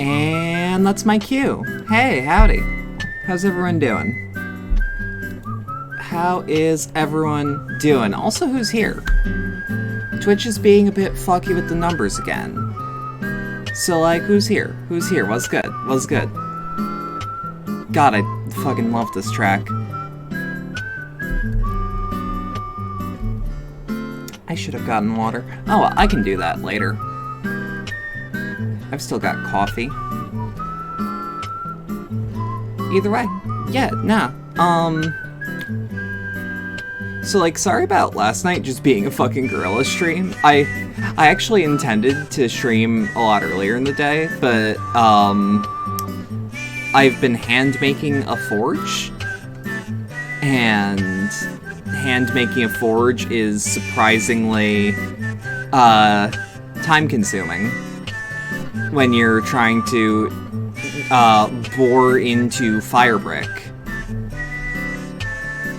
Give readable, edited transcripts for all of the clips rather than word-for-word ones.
And that's my cue. Hey, howdy. How's everyone doing? How is everyone doing? Also, who's here? Twitch is being a bit fucky with the numbers again. So, like, who's here? Who's here? What's good? What's good? God, I fucking love this track. I should have gotten water. Oh, well, I can do that later. I've still got coffee. Either way. Yeah, nah. So, like, sorry about last night just being a fucking gorilla stream. I actually intended to stream a lot earlier in the day, but, I've been hand-making a forge, and hand-making a forge is surprisingly, time-consuming when you're trying to, bore into fire brick.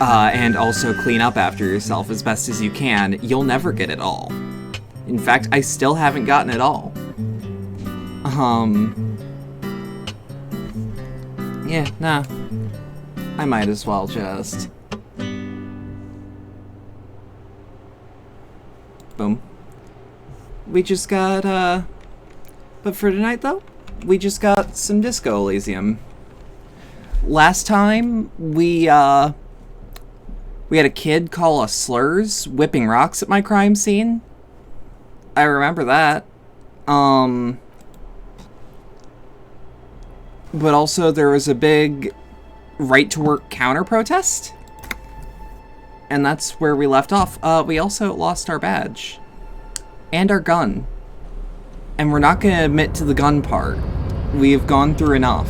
And also clean up after yourself as best as you can. You'll never get it all. In fact, I still haven't gotten it all. Yeah, nah. I might as well just... Boom. We just got, But for tonight, though, we just got some Disco Elysium. Last time, we had a kid call us slurs, whipping rocks at my crime scene. I remember that. But also there was a big right-to-work counter-protest. And that's where we left off. We also lost our badge. And our gun. And we're not gonna admit to the gun part. We've gone through enough.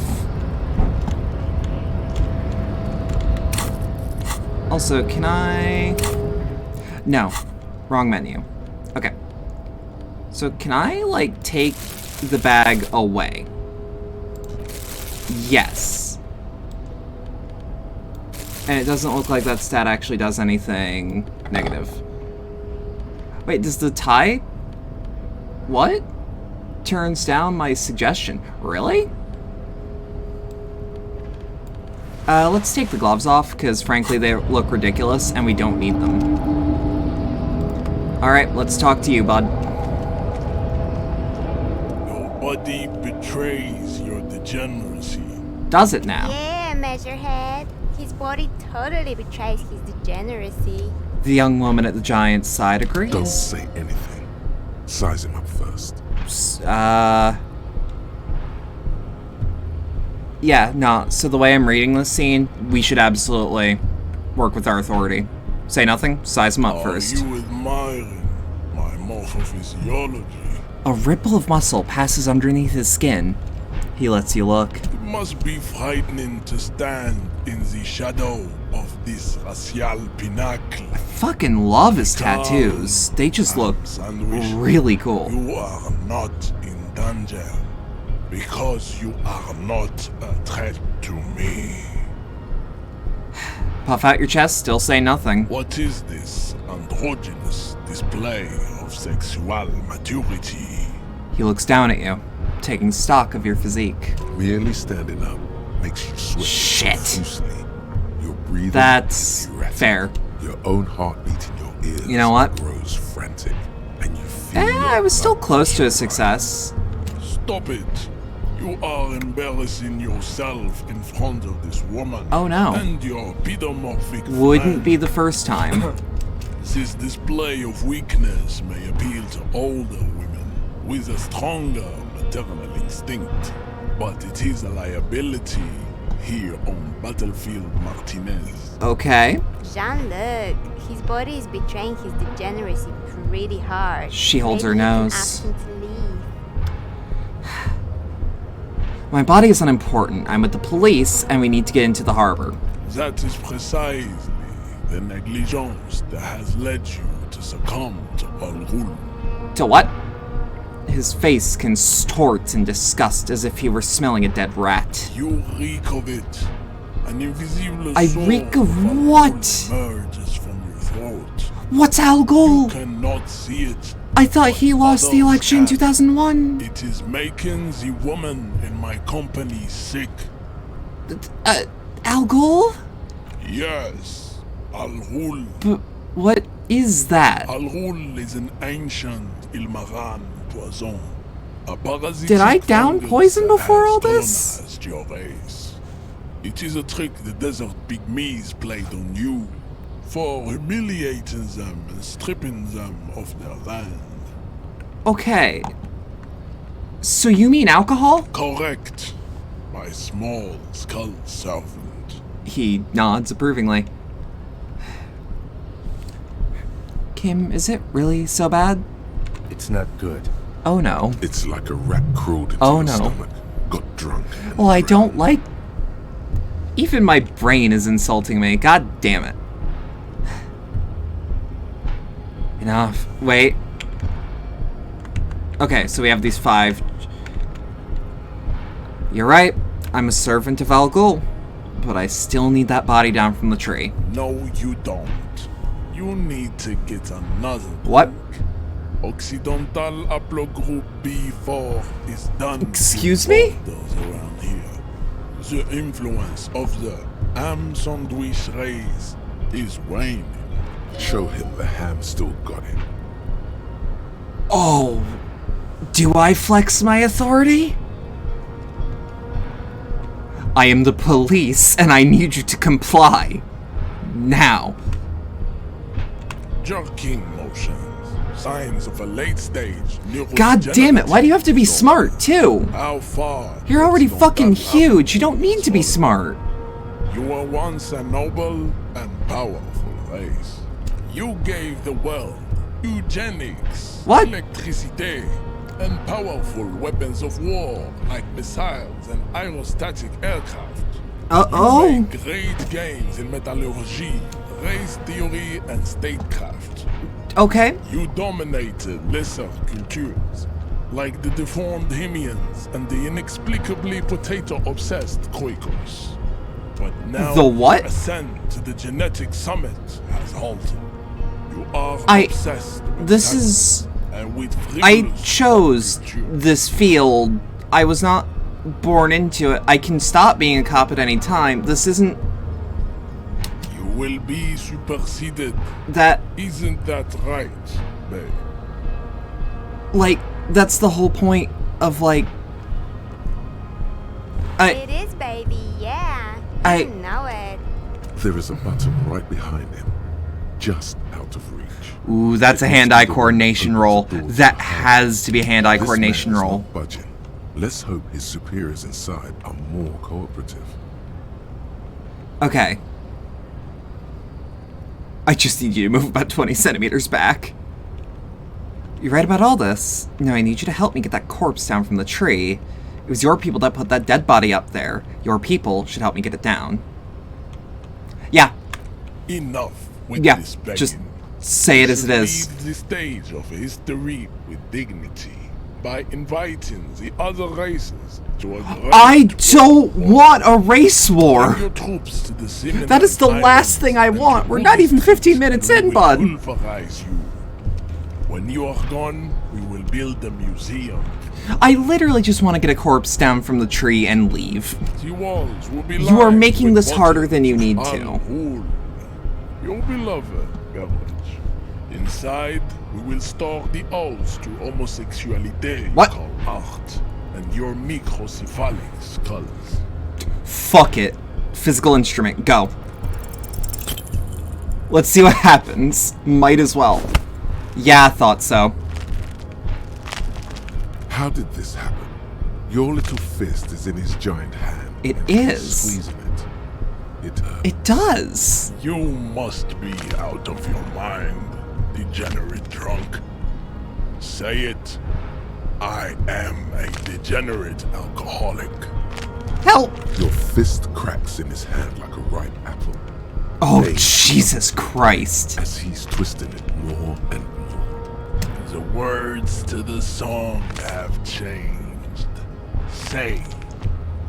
Also, can I... No. Wrong menu. Okay. So, can I, like, take the bag away? Yes. And it doesn't look like that stat actually does anything negative. Wait, does the tie... What? Turns down my suggestion. Really? Let's take the gloves off, because frankly they look ridiculous, and we don't need them. Alright, let's talk to you, bud. Nobody betrays your degeneracy. Does it now? Yeah, Measurehead. His body totally betrays his degeneracy. The young woman at the giant's side agrees. Don't say anything. Size him up first. Yeah, no, so the way I'm reading this scene, we should absolutely work with our authority. Say nothing, size him up first. Are you admiring my morphophysiology? A ripple of muscle passes underneath his skin. He lets you look. It must be frightening to stand in the shadow of this racial pinnacle. I fucking love his tattoos. They just look really cool. You are not in danger. Because you are not a threat to me. Puff out your chest, still say nothing. What is this androgynous display of sexual maturity? He looks down at you, taking stock of your physique. Merely standing up makes you sweat. Shit. Profusely. Your breathing That's erratic. fair. Your own heartbeat in your ears You know what? grows frantic, and you feel your I was still blood close to a rush. success. Stop it. You are embarrassing yourself in front of this woman. Oh no. And your pedomorphic Wouldn't friend. be the first time. This display of weakness may appeal to older women with a stronger maternal instinct, but it is a liability here on Battlefield Martinez. Okay. Jean-Luc, his body is betraying his degeneracy pretty hard. She holds her Maybe you can nose. ask him to leave. My body is unimportant. I'm with the police, and we need to get into the harbor. That is precisely the negligence that has led you to succumb to Al Ghul. To what? His face contorts in disgust as if he were smelling a dead rat. You reek of it. An invisible I soul reek of Al what? Ghul emerges from your throat. What's Al You Ghul? cannot see it, I thought he lost the election in 2001. It is making the woman in my company sick. Al Ghul? Yes, Al Ghul. But what is that? Al Ghul is an ancient Ilmaran poison. A parasitic Did I down fungus poison that before has all this? colonized your race. It is a trick the desert pygmies played on you for humiliating them and stripping them of their land. Okay. So you mean alcohol? Correct, my small skull servant. He nods approvingly. Kim, is it really so bad? It's not good. Oh no. It's like a rat crawled into Oh, your no. stomach, got drunk. and Well, I drowned. don't like... Even my brain is insulting me. God damn it. Enough. Wait. Okay, so we have these 5. You're right. I'm a servant of Al Ghul. But I still need that body down from the tree. No, you don't. You need to get another. What? Occidental Haplogroup B4 is done. Excuse to me? borders around here. The influence of the ham sandwich race is waning. Show him the ham still got it. Oh. Do I flex my authority? I am the police, and I need you to comply. Now. Jerking motions, signs of a late stage God damn it, why do you have to be smart, too? How far? You're already does fucking that huge, you don't happen? need to be smart. You were once a noble and powerful race. You gave the world eugenics, What? electricity, and powerful weapons of war like missiles and aerostatic aircraft. Uh-oh. You made great gains in metallurgy, race theory, and statecraft. Okay. You dominated lesser cultures, like the deformed Hemians and the inexplicably potato-obsessed Quakers. But now The what? your ascent to the genetic summit has halted. You are I- obsessed with This talent is... and with I frivolous chose culture. this field. I was not born into it. I can stop being a cop at any time. This isn't You will be superseded. that... Isn't that right, babe? Like, that's the whole point of, like... It is, baby, yeah. I- You know it. There is a button right behind him, just out of reach. Ooh, that's a hand-eye coordination roll. That has to be a hand-eye This coordination man is roll. not budging. Let's hope his superiors inside are more cooperative. Okay. I just need you to move about 20 centimeters back. You're right about all this. Now I need you to help me get that corpse down from the tree. It was your people that put that dead body up there. Your people should help me get it down. Yeah, Enough with yeah, this begging. just say it as it is. Leave the stage of history with dignity by inviting the other races to a great I don't want a race Bring war! your troops to the Seminole That is the last Islands thing I and want. We're not Buddhist even 15 priests, minutes and in, we will bud. pulverize you. When you are gone, we will build a museum. I literally just want to get a corpse down from the tree and leave. The walls will be You are lined making with this harder than you need bottles to. of Al-Ghul, your beloved beverage. Inside, we will store the odes to homosexuality What? called art and your microcephalic skulls. Fuck it. Physical instrument, go. Let's see what happens. Might as well. Yeah, I thought so. How did this happen? Your little fist is in his giant hand. It and he's is. Squeezing it. It hurts. It does. You must be out of your mind, degenerate drunk. Say it. I am a degenerate alcoholic. Help! Your fist cracks in his hand like a ripe apple. Oh, Hey. Jesus Christ. As he's twisting it more and more. The words to the song have changed. Say,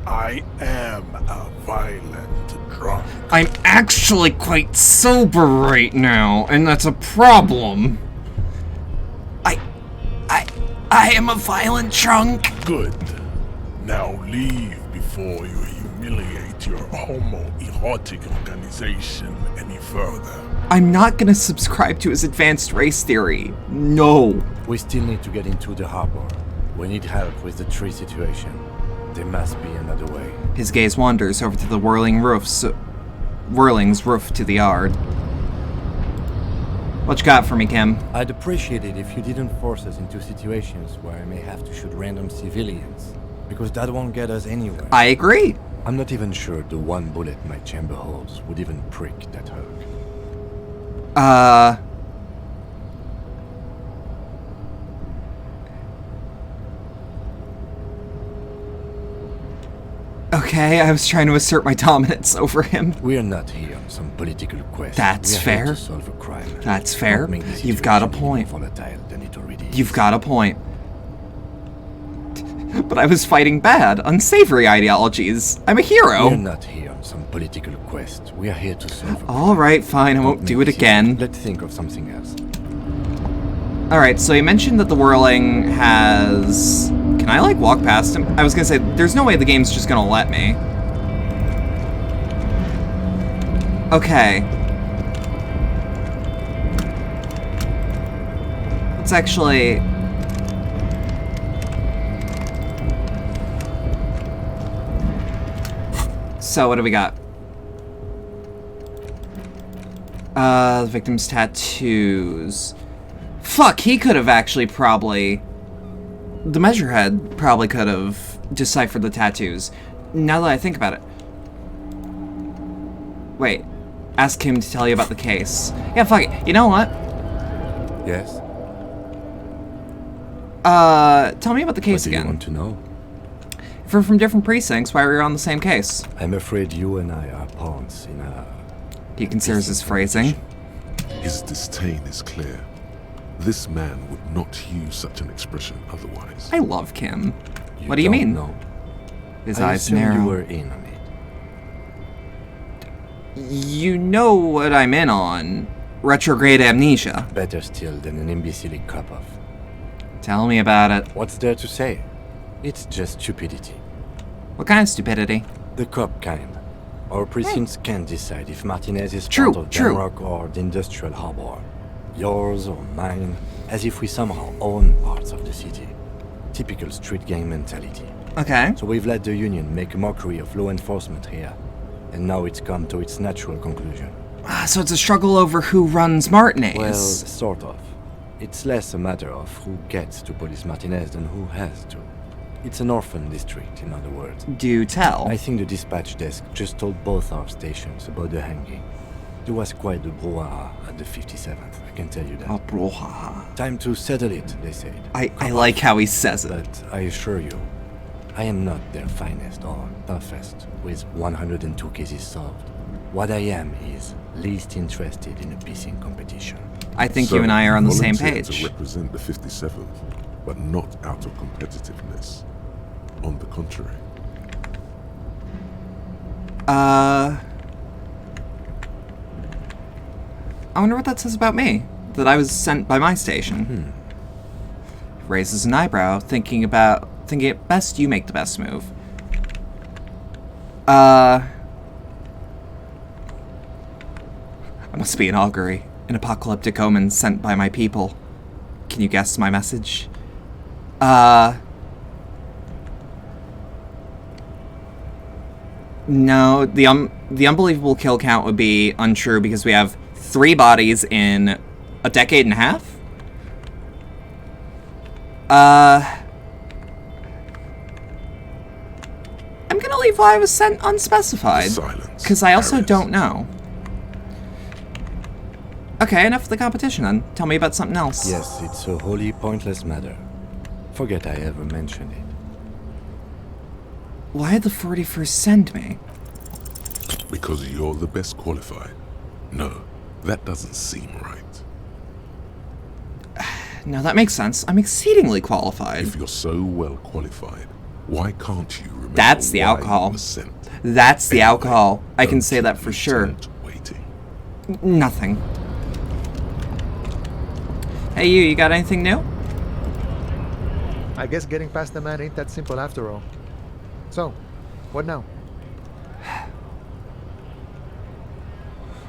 I am a violent drunk. I'm actually quite sober right now, and that's a problem. I am a violent drunk. Good. Now leave before you humiliate your homoerotic organization any further. I'm not gonna subscribe to his advanced race theory. No. We still need to get into the harbor. We need help with the tree situation. There must be another way. His gaze wanders over to the Whirling's roof to the yard. What you got for me, Kim? I'd appreciate it if you didn't force us into situations where I may have to shoot random civilians, because that won't get us anywhere. I agree. I'm not even sure the one bullet my chamber holds would even prick that hurt. Okay, I was trying to assert my dominance over him. We're not here on some political quest. That's We're fair. Here to solve a crime. That's fair. Don't make the You've got a situation point. more volatile than it already is. You've got a point. But I was fighting bad, unsavory ideologies. I'm a hero. We're not here on some political quest. We are here to solve a crime. Alright, fine, I Don't won't make do it this again. easy. Let's think of something else. Alright, so you mentioned that the Whirling has... Can I, like, walk past him? I was gonna say, there's no way the game's just gonna let me. Okay. Let's actually... So, what do we got? The victim's tattoos. Fuck, he could have actually probably... The Measurehead probably could have deciphered the tattoos. Now that I think about it. Wait. Ask him to tell you about the case. Yeah, fuck it. You know what? Yes? Tell me about the case What do you again. want to know? If we're from different precincts, why were we on the same case? I'm afraid you and I are pawns in a... He considers his phrasing. His disdain is clear. This man would not use such an expression otherwise. I love Kim. What do you mean? Know. His I eyes assumed narrow. you were in on it. You know what I'm in on. Retrograde amnesia. Better still than an imbecilic cop-off. Tell me about it. What's there to say? It's just stupidity. What kind of stupidity? The cop kind. Our precincts can't decide if Martinez is True, part of true. Denrock or the Industrial Harbor. Yours or mine, as if we somehow own parts of the city. Typical street gang mentality. Okay. So we've let the Union make a mockery of law enforcement here. And now it's come to its natural conclusion. So it's a struggle over who runs Martinez. Well, sort of. It's less a matter of who gets to police Martinez than who has to. It's an orphan district, in other words. Do tell. I think the dispatch desk just told both our stations about the hanging. There was quite the brouhaha at the 57th, I can tell you that. Oh, brouhaha. Time to settle it, they said. I like how he says it. But I assure you, I am not their finest or toughest, with 102 cases solved. What I am is least interested in a pissing competition. I think So, you and I are on the same volunteered page. to represent the 57th, but not out of competitiveness. On the contrary. I wonder what that says about me. That I was sent by my station. Raises an eyebrow, thinking it best you make the best move. I must be an augury, an apocalyptic omen sent by my people. Can you guess my message? No, the unbelievable kill count would be untrue because we have 3 bodies in a decade and a half? I'm gonna leave why I was sent unspecified. Silence. Because I also Areas. don't know. Okay, enough of the competition then. Tell me about something else. Yes, it's a wholly pointless matter. Forget I ever mentioned it. Why did the 41st send me? Because you're the best qualified. No, that doesn't seem right. No, that makes sense. I'm exceedingly qualified. If you're so well qualified, why can't you remember That's the why alcohol. you were sent? That's the Anyway, alcohol. I can don't say keep that for sure. Lieutenant waiting. Nothing. Hey, you got anything new? I guess getting past the man ain't that simple after all. So, what now?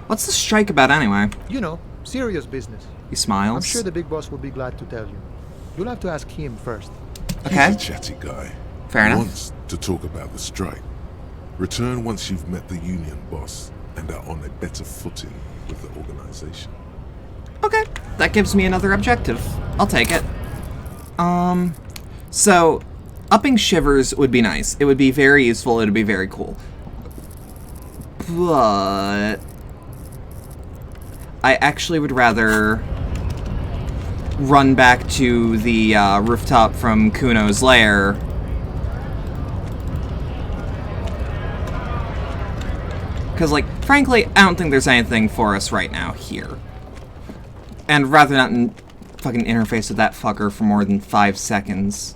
What's the strike about anyway? You know, serious business. He smiles. I'm sure the big boss will be glad to tell you. You'll have to ask him first. Okay. He's a chatty guy. Fair He enough. wants to talk about the strike. Return once you've met the union boss and are on a better footing with the organization. Okay, that gives me another objective. I'll take it. So, upping shivers would be nice. It would be very useful. It would be very cool. But I actually would rather run back to the rooftop from Kuno's lair. Because, like, frankly, I don't think there's anything for us right now here. And rather not fucking interface with that fucker for more than 5 seconds.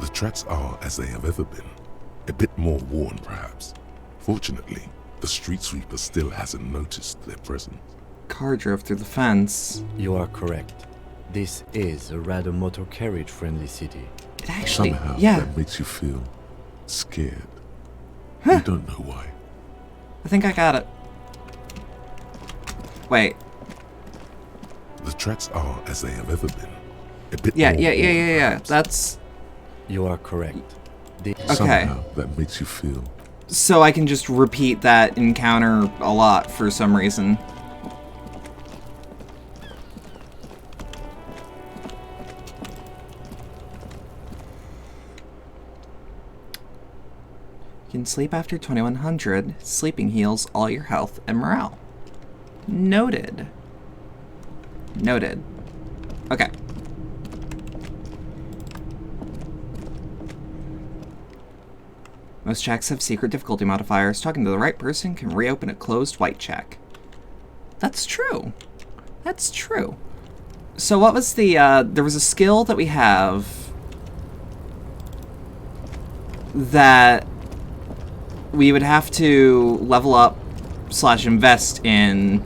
The tracks are as they have ever been. A bit more worn, perhaps. Fortunately, the street sweeper still hasn't noticed their presence. Car drove through the fence. You are correct. This is a rather motor carriage-friendly city. It actually, Somehow, yeah. that makes you feel scared. You don't know why. I think I got it. Wait. The tracks are as they have ever been. A bit Yeah, more yeah. worn, perhaps. That's You are correct. This okay. Somehow, that makes you feel. So I can just repeat that encounter a lot for some reason. You can sleep after 2100. Sleeping heals all your health and morale. Noted. Noted. Okay. Most checks have secret difficulty modifiers. Talking to the right person can reopen a closed white check. That's true. That's true. So what was the, there was a skill that we have that we would have to level up / invest in.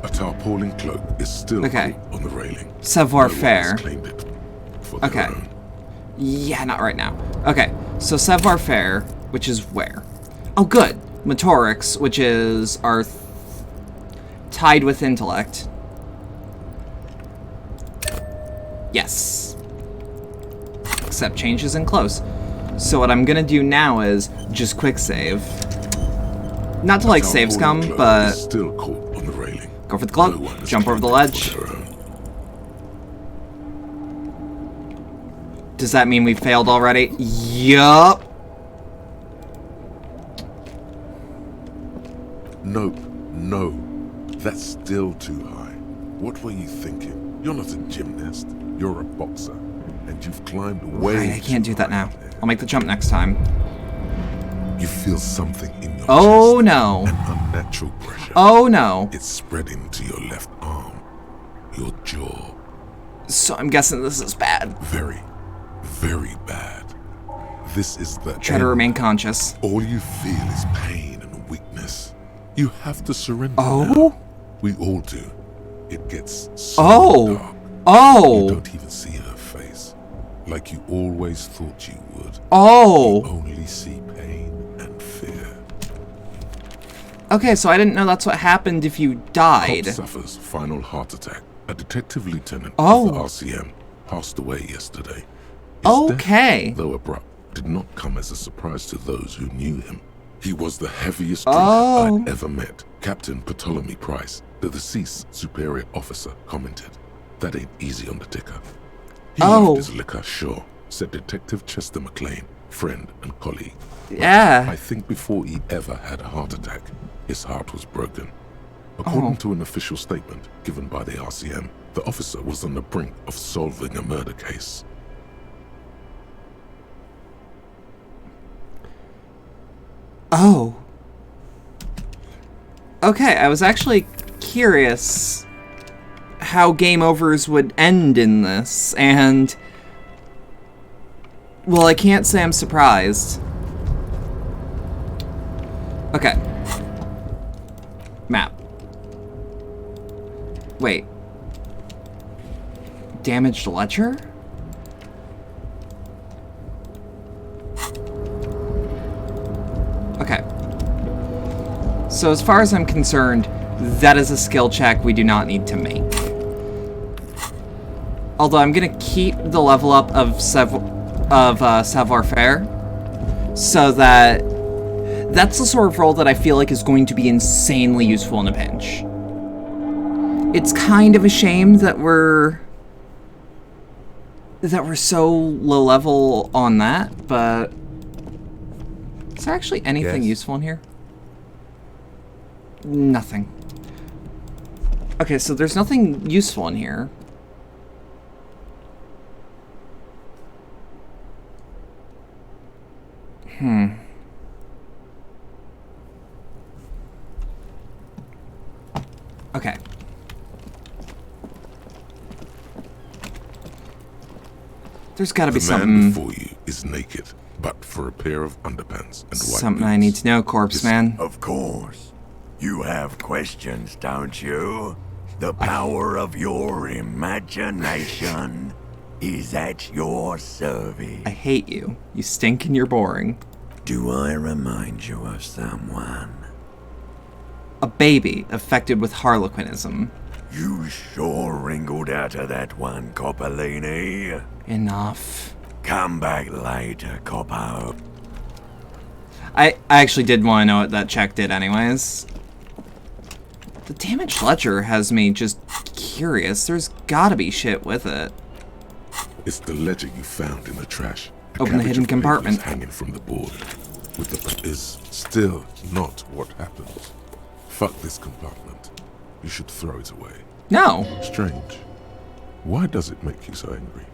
A tarpaulin cloak is still Okay. caught on the railing. Savoir No one faire. has claimed it for their Okay. own. Yeah, not right now. Okay, so Savoir Faire, which is where? Oh, good. Motorics, which is our tied with intellect. Yes. Except changes in close. So what I'm gonna do now is just quick save. Not to like saves come, Tarpaulin cloak but is still caught on the railing. go for the No club, one has jump over the claimed it ledge. for their own. Does that mean we failed already? Yup. Nope, no. That's still too high. What were you thinking? You're not a gymnast. You're a boxer. And you've climbed way Right, I can't too do that high now. there. I'll make the jump next time. You feel something in your Oh chest. no. An unnatural pressure. Oh no. It's spreading to your left arm. Your jaw. So I'm guessing this is bad. Very, very bad. This is the Try to end. remain conscious. All you feel is pain and weakness. You have to surrender Oh? now. We all do. It gets so Oh. dark. You Oh. don't even see her face. Like you always thought you would. Oh. Only see pain and fear. Okay, so I didn't know that's what happened if you died. Cop suffers final heart attack. A detective lieutenant Oh. of the RCM passed away yesterday. His Okay. death, though abrupt, did not come as a surprise to those who knew him. He was the heaviest Oh. drinker I'd ever met. Captain Ptolemy Price, the deceased superior officer, commented, "That ain't easy on the ticker." He Oh. loved his liquor, sure, said Detective Chester McLean, friend and colleague. But Yeah. I think before he ever had a heart attack, his heart was broken. According to an official statement given by the RCM, the officer was on the brink of solving a murder case. Oh. Okay, I was actually curious how game overs would end in this, and well, I can't say I'm surprised. Okay. Map. Wait. Damaged ledger? Okay. So as far as I'm concerned, that is a skill check we do not need to make. Although I'm gonna keep the level up of savoir-faire, so that that's the sort of role that I feel like is going to be insanely useful in a pinch. It's kind of a shame that we're so low level on that, but is there actually anything useful in here? Nothing. Okay, so there's nothing useful in here. Okay. There's gotta be something. The man before you is naked, but for a pair of underpants and white Something boots. I need to know, corpse man. Of course. You have questions, don't you? The power of your imagination is at your service. I hate you. You stink and you're boring. Do I remind you of someone? A baby affected with harlequinism. You sure wrinkled out of that one, Coppolini. Enough. Come back later, Coppo. I actually did want to know what that check did anyways. The damaged ledger has me just curious. There's gotta be shit with it. It's the ledger you found in the trash. Open the hidden compartment. Hanging from the board. With the is still not what happens. Fuck this compartment. You should throw it away. No. Strange. Why does it make you so angry?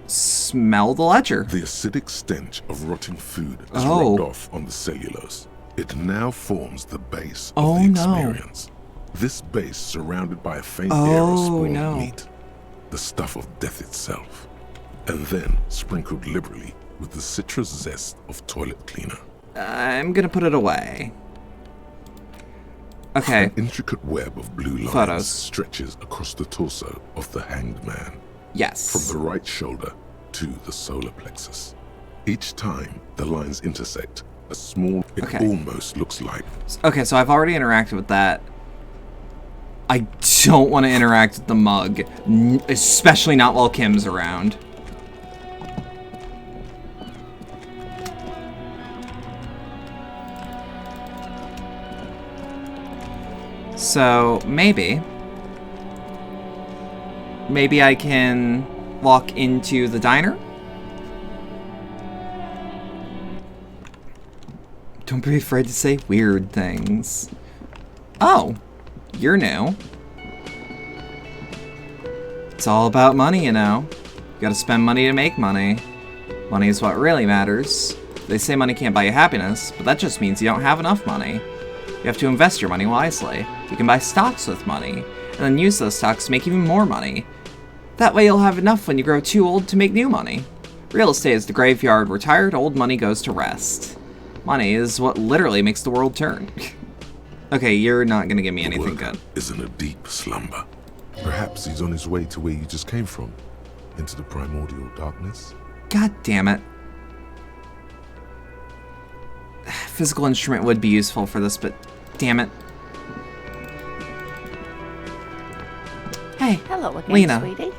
Smell the ledger. The acidic stench of rotting food has Oh. rubbed off on the cellulose. It now forms the base of Oh, the no. experience. This base surrounded by a faint air of Oh, spoiled no. meat. The stuff of death itself. And then sprinkled liberally with the citrus zest of toilet cleaner. I'm gonna put it away. Okay. An intricate web of blue lines Photos. stretches across the torso of the hanged man. Yes. From the right shoulder to the solar plexus. Each time the lines intersect, a small, it Okay. almost looks like. Okay, so I've already interacted with that. I don't want to interact with the mug, especially not while Kim's around. So, maybe I can walk into the diner? Don't be afraid to say weird things. Oh, you're new. It's all about money, you know. You gotta spend money to make money. Money is what really matters. They say money can't buy you happiness, but that just means you don't have enough money. You have to invest your money wisely. You can buy stocks with money, and then use those stocks to make even more money. That way you'll have enough when you grow too old to make new money. Real estate is the graveyard where tired old money goes to rest. Money is what literally makes the world turn. Okay, you're not gonna give me anything good. Is in a deep slumber. Perhaps he's on his way to where you just came from, into the primordial darkness. God damn it. Physical instrument would be useful for this, but damn it. Hey, Hello again, Lena. sweetie.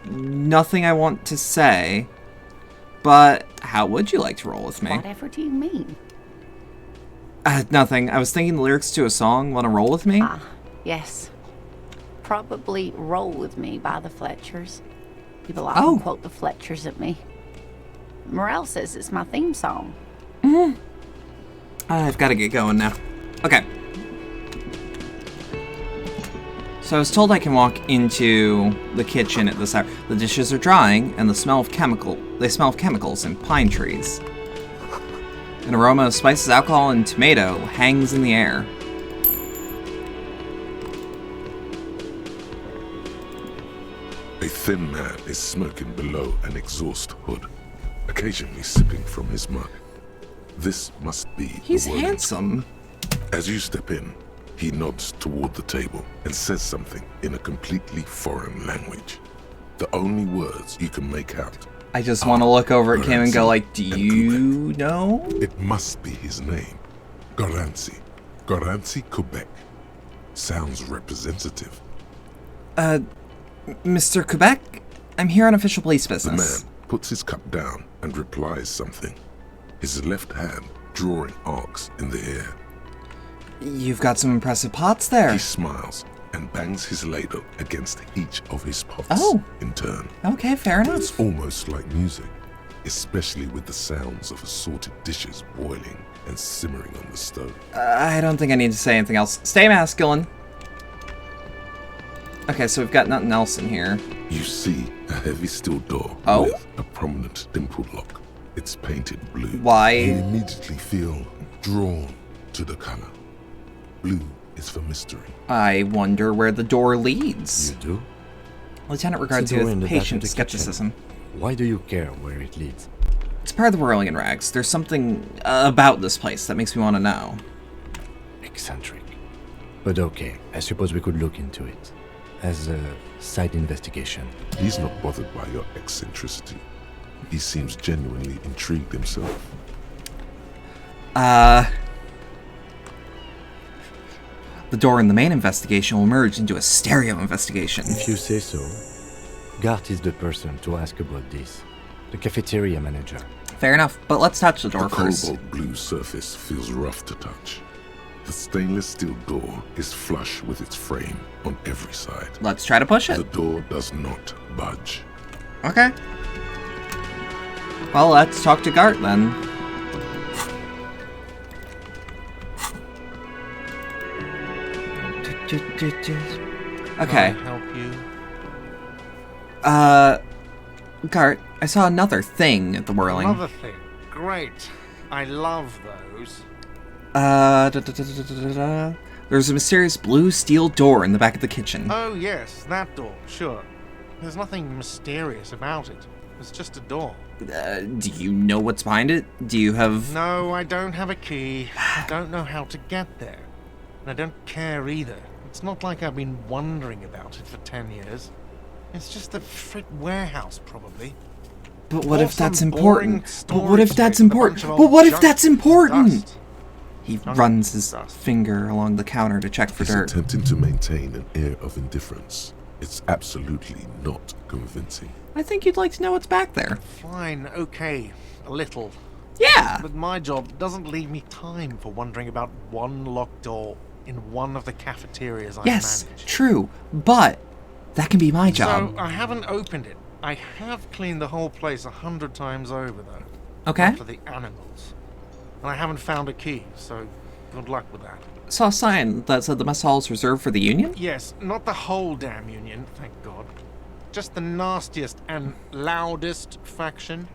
Nothing I want to say, but how would you like to roll with me? Whatever do you mean? Nothing. I was thinking the lyrics to a song. Want to roll with me? Ah, yes. Probably Roll With Me by the Fletchers. People often quote the Fletchers at me. Morel says it's my theme song. I've got to get going now. Okay. So I was told I can walk into the kitchen at this hour. The dishes are drying, and they smell of chemicals and pine trees. An aroma of spices, alcohol, and tomato hangs in the air. A thin man is smoking below an exhaust hood. occasionally sipping from his mug. This must be He's the Whirling handsome. Skull. As you step in, he nods toward the table and says something in a completely foreign language. The only words you can make out. I just want to look over at Kim and go like, do and you know? It must be his name. Garancy. Garancy Quebec. Sounds representative. Mr. Quebec? I'm here on official police The business. man puts his cup down and replies something, his left hand drawing arcs in the air. You've got some impressive pots there. He smiles and bangs his ladle against each of his pots in turn. Okay, fair enough. It's almost like music, especially with the sounds of assorted dishes boiling and simmering on the stove. I don't think I need to say anything else. Stay masculine. Okay, so we've got nothing else in here. You see a heavy steel door with a prominent dimple lock. It's painted blue. Why? You immediately feel drawn to the color. Blue is for mystery. I wonder where the door leads. You do? Lieutenant regards you with patient skepticism. Why do you care where it leads? It's part of the whirling in rags. There's something about this place that makes me want to know. Eccentric. But okay, I suppose we could look into it. As a side investigation. He's not bothered by your eccentricity. He seems genuinely intrigued himself. The door in the main investigation will merge into a stereo investigation. If you say so. Gart is the person to ask about this. The cafeteria manager. Fair enough, but let's touch the door The first. cobalt blue surface feels rough to touch. The stainless steel door is flush with its frame on every side. Let's try to push The it. door does not budge. Okay. Well, let's talk to Gart then. Okay. Can I help you? Gart, I saw another thing at the whirling. Another thing. Great. I love those. There's a mysterious blue steel door in the back of the kitchen. Oh, yes, that door, sure. There's nothing mysterious about it. It's just a door. Do you know what's behind it? Do you have... No, I don't have a key. I don't know how to get there. And I don't care either. It's not like I've been wondering about it for 10 years. It's just a frit warehouse, probably. But what Or if that's some boring important? But what if storage that's space with a important? bunch of But old what if junk that's and important? dust. He Junk runs his dust. finger along the counter to check for He's dirt. attempting to maintain an air of indifference. It's absolutely not convincing. I think you'd like to know what's back there. Fine, okay, a little. Yeah! But my job doesn't leave me time for wondering about one locked door in one of the cafeterias I Yes, manage. true. But that can be my job. So I haven't opened it. I have cleaned the whole place 100 times over, though. Okay. After the animals. And I haven't found a key, so good luck with that. Saw a sign that said the mess hall is reserved for the Union? Yes, not the whole damn Union, thank God. Just the nastiest and loudest faction.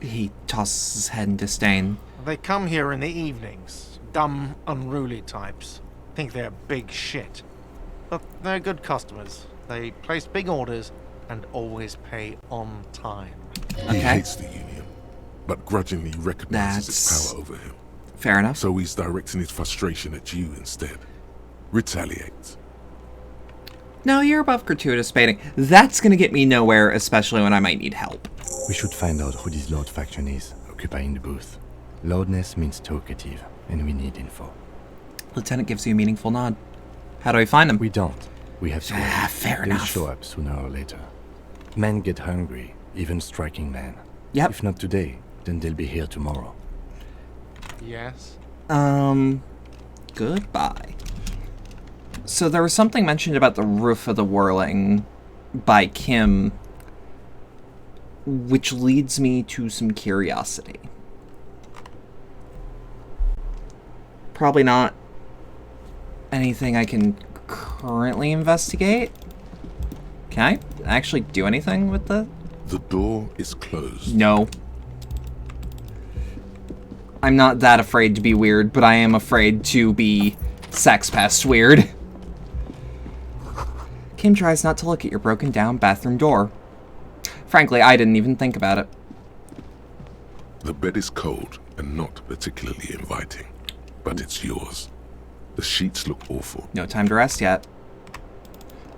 He tosses his head in disdain. They come here in the evenings. Dumb, unruly types. Think they're big shit. But they're good customers. They place big orders and always pay on time. He Okay. hates the Union, but grudgingly recognizes its That's- power over him. Fair enough. So he's directing his frustration at you instead. Retaliates. No, you're above gratuitous baiting. That's gonna get me nowhere, especially when I might need help. We should find out who this loud faction is, occupying the booth. Loudness means talkative, and we need info. Lieutenant gives you a meaningful nod. How do I find them? We don't. We have sworn. Fair They'll enough. show up sooner or later. Men get hungry, even striking men. Yep. If not today, then they'll be here tomorrow. Yes? Goodbye. So there was something mentioned about the roof of the whirling by Kim, which leads me to some curiosity. Probably not anything I can currently investigate. Can I actually do anything with the... The door is closed. No. I'm not that afraid to be weird, but I am afraid to be sex pest weird. Kim tries not to look at your broken down bathroom door. Frankly, I didn't even think about it. The bed is cold and not particularly inviting, but it's yours. The sheets look awful. No time to rest yet.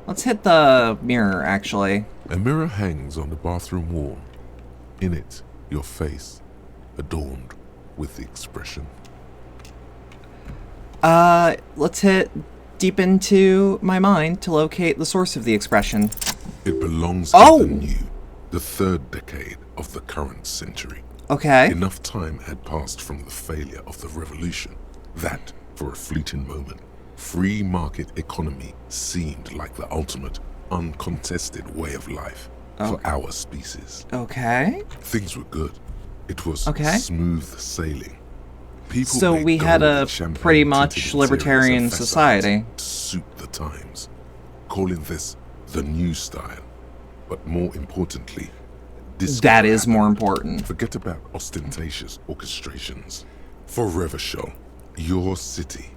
Let's hit the mirror, actually. A mirror hangs on the bathroom wall. In it, your face, adorned with the expression. Let's hit deep into my mind to locate the source of the expression. It belongs Oh! to the new, the third decade of the current century. Okay. Enough time had passed from the failure of the revolution that, for a fleeting moment, free market economy seemed like the ultimate, uncontested way of life for our species. Okay. Things were good. It was Okay. smooth sailing. People So made we had gold a and champagne pretty tinted much interiors libertarian and facades society. to suit the times, calling this the new style. But more importantly, disco That is happened. more important. Forget about ostentatious orchestrations. For Revachol, your city,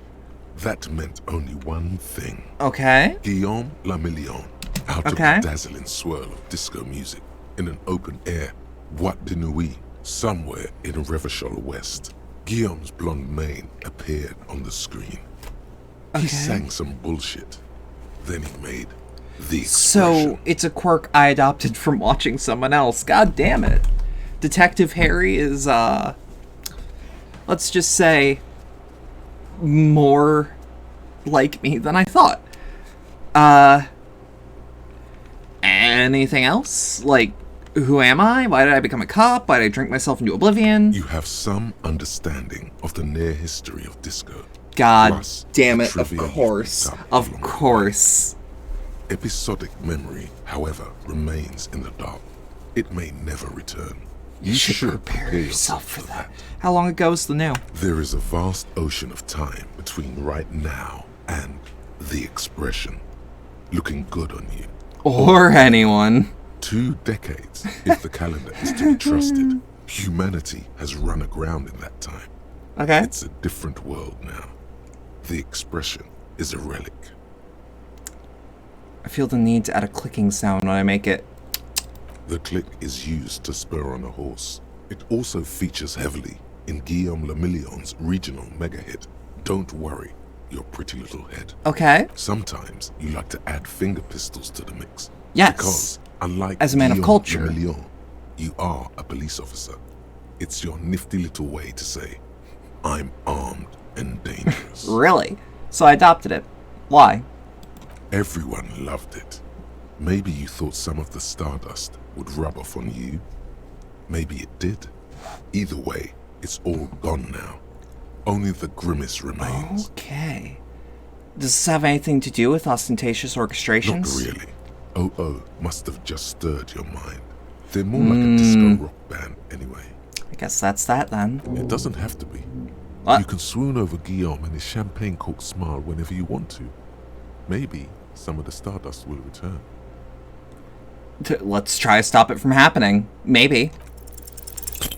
that meant only one thing. Okay. Guillaume Lamillion, out Okay. of the dazzling swirl of disco music, in an open air, Boîte de Nuit, somewhere in Revachol West. Guillaume's blonde mane appeared on the screen. He sang some bullshit. Then he made the expression. So it's a quirk I adopted from watching someone else. God damn it. Detective Harry is, let's just say, more like me than I thought. Anything else? Like, who am I? Why did I become a cop? Why did I drink myself into oblivion? You have some understanding of the near history of disco. God Plus, damn the it, of trivia you course. picked up Of along the way. course. Episodic memory, however, remains in the dark. It may never return. You should prepare yourself for that. How long ago is the new? There is a vast ocean of time between right now and the expression. Looking good on you. Or anyone. 2 decades, if the calendar is to be trusted. Humanity has run aground in that time. Okay. It's a different world now. The expression is a relic. I feel the need to add a clicking sound when I make it. The click is used to spur on a horse. It also features heavily in Guillaume Lamillion's regional mega hit, Don't Worry, Your Pretty Little Head. Okay. Sometimes you like to add finger pistols to the mix. Yes. Because, unlike As a man of Guillaume culture. Lamillion, you are a police officer. It's your nifty little way to say, I'm armed and dangerous. Really? So I adopted it. Why? Everyone loved it. Maybe you thought some of the stardust would rub off on you. Maybe it did. Either way, it's all gone now. Only the grimace remains. Okay. Does this have anything to do with ostentatious orchestrations? Not really. Oh must have just stirred your mind. They're more like a disco rock band anyway. I guess that's that then. It doesn't have to be. What? You can swoon over Guillaume and his champagne-corked smile whenever you want to. Maybe some of the stardust will return. Let's try to stop it from happening. Maybe.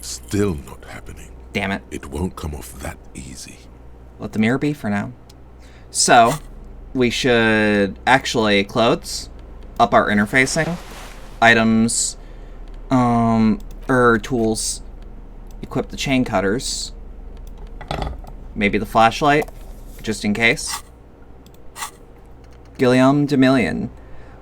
Still not happening. Damn it. It won't come off that easy. Let the mirror be for now. So, we should actually clothes, up our interfacing, items, tools, equip the chain cutters, maybe the flashlight, just in case. Guillaume Demillion.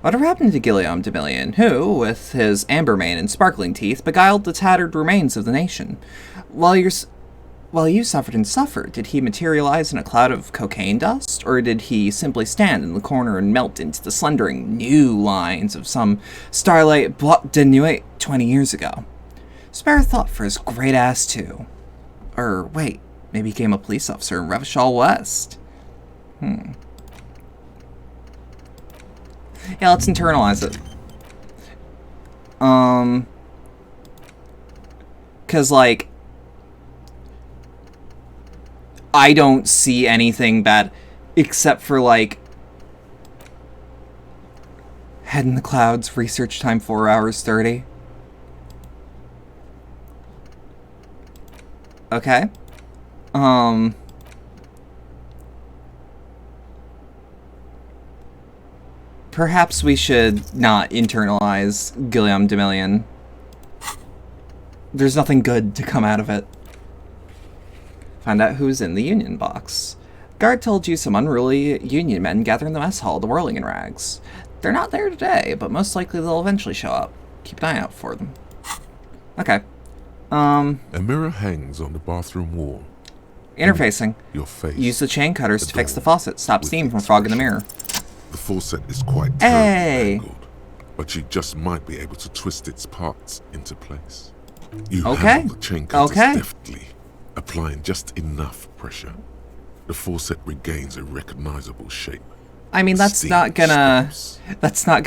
Whatever happened to Guillaume Demillion, who, with his amber mane and sparkling teeth, beguiled the tattered remains of the nation? While you suffered and suffered, did he materialize in a cloud of cocaine dust, or did he simply stand in the corner and melt into the slendering new lines of some starlight boîte de nuit 20 years ago? Spare a thought for his great ass, too. Or, wait, maybe he became a police officer in Revachol West. Yeah, let's internalize it. 'Cause, like, I don't see anything bad, except for, like, head in the clouds, research time 4 hours 30. Okay. Perhaps we should not internalize Guillaume Demillion. there's nothing good to come out of it. Find out who's in the union box. Guard told you some unruly union men gather in the mess hall, the whirling in rags. They're not there today, but most likely they'll eventually show up. Keep an eye out for them. Okay. A mirror hangs on the bathroom wall. Interfacing. Your face. Use the chain cutters to fix the faucet. Stop steam from fogging the mirror. The faucet is quite Hey. angled, but you just might be able to twist its parts into place. You Okay. handle the chain cutters Okay. deftly, applying just enough pressure. The faucet regains a recognizable shape. I mean, The that's steam not gonna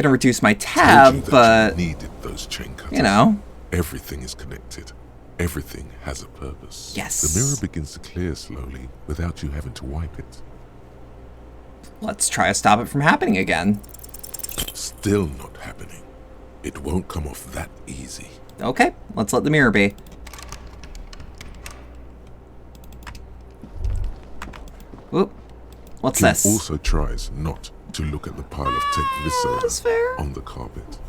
reduce my Told you tab, that but you needed those chain cutters. you know. Everything is connected. Everything has a purpose. Yes. The mirror begins to clear slowly without you having to wipe it. Let's try to stop it from happening again. Still not happening. It won't come off that easy. Okay, let's let the mirror be. Whoop. What's Kim this? also tries not to look at the pile of tape That's fair. viscera on the carpet,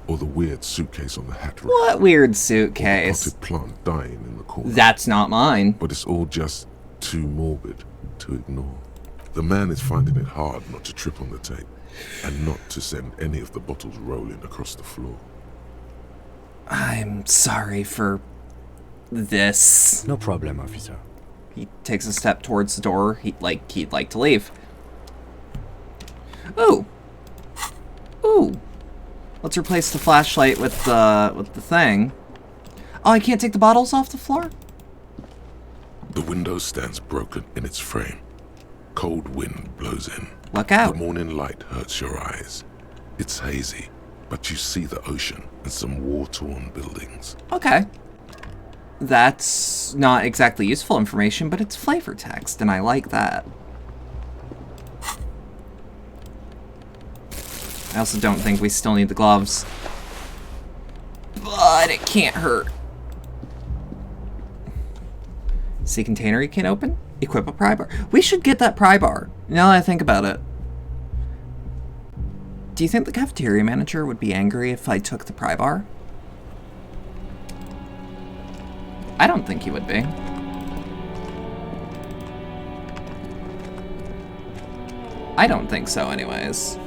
or the weird suitcase on the hat rack, What weird or the suitcase? potted plant dying in the corner. That's not mine. But it's all just too morbid to ignore. The man is finding it hard not to trip on the tape, and not to send any of the bottles rolling across the floor. I'm sorry for this. No problem, officer. He takes a step towards the door. He'd like to leave. Ooh. Ooh. Let's replace the flashlight with the thing. Oh, I can't take the bottles off the floor? The window stands broken in its frame. Cold wind blows in. Look out. The morning light hurts your eyes. It's hazy, but you see the ocean and some war-torn buildings. Okay. That's not exactly useful information, but it's flavor text, and I like that. I also don't think we still need the gloves. But it can't hurt. See container you can open? Equip a pry bar. We should get that pry bar, now that I think about it. Do you think the cafeteria manager would be angry if I took the pry bar? I don't think he would be. I don't think so, anyways.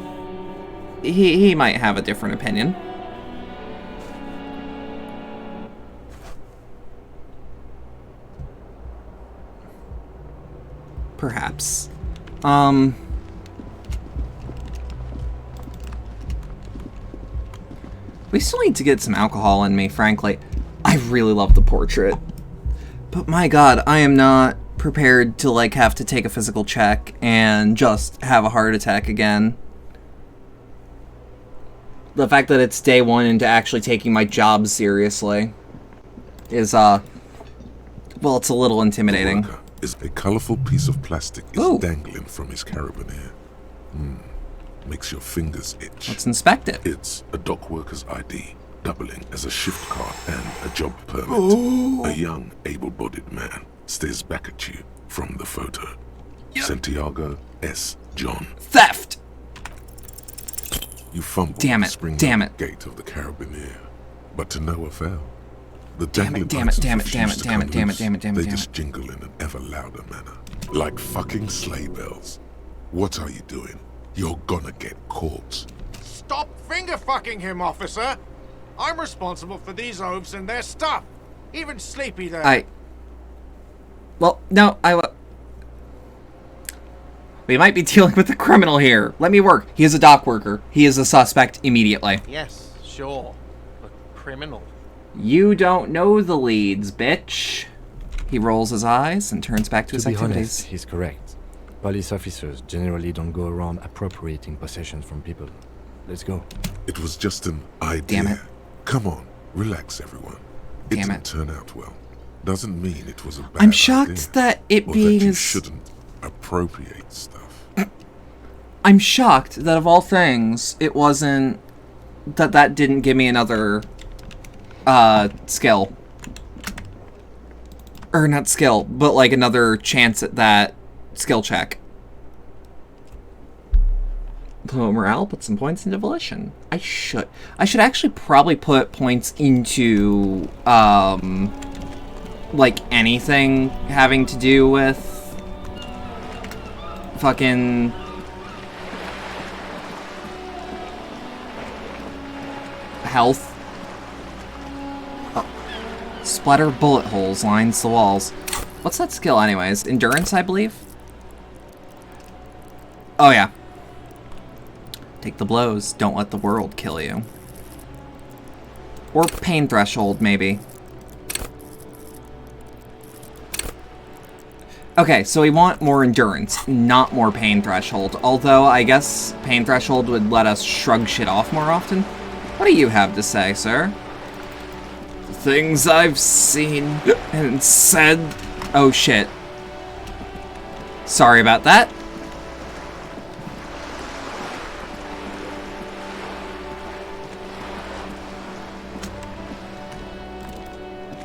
He might have a different opinion. Perhaps. We still need to get some alcohol in me, frankly. I really love the portrait. But my god, I am not prepared to, like, have to take a physical check and just have a heart attack again. The fact that it's day one into actually taking my job seriously is, well, it's a little intimidating. The worker is a colorful piece of plastic Ooh. dangling from his carabiner. Makes your fingers itch. Let's inspect it. It's a dock worker's ID, doubling as a shift card and a job permit. A young, able-bodied man stares back at you from the photo. Santiago S. John. Theft! You fumble Damn the it, spring damn it. gate of the carabiner, but to no avail. The Damn it, dangling damn it, items damn it, refuse damn it, to damn it, come damn it, loose. damn it, damn it, They damn just jingle in an ever louder manner, like fucking sleigh bells. What are you doing? You're gonna get caught. Stop finger fucking him, officer! I'm responsible for these oafs and their stuff. Even Sleepy there. Well, no, we might be dealing with a criminal here. Let me work. He is a dock worker. He is a suspect immediately. Yes, sure. But criminal. You don't know the leads, bitch. He rolls his eyes and turns back to his To be activities. honest, he's correct. Police officers generally don't go around appropriating possessions from people. Let's go. It was just an idea. Damn it. Come on, relax, everyone. It Damn didn't it. turn out well. Doesn't mean it was a bad I'm shocked idea, that it or being that you as... shouldn't appropriate stuff. I'm shocked that of all things, it wasn't... That didn't give me another... skill. Or not skill, but like another chance at that skill check. promote morale, put some points into volition. I should actually probably put points into, like anything having to do with fucking health. Oh. Splatter bullet holes lines the walls. What's that skill anyways? Endurance, I believe? Oh yeah. Take the blows, don't let the world kill you. Or pain threshold, maybe. Okay, so we want more endurance, not more pain threshold. Although, I guess pain threshold would let us shrug shit off more often. What do you have to say, sir? The things I've seen and said... Oh, shit. Sorry about that.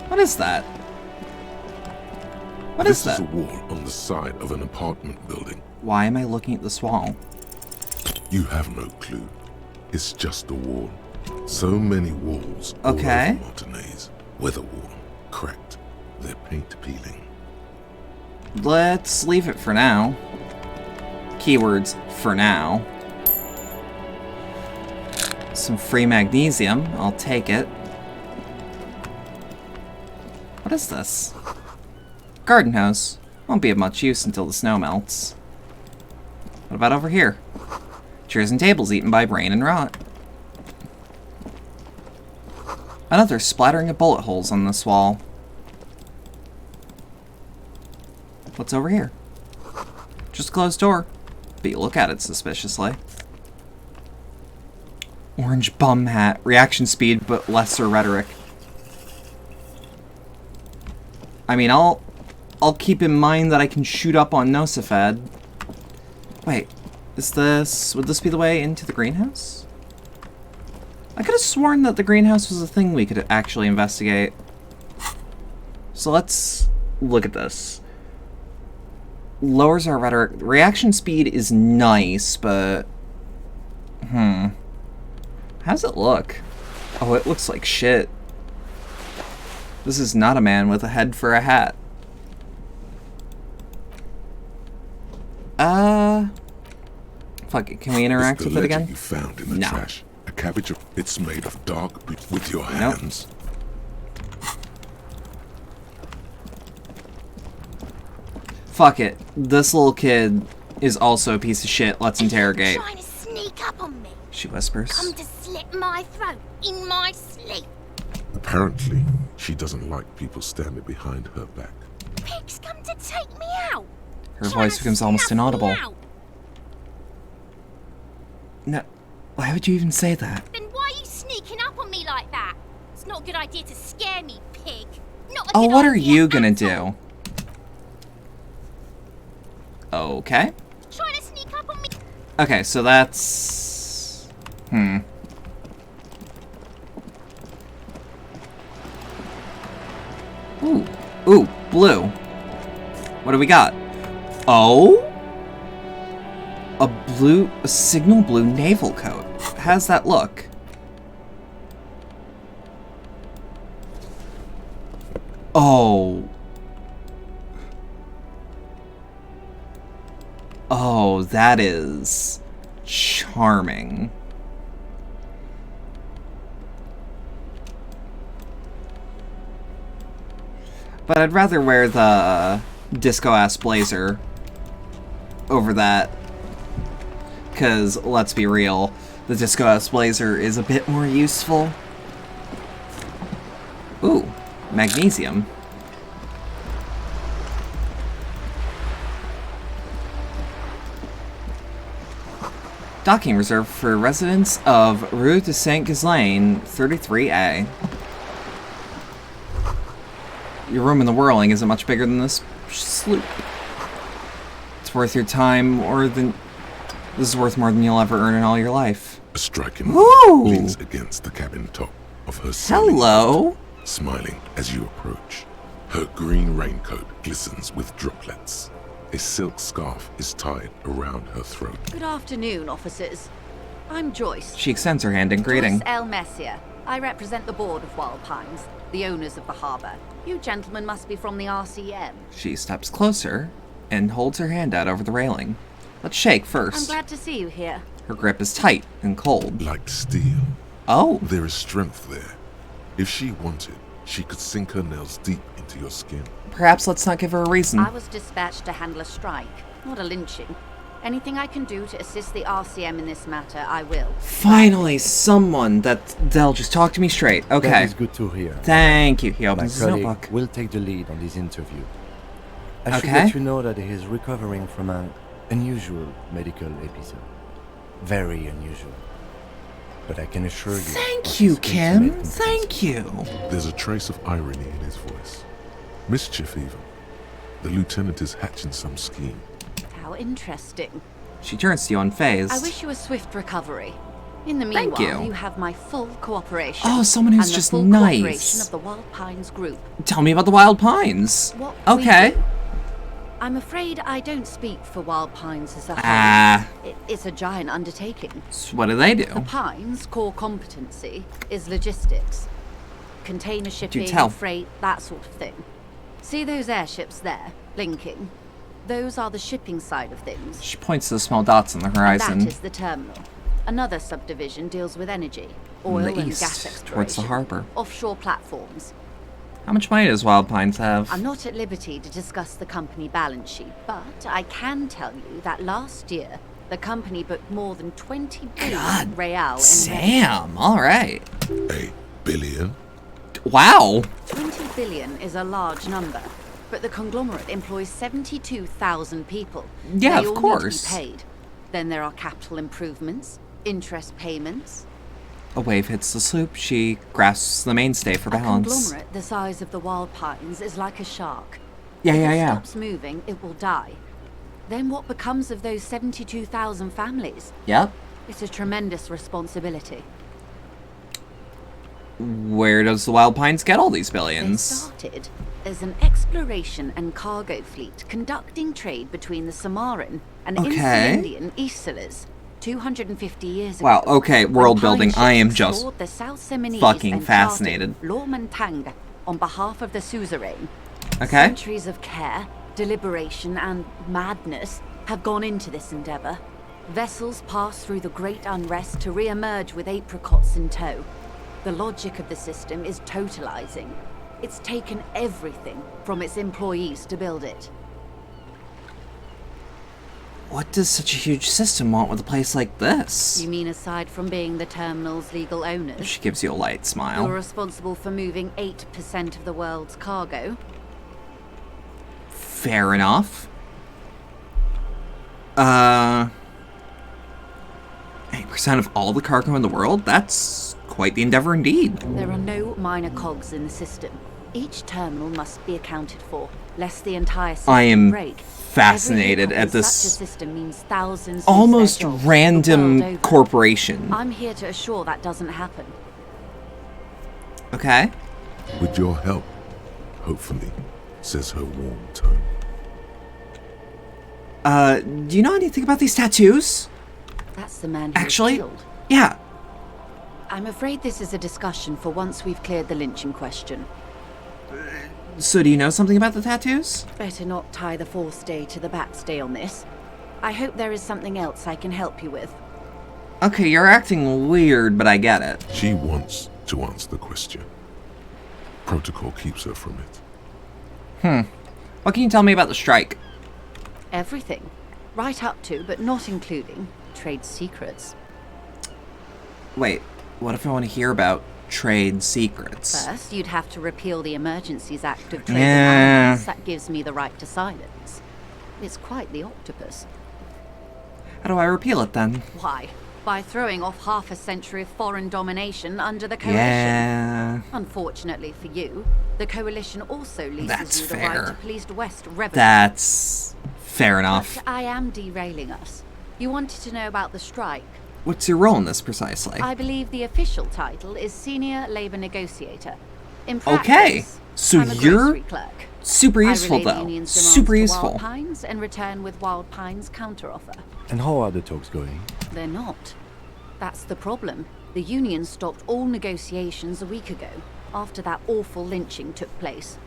What is that? What is that? This is a wall on the side of an apartment building. Why am I looking at this wall? You have no clue. It's just a wall. So many walls Okay. all over Martinez. Weather-worn, cracked, their paint peeling. Let's leave it for now. Keywords, for now. Some free magnesium, I'll take it. What is this? Garden hose. Won't be of much use until the snow melts. What about over here? Chairs and tables eaten by rain and rot. Another splattering of bullet holes on this wall. What's over here? Just a closed door, but you look at it suspiciously. Orange bum hat. Reaction speed, but lesser rhetoric. I mean, I'll keep in mind that I can shoot up on Nosifed. Wait, would this be the way into the greenhouse? I could have sworn that the greenhouse was a thing we could actually investigate. So let's look at this. Lowers our rhetoric. Reaction speed is nice, but... How's it look? Oh, it looks like shit. This is not a man with a head for a hat. Fuck it. Can we interact with it again? You found in the trash. A cabbage. It's made of dark with your hands. Fuck it. This little kid is also a piece of shit. Let's interrogate. Trying to sneak up on me. She whispers. Come to slit my throat in my sleep. Apparently, she doesn't like people standing behind her back. Pigs come to take me out. Her voice becomes almost inaudible. No, why would you even say that? Then why are you sneaking up on me like that? It's not a good idea to scare me, pig. Not a Oh, good what are idea you gonna at all. do? Okay. Trying to sneak up on me. Okay, so that's... Ooh, blue. What do we got? Oh? A signal blue naval coat. How's that look? Oh. Oh, that is charming. But I'd rather wear the disco-ass blazer over that. Because, let's be real, the disco-ass blazer is a bit more useful. Ooh, magnesium. Docking reserved for residents of Rue de Saint-Ghislain, 33A. Your room in the Whirling isn't much bigger than this sloop. It's worth your time, this is worth more than you'll ever earn in all your life. A striking Ooh. leans against the cabin top of her sailing Hello. boat, smiling as you approach. Her green raincoat glistens with droplets. A silk scarf is tied around her throat. Good afternoon, officers. I'm Joyce. She extends her hand in greeting. Joyce L. Messier. I represent the board of Wild Pines, the owners of the harbour. You gentlemen must be from the RCM. She steps closer and holds her hand out over the railing. Let's shake I'm first. glad to see you here. Her grip is tight and cold. Like steel. Oh, There is strength there. If she wanted, she could sink her nails deep into your skin. perhaps let's not give her a reason. I was dispatched to handle a strike, not a lynching. Anything I can do to assist the RCM in this matter, I will. Finally, someone they'll just talk to me straight. That Okay. is good to hear. Thank you. He My opens his colleague notebook. will take the lead on this interview. I should Okay. let you know that he is recovering from an unusual medical episode. Very unusual. But I can assure you... Thank you, Kim. Thank you. There's a trace of irony in his voice. Mischief, even. The lieutenant is hatching some scheme. How interesting. She turns to you unfazed. I wish you a swift recovery. In the Thank meanwhile, you. have my full cooperation. Oh, someone who's and just the full nice. cooperation of the Wild Pines group. Tell me about the Wild Pines. What Okay. we do. I'm afraid I don't speak for Wild Pines as a whole. Ah. It's a giant undertaking. So what do they do? The Pines' core competency is logistics. Container shipping, tell. freight, that sort of thing. See those airships there, blinking? Those are the shipping side of things. She points to the small dots on the horizon. That is the terminal. Another subdivision deals with energy, oil the and east, gas exploration. towards the harbor. Offshore platforms. How much money does Wild Pines have? I'm not at liberty to discuss the company balance sheet, but I can tell you that last year, the company booked more than 20 billion God, real in revenue. Sam, all right. A billion? Wow. 20 billion is a large number, but the conglomerate employs 72,000 people. Yeah, They of all course. Need to be paid. Then there are capital improvements, interest payments. A wave hits the sloop. She grasps the mainstay for A balance. conglomerate the size of the Wild Pines is like a shark. Yeah, If yeah, it yeah. stops moving, it will die. Then what becomes of those 72,000 families? Yep. It's a tremendous responsibility. Where does the Wild Pines get all these They billions? started as an exploration and cargo fleet conducting trade between the Samaran and Okay. Indian Eastlands 250 years Wow, ago. okay, when world pine building. I am ships just explored the South Seminese fucking and fascinated. charted Lomantang on behalf of the suzerain. Okay. Centuries of care, deliberation, and madness have gone into this endeavor. Vessels pass through the great unrest to re-emerge with apricots in tow. The logic of the system is totalizing. It's taken everything from its employees to build it. What does such a huge system want with a place like this? You mean aside from being the terminal's legal owners, She gives you a light you're smile. responsible for moving 8% of the world's cargo? Fair enough. 8% of all the cargo in the world? That's quite the endeavor indeed. There are no minor cogs in the system. Each terminal must be accounted for, lest the entire system I am break. fascinated Every at hiccup in this such a system means thousands lose almost their jobs the random world over. corporation. I'm here to assure that doesn't happen. Okay. With your help, hopefully, says her warm tone. Do you know anything about these tattoos? That's the man who was Actually, killed. yeah. I'm afraid this is a discussion for once we've cleared the lynching question. So do you know something about the tattoos? Better not tie the fourth day to the bat stay on this. I hope there is something else I can help you with. Okay, you're acting weird, but I get it. She wants to answer the question. Protocol keeps her from it. What can you tell me about the strike? Everything. Right up to, but not including, trade secrets. Wait, what if I want to hear about trade secrets? First, you'd have to repeal the Emergencies Act of Trade Yeah. in Arms. That gives me the right to silence. It's quite the octopus. How do I repeal it then? Why? By throwing off half a century of foreign domination under the coalition. Yeah. Unfortunately for you, the coalition also leases That's you the fair. right to police West revenue. That's fair enough. But I am derailing us. You wanted to know about the strike. What's your role in this precisely? I believe the official title is Senior Labor Negotiator. In Okay, practice, so I'm a you're grocery clerk. super I useful relay the though. union's demands Super to useful. Wild Pines and return with Wild Pines' counteroffer. And how are the talks going? They're not. That's the problem. The Union stopped all negotiations a week ago, after that awful lynching took place.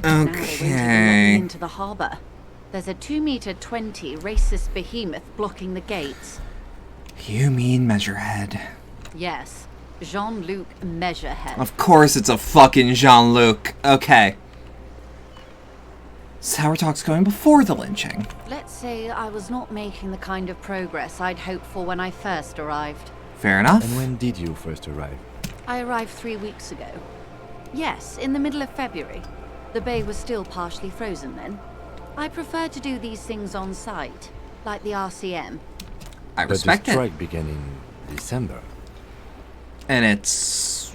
Now they won't even let me into the harbour. There's a 2-meter-20 racist behemoth blocking the gates. You mean Measurehead. Yes, Jean-Luc Measurehead. Of course it's a fucking Jean-Luc. Okay. So how are talks going before the lynching? Let's say I was not making the kind of progress I'd hoped for when I first arrived. Fair enough. And when did you first arrive? I arrived 3 weeks ago. Yes, in the middle of February. The bay was still partially frozen then. I prefer to do these things on site, like the RCM. I respect but the strike began in December. And it's...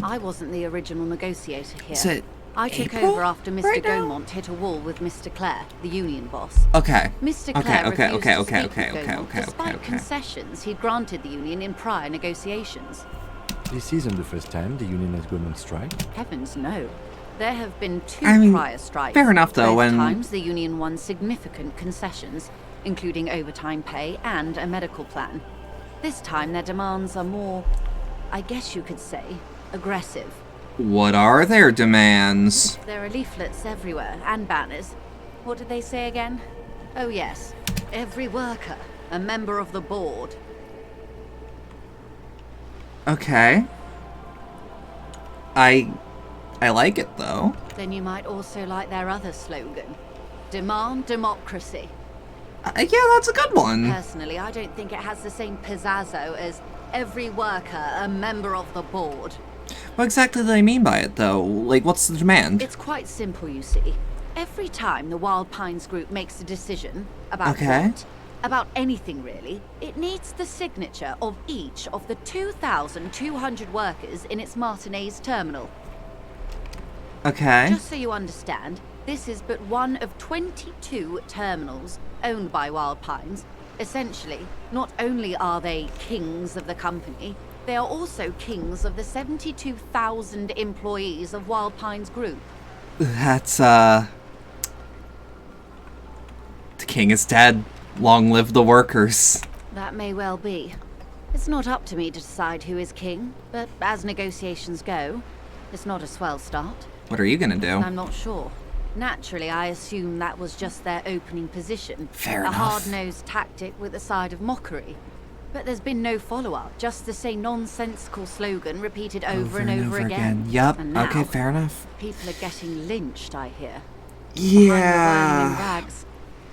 I wasn't the original negotiator here. Is it I took April over after Mr. right now? Gaumont hit a wall with Mr. Clare, the union boss. Okay. Mr. Okay, Clare okay, refused okay, to okay, speak okay, with okay, Gaumont, okay, despite okay. concessions he'd granted the union in prior negotiations. This isn't the first time the union has gone on strike. Heavens no. There have been 2 I mean, prior strikes. fair enough, though, Both when- times the union won significant concessions, including overtime pay and a medical plan. This time their demands are more, I guess you could say, aggressive. What are their demands? There are leaflets everywhere, and banners. What did they say again? Oh yes, every worker, a member of the board. Okay. I like it, though. Then you might also like their other slogan. Demand democracy. Yeah, that's a good one. Personally, I don't think it has the same pizzazzo as every worker, a member of the board. What exactly do they mean by it, though? Like, what's the demand? It's quite simple, you see. Every time the Wild Pines group makes a decision about Okay. what, about anything really, it needs the signature of each of the 2,200 workers in its Martinez terminal. Okay. Just so you understand, this is but one of 22 terminals owned by Wild Pines. Essentially, not only are they kings of the company, they are also kings of the 72,000 employees of Wild Pines Group. That's, The king is dead. Long live the workers. That may well be. It's not up to me to decide who is king, but as negotiations go, it's not a swell start. What are you gonna do? I'm not sure. Naturally, I assume that was just their opening position. Fair a enough. hard-nosed tactic with a side of mockery. But there's been no follow-up, just the same nonsensical slogan repeated over and over again. Yup. And now, Okay, fair enough. people are getting lynched, I hear. Behind the whirling in Yeah. rags.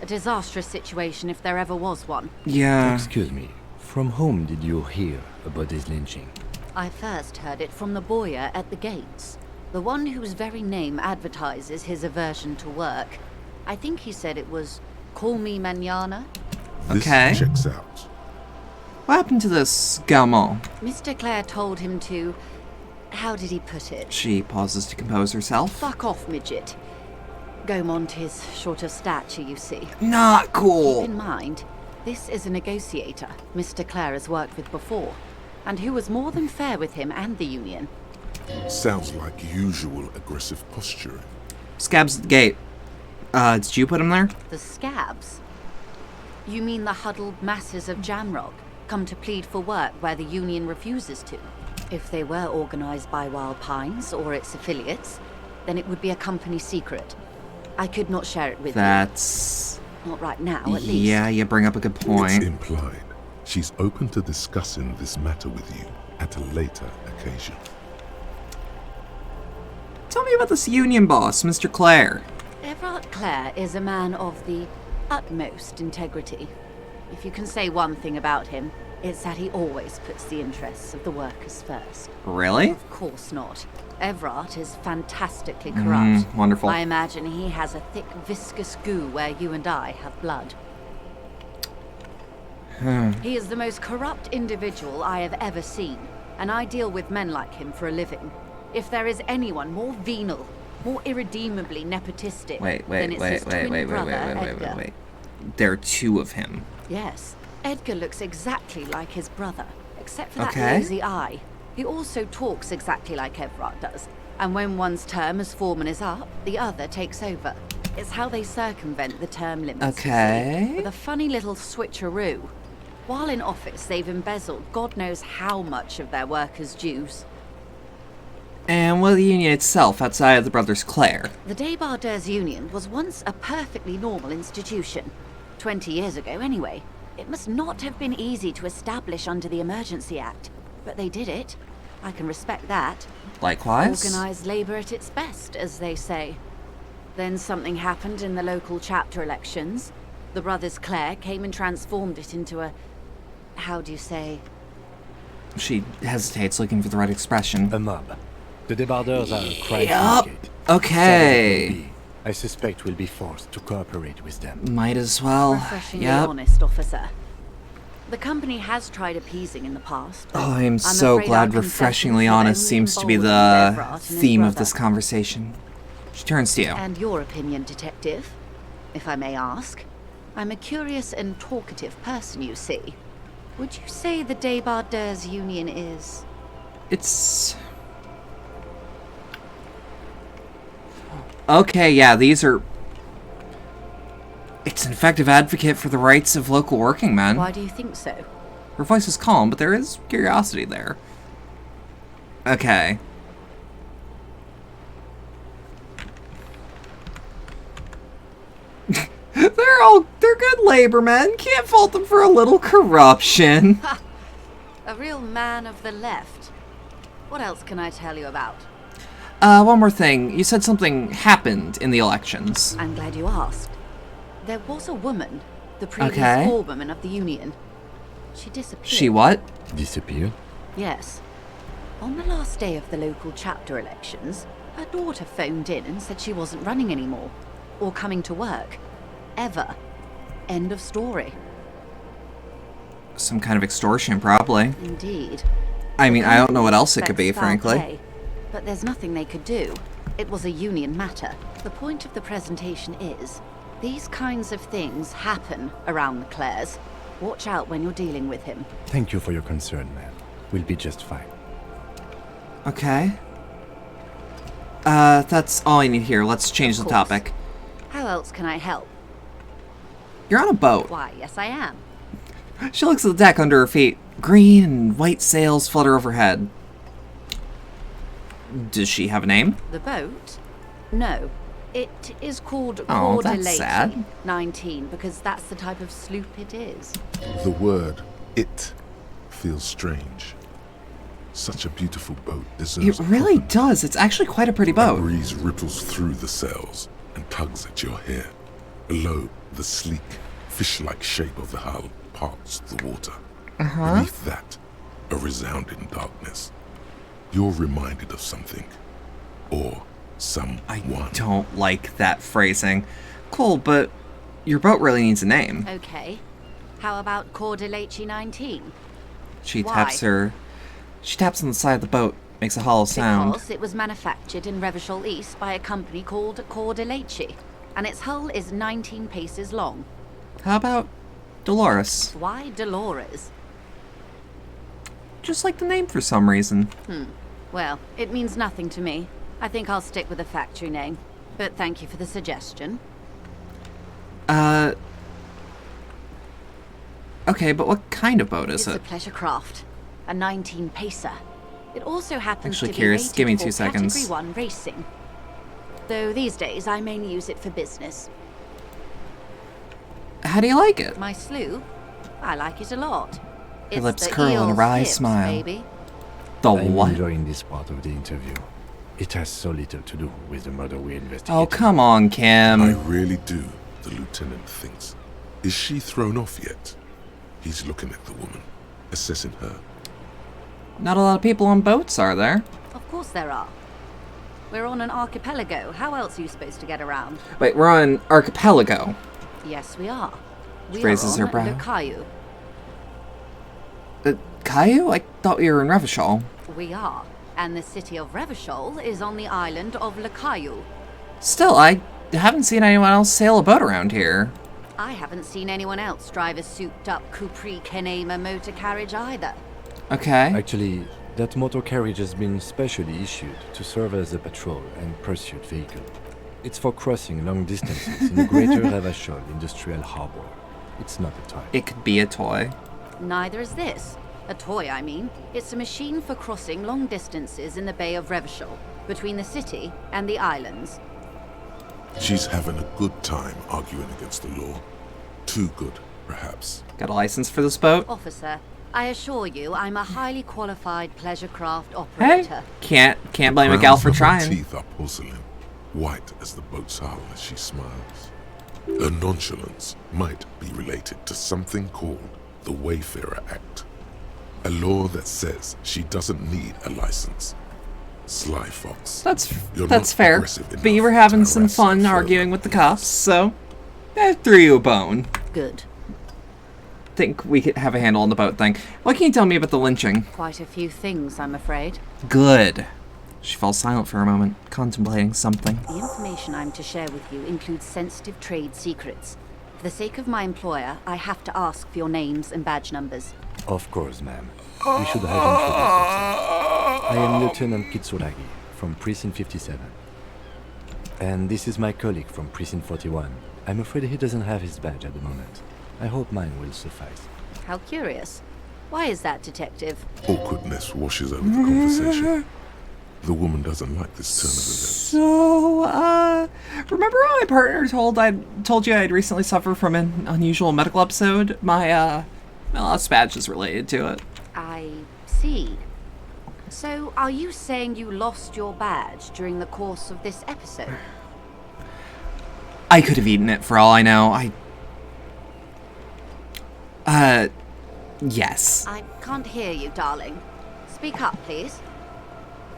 A disastrous situation if there ever was one. Yeah. Excuse me, from whom did you hear about this lynching? I first heard it from the boyer at the gates. The one whose very name advertises his aversion to work. I think he said it was, "Call me mañana." This Okay. checks out. What happened to this Gaumont? Mr. Clare told him to... How did he put it? She pauses to compose herself. Fuck off, midget. Gaumont is short of stature, you see. Not cool. Keep in mind, this is a negotiator Mr. Clare has worked with before, and who was more than fair with him and the union. Sounds like usual aggressive posturing. Scabs at the gate. Did you put him there? The scabs? You mean the huddled masses of Jamrock, come to plead for work where the union refuses to? If they were organized by Wild Pines or its affiliates, then it would be a company secret. I could not share it with That's... you. Not right now, at least. Yeah, you bring up a good It's point. implied she's open to discussing this matter with you at a later occasion. Tell me about this union boss, Mr. Clare. Everard Clare is a man of the utmost integrity. If you can say one thing about him, it's that he always puts the interests of the workers first. Really? Of course not. Everard is fantastically corrupt. Wonderful. I imagine he has a thick, viscous goo where you and I have blood. He is the most corrupt individual I have ever seen, and I deal with men like him for a living. If there is anyone more venal, more irredeemably nepotistic, then it's his twin brother, Edgar. wait. There are two of him. Yes, Edgar looks exactly like his brother, except for that Okay. lazy eye. He also talks exactly like Everard does, and when one's term as foreman is up, the other takes over. It's how they circumvent the term limits, you see, Okay. with a funny little switcheroo. While in office, they've embezzled God knows how much of their workers' dues. And what of the union itself outside of the Brothers Clare? The Débardeurs Union was once a perfectly normal institution. 20 years ago, anyway. It must not have been easy to establish under the Emergency Act, but they did it. I can respect that. Likewise. Organized labor at its best, as they say. Then something happened in the local chapter elections. The Brothers Clare came and transformed it into a... how do you say? She hesitates, looking for the right expression. A mob. The Débardeurs are a crime Yup. syndicate. Okay. I suspect we'll be forced to cooperate with them. Might as well. Refreshingly Yep. honest, officer. The company has tried appeasing in the past. Oh, I'm so afraid glad our refreshingly concessions will honest only seems to be embolden the Everard and his theme of brother. this conversation. She turns to you. And your opinion, detective, if I may ask? I'm a curious and talkative person, you see. Would you say the Débardeurs Union is... It's... Okay, yeah, these are... It's an effective advocate for the rights of local working men. Why do you think so? Her voice is calm, but there is curiosity there. Okay. They're good labor men. Can't fault them for a little corruption. A real man of the left. What else can I tell you about? One more thing. You said something happened in the elections. I'm glad you asked. There was a woman, the previous Okay. forewoman of the union. She disappeared. She what? Disappeared? Yes. On the last day of the local chapter elections, her daughter phoned in and said she wasn't running anymore. Or coming to work. Ever. End of story. Some kind of extortion, probably. Indeed. I mean, I don't know what else it could be, Suspects foul frankly. play, but there's nothing they could do. It was a union matter. The point of the presentation is, these kinds of things happen around the Clares. Watch out when you're dealing with him. Thank you for your concern, man. We'll be just fine. Okay. That's all I need here. Let's change the Of course. topic. How else can I help? You're on a boat. Why, yes I am. She looks at the deck under her feet. Green and white sails flutter overhead. Does she have a name? The boat? No. It is called Oh, that's Cordelati sad. 19 because that's the type of sloop it is. The word "it" feels strange. Such a beautiful boat deserves It really does. It's actually quite a pretty A boat. breeze ripples through the sails and tugs at your hair. Below, the sleek, fish-like shape of the hull parts the water. Beneath that, a resounding darkness. You're reminded of something. Or someone. I don't like that phrasing. Cool, but your boat really needs a name. Okay. How about Cordelati 19? She Why? taps on the side of the boat, makes a hollow sound. Because it was manufactured in Revachol East by a company called Cordelati, and its hull is 19 paces long. How about Dolores? Why Dolores? Just like the name for some reason. Well, it means nothing to me. I think I'll stick with the factory name. But thank you for the suggestion. Okay, but what kind of boat is It's a it? pleasure craft. A 19 pacer. It also happens Actually to be curious. rated Give me for 2 seconds. Category 1 racing. Though these days I mainly use it for business. How do you like it? My sloop? I like it a lot. It's lips the curl in a eel's wry hips, smile. baby. The I'm what? enjoying this part of the interview. It has so little to do with the murder we investigated. Oh, come on, I Kim. really do, the lieutenant thinks. Is she thrown off yet? He's looking at the woman, assessing her. Not a lot of people on boats, are there? Of course there are. We're on an archipelago. How else are you supposed to get around? Wait, we're on Archipelago. Yes, we are. We Raises are her on brow. Le Caillou. Caillou? I thought we were in Revachol. We are. And the city of Revachol is on the island of Le Caillou. Still, I haven't seen anyone else sail a boat around here. I haven't seen anyone else drive a souped-up Capri Kenema motor carriage either. Okay. Actually, that motor carriage has been specially issued to serve as a patrol and pursuit vehicle. It's for crossing long distances in the greater Revachol industrial harbor. It's not a toy. It could be a toy. Neither is this. A toy, I mean. It's a machine for crossing long distances in the Bay of Revachol, between the city and the islands. She's having a good time arguing against the law. Too good, perhaps. Got a license for this boat? Officer, I assure you I'm a highly qualified pleasure craft Hey, operator. can't blame a gal for Her trying. teeth are porcelain, white as the boat's hull as she smiles. Her nonchalance might be related to something called the Wayfarer Act, a law that says she doesn't need a license. Sly fox. That's You're not fair. aggressive But you enough were to having some harass her fun further. arguing with the cops, so I threw you a bone. Good. Think we could have a handle on the boat thing. What can you tell me about the lynching? Quite a few things, I'm afraid. Good. She falls silent for a moment, contemplating something. The information I'm to share with you includes sensitive trade secrets. For the sake of my employer, I have to ask for your names and badge numbers. Of course, ma'am. You should have introduced yourself. I am Lieutenant Kitsuragi from Precinct 57. And this is my colleague from Precinct 41. I'm afraid he doesn't have his badge at the moment. I hope mine will suffice. How curious. Why is that, Detective? Awkwardness washes over the conversation. The woman doesn't like this turn of events. So, remember how my partner told you I'd recently suffered from an unusual medical episode? My lost badge is related to it. I see. So, are you saying you lost your badge during the course of this episode? I could have eaten it for all I know. Yes. I can't hear you, darling. Speak up, please.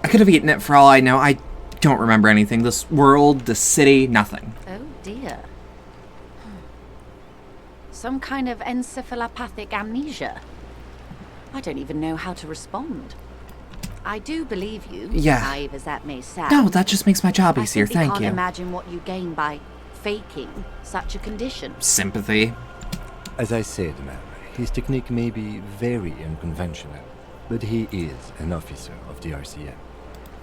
I could have eaten it for all I know. I don't remember anything. This world, this city, nothing. Oh dear. Some kind of encephalopathic amnesia. I don't even know how to respond. I do believe you, Yeah. naive as that may sound. No, that just makes my job easier. I simply Thank can't you. imagine what you gain by faking such a condition. Sympathy. As I said, ma'am, his technique may be very unconventional, but he is an officer of the RCM.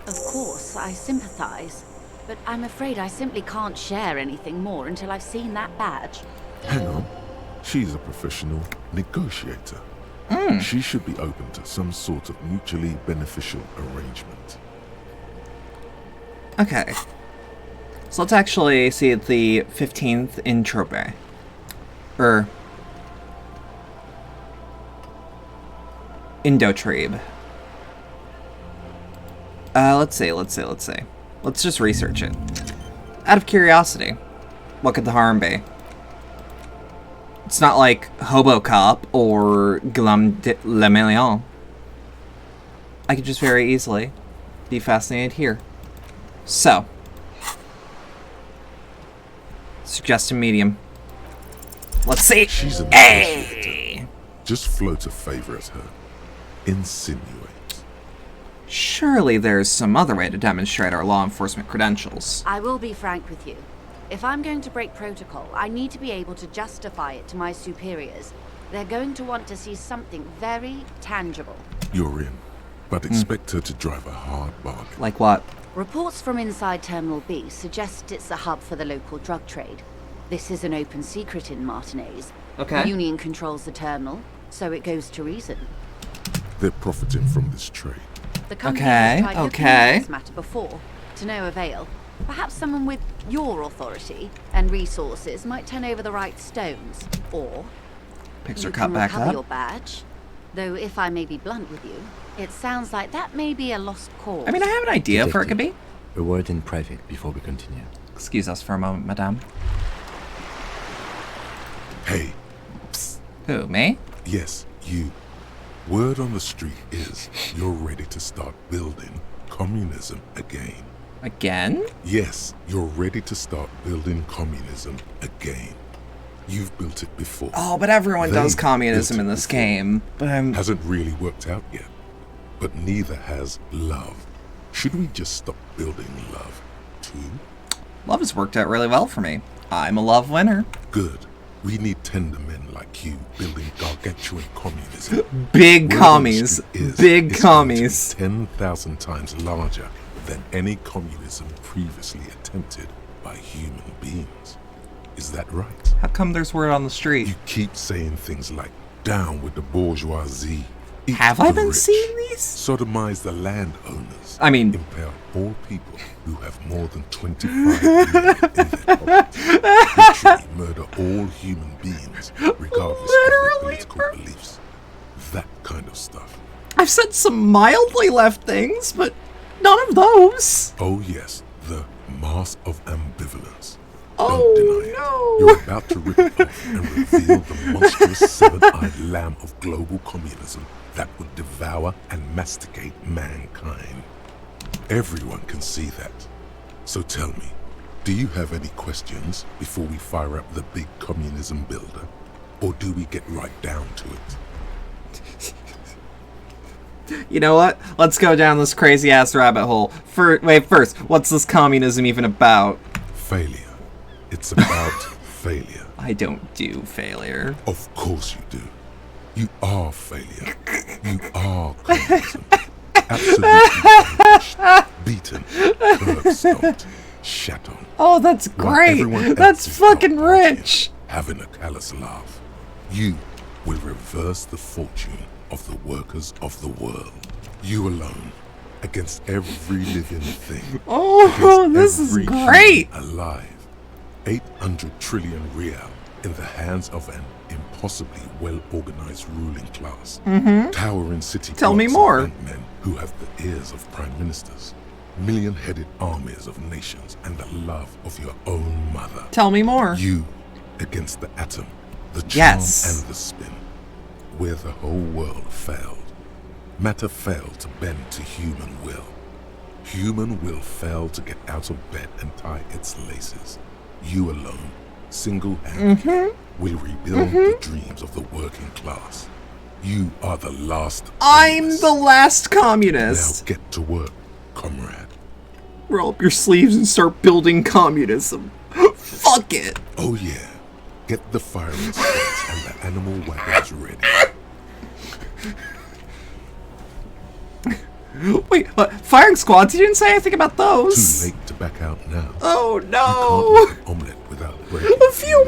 Of course, I sympathize, but I'm afraid I simply can't share anything more until I've seen that badge. Hang on. She's a professional negotiator. She should be open to some sort of mutually beneficial arrangement. Okay. So let's actually see the 15th in Trope. Indotrebe. Let's see. Let's just research it. Out of curiosity, what could the harm be? It's not like Hobocop or Glam de Le Million. I could just very easily be fascinated here. So, suggest a medium. Let's see. She's a Hey! negotiator. Just float a favor at her. Insinuate. Surely there's some other way to demonstrate our law enforcement credentials. I will be frank with you. If I'm going to break protocol, I need to be able to justify it to my superiors. They're going to want to see something very tangible. You're in, but expect her to drive a hard bargain. Like what? Reports from inside Terminal B suggest it's a hub for the local drug trade. This is an open secret in Martinez. Okay. The Union controls the terminal, so it goes to reason. They're profiting from this trade. The company Okay, has tried looking okay. into this matter before, to no avail. Perhaps someone with your authority and resources might turn over the right stones, or Picks you her cut can back recover up. your badge. Though, if I may be blunt with you, it sounds like that may be a lost cause. I mean, I have an idea of where it could be. A word in private before we continue. Excuse us for a moment, madame. Hey, Who, me? yes, you. Word on the street is you're ready to start building communism again. Again? Yes, you're ready to start building communism again. You've built it before. Oh, but everyone They does communism built in it this before. game. But Hasn't really worked out yet. But neither has love. Should we just stop building love, too? love has worked out really well for me. I'm a love winner. Good. We need tender men like you building gargantuan communism. Big Word on the commies. street is Big it's going to be commies. 10,000 times larger than any communism previously attempted by human beings. Is that right? How come there's word on the street? You keep saying things like down with the bourgeoisie. Eat Have I the been rich, seeing these? Sodomize the landowners. I mean... Impale all people who have more than 25 years in their pocket. Literally murder all human beings, regardless of their political beliefs. That kind of stuff. I've said some mildly left things, but none of those. Oh yes, the mask of ambivalence. Oh, Don't deny it. no. You're about to rip it off and reveal the monstrous seven-eyed lamb of global communism that would devour and masticate mankind. Everyone can see that. So tell me, do you have any questions before we fire up the big communism builder? Or do we get right down to it? You know what? Let's go down this crazy-ass rabbit hole. First, what's this communism even about? Failure. It's about failure. I don't do failure. Of course you do. You are failure. You are communism. Absolutely vanquished, beaten, curb-stomped, shat on. Oh, that's great. That's fucking rich. Having a callous laugh. You will reverse the fortune of the workers of the world. You alone, against every living thing. Oh, this is great. Alive. 800 trillion real in the hands of an impossibly well-organized ruling class. Towering city Tell me blocks more. of men who have the ears of prime ministers. Million-headed armies of nations and the love of your own mother. Tell me more. You against the atom, the charm Yes. and the spin. Where the whole world failed. Matter failed to bend to human will. Human will failed to get out of bed and tie its laces. You alone, single-handedly, will rebuild the dreams of the working class. You are the last. I'm the last communist. Now get to work, comrade. Roll up your sleeves and start building communism. Fuck it. Oh yeah, get the firing squads and the animal wagons ready. Wait, what? Firing squads? You didn't say anything about those. Too late to back out now. Oh You no. can't make an omelette without breaking. A few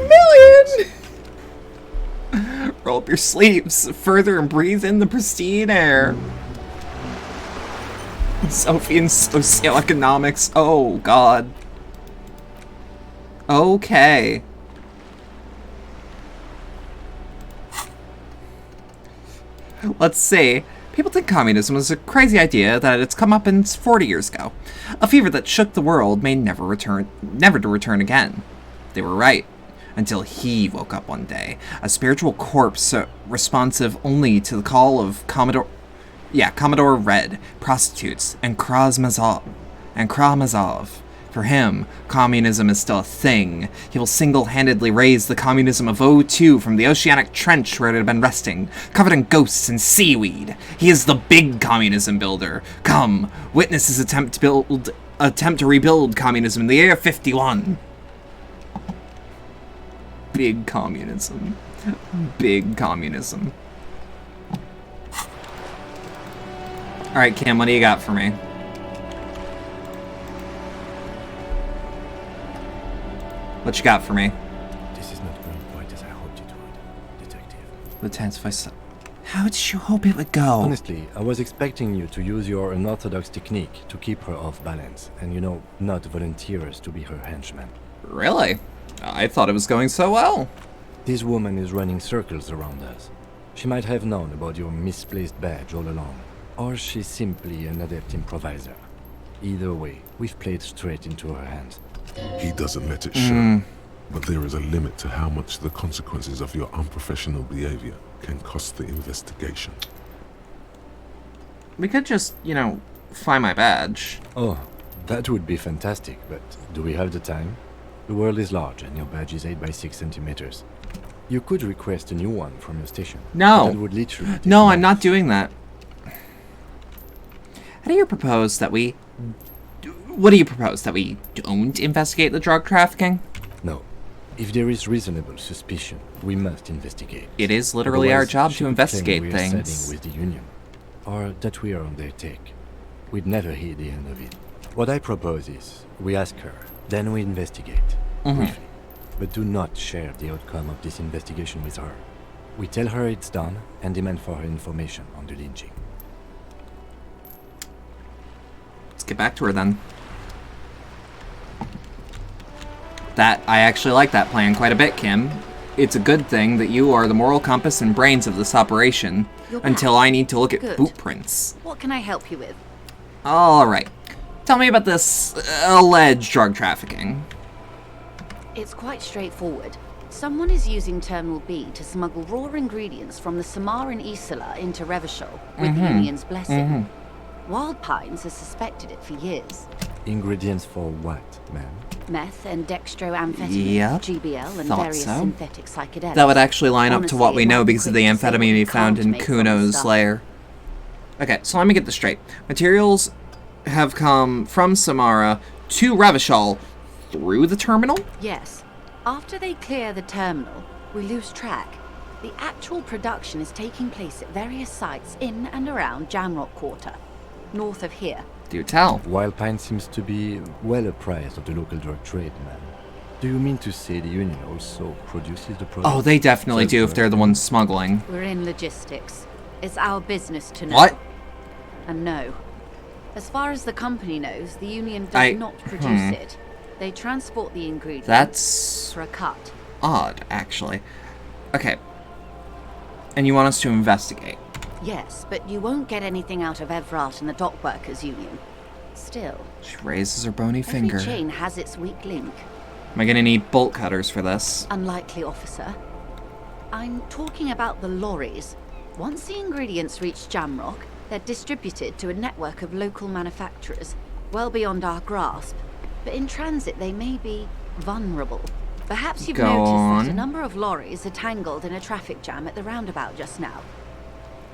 million. Roll up your sleeves further and breathe in the pristine air. Sophie and socioeconomics. Oh god. Okay. Let's see. People think communism was a crazy idea that it's come up in 40 years ago. A fever that shook the world may never to return again. They were right. Until he woke up one day, a spiritual corpse responsive only to the call of Commodore Red, prostitutes, and Krasmazov. For him, communism is still a thing. He will single-handedly raise the communism of O2 from the oceanic trench where it had been resting, covered in ghosts and seaweed. He is the big communism builder. Come, witness his attempt to rebuild communism in the year 51. Big communism. Big communism. Alright, Cam, what do you got for me? What you got for me? This is not going quite as I hoped it would, Detective. Lieutenant Vice. How did you hope it would go? Honestly, I was expecting you to use your unorthodox technique to keep her off balance, and not volunteer us to be her henchman. Really? I thought it was going so well. This woman is running circles around us. She might have known about your misplaced badge all along, or she's simply an adept improviser. Either way, we've played straight into her hands. He doesn't let it show, but there is a limit to how much the consequences of your unprofessional behavior can cost the investigation. We could just, find my badge. Oh, that would be fantastic, but do we have the time? The world is large and your badge is 8 by 6 centimeters. You could request a new one from your station. No. That would literally take No, months. I'm not doing that. What do you propose that we don't investigate the drug trafficking? No. If there is reasonable suspicion, we must investigate. It is literally our Otherwise, job she to could investigate claim we are things. siding with the Union, or that we are on their take. We'd never hear the end of it. What I propose is, we ask her, then we investigate, briefly. But do not share the outcome of this investigation with her. We tell her it's done and demand for her information on the lynching. Let's get back to her then. I actually like that plan quite a bit, Kim. It's a good thing that you are the moral compass and brains of this operation until I need to look at boot prints. What can I help you with? Alright. Tell me about this alleged drug trafficking. It's quite straightforward. Someone is using Terminal B to smuggle raw ingredients from the Samaran Isola into Revachol with the Union's blessing. Wild Pines has suspected it for years. Ingredients for what, ma'am? Meth and dextroamphetamine, GBL, and various synthetic psychedelics. That would actually line up to Honestly, what we it know might be because of quick the to say amphetamine what we you found can't in make from the Kuno's stuff. lair. Okay, so let me get this straight. Materials have come from Samara to Revachol through the terminal? Yes. After they clear the terminal, we lose track. The actual production is taking place at various sites in and around Jamrock Quarter, north of here. Do tell. Wild Pine seems to be well apprised of the local drug trade, ma'am. Do you mean to say the Union also produces the product? Oh, they definitely do if they're the ones smuggling. We're in logistics. It's our business to know. What? And no. As far as the company knows, the Union does not produce it. They transport the ingredients That's for a cut. odd, actually. Okay. And you want us to investigate? Yes, but you won't get anything out of Evrat and the Dock Workers Union. Still, She raises her bony every finger. chain has its weak link. Am I gonna need bolt cutters for this? Unlikely, officer. I'm talking about the lorries. Once the ingredients reach Jamrock, they're distributed to a network of local manufacturers, well beyond our grasp. But in transit, they may be vulnerable. Perhaps you've noticed that a number of lorries are tangled in a traffic jam at the roundabout just now.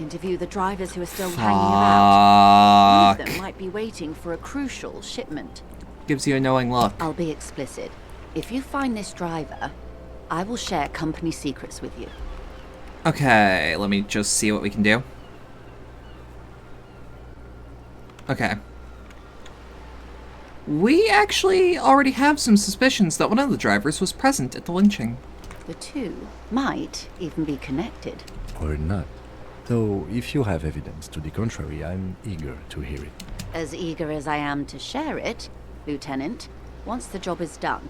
Interview the drivers who are still hanging around. One of them might be waiting for a crucial shipment. Gives you a knowing look. I'll be explicit. If you find this driver, I will share company secrets with you. Okay, let me just see what we can do. Okay. We actually already have some suspicions that one of the drivers was present at the lynching. The two might even be connected. Or not. Though, if you have evidence to the contrary, I'm eager to hear it. As eager as I am to share it, Lieutenant, once the job is done.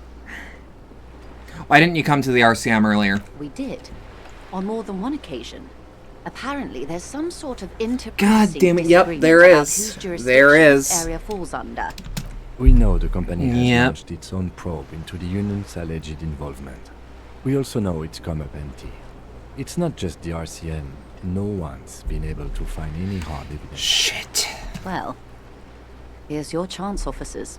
Why didn't you come to the RCM earlier? We did. On more than one occasion. Apparently, there's some sort of God damn it, yep, there is. There is. This area falls under. We know the company has launched its own probe into the Union's alleged involvement. We also know it's come up empty. It's not just the RCM. No one's been able to find any hard evidence. Shit. Well, here's your chance, officers.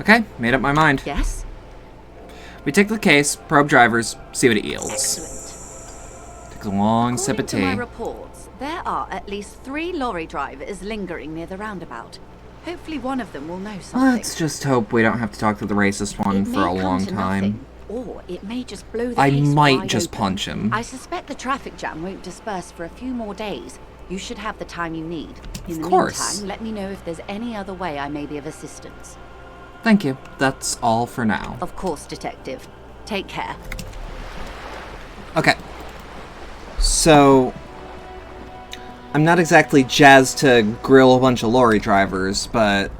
Okay, made up my mind. Yes? We take the case, probe drivers, see what it yields. Excellent. Take a long sip of According to my tea. reports, there are at least 3 lorry drivers lingering near the roundabout. Hopefully one of them will know something. Let's just hope we don't have to talk to the racist one It for may a come long to time. nothing, or it may just blow the I case might wide just open. punch him. I suspect the traffic jam won't disperse for a few more days. You should have the time you need. In the course. meantime, let me know if there's any other way I may be of assistance. Thank you. That's all for now. Of course, Detective. Take care. Okay. So, I'm not exactly jazzed to grill a bunch of lorry drivers, but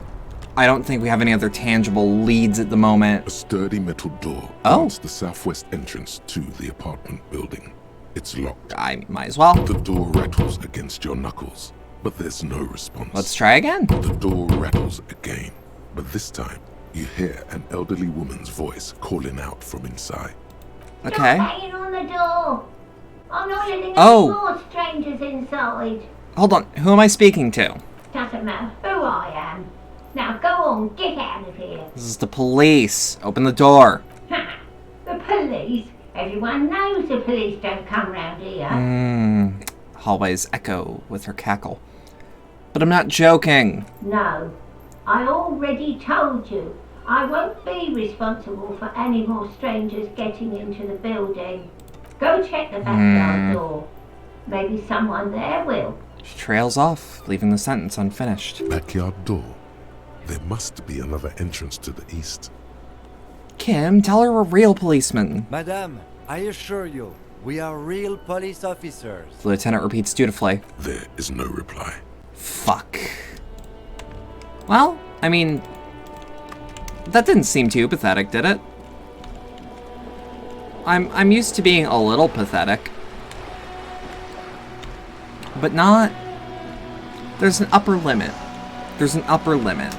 I don't think we have any other tangible leads at the moment. A sturdy metal door guards the southwest entrance to the apartment building. It's locked. I might as well. The door rattles against your knuckles, but there's no response. Let's try again. The door rattles again, but this time you hear an elderly woman's voice calling out from inside. Okay. Stop banging on the door. I'm not letting any more strangers inside. Hold on. Who am I speaking to? Doesn't matter who I am. Now go on, get out of here. This is the police. Open the door. The police? Everyone knows the police don't come round here. Hallways echo with her cackle. But I'm not joking. No, I already told you. I won't be responsible for any more strangers getting into the building. Go check the backyard door. Maybe someone there will. She trails off, leaving the sentence unfinished. Backyard door. There must be another entrance to the east. Kim, tell her we're real policemen. Madame, I assure you, we are real police officers. The lieutenant repeats dutifully. There is no reply. Fuck. Well, I mean, that didn't seem too pathetic, did it? I'm used to being a little pathetic. But not... There's an upper limit. There's an upper limit.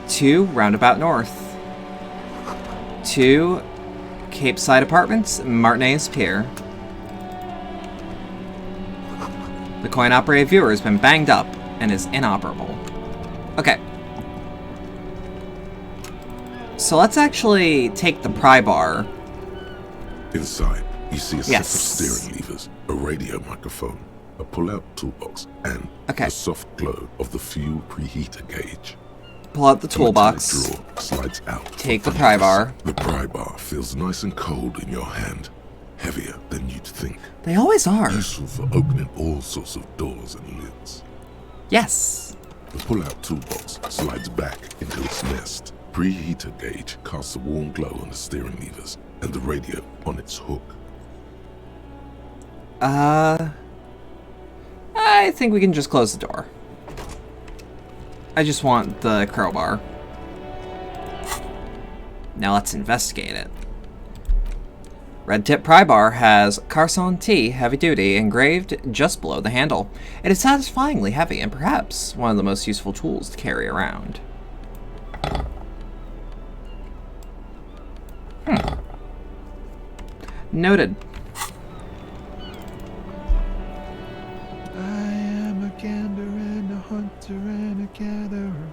2 Roundabout North. 2 Cape Side Apartments, Martinez Pier. The coin-operated viewer has been banged up and is inoperable. Okay. So let's actually take the pry bar. Inside, you see a Yes. set of steering levers, a radio microphone, a pull-out toolbox, and Okay. the soft glow of the fuel preheater gauge. Pull out the The metallic toolbox. drawer slides out. Take the from pry underneath. bar. The pry bar feels nice and cold in your hand, heavier than you'd think. They always are. Useful for opening all sorts of doors and lids. Yes. The pull-out toolbox slides back into its nest. Preheater gauge casts a warm glow on the steering levers and the radio on its hook. I think we can just close the door. I just want the crowbar. Now let's investigate it. Red tip pry bar has Carson T heavy duty engraved just below the handle. It is satisfyingly heavy and perhaps one of the most useful tools to carry around. Noted. I am a gander and a hunter and a gatherer.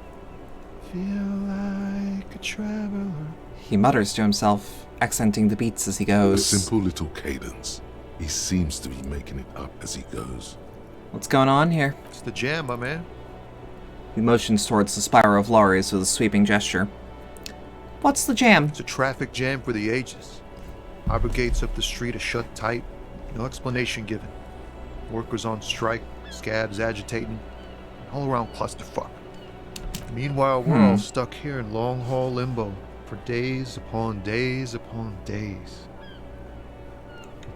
Feel like a traveler. He mutters to himself, accenting the beats as he A goes. simple little cadence. He seems to be making it up as he goes. What's going on here? It's the jam, my man. He motions towards the spiral of lorries with a sweeping gesture. What's the jam? It's a traffic jam for the ages. Our brigades up the street are shut tight. No explanation given. Workers on strike, scabs agitating, all around clusterfuck. Meanwhile, we're all stuck here in long haul limbo for days upon days upon days.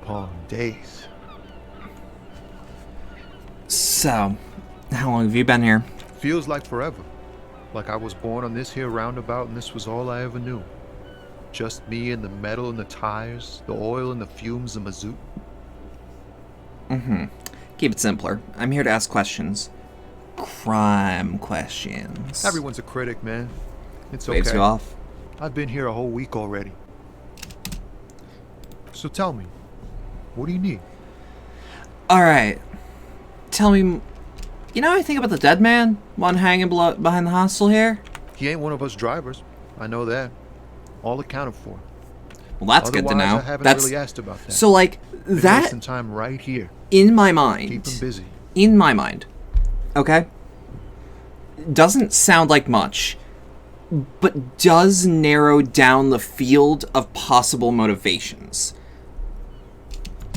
Upon days. So, how long have you been here? Feels like forever. Like I was born on this here roundabout and this was all I ever knew. Just me and the metal and the tires, the oil and the fumes of mazout. Keep it simpler. I'm here to ask questions. Crime questions. Everyone's a critic, man. It's Waves okay. you off. I've been here a whole week already. So tell me, what do you need? Alright. Tell me... You know anything about the dead man? One hanging behind the hostel here? He ain't one of us drivers. I know that. All accounted for. Well, that's good to Otherwise, know. I haven't That's really asked about that. so like Been that wasting time right here. in my Keep mind. him busy. In my mind. Okay? Doesn't sound like much, but does narrow down the field of possible motivations.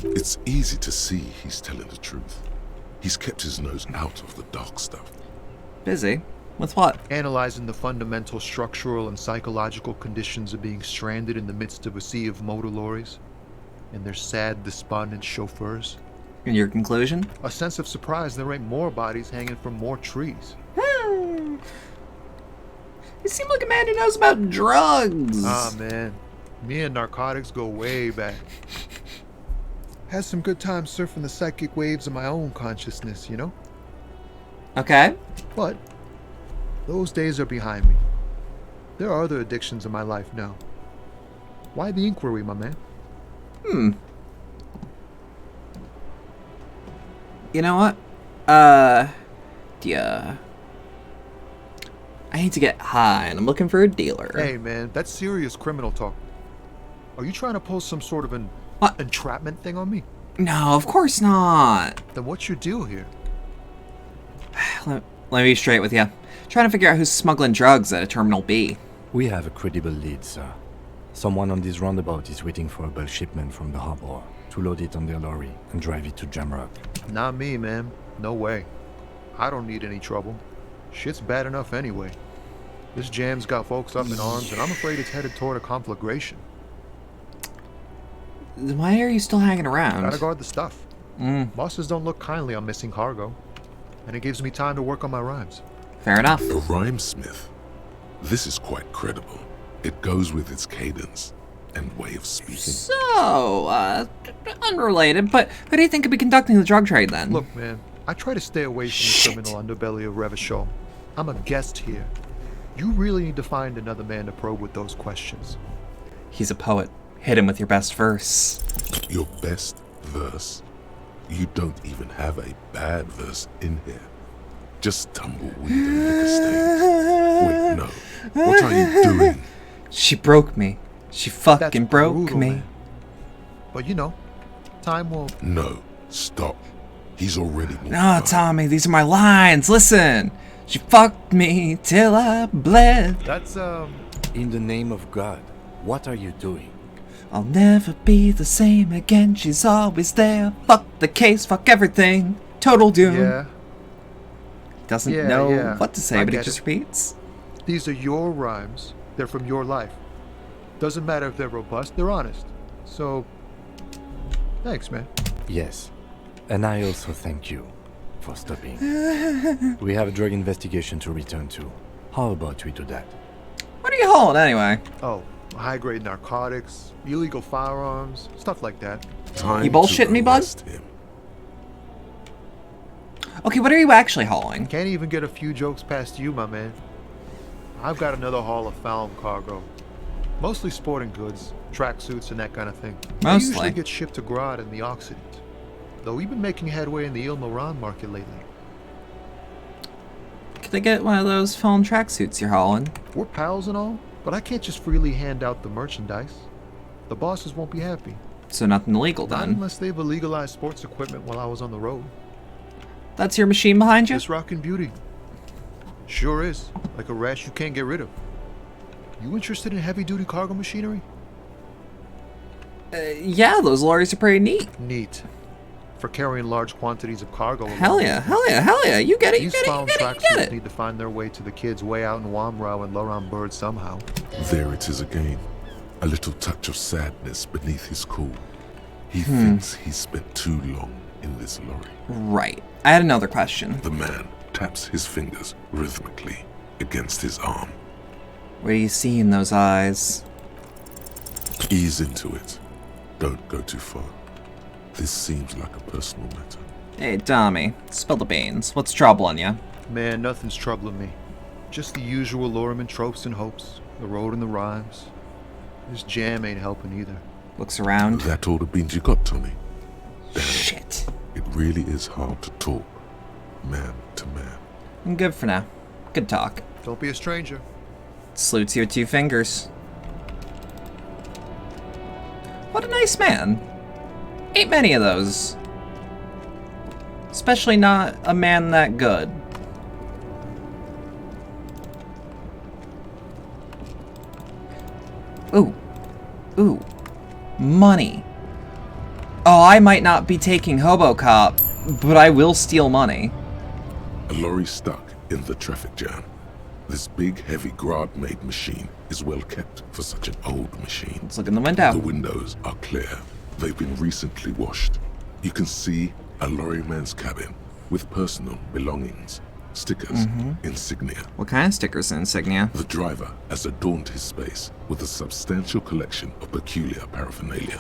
It's easy to see he's telling the truth. He's kept his nose out of the dark stuff. Busy? With what? Analyzing the fundamental structural and psychological conditions of being stranded in the midst of a sea of motor lorries and their sad, despondent chauffeurs. And your conclusion? A sense of surprise there ain't more bodies hanging from more trees. You seem like a man who knows about drugs. Ah, man. Me and narcotics go way back. Had some good times surfing the psychic waves of my own consciousness, you know? Okay. But those days are behind me. There are other addictions in my life now. Why the inquiry, my man? You know what? Yeah. I need to get high, and I'm looking for a dealer. Hey, man, that's serious criminal talk. Are you trying to pull some sort of an What? entrapment thing on me? No, of course not. Then what's your deal here? Let me be straight with you. Trying to figure out who's smuggling drugs at a Terminal B. We have a credible lead, sir. Someone on this roundabout is waiting for a bulk shipment from the harbor to load it on their lorry and drive it to Jamrock. Not me, man. No way. I don't need any trouble. Shit's bad enough anyway. This jam's got folks up in arms, and I'm afraid it's headed toward a conflagration. Why are you still hanging around? Gotta guard the stuff. Bosses don't look kindly on missing cargo, and it gives me time to work on my rhymes. Fair enough. A rhymesmith. This is quite credible. It goes with its cadence and way of speaking. So, unrelated, but who do you think could be conducting the drug trade then? Look, man, I try to stay away from the criminal underbelly of Revachol. I'm a guest here. You really need to find another man to probe with those questions. He's a poet. Hit him with your best verse. Your best verse? You don't even have a bad verse in here. Just tumbleweed and liquor stains. Wait, no. What are you doing? She broke me. She fucking broke brutal, me. man. But you know, time will... No, stop. He's already moved No, on. Tommy, these are my lines. Listen. She fucked me till I bled. That's, In the name of God, what are you doing? I'll never be the same again. She's always there. Fuck the case, fuck everything. Total doom. Yeah. Doesn't Yeah, know yeah. what to say, I but he get just it. repeats. These are your rhymes. They're from your life. Doesn't matter if they're robust, they're honest. So, thanks, man. Yes. And I also thank you for stopping. We have a drug investigation to return to. How about we do that? What are you hauling anyway? Oh, high-grade narcotics, illegal firearms, stuff like that. Time You bullshitting to me, bud? arrest him. Okay, what are you actually hauling? Can't even get a few jokes past you, my man. I've got another haul of found cargo. Mostly sporting goods, tracksuits, and that kind of thing. They Mostly. usually get shipped to Grad in the Occident. Though we've been making headway in the Il-Moran market lately. Could I get one of those foam tracksuits you're hauling? We're pals and all, but I can't just freely hand out the merchandise. The bosses won't be happy. So nothing illegal Not then. unless they've illegalized sports equipment while I was on the road. That's your machine behind you? This rockin' beauty. Sure is. Like a rash you can't get rid of. You interested in heavy-duty cargo machinery? Yeah, those lorries are pretty neat. Neat. For carrying large quantities of cargo. Hell yeah, hell yeah, hell yeah. You get it, you These get it, you found get it, you tracksuits get it. need to find their way to the kids way out in Wamrau and Laurent Bird somehow. There it is again. A little touch of sadness beneath his cool. He thinks he's spent too long in this lorry. Right. I had another question. The man taps his fingers rhythmically against his arm. What do you see in those eyes? Ease into it. Don't go too far. This seems like a personal matter. Hey, Tommy, spill the beans. What's troubling you? Man, nothing's troubling me. Just the usual Lorriman tropes and hopes. The road and the rhymes. This jam ain't helping either. Looks around. That all the beans you got, Tommy? Damn, Shit. it really is hard to talk, man to man. I'm good for now. Good talk. Don't be a stranger. Salutes you with 2 fingers. What a nice man. Ain't many of those. Especially not a man that good. Ooh. Ooh. Money. Oh, I might not be taking HoboCop, but I will steal money. A lorry stuck in the traffic jam. This big, heavy Grad-made machine is well kept for such an old machine. Let's look in the window. The windows are clear. They've been recently washed. You can see a lorryman's cabin with personal belongings, stickers, insignia. What kind of stickers and insignia? The driver has adorned his space with a substantial collection of peculiar paraphernalia.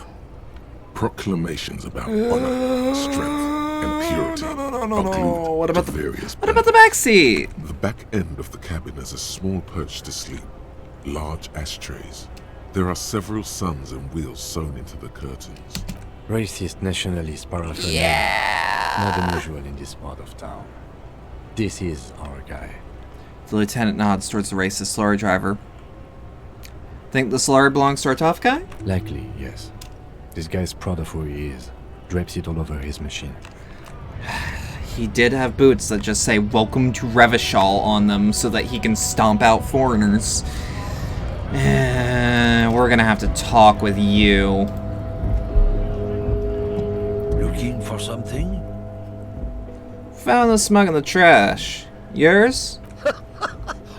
Proclamations about honor, strength, and purity are glued What about to the various What about the back seat? The back end of the cabin has a small perch to sleep, large ashtrays. There are several suns and wheels sewn into the curtains. Racist nationalist paraphernalia. Yeah. More than usual in this part of town. This is our guy. The lieutenant nods towards the racist lorry driver. Think this lorry belongs to our tough guy? Likely, yes. This guy's proud of who he is. Drapes it all over his machine. He did have boots that just say "Welcome to Revachol" on them so that he can stomp out foreigners. We're gonna have to talk with you. Looking for something? Found the smug in the trash. Yours?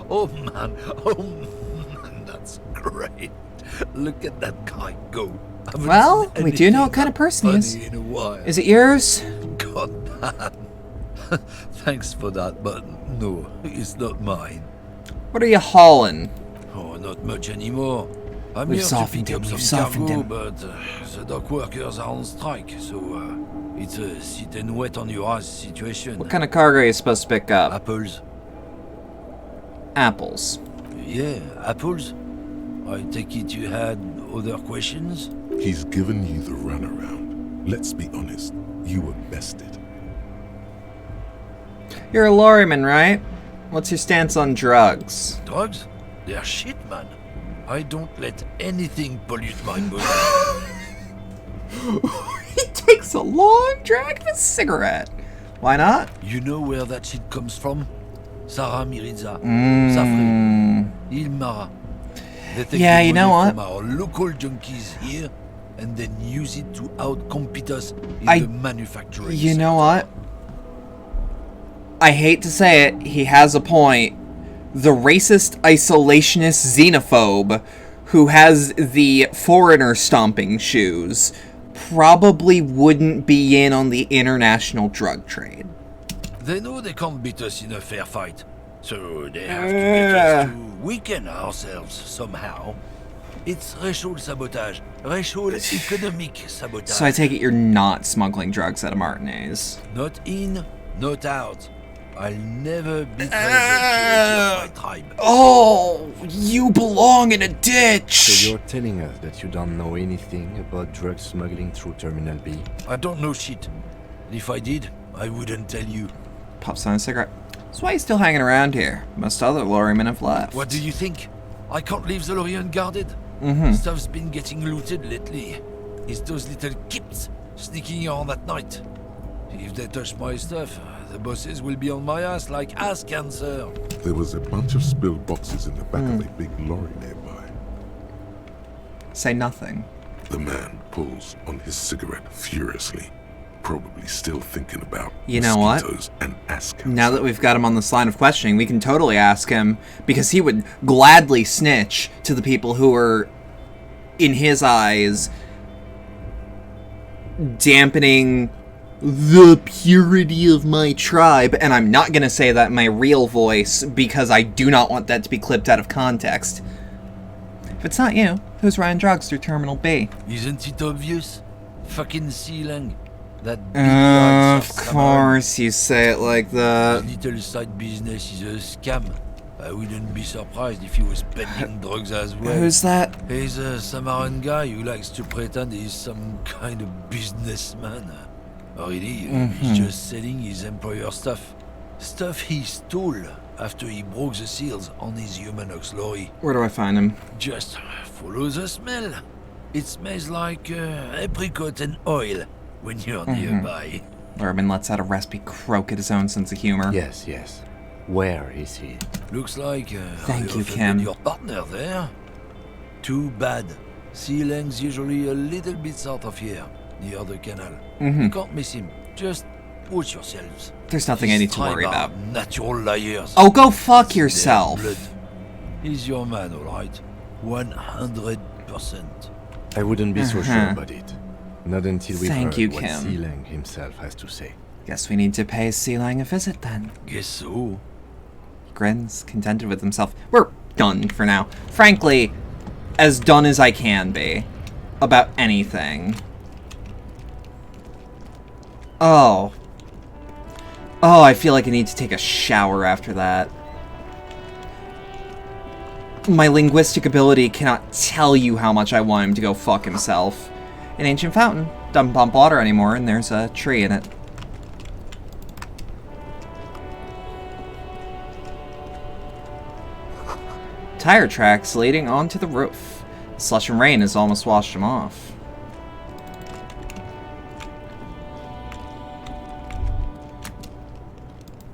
Oh man, that's great. Look at that guy go. Well, we do know what kind of person he is. Is it yours? God damn. Thanks for that, but no, it's not mine. What are you hauling? Oh, not much anymore. I'm We've here to softened pick him, up we've some softened cargo, him. but the dock workers are on strike, so it's a sit and wait on your ass situation. What kind of cargo are you supposed to pick up? Apples. Apples. Yeah, apples. I take it you had other questions? He's given you the runaround. Let's be honest, you were bested. You're a lorryman, right? What's your stance on drugs? Drugs? They're shit, man. I don't let anything pollute my body. He takes a long drag of a cigarette. Why not? You know where that shit comes from? Sarah Miriza, Safri, Ilmara. They take Yeah, the you know money what? from our local junkies here and then use it to outcompete us in the manufacturing You sector. know what? I hate to say it, he has a point. The racist, isolationist xenophobe who has the foreigner stomping shoes probably wouldn't be in on the international drug trade. They know they can't beat us in a fair fight, so they have to get us to weaken ourselves somehow. It's racial sabotage, racial economic sabotage. So I take it you're not smuggling drugs out of Martinez. Not in, not out. I'll never betray the security of my tribe. Oh, you belong in a ditch! So you're telling us that you don't know anything about drug smuggling through Terminal B? I don't know shit. If I did, I wouldn't tell you. Pops on a cigarette. That's why he's still hanging around here. Most other lorrymen have left. What do you think? I can't leave the lorry unguarded. Stuff's been getting looted lately. It's those little kips sneaking around at night. If they touch my stuff, the bosses will be on my ass like ass cancer. There was a bunch of spilled boxes in the back of a big lorry nearby. Say nothing. The man pulls on his cigarette furiously, probably still thinking about You know what? mosquitoes and ass cancer. Now that we've got him on this line of questioning, we can totally ask him, because he would gladly snitch to the people who are, in his eyes, dampening the purity of my tribe. And I'm not going to say that in my real voice, because I do not want that to be clipped out of context. If it's not you, who's running drugs through Terminal B? Isn't it obvious? Fucking Sealang. That big Of rights course you say it like that. little side business is a scam. I wouldn't be surprised if he was peddling drugs as well. Who's that? He's a Samaran guy who likes to pretend he's some kind of businessman. Really, he's just selling his employer stuff. Stuff he stole after he broke the seals on his Humanox lorry. Where do I find him? Just follow the smell. It smells like apricot and oil when you're nearby. Lorryman lets out a raspy croak at his own sense of humor. Yes, yes. Where is he? Looks like Thank I you, offended Kim. your partner there. Too bad. Sealang's usually a little bit south of here, near the canal. You can't miss him. Just watch yourselves. There's nothing I His need to tribe worry are about. Natural liars. Oh, go fuck Their yourself. blood. He's your man, all right. 100%. I wouldn't be so sure about it. Not until we've Thank heard you, what Kim. Sealang himself has to say. Guess we need to pay Sealang a visit then. Guess so. He grins, contented with himself. We're done for now. Frankly, as done as I can be about anything. Oh. Oh, I feel like I need to take a shower after that. My linguistic ability cannot tell you how much I want him to go fuck himself. An ancient fountain. Doesn't pump water anymore, and there's a tree in it. Tire tracks leading onto the roof. The slush and rain has almost washed them off.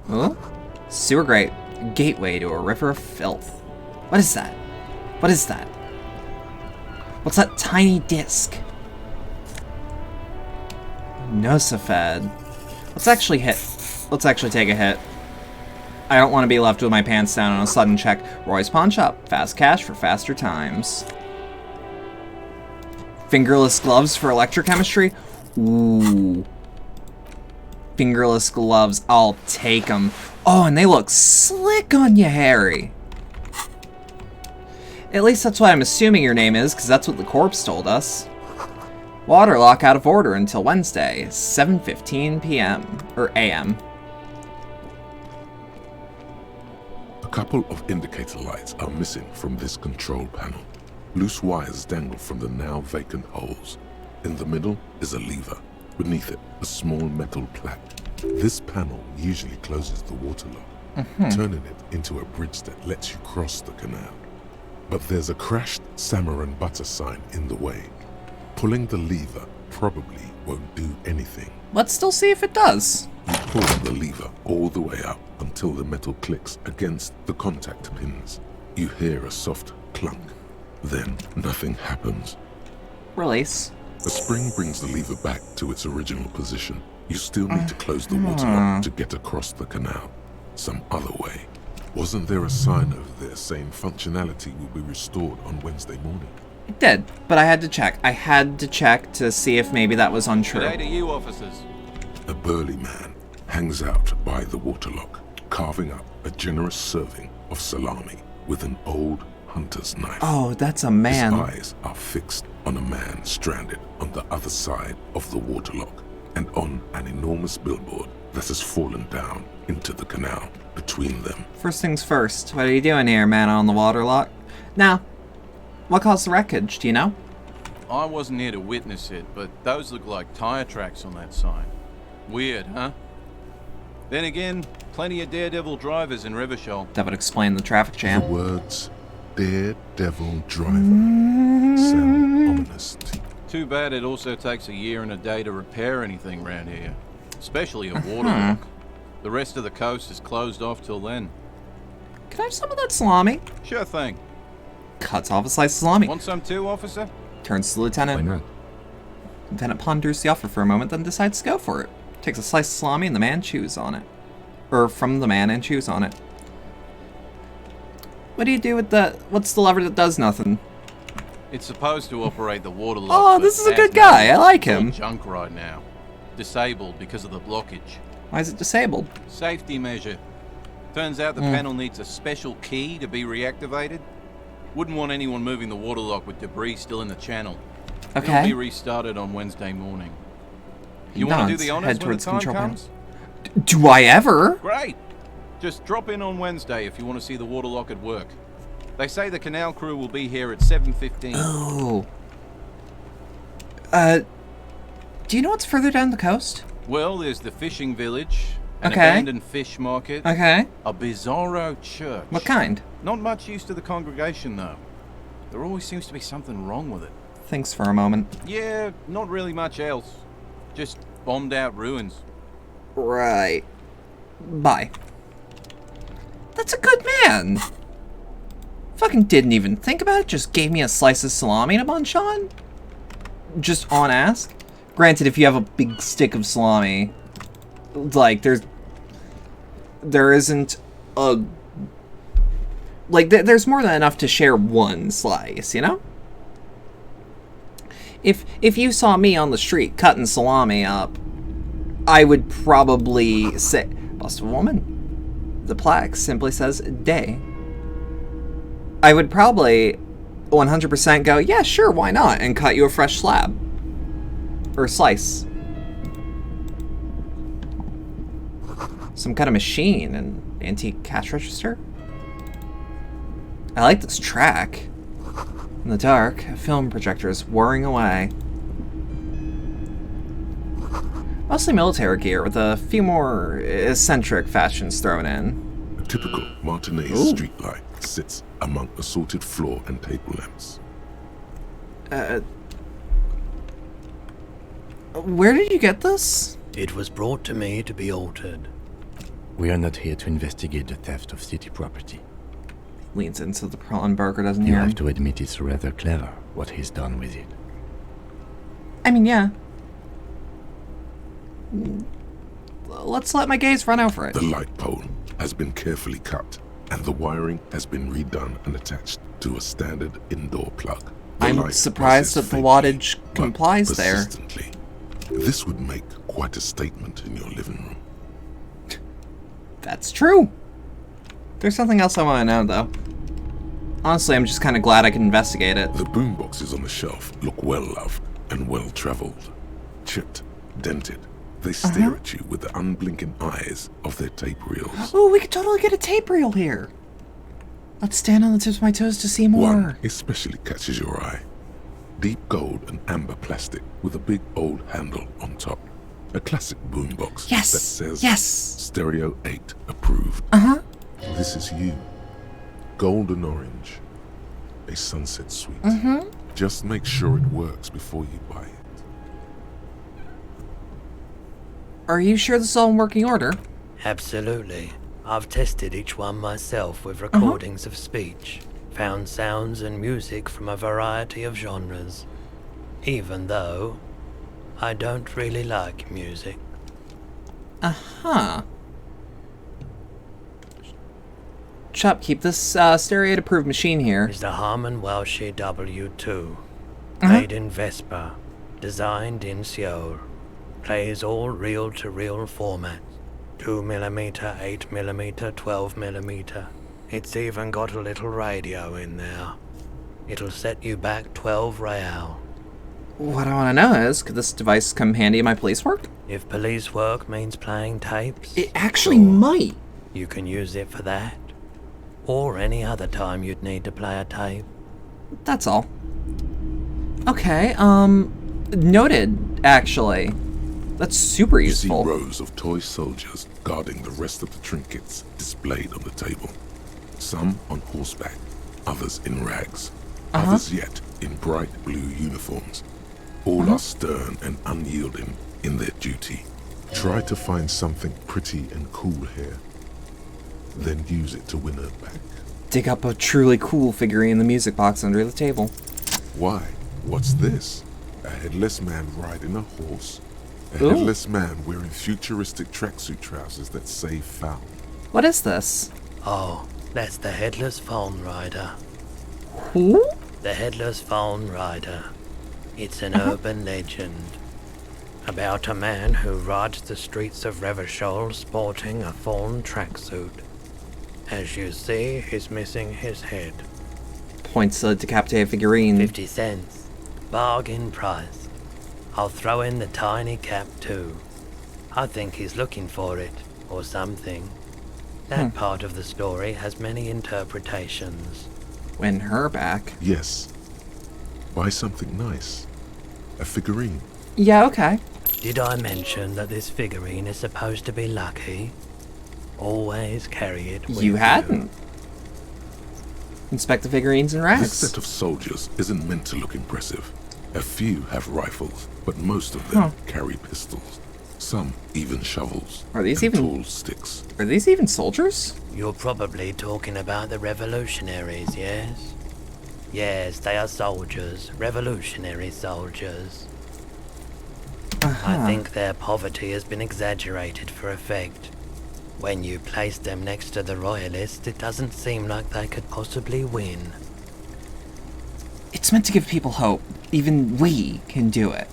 Huh? Sewer grate. Gateway to a river of filth. What is that? What is that? What's that tiny disc? Nosafed. Let's actually hit Let's actually take a hit. I don't want to be left with my pants down on a sudden check. Roy's Pawn Shop. Fast cash for faster times. Fingerless gloves for electrochemistry. Ooh. Fingerless gloves. I'll take them. Oh, and they look slick on you, Harry. At least that's what I'm assuming your name is, because that's what the corpse told us. Water lock out of order until Wednesday, 7:15 p.m. or a.m. A couple of indicator lights are missing from this control panel. Loose wires dangle from the now vacant holes. In the middle is a lever. Beneath it, a small metal plaque. This panel usually closes the water lock, turning it into a bridge that lets you cross the canal. But there's a crashed salmon and butter sign in the way. Pulling the lever probably won't do anything. Let's still see if it does. You pull the lever all the way up until the metal clicks against the contact pins. You hear a soft clunk. Then nothing happens. Release. A spring brings the lever back to its original position. You still need to close the water lock to get across the canal. Some other way. Wasn't there a sign over there saying functionality will be restored on Wednesday morning? It did, but I had to check. I had to check to see if maybe that was untrue. G'day to you, officers. A burly man hangs out by the waterlock, carving up a generous serving of salami with an old hunter's knife. Oh, that's a man. His eyes are fixed on a man stranded on the other side of the waterlock and on an enormous billboard that has fallen down into the canal between them. First things first, what are you doing here, man on the waterlock? Now, what caused the wreckage, do you know? I wasn't here to witness it, but those look like tire tracks on that sign. Weird, huh? Then again, plenty of daredevil drivers in Revachol. That would explain the traffic jam. The words daredevil driver sound ominous. Too bad it also takes a year and a day to repair anything around here. Especially a waterlock. The rest of the coast is closed off till then. Can I have some of that salami? Sure thing. Cuts off a slice of salami. Want some too, officer? Turns to the lieutenant. Why not? Lieutenant ponders the offer for a moment, then decides to go for it. Takes a slice of salami and the man chews on it. Or from the man and chews on it. What do you do with the... What's the lever that does nothing? It's supposed to operate the water lock. Oh, this is a good guy. I like him. Junk right now. Disabled because of the blockage. Why is it disabled? Safety measure. Turns out the panel needs a special key to be reactivated. Wouldn't want anyone moving the water lock with debris still in the channel. Okay. It'll be restarted on Wednesday morning. You want to do the honors when the time comes? Do I ever? Great. Just drop in on Wednesday if you want to see the water lock at work. They say the canal crew will be here at 7:15. Oh. Do you know what's further down the coast? Well, there's the fishing village, an Okay. abandoned fish market, Okay. a bizarro church. What kind? Not much use to the congregation, though. There always seems to be something wrong with it. Thinks for a moment. Yeah, not really much else. Just bombed out ruins. Right. Bye. That's a good man. Fucking didn't even think about it. Just gave me a slice of salami to munch on. Just on ask. Granted, if you have a big stick of salami, like there isn't a like there's more than enough to share one slice, you know? If you saw me on the street cutting salami up, I would probably say, "Bust a woman." The plaque simply says "day." I would probably 100% go, "Yeah, sure, why not?" and cut you a fresh slab or slice. Some kind of machine, an antique cash register. I like this track. In the dark, a film projector is whirring away. Mostly military gear with a few more eccentric fashions thrown in. A typical Martinez streetlight sits among assorted floor and table lamps. Where did you get this? It was brought to me to be altered. We are not here to investigate the theft of city property. Leans into the prawn burger, doesn't You hear have him. to admit it's rather clever what he's done with it. I mean, yeah. let's let my gaze run over it. The light pole has been carefully cut, and the wiring has been redone and attached to a standard indoor plug. The I'm light surprised that rises the faintly, wattage but complies there. persistently. This would make quite a statement in your living room. That's true. There's something else I want to know, though. Honestly, I'm just kind of glad I can investigate it. The boomboxes on the shelf look well-loved and well-traveled. Chipped, dented, they stare at you with the unblinking eyes of their tape reels. Oh, we could totally get a tape reel here. Let's stand on the tips of my toes to see more. One especially catches your eye. Deep gold and amber plastic with a big old handle on top. A classic boombox that says Stereo 8 approved. This is you. Golden orange. A sunset suite. Just make sure it works before you buy it. Are you sure this is all in working order? Absolutely. I've tested each one myself with recordings of speech, found sounds and music from a variety of genres. Even though I don't really like music. Chop, keep this Stereo 8 approved machine here. Is the Harman Welsh W2, made in Vespa, designed in Seoul, plays all reel-to-reel formats, 2mm, 8mm, 12mm. It's even got a little radio in there. It'll set you back 12 real. What I want to know is, could this device come handy in my police work? If police work means playing tapes, It actually might. you can use it for that. Or any other time you'd need to play a tape. That's all. Okay, noted, actually. That's super You see useful. rows of toy soldiers guarding the rest of the trinkets displayed on the table. Some on horseback, others in rags, others yet in bright blue uniforms. All are stern and unyielding in their duty. Try to find something pretty and cool here, then use it to win her back. Dig up a truly cool figurine in the music box under the table. Why? What's this? A headless man riding a horse? A Ooh. headless man wearing futuristic tracksuit trousers that say foul. What is this? Oh, that's the Headless Phone Rider. Who? The Headless Phone Rider. It's an urban legend about a man who rides the streets of Revachol sporting a fawn tracksuit. As you see, he's missing his head. Points to the decapitated figurine. 50 cents. Bargain price. I'll throw in the tiny cap too. I think he's looking for it, or something. That part of the story has many interpretations. Win her back. Yes. Buy something nice. A figurine. Yeah, okay. Did I mention that this figurine is supposed to be lucky? Always carry it with You hadn't. Inspect the figurines and This racks. set of soldiers isn't meant to look impressive. A few have rifles, but most of them carry pistols. Some even shovels. Are these and even- tall sticks? Are these even soldiers? You're probably talking about the revolutionaries, yes? Yes, they are soldiers. Revolutionary soldiers. I think their poverty has been exaggerated for effect. When you place them next to the royalists, it doesn't seem like they could possibly win. It's meant to give people hope. Even we can do it.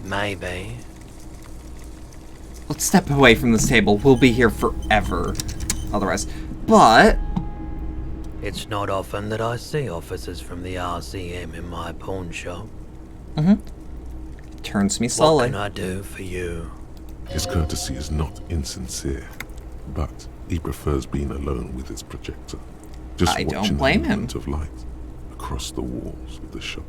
Maybe. Let's step away from this table. We'll be here forever. Otherwise. But It's not often that I see officers from the RCM in my pawn shop. turns to me What slowly. can I do for you? His courtesy is not insincere, but he prefers being alone with his projector. Just I don't watching blame the him. movement of light across the walls of the shop.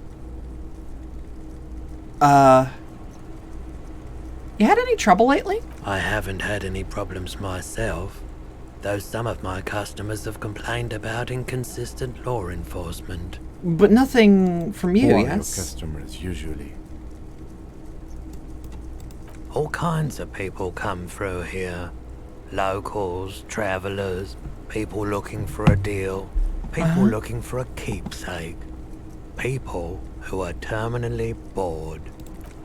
You had any trouble lately? I haven't had any problems myself, though some of my customers have complained about inconsistent law enforcement. But nothing from you, Who are your yes? customers usually? All kinds of people come through here. Locals, travelers, people looking for a deal. People looking for a keepsake. People who are terminally bored.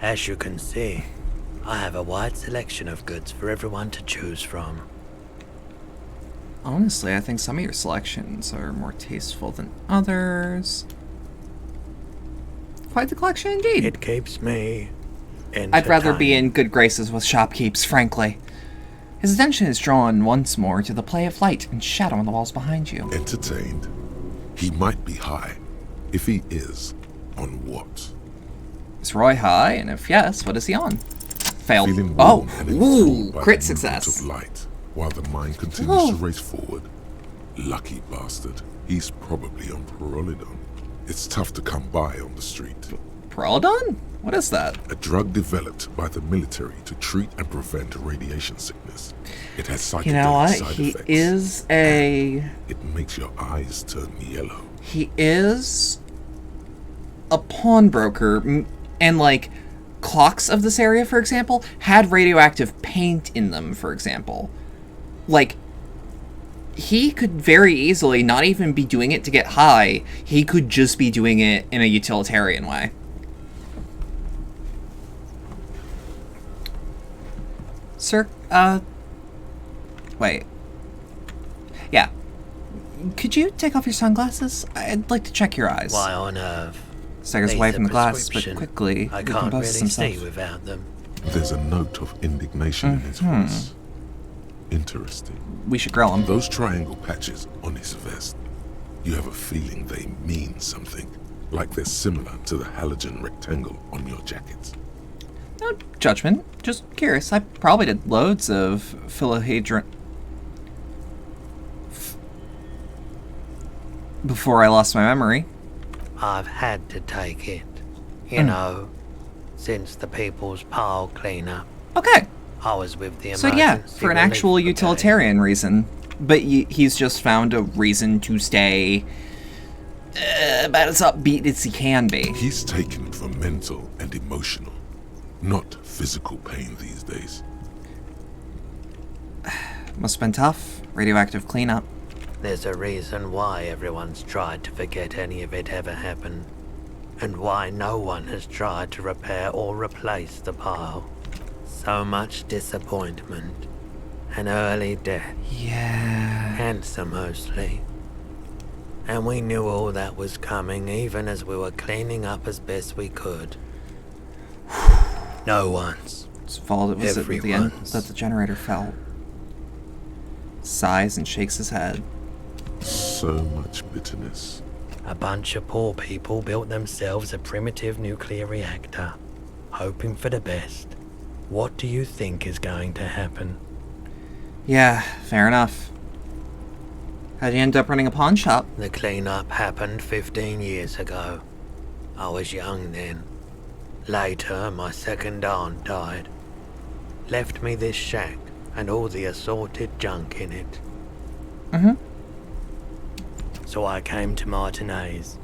As you can see, I have a wide selection of goods for everyone to choose from. Honestly, I think some of your selections are more tasteful than others. Quite the collection indeed. It keeps me I'd rather be entertained. in good graces with shopkeepers, frankly. His attention is drawn once more to the play of light and shadow on the walls behind you. Entertained? He might be high. If he is, on what? Is Roy high? And if yes, what is he on? Failed. Feeling Oh, warm and ooh, enthralled by crit the movement success. of light, while the mind continues to Oh. race forward. Lucky bastard. He's probably on Perolidon. It's tough to come by on the street. Perolidon? What is that? A drug developed by the military to treat and prevent radiation sickness. It has psychedelic You know what? side He effects. is a... It makes your eyes turn yellow. He is a pawnbroker, and like clocks of this area, for example, had radioactive paint in them, for example. Like, he could very easily not even be doing it to get high. He could just be doing it in a utilitarian way. Sir, wait. Yeah. Could you take off your sunglasses? I'd like to check your eyes. Why on earth? Staggers These away are from the glasses, but prescription. quickly I can't really recomposes see himself. without them. There's a note of indignation in his voice. Interesting. We should grill him. Those triangle patches on his vest, you have a feeling they mean something, like they're similar to the halogen rectangle on your jackets. No judgment, just curious. I probably did loads of philohedron before I lost my memory. I've had to take it. You know, since the People's Pile cleanup. Okay. I was with the So emergency yeah, for an relief actual brigade. utilitarian reason. But he's just found a reason to stay about as upbeat as he can be. He's taken it for mental and emotional, not physical pain these days. Must have been tough. Radioactive cleanup. There's a reason why everyone's tried to forget any of it ever happened, and why no one has tried to repair or replace the pile. So much disappointment, an early death. Yeah. Cancer mostly. And we knew all that was coming even as we were cleaning up as best we could. No one's. It's fault it was at the end Everyone's. that the generator fell. Sighs and shakes his head. So much bitterness. A bunch of poor people built themselves a primitive nuclear reactor, hoping for the best. What do you think is going to happen? Yeah, fair enough. How'd you end up running a pawn shop? The cleanup happened 15 years ago. I was young then. Later, my second aunt died. Left me this shack and all the assorted junk in it. So I came to Martinez.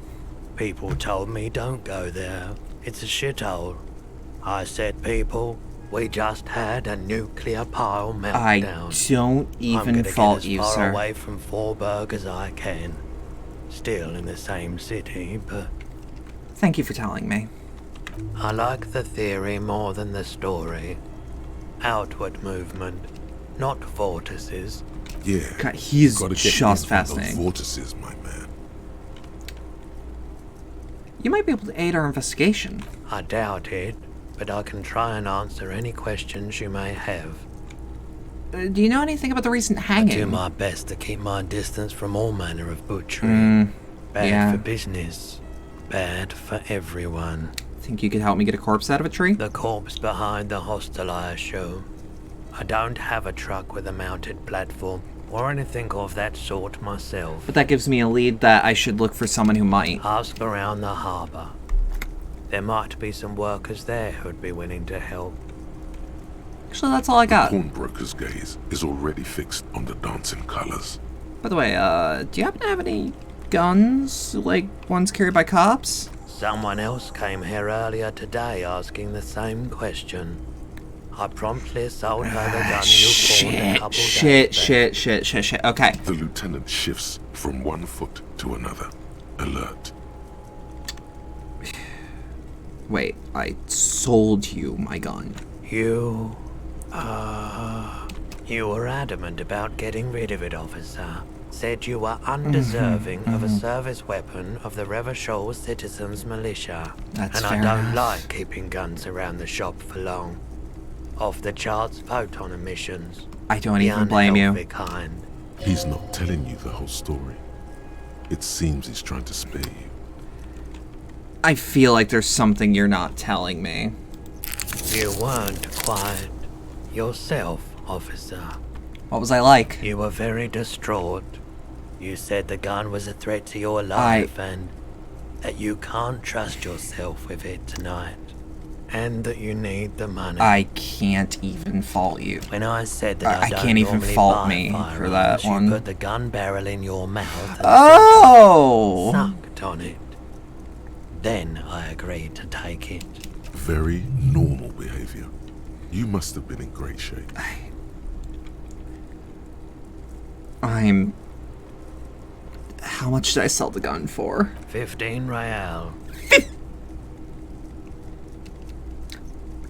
People told me don't go there. It's a shithole. I said, people, we just had a nuclear pile I meltdown. don't I'm even gonna fault get as you, far sir. away from Forburg as I can. Still in the same city, but Thank you for telling me. I like the theory more than the story. Outward movement, not vortices. Yeah. God, he is gotta get just in from those fascinating. vortices, my man. You might be able to aid our investigation. I doubt it, but I can try and answer any questions you may have. Do you know anything about the recent I hanging? do my best to keep my distance from all manner of butchery. Bad yeah. for business, bad for everyone. Think you could help me get a corpse out of a tree? The corpse behind the hostel, I assume. I don't have a truck with a mounted platform or anything of that sort myself. But that gives me a lead that I should look for someone who might. Ask around the harbour. There might be some workers there who'd be willing to help. Actually, that's all I got. Pawnbroker's gaze is already fixed on the dancing colors. By the way, do you happen to have any guns, like ones carried by cops? Someone else came here earlier today asking the same question. I promptly sold her the gun you bought a couple Shit. Okay. The lieutenant shifts from one foot to another, alert. Wait, I sold you my gun. You were adamant about getting rid of it, officer. Said you were undeserving of a service weapon of the Revachol Citizens Militia. That's and fair I don't enough. like keeping guns around the shop for long. Off the charts photon emissions. I don't The even blame you. unhealthy kind. He's not telling you the whole story. It seems he's trying to spare you. I feel like there's something you're not telling me. You weren't quite yourself, officer. What was I like? You were very distraught. You said the gun was a threat to your life and that you can't trust yourself with it tonight. And that you need the money. I can't even fault you. When I said that I don't can't even normally fault buy me for firearms, that one. You put the gun barrel in your mouth and Oh! sucked on it. Then I agreed to take it. Very normal behavior. You must have been in great shape. How much did I sell the gun for? 15 real.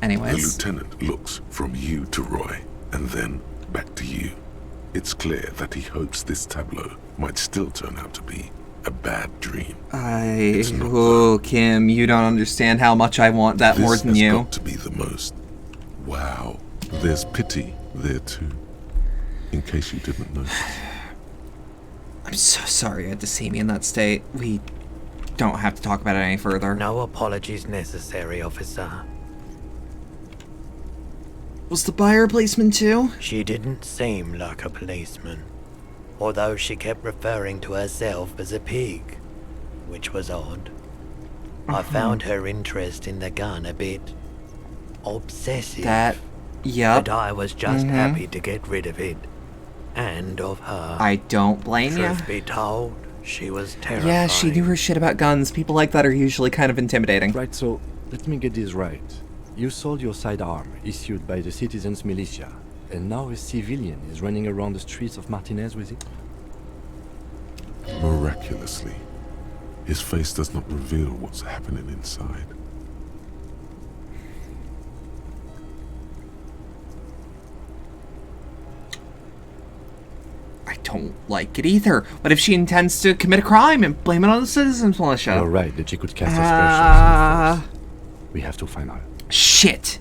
Anyways. The lieutenant looks from you to Roy, and then back to you. It's clear that he hopes this tableau might still turn out to be a bad dream. Oh, Kim, you don't understand how much I want that more than you. This has got to be the most. Wow. There's pity there too. In case you didn't notice. I'm so sorry you had to see me in that state. We don't have to talk about it any further. No apologies necessary, officer. Was the buyer a policeman too? She didn't seem like a policeman, although she kept referring to herself as a pig, which was odd. I found her interest in the gun a bit obsessive. Yep. But I was just happy to get rid of it, and of her. I don't blame you. Truth be told, she was terrifying. Yeah, she knew her shit about guns. People like that are usually kind of intimidating. Right, so let me get this right. You sold your sidearm, issued by the Citizens Militia, and now a civilian is running around the streets of Martinez with it? Miraculously, his face does not reveal what's happening inside. I don't like it either. What if she intends to commit a crime and blame it on the Citizens Militia? You're right, that she could cast aspersions. We have to find out. Shit.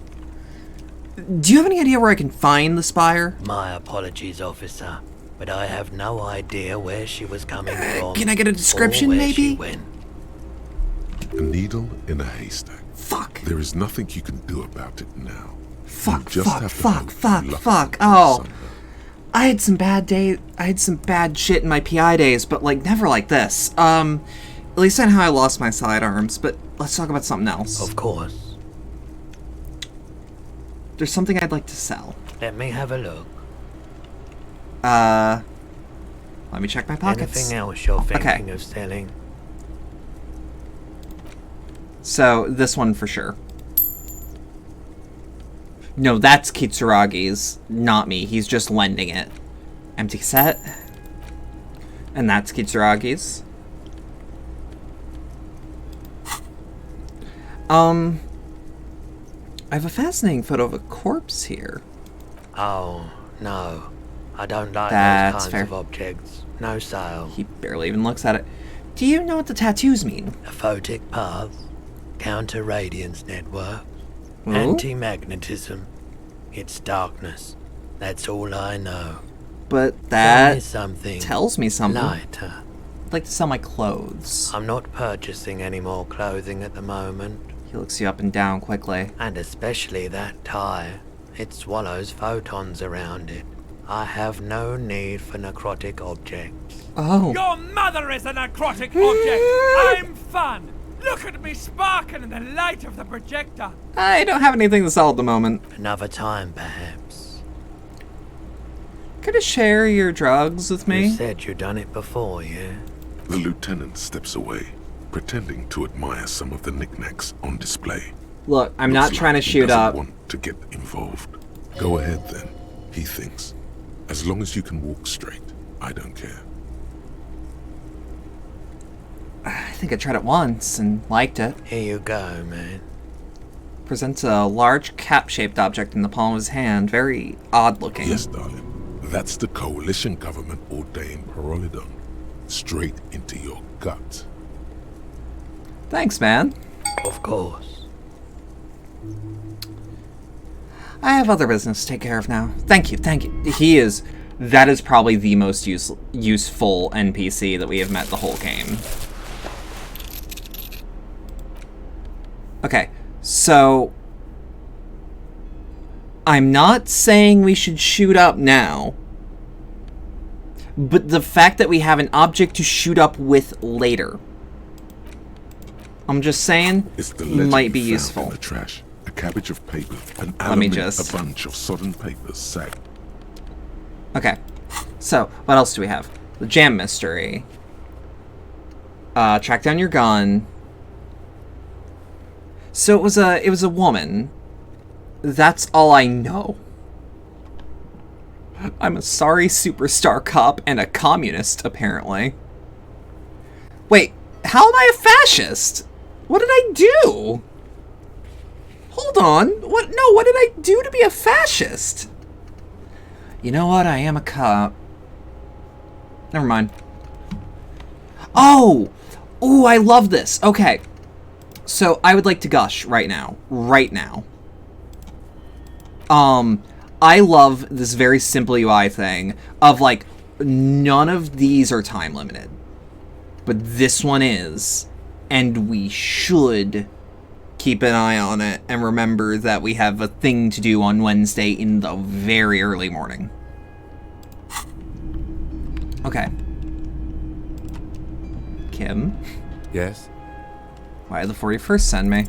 Do you have any idea where I can find the spire? My apologies, officer, but I have no idea where she was coming from. Can I get a description, or where maybe? She went. A needle in a haystack. Fuck. There is nothing you can do about it now. Fuck. Fuck. Oh. I had some bad shit in my PI days, but like never like this. At least I know how I lost my sidearms, but let's talk about something else. Of course. There's something I'd like to sell. Let me have a look. Let me check my pockets. Anything else you're thinking of selling? So, this one for sure. No, that's Kitsuragi's, not me. He's just lending it. Empty set. And that's Kitsuragi's. I have a fascinating photo of a corpse here. Oh, no. I don't like That's those kinds fair. of objects. No sale. He barely even looks at it. Do you know what the tattoos mean? A photic path, counter-radiance network, Ooh. anti-magnetism. It's darkness. That's all I know. But Tell me that something tells me something. lighter. I'd like to sell my clothes. I'm not purchasing any more clothing at the moment. He looks you up and down quickly. And especially that tie. It swallows photons around it. I have no need for necrotic objects. Oh. Your mother is a necrotic object! I'm fun! Look at me sparkle in the light of the projector! I don't have anything to sell at the moment. Another time, perhaps. Could you share your drugs with me? You said you'd done it before, yeah? The lieutenant steps away, pretending to admire some of the knickknacks on display. Look, I'm Looks not trying to like he shoot doesn't up. want to get involved. Go ahead then, he thinks. As long as you can walk straight, I don't care. I think I tried it once and liked it. Here you go, man. Presents a large cap-shaped object in the palm of his hand. Very odd-looking. Yes, darling. That's the coalition government ordained Parolidon. Straight into your gut. Thanks, man. Of course. I have other business to take care of now. Thank you, thank you. That is probably the most useful NPC that we have met the whole game. Okay, so I'm not saying we should shoot up now, but the fact that we have an object to shoot up with later, I'm just saying, might be useful. In the trash, a cabbage of paper, an Let me a just... bunch of sodden papers sagged. Okay, so what else do we have? The jam mystery. Track down your gun. So it was a woman. That's all I know. I'm a sorry superstar cop and a communist, apparently. Wait, how am I a fascist? What did I do? Hold on. What did I do to be a fascist? You know what? I am a cop. Never mind. Oh! Ooh, I love this. Okay. So, I would like to gush right now. Right now. I love this very simple UI thing of, like, none of these are time limited. But this one is. And we should keep an eye on it and remember that we have a thing to do on Wednesday in the very early morning. Okay. Kim? Yes? Why did the 41st send me?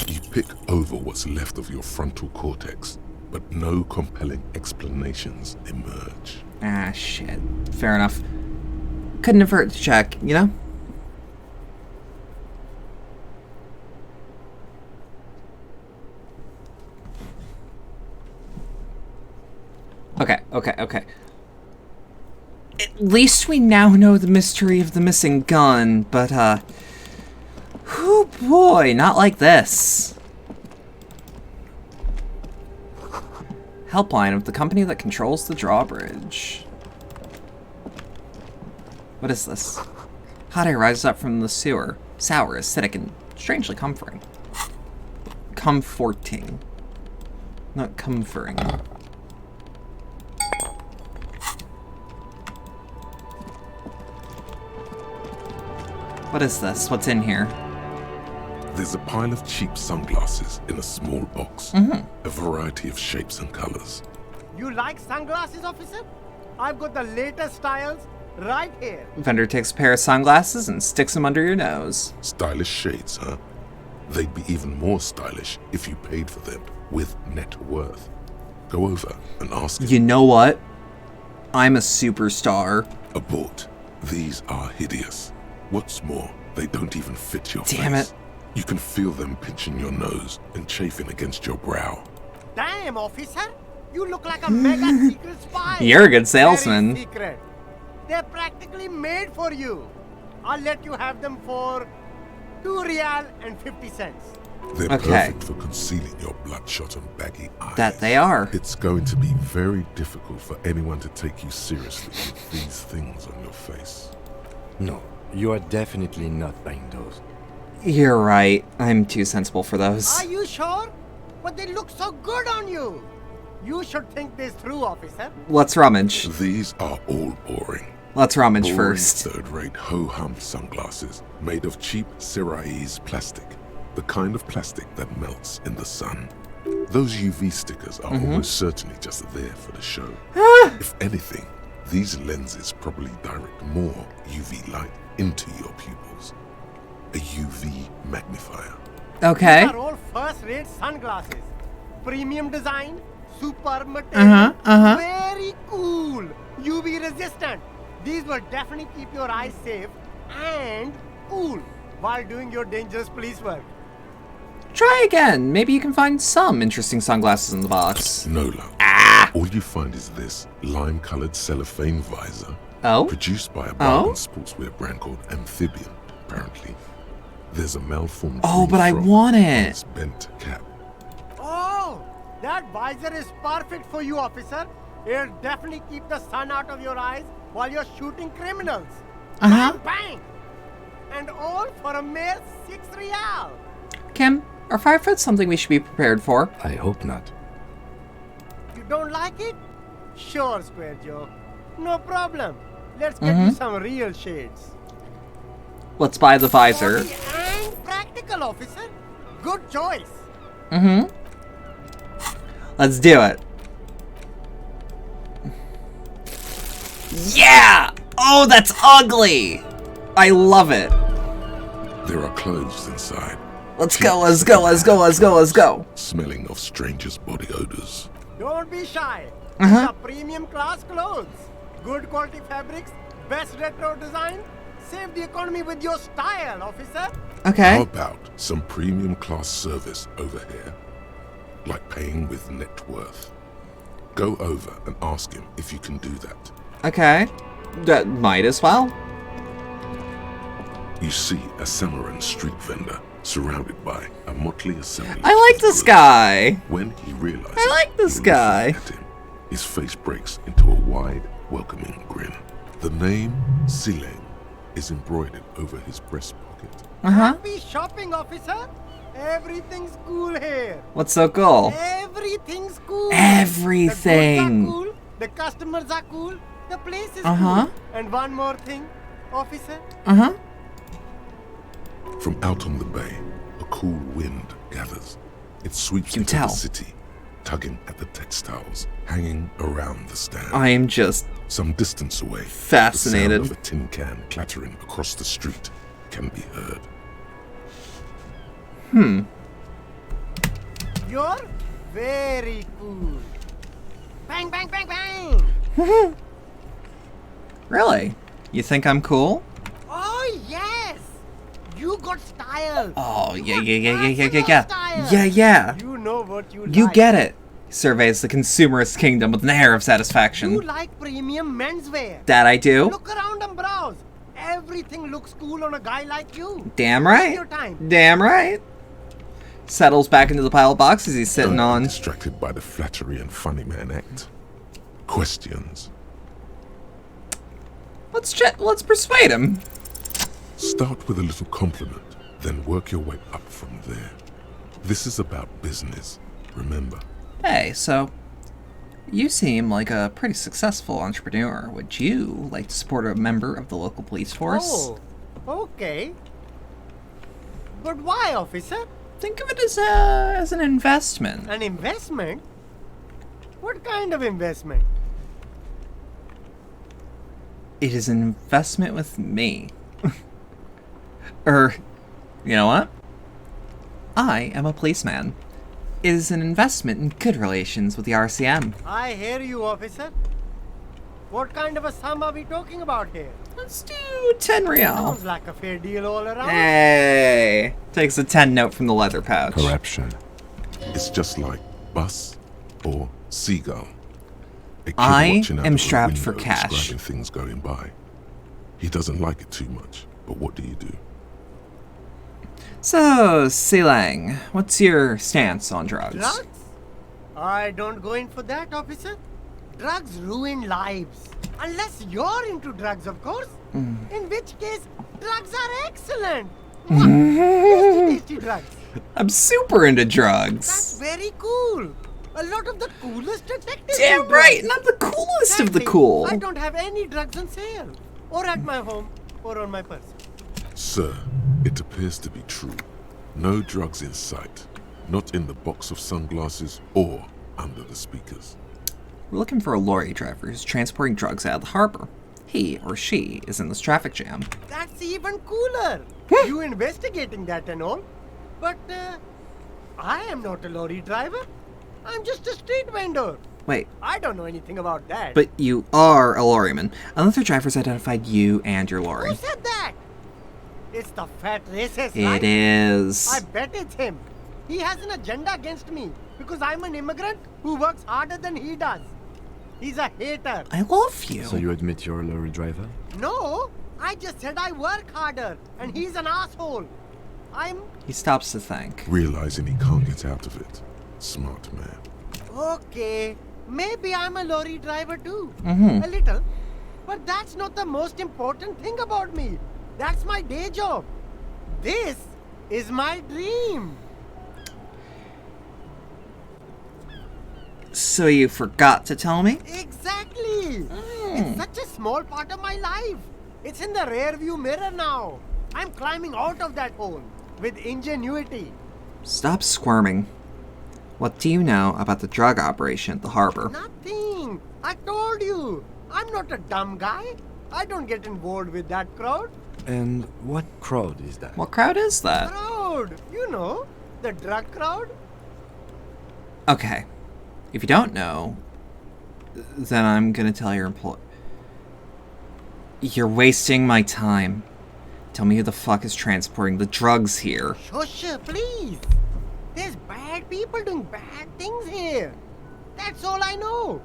You pick over what's left of your frontal cortex, but no compelling explanations emerge. Ah, shit. Fair enough. Couldn't have hurt to check, you know? Okay. At least we now know the mystery of the missing gun, but, oh boy, not like this. Helpline of the company that controls the drawbridge. What is this? Hot air rises up from the sewer. Sour, acidic, and strangely comforting. Comforting. Not comforting. What is this? What's in here? There's a pile of cheap sunglasses in a small box. A variety of shapes and colors. You like sunglasses, officer? I've got the latest styles right here. Vendor takes a pair of sunglasses and sticks them under your nose. Stylish shades, huh? They'd be even more stylish if you paid for them with net worth. Go over and ask him. You know what? I'm a superstar. Abort. These are hideous. What's more, they don't even fit your face. Damn it. You can feel them pinching your nose and chafing against your brow. Damn, officer! You look like a mega secret spy! You're a good salesman. Very secret. They're practically made for you. I'll let you have them for 2 real and 50 cents. They're Okay. perfect for concealing your bloodshot and baggy eyes. That they are. It's going to be very difficult for anyone to take you seriously with these things on your face. No, you are definitely not buying those. You're right. I'm too sensible for those. Are you sure? But they look so good on you. You should think this through, officer. Let's rummage. These are all boring. Let's rummage Boring first. third-rate ho-hum sunglasses made of cheap Syrahese plastic. The kind of plastic that melts in the sun. Those UV stickers are almost certainly just there for the show. If anything, these lenses probably direct more UV light into your pupils. A UV magnifier. Okay. These are all first-rate sunglasses. Premium design, superb material, very cool, UV resistant. These will definitely keep your eyes safe and cool while doing your dangerous police work. Try again. Maybe you can find some interesting sunglasses in the box. No luck. All you find is this lime-colored cellophane visor. Oh? Produced by a bargain sportswear brand called Amphibian, apparently. There's a malformed Oh, green but I frog want on it. its bent cap. Oh, that visor is perfect for you, officer. It'll definitely keep the sun out of your eyes while you're shooting criminals. Uh-huh. Bang, bang! And all for a mere 6 real. Kim, are firefights something we should be prepared for? I hope not. You don't like it? Sure, Square Joe. No problem. Let's get you some real shades. Let's buy the visor. Sporty and practical, officer. Good choice. Let's do it. Yeah! Oh, that's ugly! I love it. There are clothes inside. Let's go, let's go, let's go, let's go, let's go. Smelling of strangers' body odors. Don't be shy. These are premium class clothes. Good quality fabrics, best retro design. Save the economy with your style, officer. Okay. How about some premium class service over here? Like paying with net worth. Go over and ask him if you can do that. Okay. That might as well. You see a Samaran street vendor surrounded by a motley assembly. I like this guy. When he realizes I like this guy. at him, his face breaks into a wide, welcoming grin. The name Sileng is embroidered over his breast pocket. Happy shopping, officer. Everything's cool here. What's so cool? Everything's cool. Everything. The goods are cool. The customers are cool. The place is Uh-huh. cool. And one more thing, officer. Uh-huh. From out on the bay, a cool wind gathers. It sweeps into tell. the city, tugging at the textiles hanging around the stand. I am just some distance away. fascinated. The sound of a tin can clattering across the street can be heard. You're very cool. Bang, bang, bang, bang. Really? You think I'm cool? Oh, yes. You got style. Oh, You yeah, got yeah, yeah, yeah, yeah, yeah, personal yeah. style. Yeah, yeah. You know what you You like. get it. He surveys the consumerist kingdom with an air of You satisfaction. like premium menswear. That I do. Look around and browse. Everything looks cool on a guy like you. Damn Take right. your time. Damn right. Settles back into the pile of boxes he's sitting Don't on. be distracted by the flattery and funny man act. Questions. Let's persuade him. Start with a little compliment, then work your way up from there. This is about business, remember. Hey, so you seem like a pretty successful entrepreneur. Would you like to support a member of the local police force? Oh, okay. But why, officer? Think of it as an investment. An investment? What kind of investment? It is an investment with me. You know what? I am a policeman. It is an investment in good relations with the RCM. I hear you, officer. What kind of a sum are we talking about here? Let's do 10 real. Sounds like a fair deal all around. Hey! Takes a 10 note from the leather pouch. Corruption. It's just like bus or seagull. A kid I watching out am of a strapped for window cash. describing things going by. He doesn't like it too much, but what do you do? So, Silang, what's your stance on drugs? Drugs? I don't go in for that, officer. Drugs ruin lives. Unless you're into drugs, of course. In which case, drugs are excellent. Tasty, tasty drugs. I'm super into drugs. That's very cool. A lot of the coolest detectives. Damn do right, drugs. not the coolest of the Sadly, cool. I don't have any drugs on sale, or at my home, or on my person. Sir, it appears to be true. No drugs in sight. Not in the box of sunglasses or under the speakers. We're looking for a lorry driver who's transporting drugs out of the harbor. He or she is in this traffic jam. That's even cooler. You investigating that and all. But I am not a lorry driver. I'm just a street vendor. Wait, I don't know anything about that. but you are a lorryman. Another driver's identified you and your lorry. Who said that? It's the fat racist, It right? is. I bet it's him. He has an agenda against me because I'm an immigrant who works harder than he does. He's a hater. I love you. So you admit you're a lorry driver? No, I just said I work harder, and he's an asshole. He stops to think. Realizing he can't get out of it. Smart man. Okay, maybe I'm a lorry driver too. Mm-hmm. A little. But that's not the most important thing about me. That's my day job. This is my dream. So you forgot to tell me? Exactly. It's such a small part of my life. It's in the rear view mirror now. I'm climbing out of that hole with ingenuity. Stop squirming. What do you know about the drug operation at the harbor? Nothing. I told you. I'm not a dumb guy. I don't get involved with that crowd. And what crowd is that? What crowd is that? Crowd. You know, the drug crowd. Okay. If you don't know, then I'm gonna tell your employee. You're wasting my time. Tell me who the fuck is transporting the drugs here. Shush, please. There's bad people doing bad things here. That's all I know.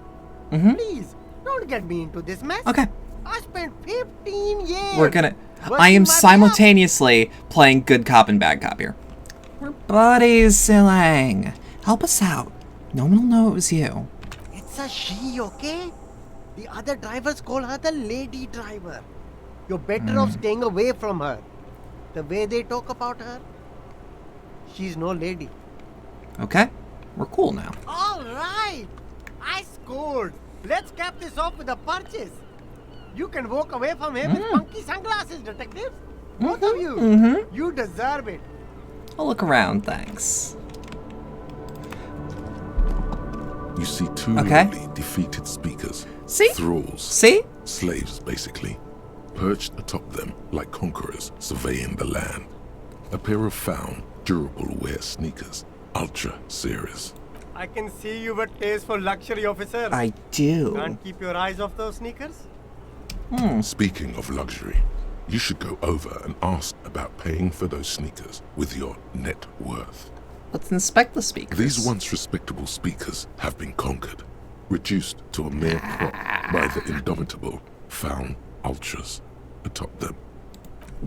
Mm-hmm. Please, don't get me into this mess. Okay. I spent 15 years. We're gonna... I working am my simultaneously playing good cop and bad cop here. We're buddies, Silang. Help us out. No one will know it was you. It's a she, okay? The other drivers call her the lady driver. You're better off staying away from her. The way they talk about her, she's no lady. Okay. We're cool now. All right. I scored. Let's cap this off with a purchase. You can walk away from here with funky sunglasses, detectives. Both of you. Mm-hmm. You deserve it. I'll look around, thanks. You see two lonely, defeated speakers. See? Thralls. See? Slaves, basically. Perched atop them like conquerors surveying the land. A pair of found, durable wear sneakers. Ultra series. I can see you have a taste for luxury, officer. I do. Can't keep your eyes off those sneakers? Speaking of luxury, you should go over and ask about paying for those sneakers with your net worth. Let's inspect the speakers. These once respectable speakers have been conquered, reduced to a mere prop by the indomitable found ultras atop them.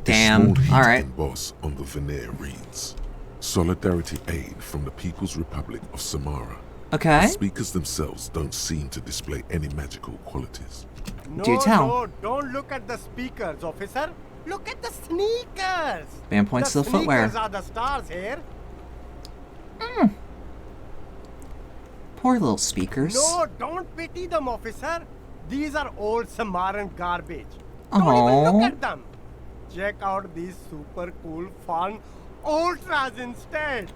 Damn. The small All right. emboss on the veneer reads, Solidarity Aid from the People's Republic of Samara. Okay. The speakers themselves don't seem to display any magical qualities. No, Do tell. no, don't look at the speakers, officer. Look at the sneakers. Band points to the footwear. Sneakers are the stars here. Poor little speakers. No, don't pity them, officer. These are old Samaran garbage. Don't Aww. even look at them. Check out these super cool, fun ultras instead.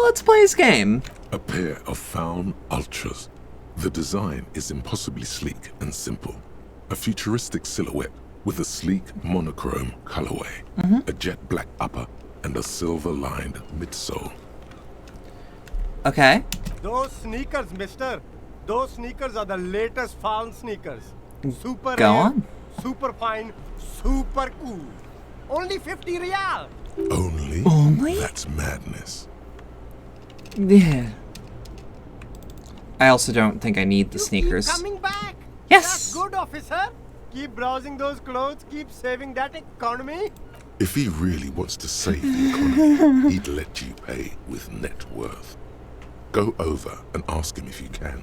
Let's play his game. A pair of found ultras. The design is impossibly sleek and simple. A futuristic silhouette with a sleek monochrome colorway, a jet black upper, and a silver-lined midsole. Okay. Those sneakers, mister. Those sneakers are the latest found sneakers. Super Go rare, on. super fine, super cool. Only 50 real. Only? Only? That's madness. Yeah. I also don't think I need the sneakers. Keep coming back. Yes. That's good, officer. Keep browsing those clothes. Keep saving that economy. If he really wants to save the economy, he'd let you pay with net worth. Go over and ask him if you can.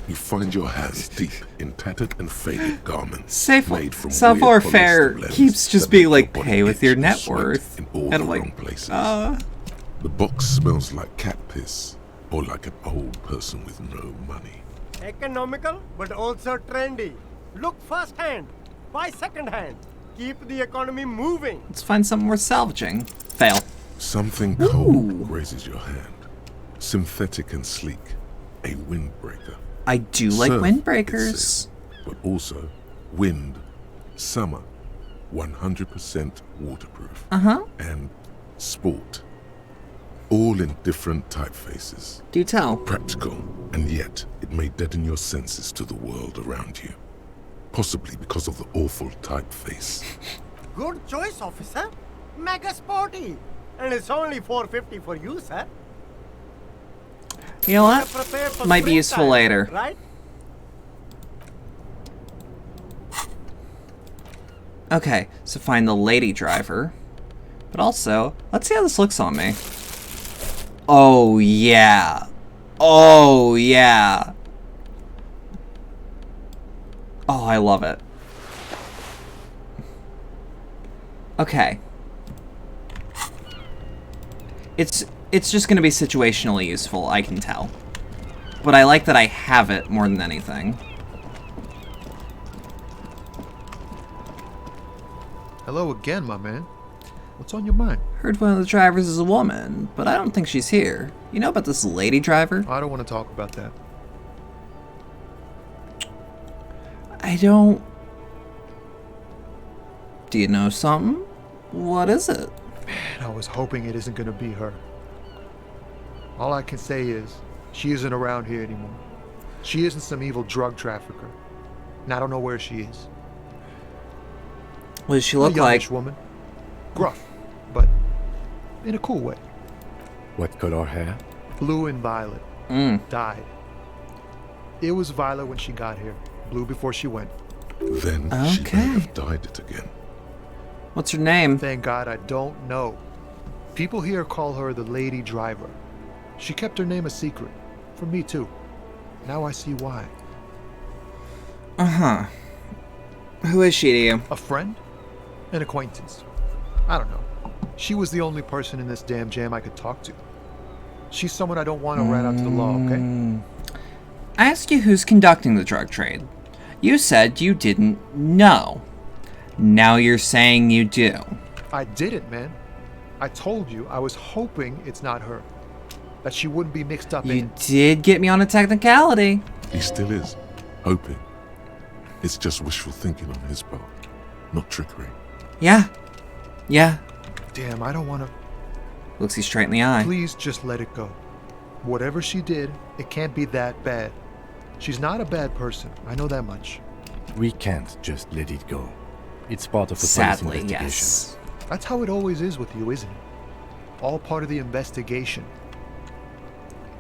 You find your hands deep in tattered and faded garments made from Self weird Fair polyester blends keeps just that being make like, your body pay with itch your and net sweat worth. in all And the I'm like, wrong places. The box smells like cat piss or like an old person with no money. Economical, but also trendy. Look first-hand. Buy second-hand. Keep the economy moving. Let's find something worth salvaging. Fail. Something cold grazes your hand. Synthetic and sleek. A windbreaker. I do like Surf, windbreakers. it says, but also wind, summer, 100% waterproof, and sport. All in different typefaces. Do tell. Practical, and yet it may deaden your senses to the world around you. Possibly because of the awful typeface. Good choice, officer. Mega sporty. And it's only $4.50 for you, sir. You know what? Prepare for Might be useful springtime, later. Right? Okay, so find the lady driver. But also, let's see how this looks on me. Oh, yeah. Oh, yeah. Oh, I love it. Okay. It's just going to be situationally useful, I can tell. But I like that I have it more than anything. Hello again, my man. What's on your mind? Heard one of the drivers is a woman, but I don't think she's here. You know about this lady driver? I don't want to talk about that. I don't... Do you know something? What is it? Man, I was hoping it isn't going to be her. All I can say is, she isn't around here anymore. She isn't some evil drug trafficker. And I don't know where she is. What does she look a youngish like? Woman. Gruff, but in a cool way. What color hair? Blue and violet. Dyed. It was violet when she got here. Blue before she went. Then she may have dyed it again. What's her name? Thank God I don't know. People here call her the lady driver. She kept her name a secret. From me too. Now I see why. Uh-huh. Who is she to you? A friend? An acquaintance. I don't know. She was the only person in this damn jam I could talk to. She's someone I don't want to rat out to the law, okay? I asked you who's conducting the drug trade. You said you didn't know. Now you're saying you do. I didn't, man. I told you I was hoping it's not her. That she wouldn't be mixed up in You it. did get me on a technicality. He still is. Hoping. It's just wishful thinking on his part. Not trickery. Yeah. Yeah. Damn, I don't want to... Looks you straight in the eye. Please just let it go. Whatever she did, it can't be that bad. She's not a bad person. I know that much. We can't just let it go. It's part of the police Sadly, investigation. yes. That's how it always is with you, isn't it? All part of the investigation.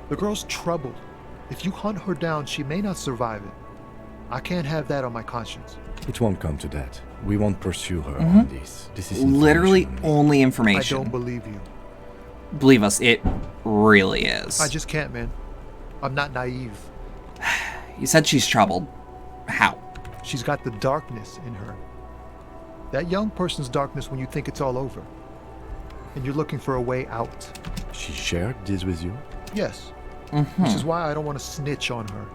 The girl's troubled. If you hunt her down, she may not survive it. I can't have that on my conscience. It won't come to that. We won't pursue her on this. This is literally only information. I don't believe you. Believe us, it really is. I just can't, man. I'm not naive. You said she's troubled. How? She's got the darkness in her. That young person's darkness when you think it's all over. And you're looking for a way out. She shared this with you? Yes. Which is why I don't want to snitch on her.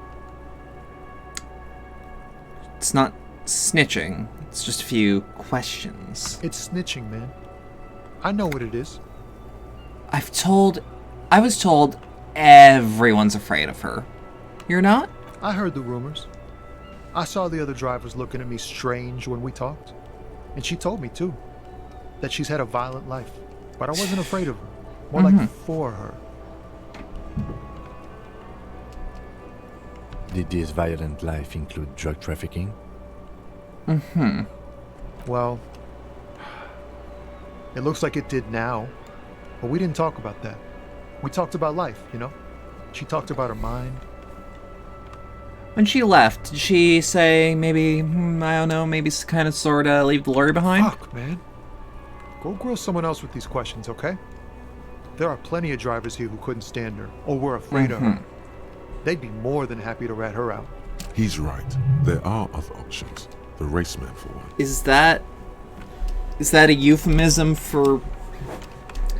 It's not snitching. It's just a few questions. It's snitching, man. I know what it is. I was told everyone's afraid of her. You're not? I heard the rumors. I saw the other drivers looking at me strange when we talked. And she told me, too, that she's had a violent life. But I wasn't afraid of her. More like for her. Did this violent life include drug trafficking? Well, it looks like it did now. But we didn't talk about that. We talked about life, you know? She talked about her mind. When she left, did she say maybe, I don't know, maybe kind of sort of leave the lorry behind? Fuck, man. Go grill someone else with these questions, okay? There are plenty of drivers here who couldn't stand her, or were afraid of her. They'd be more than happy to rat her out. He's right. There are other options. The raceman, for one. Is that a euphemism for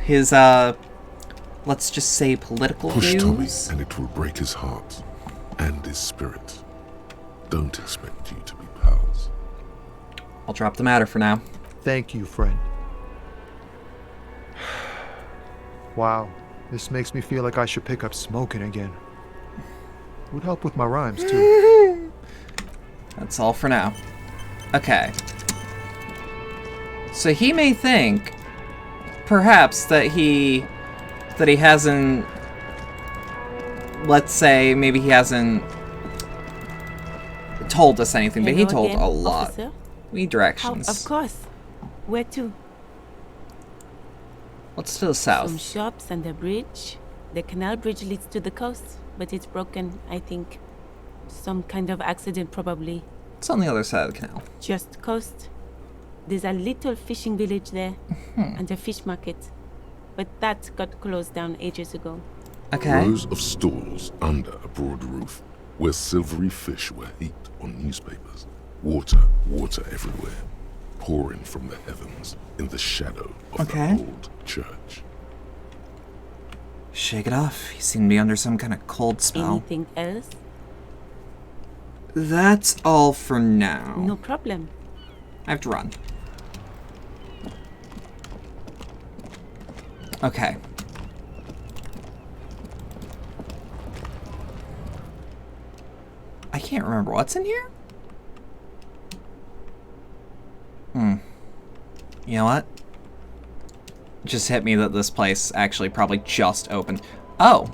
his, let's just say political Push views? Tommy, and it will break his heart and his spirit. Don't expect you to be pals. I'll drop the matter for now. Thank you, friend. Wow, this makes me feel like I should pick up smoking again. Would help with my rhymes, too. That's all for now. Okay. So he may think, perhaps, that he hasn't, let's say, maybe he hasn't told us anything, but he Hello told again, a lot. officer. We need directions. Of course. Where to? What's to the south? Some shops and a bridge. The canal bridge leads to the coast, but it's broken, I think. Some kind of accident, probably. It's on the other side of the canal. Just coast. There's a little fishing village there, and a fish market. But that got closed down ages ago. Okay. Rows of stalls under a broad roof, where silvery fish were heaped on newspapers. Water everywhere, pouring from the heavens in the shadow of the old church. Shake it off. You seem to be under some kind of cold spell. Anything else? That's all for now. No problem. I have to run. Okay. I can't remember what's in here. You know what? Just hit me that this place actually probably just opened. Oh!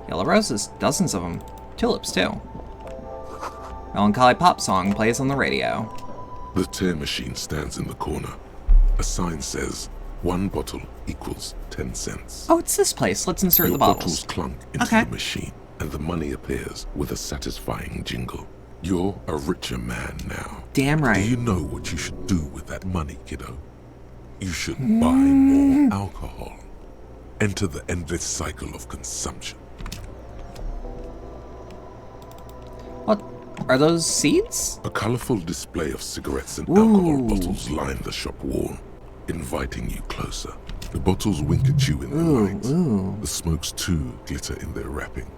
Yellow roses. Dozens of them. Tulips, too. Melancholy pop song plays on the radio. The tear machine stands in the corner. A sign says, 1 bottle equals 10 cents. Oh, it's this place. Let's insert Your the bottles. bottles clunk into the machine, and the money appears with a satisfying jingle. You're a richer man now. Damn right. Do you know what you should do with that money, kiddo? You should buy more alcohol. Enter the endless cycle of consumption. What? Are those seeds? A colorful display of cigarettes and alcohol bottles line the shop wall, inviting you closer. The bottles wink at you in the light. The smokes too glitter in their wrapping.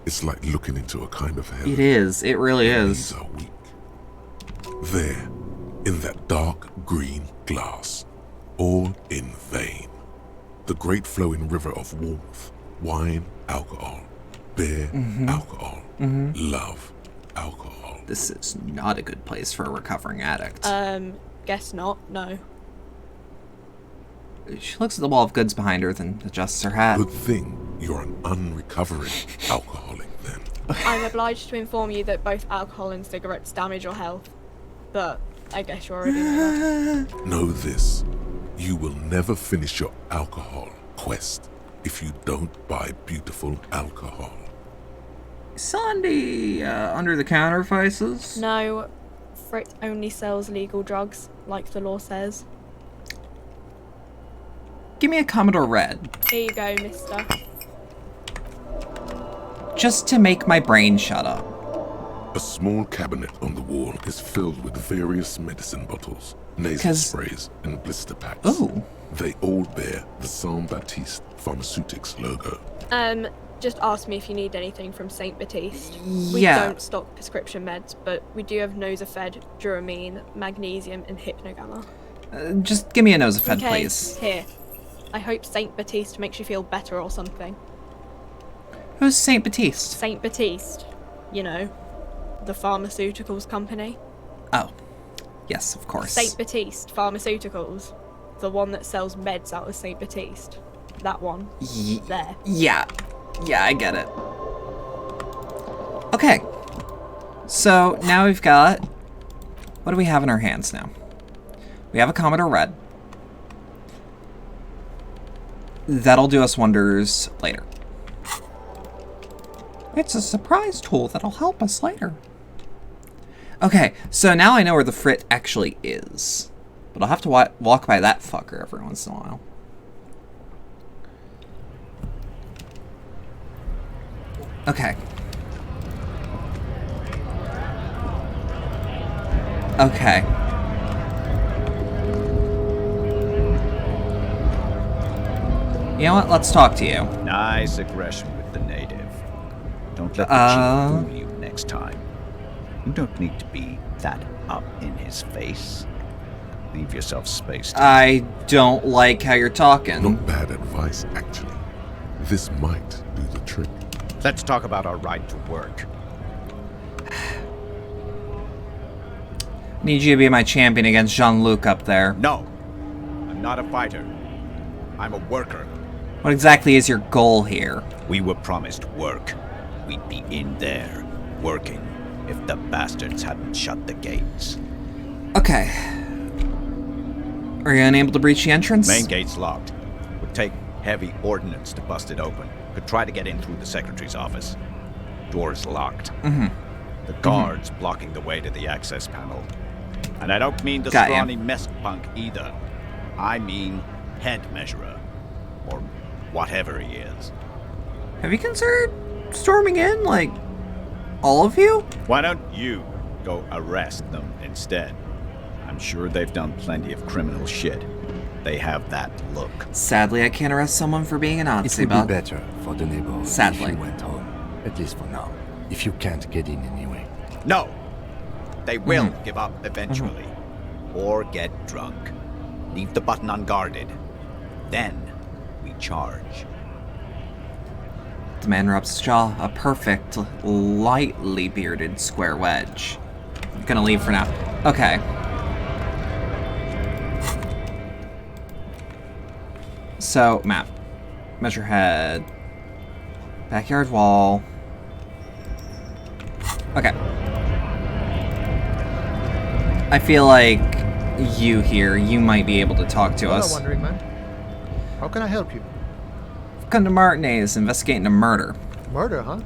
It's like looking into a kind of heaven. It is. It really is. Are weak. There, in that dark green glass, all in vain. The great flowing river of warmth, wine, alcohol, beer, alcohol, love, alcohol. This is not a good place for a recovering addict. Guess not, no. She looks at the wall of goods behind her, then adjusts her hat. Good thing you're an unrecovering alcoholic then. I'm obliged to inform you that both alcohol and cigarettes damage your health. But I guess you already know that. Know this. You will never finish your alcohol quest if you don't buy beautiful alcohol. Sandy, under-the-counter vices? No, Frit only sells legal drugs, like the law says. Give me a Commodore Red. Here you go, mister. Just to make my brain shut up. A small cabinet on the wall is filled with various medicine bottles, nasal sprays, and blister packs. Ooh. They all bear the Saint Baptiste Pharmaceutics logo. Just ask me if you need anything from St. Baptiste. We Yeah. don't stock prescription meds, but we do have Nosafed, Duramine, Magnesium, and Hypnogamma. Just give me a Nosafed, Okay, please. here. I hope St. Baptiste makes you feel better or something. Who's St. Baptiste? St. Baptiste. You know, the pharmaceuticals company. Oh. Yes, of course. St. Baptiste Pharmaceuticals. The one that sells meds out of St. Baptiste. That one. There. Yeah. Yeah, I get it. Okay. So, now we've got... What do we have in our hands now? We have a Commodore Red. That'll do us wonders later. It's a surprise tool that'll help us later. Okay, so now I know where the Frit actually is. But I'll have to walk by that fucker every once in a while. Okay. Okay. You know what? Let's talk to you. Nice aggression with the native. Don't let the chief fool you next time. You don't need to be that up in his face. Leave yourself space to... I don't like how you're talking. Not bad advice, actually. This might do the trick. Let's talk about our right to work. Need you to be my champion against Jean-Luc up there. No. I'm not a fighter. I'm a worker. What exactly is your goal here? We were promised work. We'd be in there, working, if the bastards hadn't shut the gates. Okay. Are you unable to breach the entrance? Main gate's locked. Would take heavy ordnance to bust it open. Could try to get in through the secretary's office. Door's locked. The guard's blocking the way to the access panel. And I don't mean the scrawny mess punk either. I mean head measurer. Or whatever he is. Have you considered storming in, like, all of you? Why don't you go arrest them instead? I'm sure they've done plenty of criminal shit. They have that look. Sadly, I can't arrest someone for being a Nazi, It would be better for the neighborhood Sadly. if you went home. At least for now. If you can't get in anyway. No! They will give up eventually. Or get drunk. Leave the button unguarded. Then we charge. The man rubs his jaw, a perfect, lightly bearded square wedge. I'm gonna leave for now. Okay. So, map. Measure head. Backyard wall. Okay. I feel like you here, you might be able to talk to us. Hello, Wandering Man. How can I help you? I've come to Martinez investigating a murder. Murder, huh?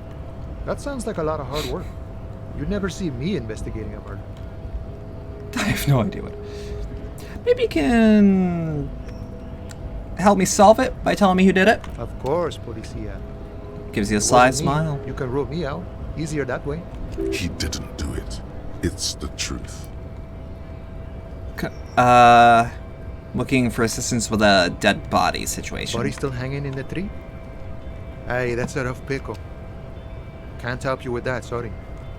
That sounds like a lot of hard work. You'd never see me investigating a murder. I have no idea what. Maybe you can help me solve it by telling me who did it? Of course, Policia. Gives you a sly Wasn't me. smile. You can rule me out. Easier that way. He didn't do it. It's the truth. Looking for assistance with a dead body situation. Body still hanging in the tree? Hey, that's a rough pickle. Can't help you with that, sorry.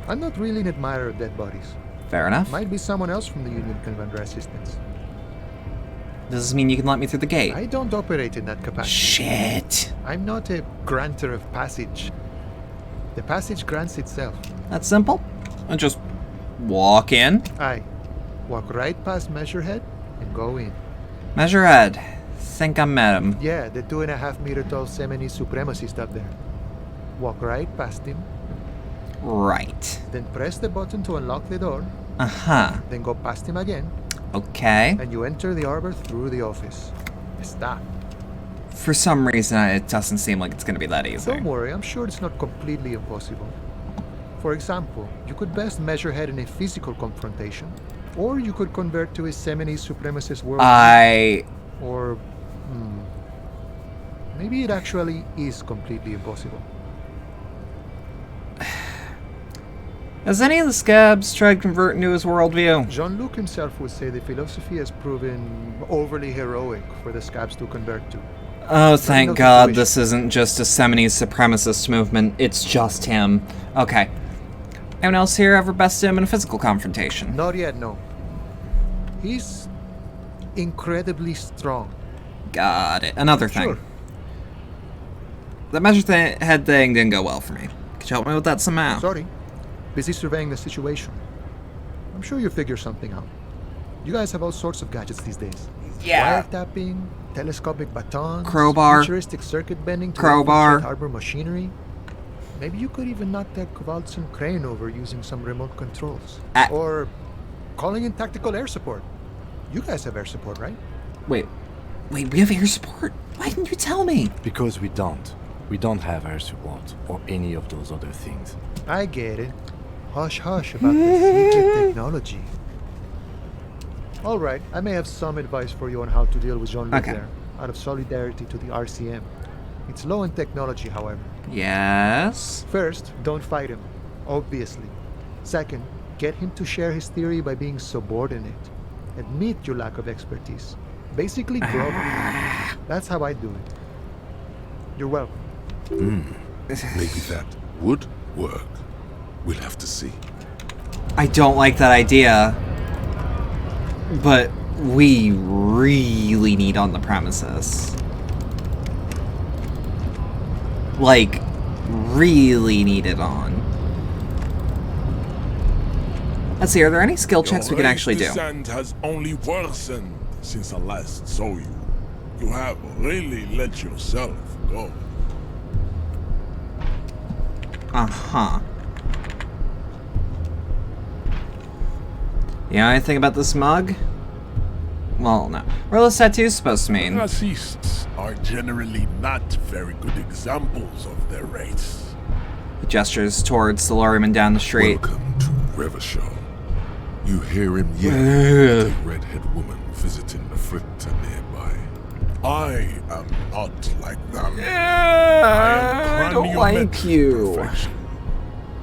I'm not really an admirer of dead bodies. Fair enough. Might be someone else from the Union can render assistance. Does this mean you can let me through the gate? I don't operate in that capacity. Shit. I'm not a granter of passage. The passage grants itself. That's simple. I'll just walk in. Aye. Walk right past Measurehead and go in. Measurehead. Think I met him. Yeah, the 2.5 meter tall Semini supremacist up there. Walk right past him. Right. Then press the button to unlock the door. Uh-huh. Then go past him again. Okay. And you enter the arbor through the office. Está. For some reason, it doesn't seem like it's going to be that easy. Don't worry, I'm sure it's not completely impossible. For example, you could best Measurehead in a physical confrontation, or you could convert to a Semini supremacist world. Or, maybe it actually is completely impossible. Has any of the scabs tried to convert into his worldview? Jean-Luc himself would say the philosophy has proven overly heroic for the scabs to convert to. Oh, thank God this isn't just a Semini supremacist movement. It's just him. Okay. Anyone else here ever bested him in a physical confrontation? Not yet, no. He's incredibly strong. Got it. Another thing. Sure. The head thing didn't go well for me. Could you help me with that somehow? Sorry. Busy surveying the situation. I'm sure you'll figure something out. You guys have all sorts of gadgets these days. Yeah. Wiretapping, telescopic batons, crowbar, futuristic circuit bending to crowbar, harbor machinery. Maybe you could even knock that Kowalson crane over using some remote controls. Or calling in tactical air support. You guys have air support, right? Wait, we have air support? Why didn't you tell me? Because we don't. We don't have air support or any of those other things. I get it. Hush hush about the secret technology. Alright, I may have some advice for you on how to deal with Jean-Luc there, out of solidarity to the RCM. It's low in technology, however. Yes? First, don't fight him, obviously. Second, get him to share his theory by being subordinate. Admit your lack of expertise. Basically, grovel. That's how I do it. You're welcome. Maybe that would work. We'll have to see. I don't like that idea. But we really need on the premises. Like, really need it on. Let's see, are there any skill checks we can actually do? Your descent has only worsened since I last saw you. You have really let yourself go. Uh-huh. You know anything about this mug? Well, no. What are those tattoos supposed to mean? Racists are generally not very good examples of their race. He gestures towards the lorryman down the street. Welcome to Revachol. You hear him yell at a redhead woman visiting the fritter nearby. I am not like them. I don't like you. Perfection.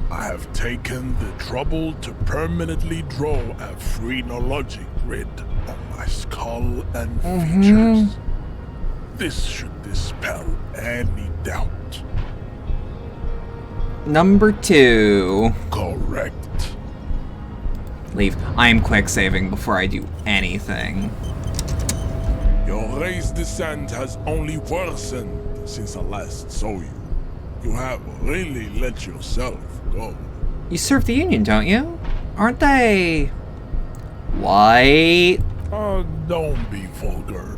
I have taken the trouble to permanently draw a phrenologic grid on my skull and features. This should dispel any doubt. Number 2. Correct. Leave. I am quick saving before I do anything. Your race descent has only worsened since I last saw you. You have really let yourself go. You serve the Union, don't you? Aren't they... white? Don't be vulgar.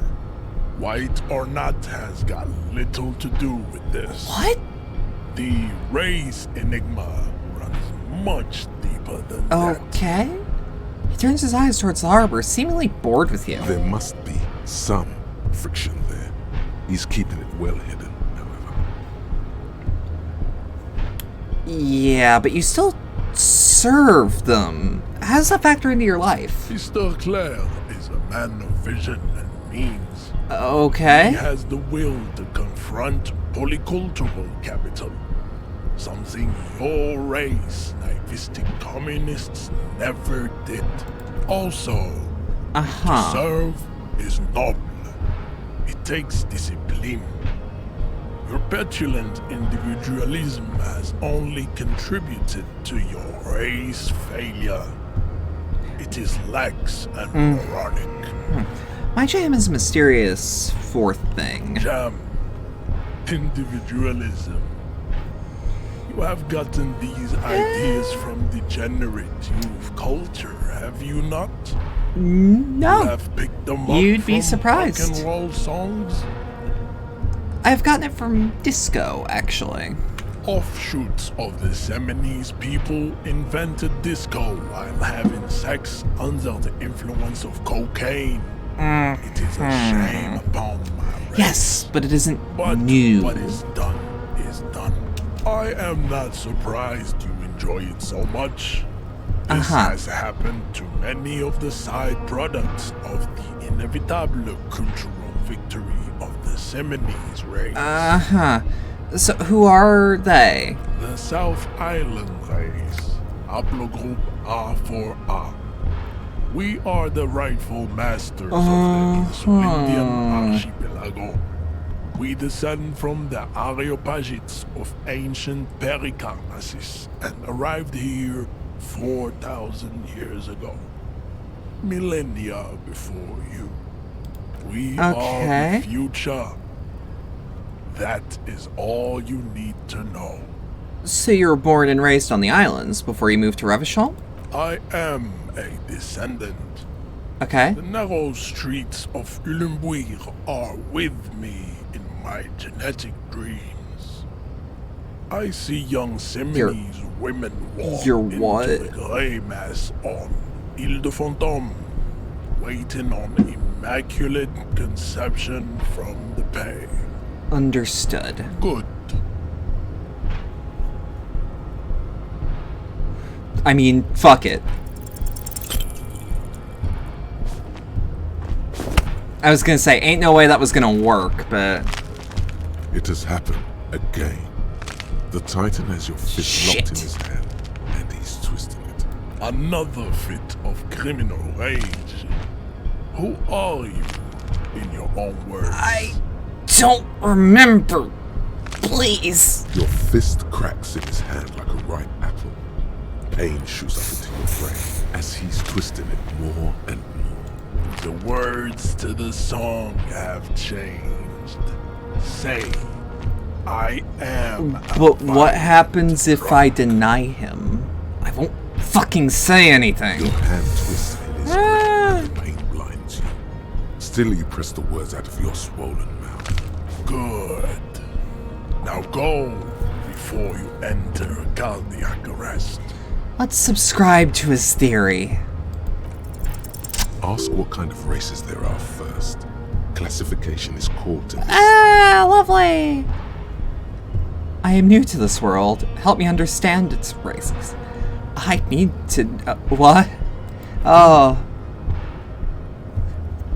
White or not has got little to do with this. What? The race enigma runs much deeper than that. Okay. He turns his eyes towards the harbor, seemingly bored with you. There must be some friction there. He's keeping it well hidden, however. Yeah, but you still serve them. How does that factor into your life? Mr. Clare is a man of vision and means. Okay. He has the will to confront polycultural capital. Something your race, naivistic communists, never did. Also, to serve is noble. It takes discipline. Your petulant individualism has only contributed to your race failure. It is lax and moronic. My jam is a mysterious fourth thing. Jam. Individualism. You have gotten these ideas from degenerate youth culture, have you not? No. You have picked them up You'd be from surprised. rock and roll songs? I've gotten it from disco, actually. Offshoots of the Seminoles people invented disco while having sex under the influence of cocaine. It is a shame upon my race. Yes, but it isn't But new. what is done is done. I am not surprised you enjoy it so much. This has happened to many of the side products of the inevitable cultural victory of the Seminoles race. So who are they? The South Island race, haplogroup A4A. We are the rightful masters of the Insulindian archipelago. We descend from the Areopagites of ancient Pericarnassus and arrived here 4,000 years ago. Millennia before you. We are the future. That is all you need to know. So you were born and raised on the islands before you moved to Revachol? I am a descendant. Okay. The narrow streets of Ulimbuir are with me in my genetic dreams. I see young Seminoles women walk into the grey mass on Ile de Fantôme, waiting on immaculate conception from the Pay. Understood. Good. I mean, fuck it. I was gonna say, ain't no way that was gonna work, but... It has happened again. The Titan has your fist locked in his hand, and he's twisting it. Another fit of criminal rage. Who are you, in your own words? I don't remember. Please. Your fist cracks in his hand like a ripe apple. Pain shoots up into your brain as he's twisting it more and more. The words to the song have changed. Say, I am. But what happens if I deny him? I won't fucking say anything. Your hand twists in his grip and the pain blinds you. Still, you press the words out of your swollen mouth. Good. Now go before you enter cardiac arrest. Let's subscribe to his theory. Ask what kind of races there are first. Classification is core to this. Ah, lovely! I am new to this world. Help me understand its races. I need to... what? Oh.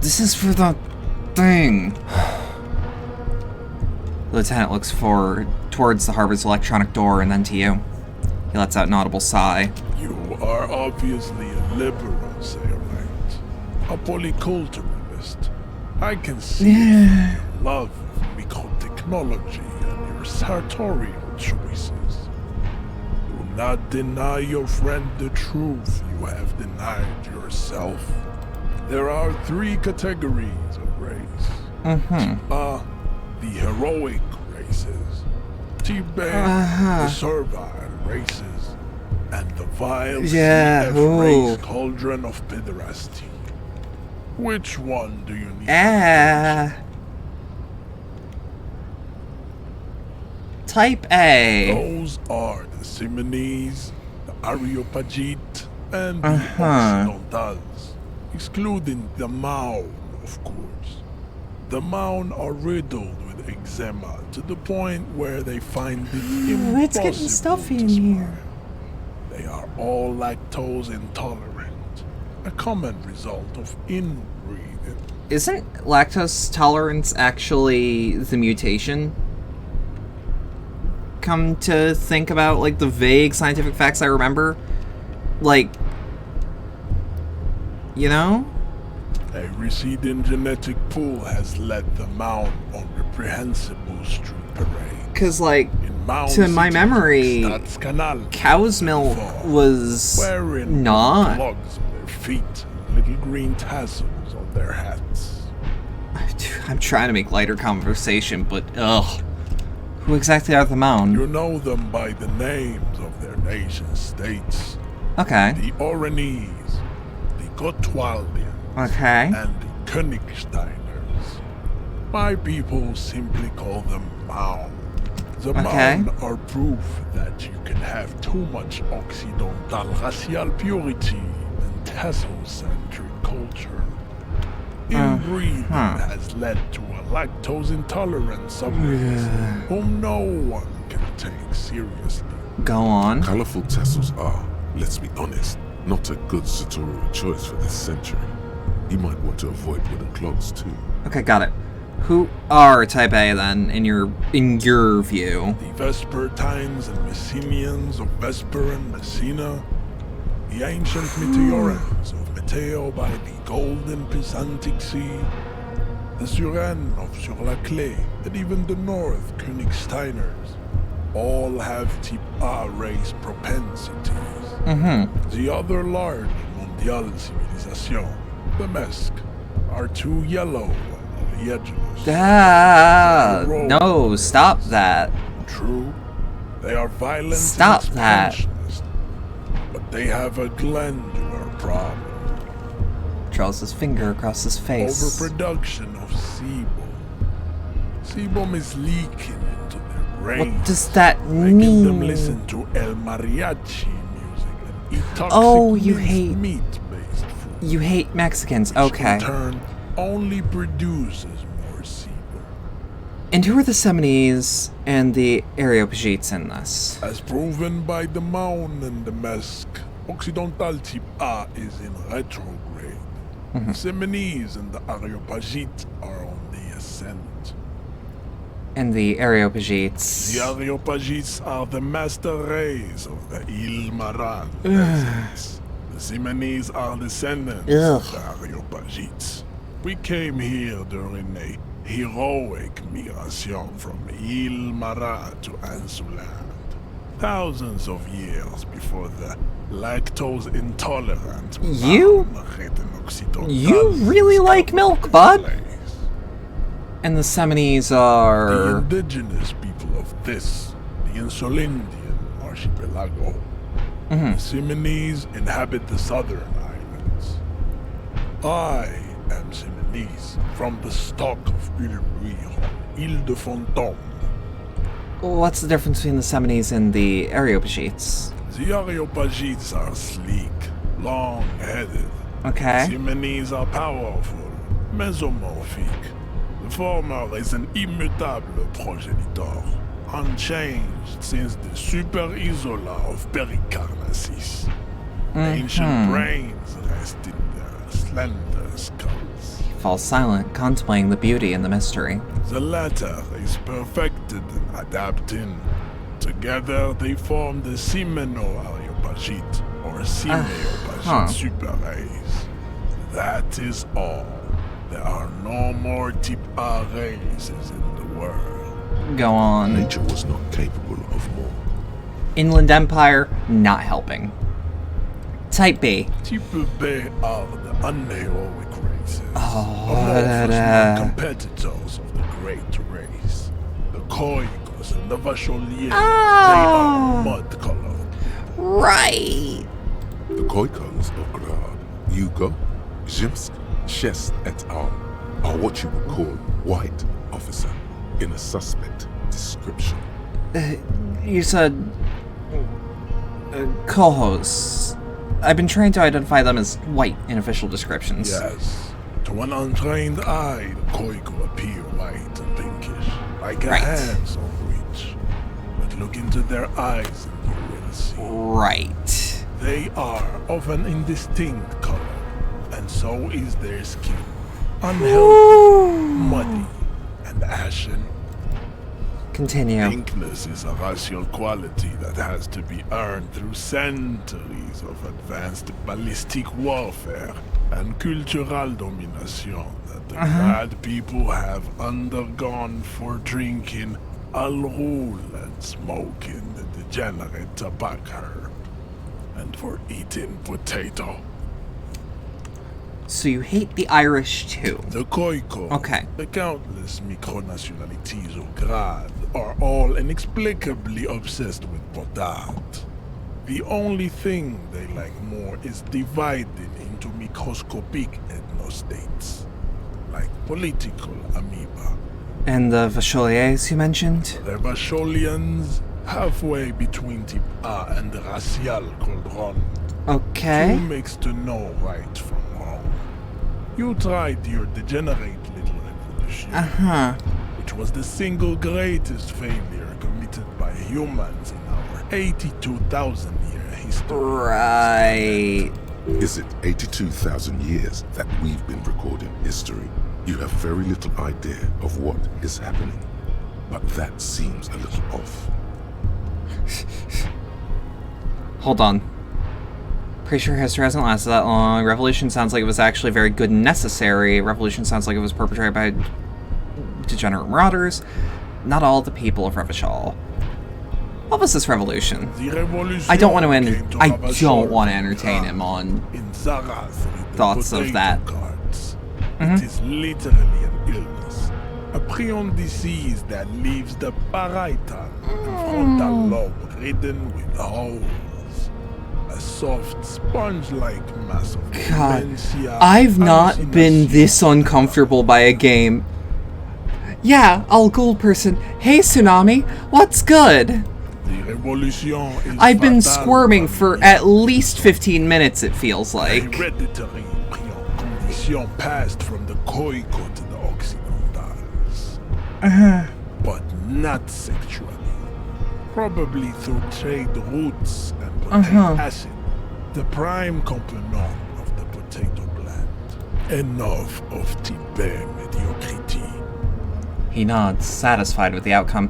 This is for the thing. The lieutenant looks towards the harbor's electronic door and then to you. He lets out an audible sigh. You are obviously a liberal, Sailmate. A polyculturalist. I can see your love of microtechnology and your sartorial choices. Do not deny your friend the truth you have denied yourself. There are 3 categories of race. The heroic races, the servile races, and the vile CF race cauldron of pederasty. Which one do you need? Type A. Those are the Simonese, the Areopagite, and the Occidentals, excluding the Maun, of course. The Maun are riddled with eczema to the point where they find it impossible. It's getting stuffy in here. They are all lactose intolerant, a common result of inbreeding. Isn't lactose tolerance actually the mutation? Come to think about, like, the vague scientific facts I remember, like, you know? A receding genetic pool has led the Maun on reprehensible street parade. Because, like, to my memory, cow's milk was not. Plugs on their feet, and little green tassels on their hats. I'm trying to make lighter conversation, but ugh. Who exactly are the Maun? You know them by the names of their nation states. Okay. The Oranese, the Gotwaldians, okay, and the Königsteiners. My people simply call them Maun. The Maun are proof that you can have too much Occidental racial purity and tassel-centric culture. Inbreeding has led to a lactose-intolerant subrace whom no one can take seriously. Go on. Colorful tassels are, let's be honest, not a good sartorial choice for this century. You might want to avoid wooden clogs too. Okay, got it. Who are Type A then, in your view? The Vespertines and Messenians of Vesper and Messina, the ancient Meteorans of Meteo by the golden Pisantic Sea, the Suren of Sur-la-Clé, and even the North Königsteiners, all have Type A race propensities. The other large Mondial civilization, the Mesk, are too yellow and oleaginous. No, stop that. True, they are violent. Stop that. But they have a glandular problem. Draws his finger across his face. Overproduction of sebum. Sebum is leaking into their brains. What does that making mean? them listen to El Mariachi music and eat toxic meat-based food. You hate Mexicans, which okay. in turn only produces more sebum. And who are the Semines and the Areopagites in this? As proven by the Maun and the Mesk, Occidental Type A is in retrograde. The Semines and the Areopagites are on the ascent. And the Areopagites? The Areopagites are the master race of the Ilmaran peasants. The Semines are descendants of the Areopagites. We came here during a heroic migration from Ilmara to Ansuland. Thousands of years before the lactose-intolerant You really like milk, bud? And the Semines are... the indigenous people of this, the Insulindian archipelago. The Semines inhabit the southern islands. I am Seminese, from the stock of Ile-de-Fantôme. What's the difference between the Semines and the Areopagites? The Areopagites are sleek, long-headed, Okay. Simonese are powerful, mesomorphic. The former is an immutable progenitor, unchanged since the Super Isola of Pericarnassus. Ancient brains rest in their slender skulls. He falls silent, contemplating the beauty and the mystery. The latter is perfected in adapting. Together they form the Simeno-Areopagite, or Simeopagite super race. That is all. There are no more type A races in the world. Go on. Nature was not capable of more. Inland Empire, not helping. Type B. Type B are the unheroic races. Oh, competitors of the great race. The Koikos and the Vacholiers. They are mud-colored. Right. The Koikos of Grad, Yugo, Zimsk, Shest et al. Are what you would call white officer in a suspect description. You said Kohos. I've been trying to identify them as white in official descriptions. Yes. To an untrained eye, the Koiko appear white and pinkish, like a hand's on reach. But look into their eyes and you will see. Right. They are of an indistinct color, and so is their skin. Unhealthy, muddy, and ashen. Continue. Pinkness is a racial quality that has to be earned through centuries of advanced ballistic warfare and cultural domination that the bad people have undergone for drinking alcohol and smoking the degenerate tobacco, and for eating potato. So you hate the Irish too? The Koiko, the countless micronationalities of Grad, are all inexplicably obsessed with potat. The only thing they like more is dividing into microscopic ethnostates, like political amoeba. And the Vacholiers you mentioned? The Vacholians, halfway between type A and the racial cauldron. Okay. Two makes to know right from wrong. You tried your degenerate little revolution. Which was the single greatest failure committed by humans in our 82,000-year history. Right. Is it 82,000 years that we've been recording history? You have very little idea of what is happening, but that seems a little off. Hold on. Pretty sure history hasn't lasted that long. Revolution sounds like it was actually very good and necessary. Revolution sounds like it was perpetrated by degenerate marauders. Not all the people of Revachol. What was this revolution? I don't want to entertain him on thoughts of that. It is literally an illness. A prion disease that leaves the parietal and frontal lobe ridden with holes. A soft, sponge-like mass of dementia. I've not been this uncomfortable by a game. Yeah, I'll Ghoul person. Hey, Tsunami, what's good? I've been squirming for at least 15 minutes, it feels like. Hereditary prion condition passed from the Koiko to the Occidentals. But not sexually. Probably through trade routes and protein acid, the prime component of the potato plant. Enough of type mediocrity. He nods, satisfied with the outcome.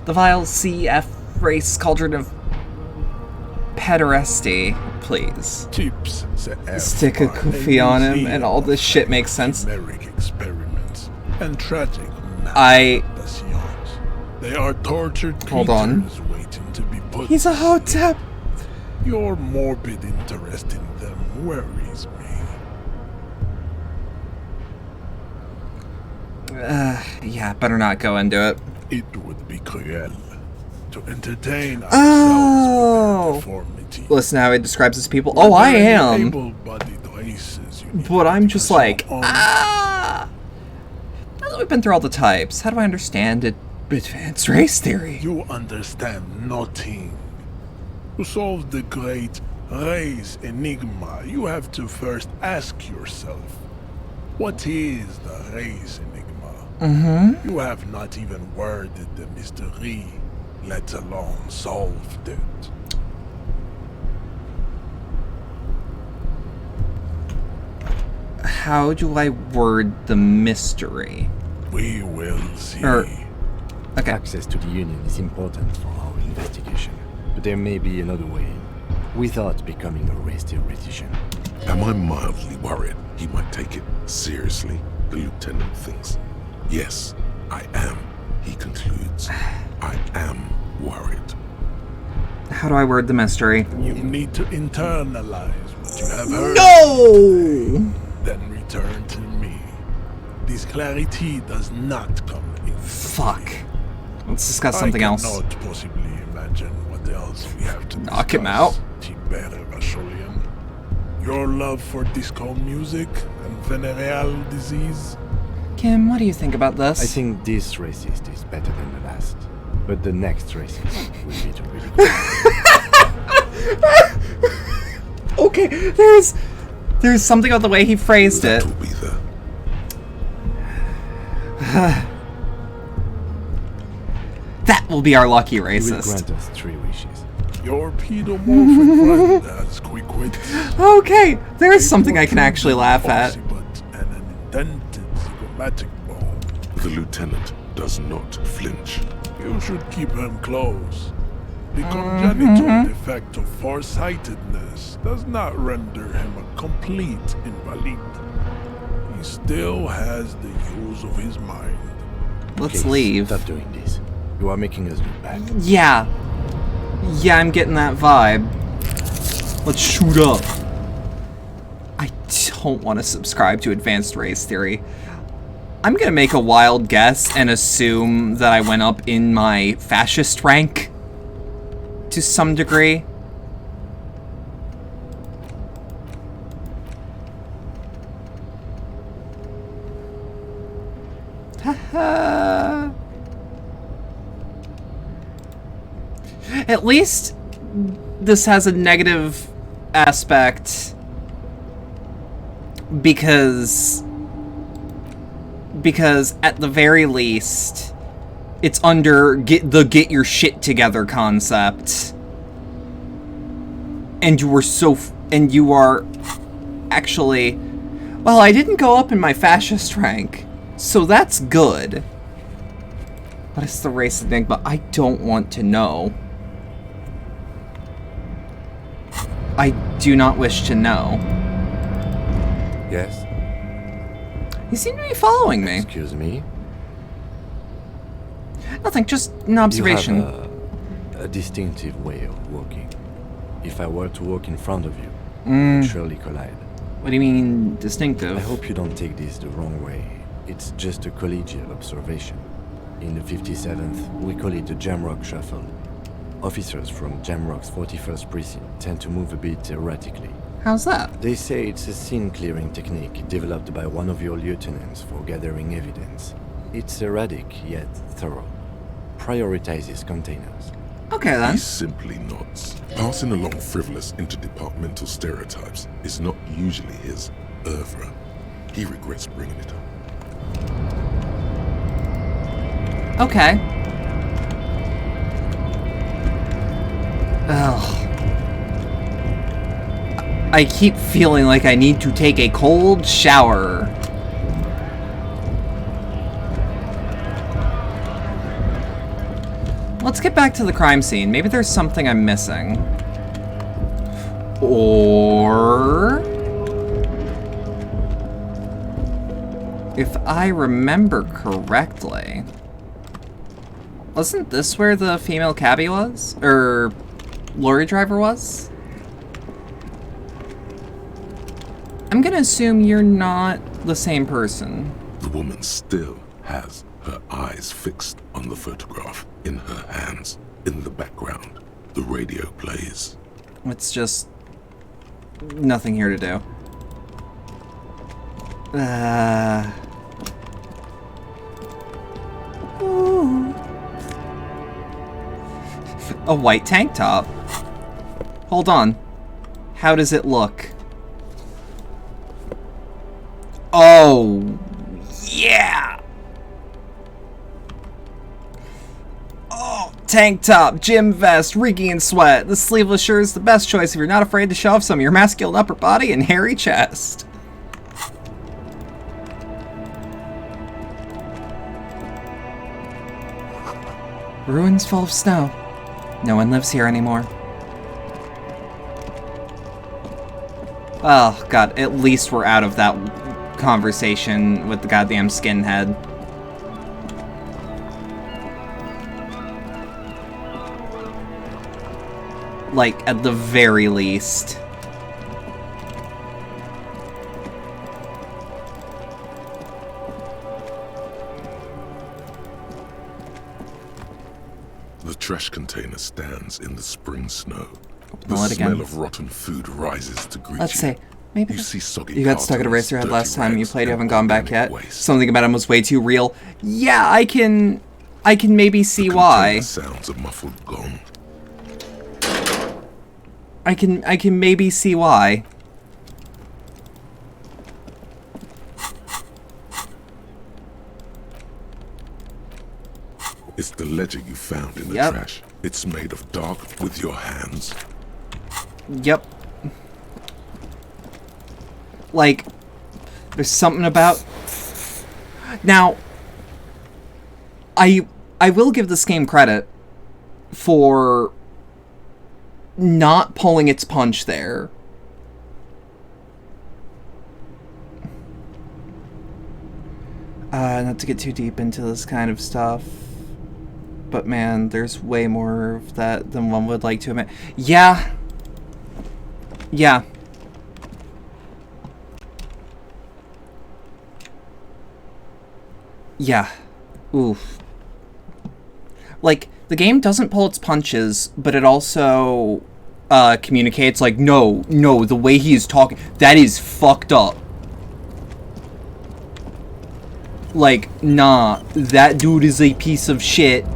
The vile CF race cauldron of pederasty, please. Tips stick a kufi on him and all this shit makes sense. Experiments and tragic They are tortured creatures waiting to be put. He's a hotep. Your morbid interest in them worries me. Yeah, better not go into it. It would be cruel to entertain ourselves with their deformity. Listen how he describes his people. Oh, I am. But I'm just like, now that we've been through all the types, how do I understand it? Advanced race theory. You understand nothing. To solve the great race enigma, you have to first ask yourself, what is the race enigma? You have not even worded the mystery, let alone solved it. How do I word the mystery? We will see. Okay. Access to the Union is important for our investigation, but there may be another way without becoming a race theoretician. Am I mildly worried he might take it seriously? The lieutenant thinks. Yes, I am, he concludes. I am worried. How do I word the mystery? You need to internalize what you have heard. No! Then return to me. This clarity does not come in. Fuck. Let's discuss something else. I cannot possibly imagine what else we have to knock him out. Your love for disco music and venereal disease. Kim, what do you think about this? I think this racist is better than the last, but the next racist will be the really good. Okay, there's something about the way he phrased it. That will be the... That will be our lucky He will racist. grant us 3 wishes. Your pedomorphic friend has quick wit. Okay, there is something I can actually laugh at. And an indented zygomatic bone. The lieutenant does not flinch. You should keep him close. The congenital defect of farsightedness does not render him a complete invalid. He still has the use of his mind. Let's leave. Stop doing this. You are making us look bad. Yeah. Yeah, I'm getting that vibe. Let's shoot up. I don't want to subscribe to advanced race theory. I'm gonna make a wild guess and assume that I went up in my fascist rank to some degree. Haha. At least this has a negative aspect because at the very least it's under get your shit together concept, and you are actually, well, I didn't go up in my fascist rank, so that's good. What is the race enigma? I don't want to know. I do not wish to know. Yes? You seem to be following me. Excuse me? Nothing, just an observation. You have a distinctive way of walking. If I were to walk in front of you, we'd surely collide. What do you mean, distinctive? I hope you don't take this the wrong way. It's just a collegial observation. In the 57th, we call it the Jamrock Shuffle. Officers from Jamrock's 41st Precinct tend to move a bit erratically. How's that? They say it's a scene-clearing technique developed by one of your lieutenants for gathering evidence. It's erratic, yet thorough. Prioritizes containers. Okay, then. He simply nods. Passing along frivolous interdepartmental stereotypes is not usually his oeuvre. He regrets bringing it up. Okay. Ugh. I keep feeling like I need to take a cold shower. Let's get back to the crime scene. Maybe there's something I'm missing. Or... if I remember correctly... wasn't this where the female cabbie was? Or lorry driver was? I'm gonna assume you're not the same person. The woman still has her eyes fixed on the photograph in her hands. In the background, the radio plays. It's just... nothing here to do. Ooh. A white tank top. Hold on. How does it look? Oh, yeah! Oh, tank top, gym vest, reeking in sweat. The sleeveless shirt is the best choice if you're not afraid to show off some of your masculine upper body and hairy chest. Ruins full of snow. No one lives here anymore. Oh, God, at least we're out of that conversation with the goddamn skinhead. Like, at the very least. The trash container stands in the spring snow. Open The it again. smell of rotten food rises to greet Let's you. say, maybe you see soggy you got stuck at cartons, Eraserhead dirty last time you rags, played. You and haven't gone back yet. organic waste. Something about him was way too real. Yeah, I can maybe see why. Sounds a muffled gong. I can maybe see why. It's the ledger you found in the Yep. trash. It's made of dark with your hands. Yep. Like, there's something about... Now, I will give this game credit for not pulling its punch there. Not to get too deep into this kind of stuff. But man, there's way more of that than one would like to admit. Yeah. Yeah. Yeah. Oof. Like, the game doesn't pull its punches, but it also communicates like, no, the way he is talking, that is fucked up. Like, nah, that dude is a piece of shit.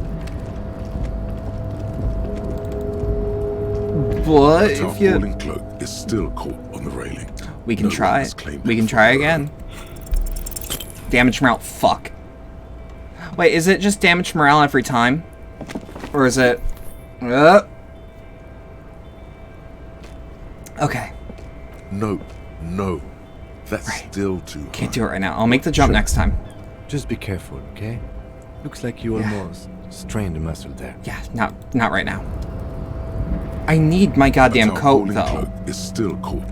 But But our if you... falling cloak is still caught on the railing. We can No try one it. has claimed We it can for try their again. Damage morale. Fuck. Wait, is it just damage morale every time? Or is it... Okay. No. That's still too high. Can't do it right now. I'll make the jump next time. Just be careful, okay? Looks like you almost strained a muscle there. Yeah, not right now. I need my goddamn But our coat, falling though. cloak is still caught.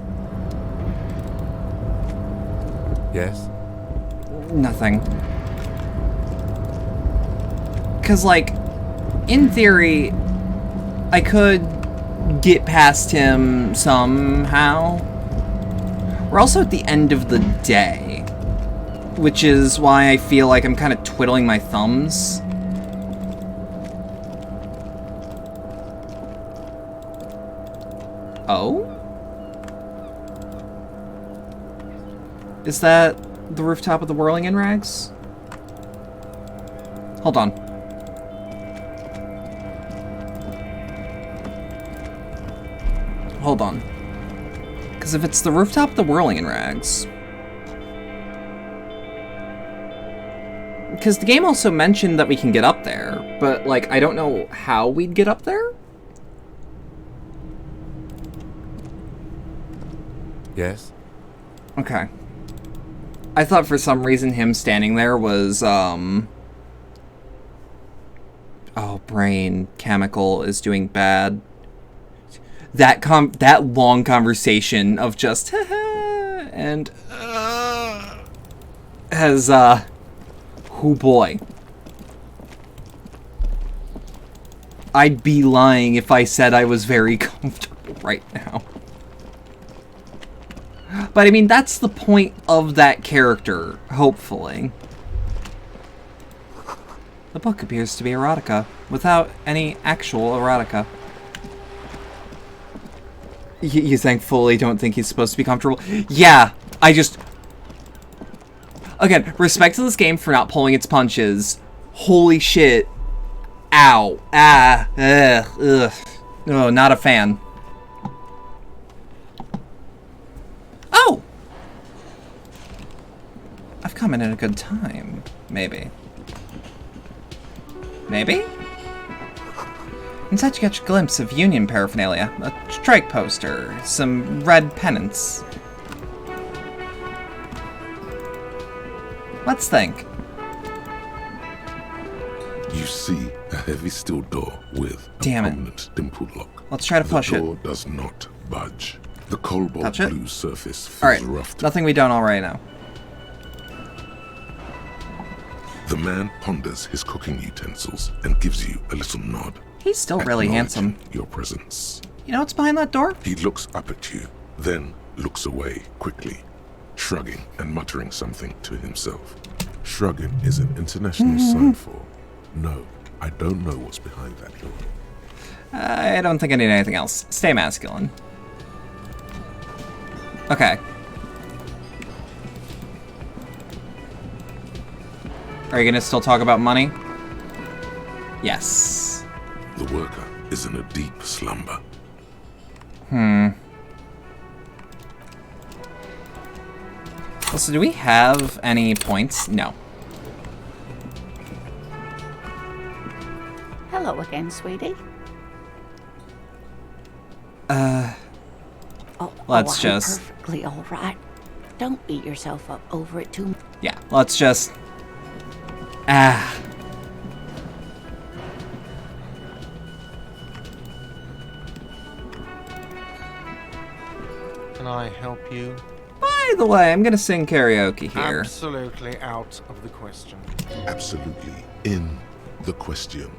Yes? Nothing. Because, like, in theory, I could get past him somehow. We're also at the end of the day, which is why I feel like I'm kind of twiddling my thumbs. Oh? Is that the rooftop of the Whirling in Rags? Hold on. Hold on. Because if it's the rooftop of the Whirling in Rags... Because the game also mentioned that we can get up there, but, like, I don't know how we'd get up there? Yes? Okay. I thought for some reason him standing there was, Oh, brain. Chemical is doing bad. That long conversation of just, and, has, oh boy. I'd be lying if I said I was very comfortable right now. But I mean, that's the point of that character, hopefully. The book appears to be erotica, without any actual erotica. You thankfully don't think he's supposed to be comfortable? Yeah, I just... Again, respect to this game for not pulling its punches. Holy shit. Ow. Ah. Ugh. Oh, not a fan. I've come in at a good time. Maybe. Maybe? Inside you catch a glimpse of Union paraphernalia. A strike poster, some red pennants. Let's think. You see a heavy steel door with a prominent dimpled lock. Let's try to push it. The door does not budge. The cobalt blue surface feels Alright, rough. nothing we don't already know. The man ponders his cooking utensils and gives you a little nod. He's still really handsome. Your presence. You know what's behind that door? He looks up at you, then looks away quickly, shrugging and muttering something to himself. Shrugging is an international sign for, no, I don't know what's behind that door. I don't think I need anything else. Stay masculine. Okay. Are you gonna still talk about money? Yes. The worker is in a deep slumber. So do we have any points? No. Hello again, sweetie. Let's I'm just... perfectly all right. Don't beat yourself up over it too much. Yeah, let's just... Can I help you? By the way, I'm gonna sing karaoke here. Absolutely out of the question. Absolutely in the question.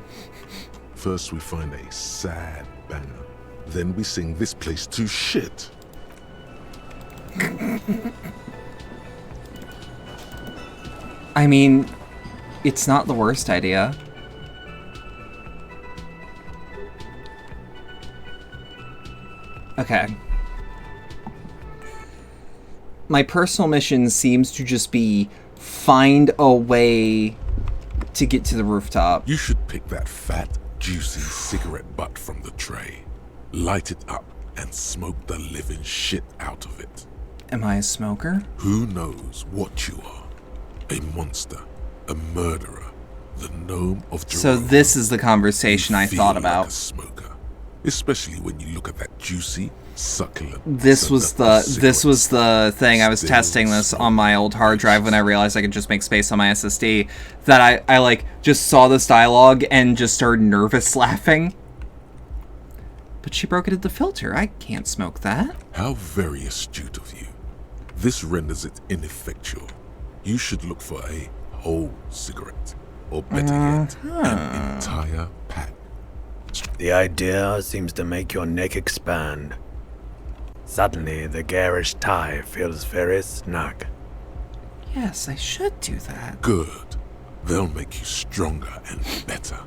First we find a sad banger. Then we sing this place to shit. I mean, it's not the worst idea. Okay. My personal mission seems to just be find a way to get to the rooftop. You should pick that fat, juicy cigarette butt from the tray, light it up, and smoke the living shit out of it. Am I a smoker? Who knows what you are? A monster, a murderer, the gnome of Jerome. So this is the conversation I thought Like about. a smoker, especially when you look at that juicy, succulent. This was the thing. I was testing this on my old hard drive when I realized I could just make space on my SSD. That I like just saw this dialogue and just started nervous laughing. But she broke it at the filter. I can't smoke that. How very astute of you. This renders it ineffectual. You should look for a whole cigarette, or better yet, an entire pack. The idea seems to make your neck expand. Suddenly, the garish tie feels very snug. Yes, I should do that. Good. They'll make you stronger and better.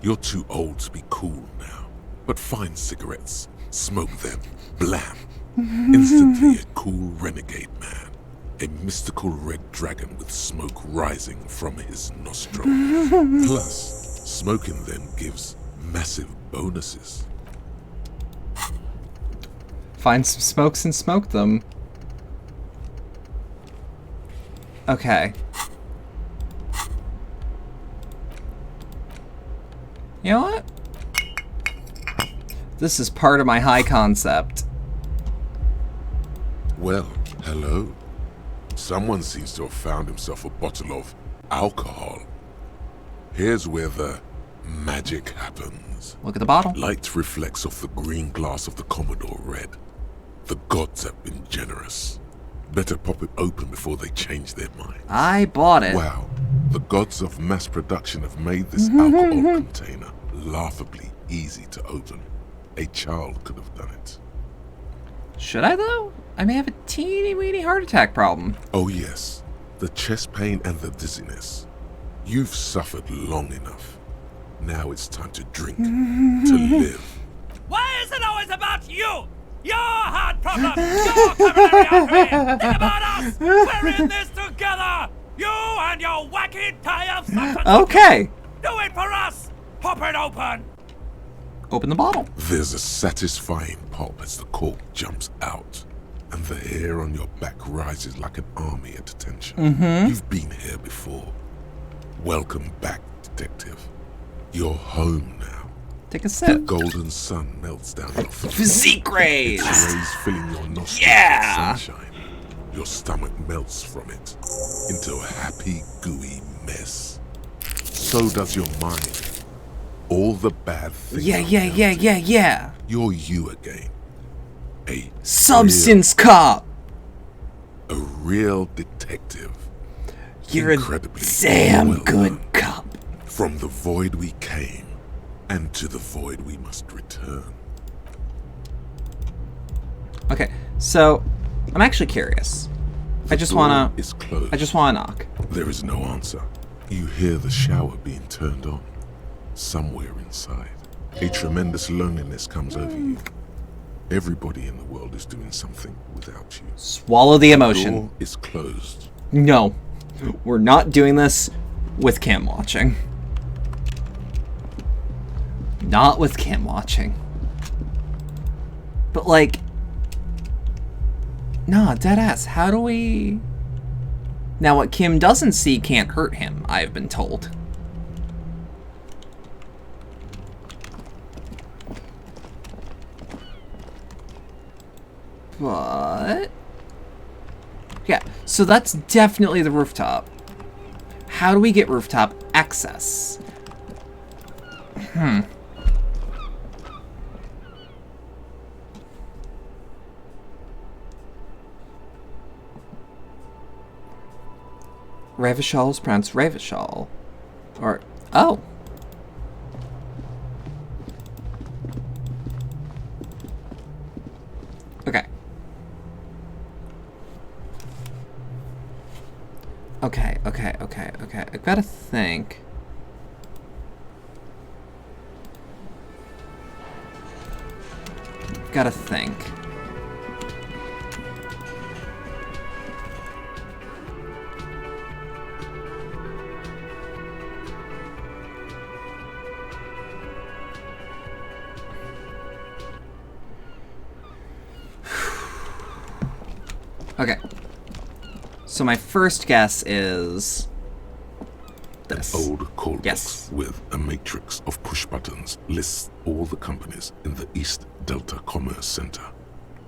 You're too old to be cool now. But find cigarettes, smoke them, blam. Instantly a cool renegade man. A mystical red dragon with smoke rising from his nostrils. Plus, smoking them gives massive bonuses. Find some smokes and smoke them. Okay. You know what? This is part of my high concept. Well, hello. Someone seems to have found himself a bottle of alcohol. Here's where the magic happens. Look at the bottle. Light reflects off the green glass of the Commodore red. The gods have been generous. Better pop it open before they change their mind. I bought it. Wow. The gods of mass production have made this alcohol container laughably easy to open. A child could have done it. Should I, though? I may have a teeny-weeny heart attack problem. Oh yes, the chest pain and the dizziness. You've suffered long enough. Now it's time to drink, to live. Why is it always about you? Your heart problem! Your coronary artery! Think about us! We're in this together! You and your wacky tie of substance. Okay. Do it for us! Pop it open! Open the bottle. There's a satisfying pop as the cork jumps out. and the hair on your back rises like an army at attention. Mm-hmm. You've been here before. Welcome back, detective. You're home now. Take a The sip. golden sun melts down your face. Physique rays! Its rays filling your nostrils Yeah! with sunshine. Your stomach melts from it into a happy, gooey mess. So does your mind. All the bad things. Yeah. You're you again. A Substance cop! A real detective. You're Incredibly a damn well good known. cop. From the void we came, and to the void we must return. Okay, so I'm actually curious. I just wanna knock. There is no answer. You hear the shower being turned on. Somewhere inside, a tremendous loneliness comes over you. Everybody in the world is doing something without you. Swallow the emotion. The door is closed. No, we're not doing this with cam watching. Not with cam watching. But like, nah, deadass, how do we... Now what Kim doesn't see can't hurt him, I've been told. But... yeah, so that's definitely the rooftop. How do we get rooftop access? Revachol is pronounced Revachol. Or, oh. Okay. Okay. I gotta think. Okay. So my first guess is this. An old call box with a matrix of push buttons lists all the companies in the East Delta Commerce Center.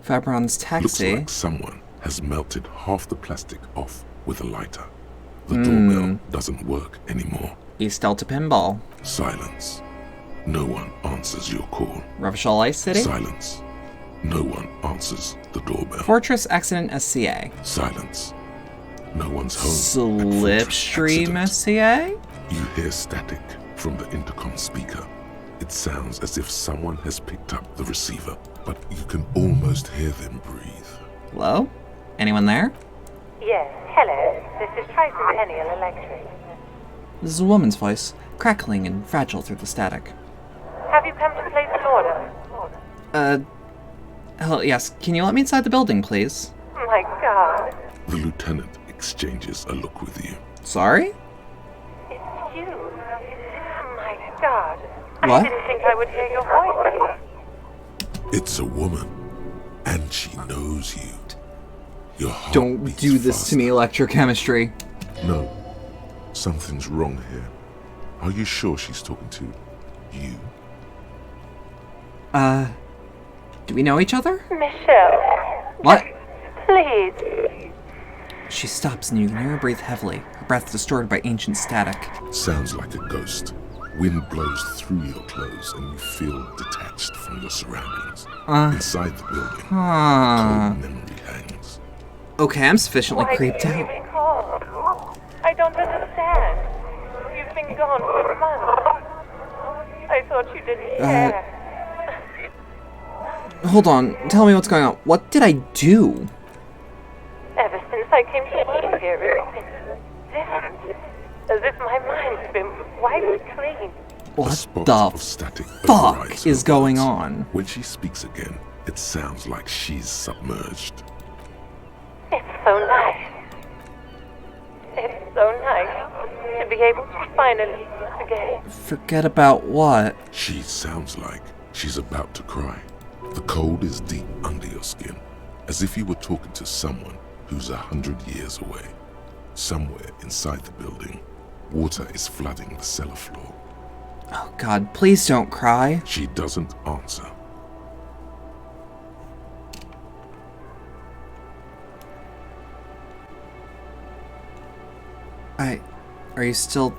Fabron's taxi. Looks like someone has melted half the plastic off with a lighter. The doorbell doesn't work anymore. East Delta Pinball. Silence. No one answers your call. Revachol Ice City. Silence. No one answers the doorbell. Fortress Accident SCA. Silence. No one's home. Slipstream SCA? You hear static from the intercom speaker. It sounds as if someone has picked up the receiver, but you can almost hear them breathe. Hello? Anyone there? Yes, hello. This is Tricentennial Electric. This is a woman's voice, crackling and fragile through the static. Have you come to place an order? Hello, yes. Can you let me inside the building, please? My God. The lieutenant exchanges a look with you. Sorry? It's you. My God. What? I didn't think I would hear your voice. It's a woman, and she knows you. Your heart Don't beats do this faster. to me, electrochemistry. No, something's wrong here. Are you sure she's talking to you? Do we know each other? Michelle. What? Please. She stops and you can hear her breathe heavily, her breath distorted by ancient static. Sounds like a ghost. Wind blows through your clothes and you feel detached from your surroundings. Inside the building, cold memory hangs. Okay, I'm sufficiently Why creeped did you out. even call? I don't understand. You've been gone for months. I thought you didn't care. Hold on, tell me what's going on. What did I do? Ever since I came to work here, it's been different. As if my mind's been wiped clean. What spot the of static fuck overrides is her going words. on? When she speaks again, it sounds like she's submerged. It's so nice. It's so nice to be able to finally again. Forget about what? She sounds like she's about to cry. The cold is deep under your skin. as if you were talking to someone who's 100 years away. Somewhere inside the building, water is flooding the cellar floor. Oh God, please don't cry. She doesn't answer. Are you still...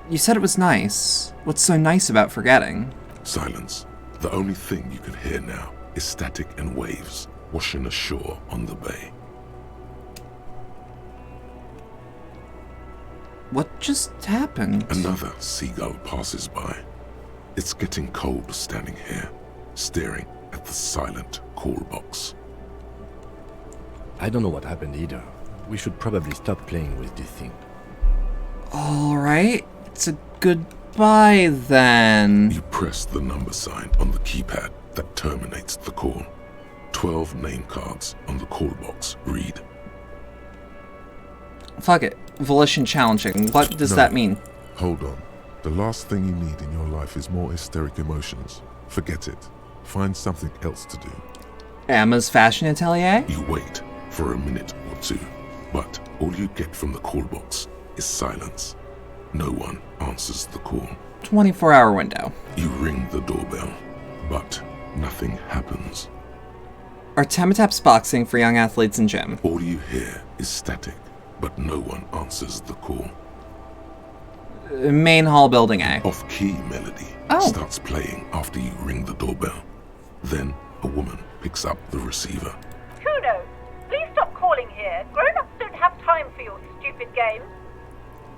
You said it was nice. What's so nice about forgetting? Silence. The only thing you can hear now is static and waves washing ashore on the bay. What just happened? Another seagull passes by. It's getting cold standing here, staring at the silent call box. I don't know what happened either. We should probably stop playing with this thing. Alright, it's a goodbye then. You press the number sign on the keypad that terminates the call. 12 name cards on the call box read. Fuck it. Volition challenging. What does that mean? Hold on. The last thing you need in your life is more hysteric emotions. Forget it. Find something else to do. Emma's fashion atelier? You wait for a minute or two, but all you get from the call box is silence. No one answers the call. 24-hour window. You ring the doorbell, but nothing happens. Are Temataps boxing for young athletes in gym? All you hear is static, but no one answers the call. Main hall building A. Off-key melody starts playing after you ring the doorbell. Then a woman picks up the receiver. Kuno, please stop calling here. Grown-ups don't have time for your stupid game.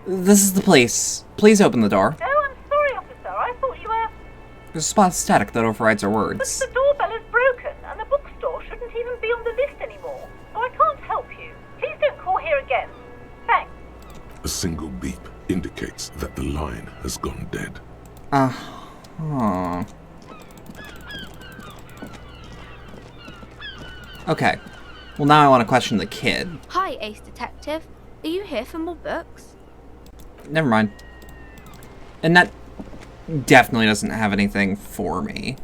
This is the police. Please open the door. Oh, I'm sorry, officer. I thought you were... There's a spot of static that overrides our words. But the doorbell is broken, and the bookstore shouldn't even be on the list anymore. So I can't help you. Please don't call here again. Thanks. A single beep indicates that the line has gone dead. Okay. Well, now I want to question the kid. Hi, Ace Detective. Are you here for more books? Never mind. And that definitely doesn't have anything for me.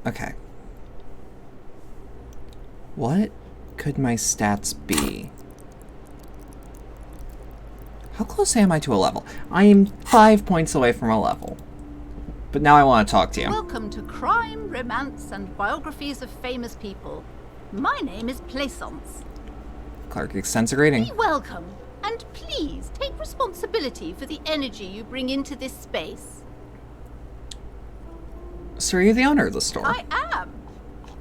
Okay. What could my stats be? How close am I to a level? I am 5 points away from a level. But now I want to talk to you. Welcome to Crime, Romance, and Biographies of Famous People. My name is Plaisance. Clark extends a greeting. Be welcome, and please take responsibility for the energy you bring into this space. So are you the owner of the store? I am.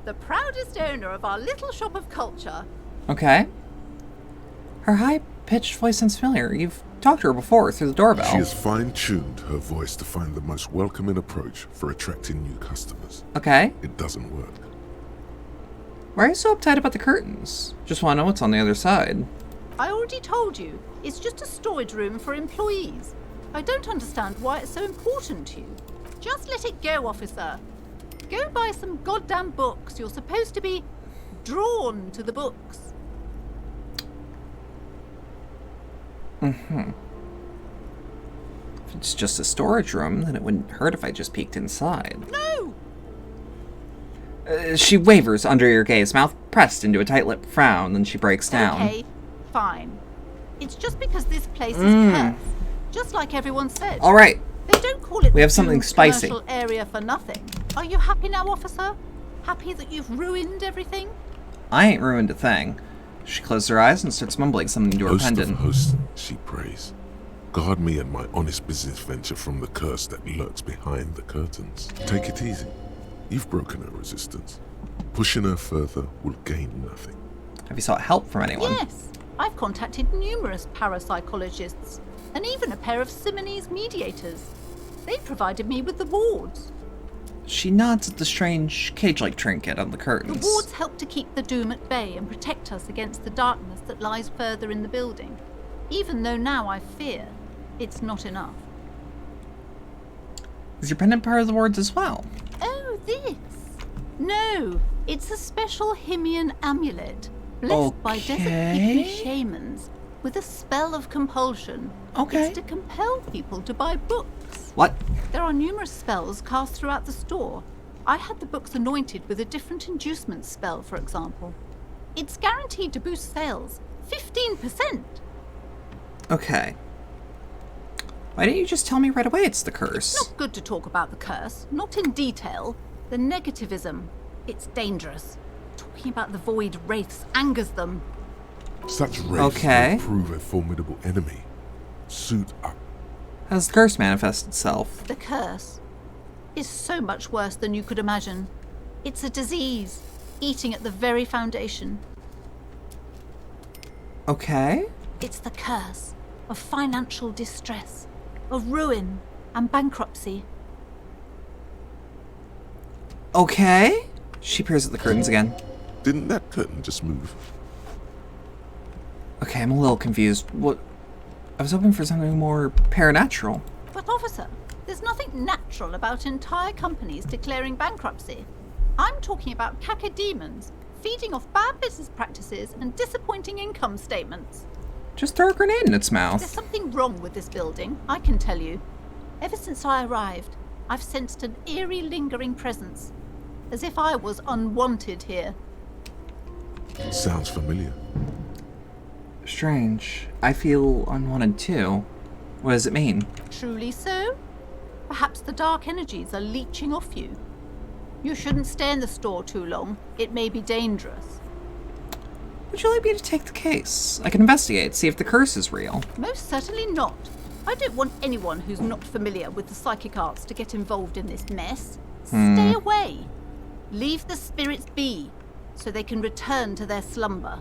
The proudest owner of our little shop of culture. Okay. Her high-pitched voice sounds familiar. You've talked to her before through the doorbell. She has fine-tuned her voice to find the most welcoming approach for attracting new customers. Okay. It doesn't work. Why are you so uptight about the curtains? Just want to know what's on the other side. I already told you, it's just a storage room for employees. I don't understand why it's so important to you. Just let it go, officer. Go buy some goddamn books. You're supposed to be drawn to the books. Mm-hmm. If it's just a storage room, then it wouldn't hurt if I just peeked inside. No! She wavers under your gaze, mouth pressed into a tight-lipped frown, then she breaks down. Okay, fine. It's just because this place is cursed. Just like everyone said. All right. They don't call it We have the something doomed spicy. Commercial area for nothing. Are you happy now, officer? Happy that you've ruined everything? I ain't ruined a thing. She closed her eyes and starts mumbling something to her Host pendant. of hosts, she prays. Guard me and my honest business venture from the curse that lurks behind the curtains. Take it easy. You've broken her resistance. Pushing her further will gain nothing. Have you sought help from anyone? Yes. I've contacted numerous parapsychologists and even a pair of Simonese mediators. They provided me with the wards. She nods at the strange cage-like trinket on the curtains. The wards help to keep the doom at bay and protect us against the darkness that lies further in the building. Even though now I fear it's not enough. Is your pendant part of the wards as well? Oh, this? No, it's a special Himian amulet, blessed by desert hippie shamans with a spell of compulsion. Okay. It's to compel people to buy books. What? There are numerous spells cast throughout the store. I had the books anointed with a different inducement spell, for example. It's guaranteed to boost sales 15%. Okay. Why didn't you just tell me right away it's the curse? Not good to talk about the curse, not in detail. The negativism, it's dangerous. Talking about the void wraiths angers them. Such wraiths will prove a formidable enemy. Suit up. How does the curse manifest itself? The curse is so much worse than you could imagine. It's a disease, eating at the very foundation. Okay. It's the curse of financial distress, of ruin and bankruptcy. Okay. She peers at the curtains again. Didn't that curtain just move? Okay, I'm a little confused. What? I was hoping for something more paranatural. But officer, there's nothing natural about entire companies declaring bankruptcy. I'm talking about cacodemons feeding off bad business practices and disappointing income statements. Just throw a grenade in its mouth. There's something wrong with this building, I can tell you. Ever since I arrived, I've sensed an eerie lingering presence, as if I was unwanted here. Sounds familiar. Strange. I feel unwanted too. What does it mean? Truly so? Perhaps the dark energies are leeching off you. You shouldn't stay in the store too long. It may be dangerous. Would you like me to take the case? I can investigate, see if the curse is real. Most certainly not. I don't want anyone who's not familiar with the psychic arts to get involved in this mess. Stay away. Leave the spirits be, so they can return to their slumber.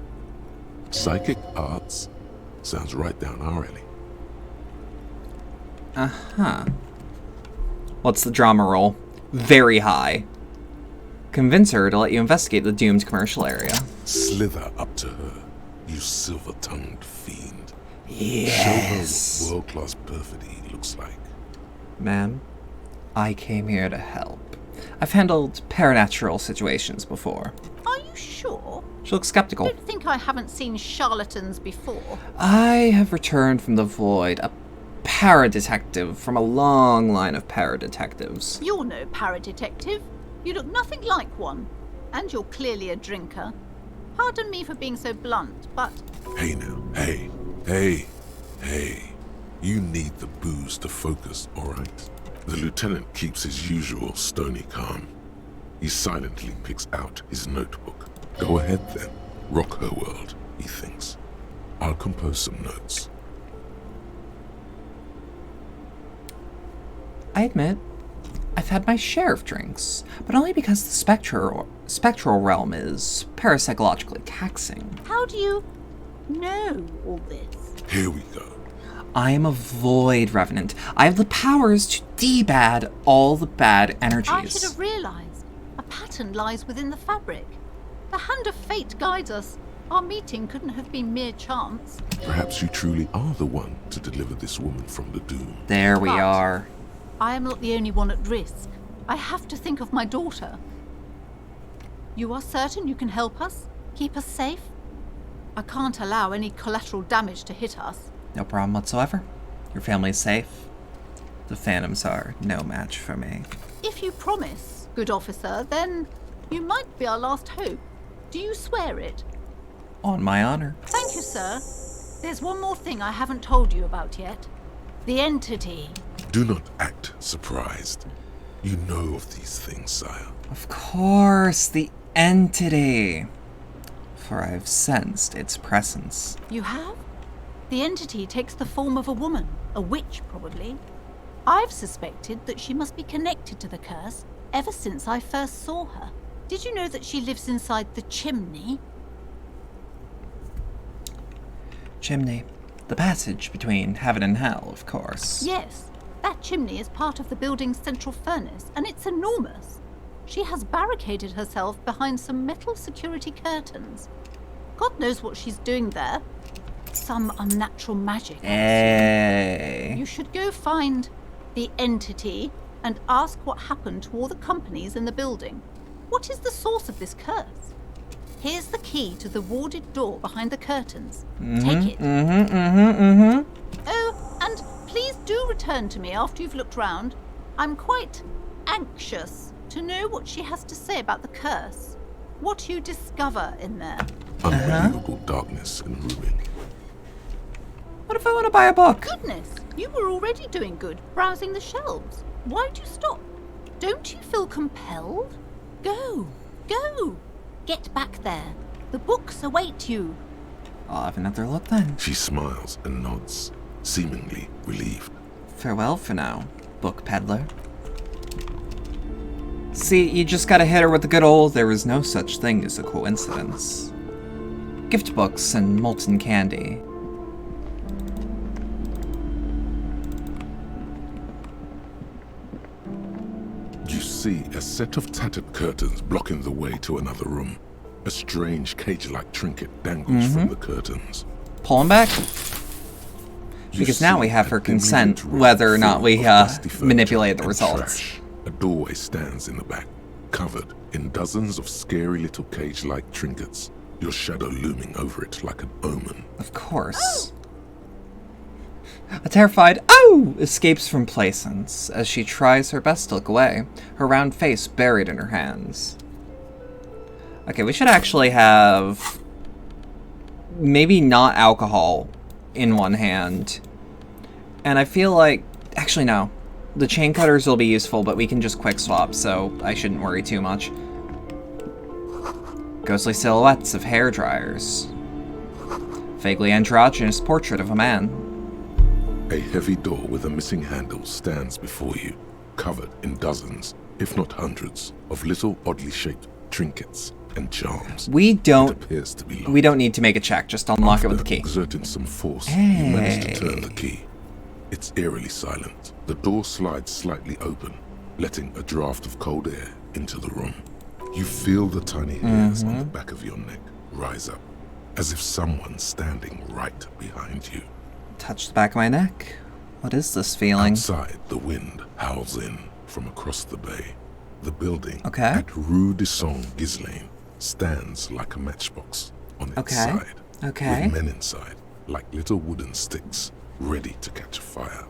Psychic arts? Sounds right down our alley. Uh-huh. What's the drama roll? Very high. Convince her to let you investigate the doomed commercial area. Slither up to her, you silver-tongued fiend. Yes. Show her what world-class perfidy looks like. Ma'am, I came here to help. I've handled paranatural situations before. Are you sure? She looks skeptical. Don't think I haven't seen charlatans before. I have returned from the void, a paradetective from a long line of paradetectives. You're no paradetective. You look nothing like one. And you're clearly a drinker. Pardon me for being so blunt, but... Hey now, hey. You need the booze to focus, alright? The lieutenant keeps his usual stony calm. He silently picks out his notebook. Go ahead then. Rock her world, he thinks. I'll compose some notes. I admit, I've had my share of drinks, but only because the spectral realm is parapsychologically taxing. How do you know all this? Here we go. I am a void revenant. I have the powers to debad all the bad energies. I should have realized. A pattern lies within the fabric. The hand of fate guides us. Our meeting couldn't have been mere chance. Perhaps you truly are the one to deliver this woman from the doom. There we are. I am not the only one at risk. I have to think of my daughter. You are certain you can help us? Keep us safe? I can't allow any collateral damage to hit us. No problem whatsoever. Your family is safe. The Phantoms are no match for me. If you promise, good officer, then you might be our last hope. Do you swear it? On my honor. Thank you, sir. There's one more thing I haven't told you about yet. The entity. Do not act surprised. You know of these things, sire. Of course, the entity. For I've sensed its presence. You have? The entity takes the form of a woman, a witch probably. I've suspected that she must be connected to the curse ever since I first saw her. Did you know that she lives inside the chimney? Chimney. The passage between heaven and hell, of course. Yes. That chimney is part of the building's central furnace, and it's enormous. She has barricaded herself behind some metal security curtains. God knows what she's doing there. Some unnatural magic. Hey. You should go find the entity and ask what happened to all the companies in the building. What is the source of this curse? Here's the key to the warded door behind the curtains. Take it. Oh, Oh, and please do return to me after you've looked round. I'm quite anxious to know what she has to say about the curse. What you discover in there. Unbelievable darkness and ruin. What if I want to buy a book? Goodness, you were already doing good, browsing the shelves. Why'd you stop? Don't you feel compelled? Go, go. Get back there. The books await you. I'll have another look then. She smiles and nods, seemingly relieved. Farewell for now, book peddler. See, you just gotta hit her with the good old there is no such thing as a coincidence. Gift books and molten candy. You see a set of tattered curtains blocking the way to another room. A strange cage-like trinket dangles from the curtains. Pull him back. Because now we have her consent, whether or not we manipulate the results. A doorway stands in the back, covered in dozens of scary little cage-like trinkets, your shadow looming over it like an omen. Of course. A terrified "Oh!" escapes from Placence as she tries her best to look away, her round face buried in her hands. Okay, we should actually have maybe not alcohol in one hand. And I feel like, actually no, the chain cutters will be useful, but we can just quick swap, so I shouldn't worry too much. Ghostly silhouettes of hair dryers. Vaguely androgynous portrait of a man. A heavy door with a missing handle stands before you, covered in dozens, if not hundreds, of little oddly shaped trinkets and charms. We don't appears to be we don't need to make a check, just unlock it with the key. Exerting some force, you manage to turn the key. It's eerily silent. The door slides slightly open, letting a draft of cold air into the room. You feel the tiny hairs on the back of your neck rise up, as if someone's standing right behind you. Touch the back of my neck. What is this feeling? Outside, the wind howls in from across the bay. The building at Rue de Saint-Ghislain stands like a matchbox on its side, with men inside, like little wooden sticks, ready to catch fire.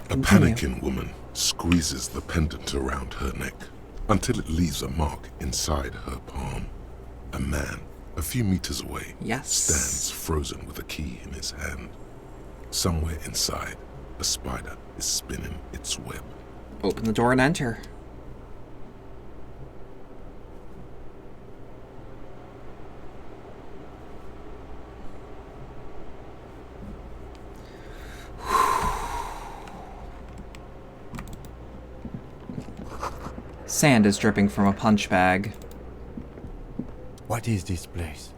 A panicking woman squeezes the pendant around her neck until it leaves a mark inside her palm. A man, a few meters away, stands frozen with a key in his hand. Somewhere inside, a spider is spinning its web. Open the door and enter. Sand is dripping from a punch bag. What is this place?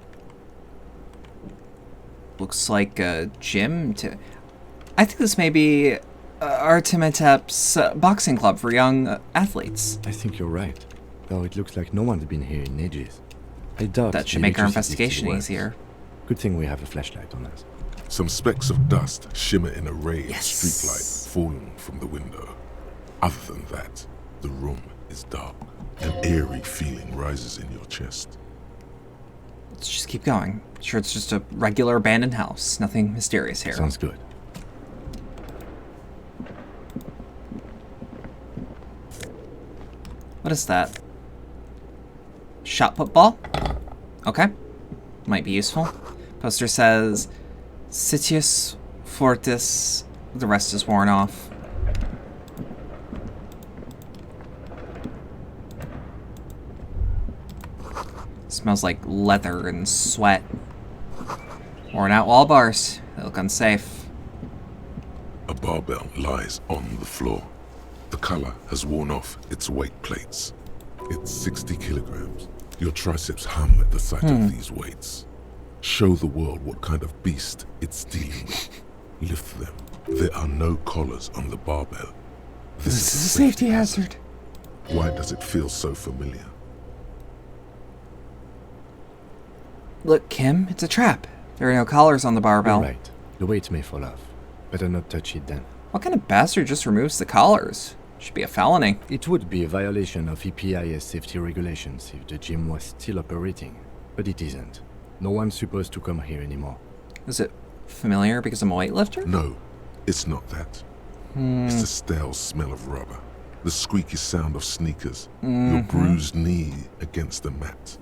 Looks like a gym to... I think this may be Artemetep's boxing club for young athletes. I think you're right. Though it looks like no one's been here in ages. I doubt that should make our investigation easier. Good thing we have a flashlight on us. Some specks of dust shimmer in a ray of streetlight falling from the window. Other than that, the room is dark. An eerie feeling rises in your chest. Let's just keep going. Sure, it's just a regular abandoned house. Nothing mysterious here. Sounds good. What is that? Shot put ball? Okay. Might be useful. Poster says Sitius Fortis. The rest is worn off. Smells like leather and sweat. Worn out wall bars. They look unsafe. A barbell lies on the floor. The color has worn off its weight plates. It's 60 kilograms. Your triceps hum at the sight of these weights. Show the world what kind of beast it's dealing with. Lift them. There are no collars on the barbell. This is a safety hazard. Why does it feel so familiar? Look, Kim, it's a trap. There are no collars on the barbell. You're right. The weight may fall off. Better not touch it then. What kind of bastard just removes the collars? Should be a felony. It would be a violation of EPIS safety regulations if the gym was still operating, but it isn't. No one's supposed to come here anymore. Is it familiar because I'm a weightlifter? No, It's not that. It's the stale smell of rubber, the squeaky sound of sneakers, your bruised knee against the mat,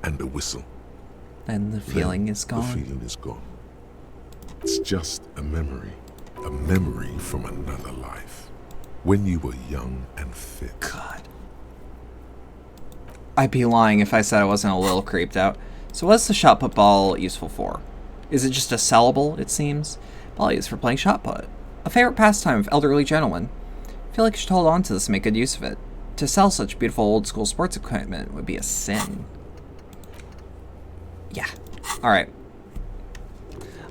and a whistle. And the feeling is gone. The feeling is gone. It's just a memory from another life, when you were young and fit. God. I'd be lying if I said I wasn't a little creeped out. So what's the shot put ball useful for? Is it just a sellable, it seems? Ball used for playing shot put. A favorite pastime of elderly gentlemen. I feel like I should hold on to this and make good use of it. To sell such beautiful old school sports equipment would be a sin. Yeah. Alright.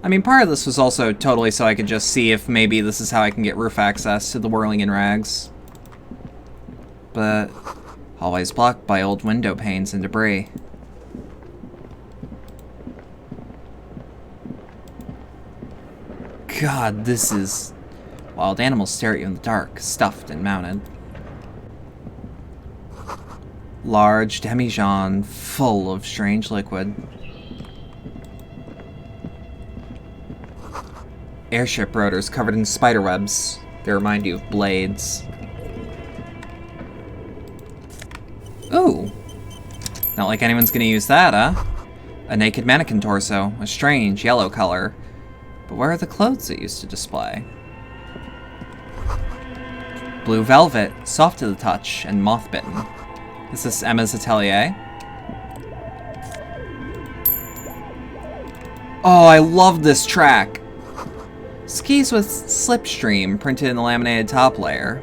I mean, part of this was also totally so I could just see if maybe this is how I can get roof access to the Whirling in Rags. But always blocked by old window panes and debris. God, this is... Wild animals stare at you in the dark, stuffed and mounted. Large demijohn full of strange liquid. Airship rotors covered in spider webs. They remind you of blades. Ooh. Not like anyone's gonna use that, huh? A naked mannequin torso, a strange yellow color. But where are the clothes it used to display? Blue velvet, soft to the touch, and moth-bitten. Is this Emma's atelier? Oh, I love this track! Skis with Slipstream printed in the laminated top layer.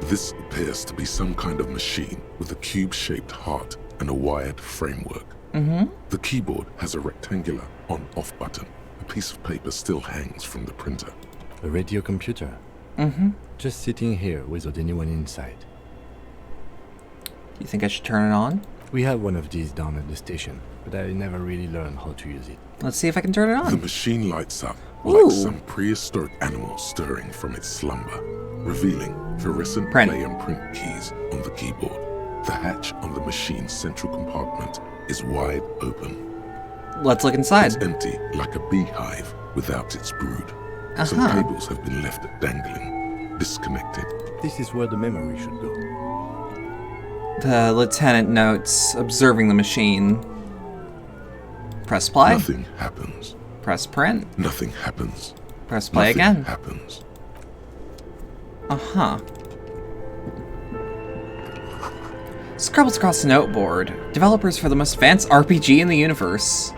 This appears to be some kind of machine with a cube-shaped heart and a wired framework. The keyboard has a rectangular on-off button. A piece of paper still hangs from the printer. A radio computer. Just sitting here without anyone inside. You think I should turn it on? We have one of these down at the station, but I never really learned how to use it. Let's see if I can turn it on. The machine lights up Ooh. like some prehistoric animal stirring from its slumber, revealing fluorescent play and print keys on the keyboard. The hatch on the machine's central compartment is wide open. Let's look inside. It's empty, like a beehive without its brood. Some cables have been left dangling, disconnected. This is where the memory should go. The lieutenant notes, observing the machine. Press play. Nothing happens. Press print. Nothing happens. Press play Nothing again. happens. Scribbles across the noteboard. Developers for the most advanced RPG in the universe.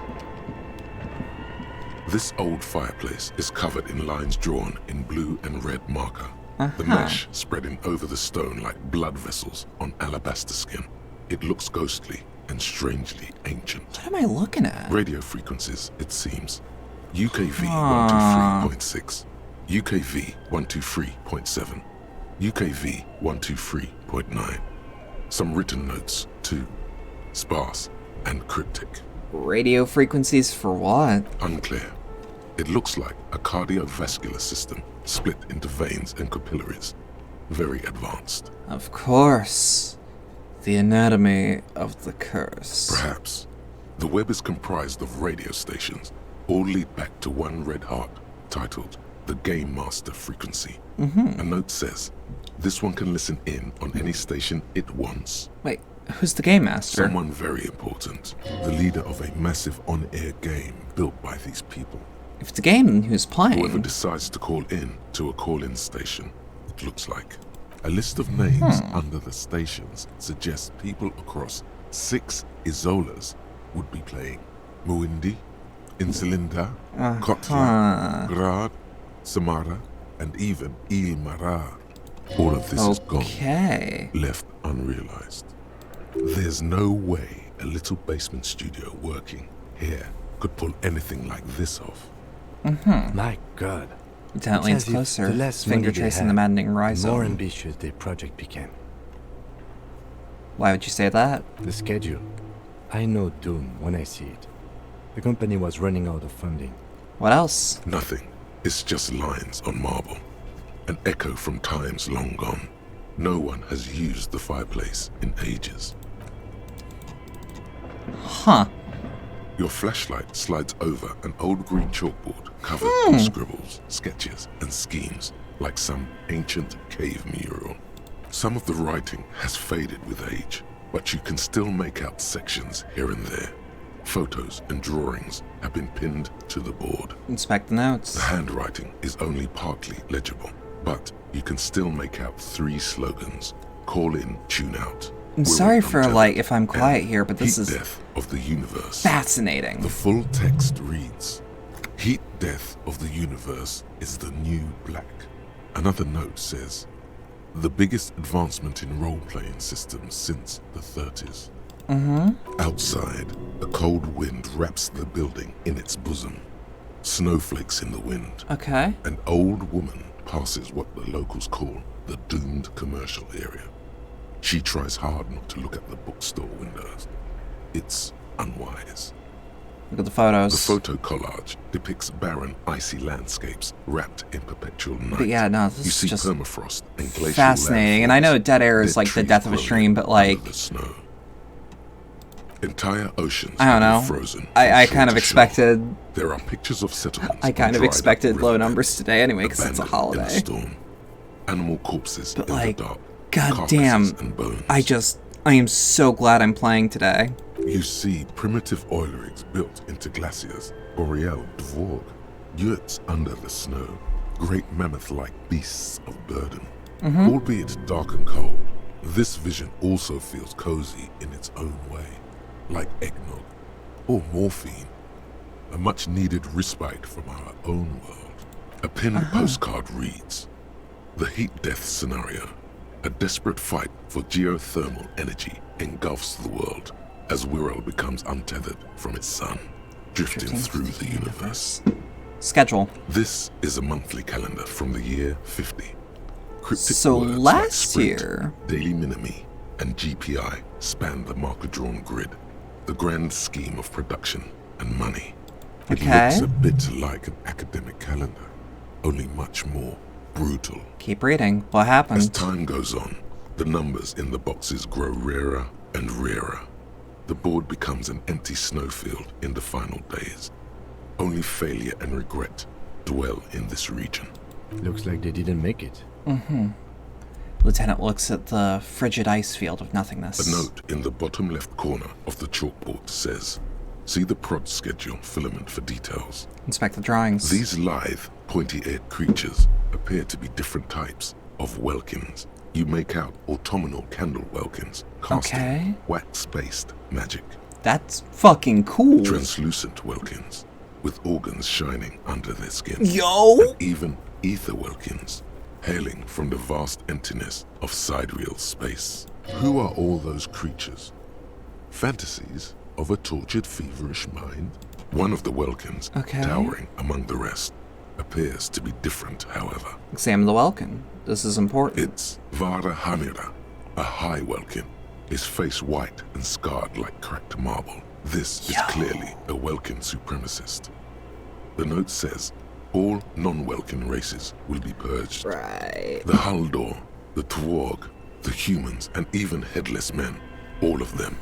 This old fireplace is covered in lines drawn in blue and red marker. The mesh spreading over the stone like blood vessels on alabaster skin. It looks ghostly and strangely ancient. What am I looking at? Radio frequencies, it seems. UKV 123.6, UKV 123.7, UKV 123.9. Some written notes, too. Sparse and cryptic. Radio frequencies for what? Unclear. It looks like a cardiovascular system split into veins and capillaries. Very advanced. Of course. The anatomy of the curse. Perhaps. The web is comprised of radio stations, all lead back to one red heart, titled the Game Master Frequency. A note says, this one can listen in on any station it wants. Wait, who's the Game Master? Someone very important. The leader of a massive on-air game built by these people. If it's a game, then who's playing? Whoever decides to call in to a call-in station, it looks like. A list of names under the stations suggests people across 6 Isolas would be playing. Muindi, Insulinda, Kotla, Grad, Samara, and even Ilmara. All of this is gone, left unrealized. There's no way a little basement studio working here could pull anything like this off. My God. Lieutenant leans closer, finger tracing the maddening the more rhizome. ambitious the project became. Why would you say that? The schedule. I know doom when I see it. The company was running out of funding. What else? Nothing. It's just lines on marble. An echo from times long gone. No one has used the fireplace in ages. Your flashlight slides over an old green chalkboard covered in scribbles, sketches, and schemes like some ancient cave mural. Some of the writing has faded with age, but you can still make out sections here and there. Photos and drawings have been pinned to the board. Inspect the notes. The handwriting is only partly legible, but you can still make out 3 slogans. Call in, tune out. I'm sorry for, like, if I'm quiet here, but this is death of the universe. Fascinating. The full text reads, Heat death of the universe is the new black. Another note says, the biggest advancement in role-playing systems since the 30s. Outside, a cold wind wraps the building in its bosom. Snowflakes in the wind. Okay. An old woman passes what the locals call the doomed commercial area. She tries hard not to look at the bookstore windows. It's unwise. Look at the photos. The photo collage depicts barren, icy landscapes wrapped in perpetual night. But yeah, no, this you is see just permafrost and glacial fascinating. And I know dead air is like the death of a stream, but like, the snow. Entire oceans I don't know. Frozen. I kind of expected. There are pictures of settlements. I kind of expected low numbers today anyway, because it's a holiday. In the storm. Animal corpses but in like, the dark. God damn, and bones. I am so glad I'm playing today. You see primitive oil rigs built into glaciers, boreal dvorg, yurts under the snow, great mammoth-like beasts of burden. Albeit dark and cold, this vision also feels cozy in its own way, like eggnog or morphine, a much-needed respite from our own world. A pinned postcard reads, the heat death scenario. A desperate fight for geothermal energy engulfs the world as Wirral becomes untethered from its sun, drifting through the universe. Schedule. This is a monthly calendar from the year 50. Cryptic so words last like sprint, year, Daily Minimi, and GPI span the marker-drawn grid, the grand scheme of production and money. It looks a bit like an academic calendar, only much more brutal. Keep reading. What happened? As time goes on, the numbers in the boxes grow rarer and rarer. The board becomes an empty snowfield in the final days. Only failure and regret dwell in this region. Looks like they didn't make it. Lieutenant looks at the frigid ice field of nothingness. A note in the bottom left corner of the chalkboard says, see the prod schedule filament for details. Inspect the drawings. These lithe, pointy-eared creatures appear to be different types of welkins. You make out autumnal candle welkins casting wax-based magic. That's fucking cool. Translucent welkins with organs shining under their skins. Yo! And even ether welkins hailing from the vast emptiness of sidereal space. Who are all those creatures? Fantasies of a tortured, feverish mind? One of the welkins, towering among the rest, appears to be different, however. Examine the welkin. This is important. It's Vara Hamira, a high welkin, his face white and scarred like cracked marble. This is clearly a welkin supremacist. The note says, all non-welkin races will be purged. Right. The Haldor, the Tworg, the humans, and even headless men, all of them,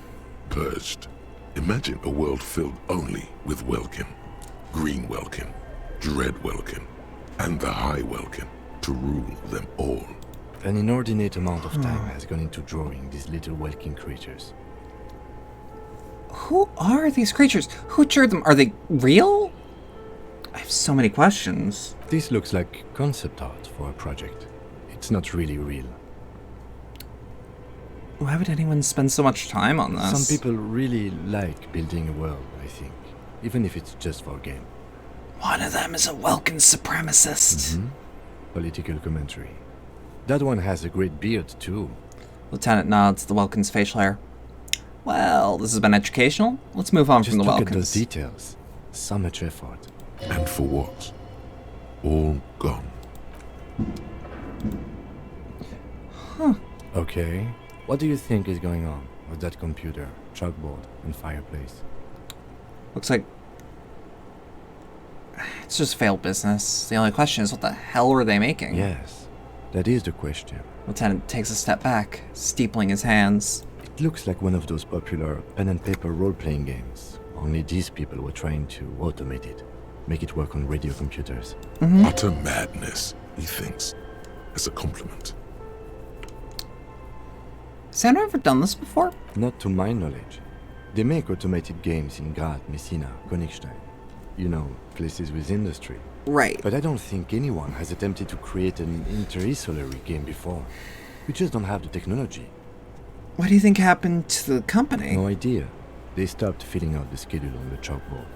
purged. Imagine a world filled only with welkin. Green welkin, dread welkin, and the high welkin to rule them all. An inordinate amount of time has gone into drawing these little welkin creatures. Who are these creatures? Who drew them? Are they real? I have so many questions. This looks like concept art for a project. It's not really real. Why would anyone spend so much time on this? Some people really like building a world, I think. Even if it's just for a game. One of them is a welkin supremacist. Political commentary. That one has a great beard, too. Lieutenant nods the welkin's facial hair. Well, this has been educational. Let's move on from the welkins. Just look at those details. So much effort. And for what? All gone. Okay. What do you think is going on with that computer, chalkboard, and fireplace? Looks like it's just failed business. The only question is, what the hell were they making? Yes, that is the question. Lieutenant takes a step back, steepling his hands. It looks like one of those popular pen and paper role-playing games, only these people were trying to automate it, make it work on radio computers. Utter madness, he thinks, as a compliment. Has anyone ever done this before? Not to my knowledge. They make automated games in Graz, Messina, Königstein. You know, places with industry. Right. But I don't think anyone has attempted to create an inter-isolary game before. We just don't have the technology. What do you think happened to the company? No idea. They stopped filling out the schedule on the chalkboard.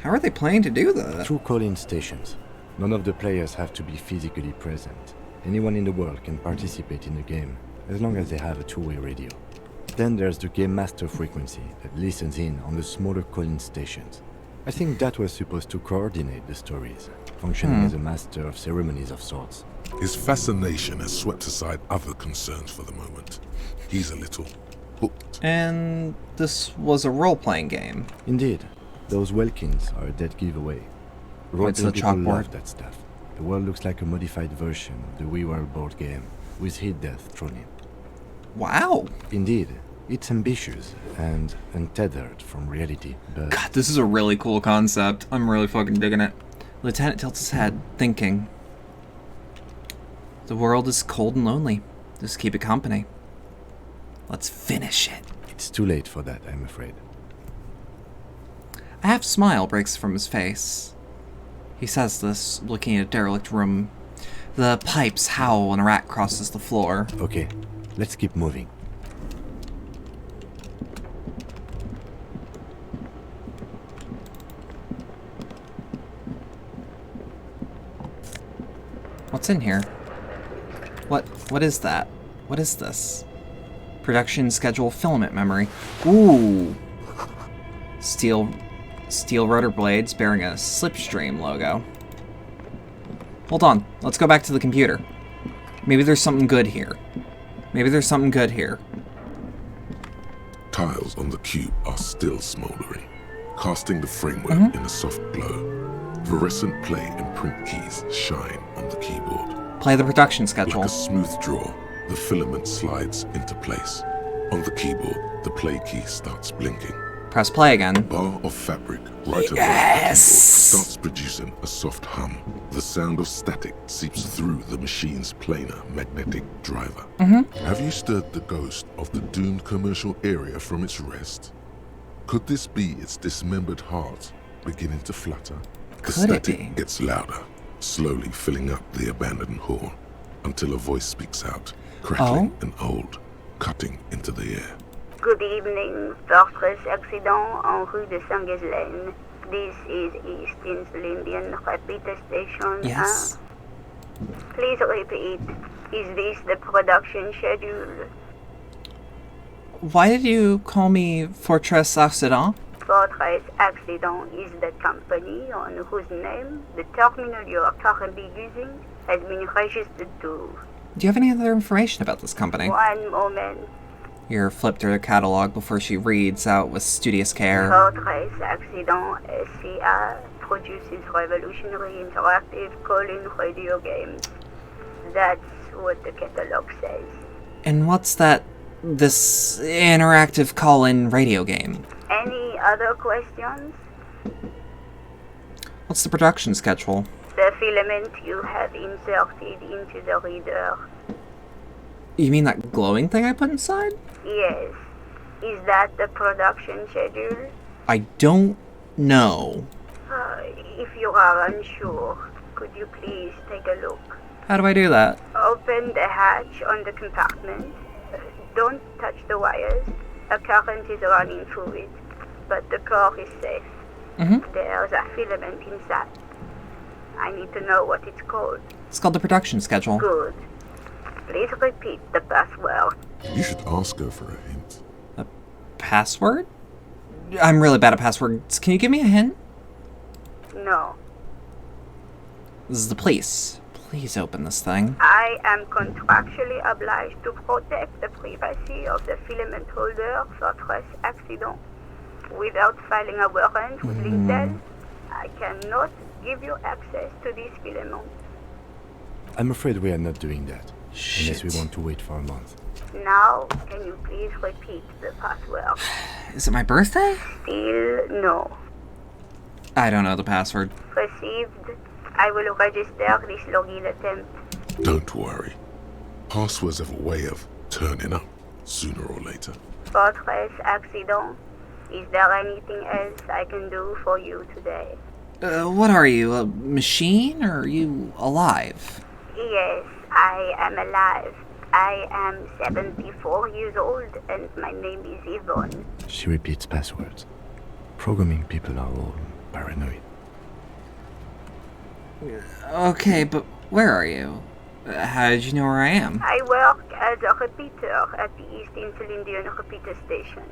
How are they planning to do that? Through call-in stations. None of the players have to be physically present. Anyone in the world can participate in the game, as long as they have a two-way radio. Then there's the Game Master frequency that listens in on the smaller call-in stations. I think that was supposed to coordinate the stories, functioning as a master of ceremonies of sorts. His fascination has swept aside other concerns for the moment. He's a little hooked. And this was a role-playing game. Indeed. Those Welkins are a dead giveaway. What's the Role-playing people chalkboard? love that stuff. The world looks like a modified version of the WeWorld board game, with hit death thrown in. Wow. Indeed. It's ambitious and untethered from reality, but... God, this is a really cool concept. I'm really fucking digging it. Lieutenant tilts his head, thinking. The world is cold and lonely. Just keep it company. Let's finish it. It's too late for that, I'm afraid. A half smile breaks from his face. He says this, looking at a derelict room. The pipes howl when a rat crosses the floor. Okay, let's keep moving. What's in here? What is that? What is this? Production schedule filament memory. Ooh. Steel rotor blades bearing a Slipstream logo. Hold on. Let's go back to the computer. Maybe there's something good here. Tiles on the cube are still smoldering, casting the framework in a soft glow. Fluorescent play and print keys shine on the keyboard. Play the production schedule. Like a smooth draw, the filament slides into place. On the keyboard, the play key starts blinking. Press play again. A bar of fabric right above the keyboard starts producing a soft hum. The sound of static seeps through the machine's planar magnetic driver. Have you stirred the ghost of the doomed commercial area from its rest? Could this be its dismembered heart beginning to flutter? The static gets louder, slowly filling up the abandoned hall, until a voice speaks out, crackling and old, cutting into the air. Good evening, Fortress Accident en rue de Saint-Ghislaine. This is East Lindian Repeater Station. Yes. Please repeat. Is this the production schedule? Why did you call me Fortress Accident? Fortress Accident is the company on whose name the terminal you are currently using has been registered to. Do you have any other information about this company? One moment. You're flipped through the catalog before she reads out with studious care. Fortress Accident SCA produces revolutionary interactive call-in radio games. That's what the catalog says. And what's this interactive call-in radio game? Any other questions? What's the production schedule? The filament you have inserted into the reader. You mean that glowing thing I put inside? Yes. Is that the production schedule? I don't know. If you are unsure, could you please take a look? How do I do that? Open the hatch on the compartment. Don't touch the wires. A current is running through it, but the core is safe. There's a filament inside. I need to know what it's called. It's called the production schedule. Good. Please repeat the password. You should ask her for a hint. A password? I'm really bad at passwords. Can you give me a hint? No. This is the police. Please open this thing. I am contractually obliged to protect the privacy of the filament holder Fortress Accident. Without filing a warrant with Lintel, I cannot give you access to this filament. I'm afraid we are not doing that. Unless we want to wait for a month. Now, can you please repeat the password? Is it my birthday? Still no. I don't know the password. Received. I will register this login attempt. Don't worry. Passwords have a way of turning up sooner or later. Fortress accident. Is there anything else I can do for you today? What are you, a machine, or are you alive? Yes, I am alive. I am 74 years old and my name is Yvonne. She repeats passwords. Programming people are all paranoid. Okay, but where are you? How did you know where I am? I work as a repeater at the East Insulindian repeater station.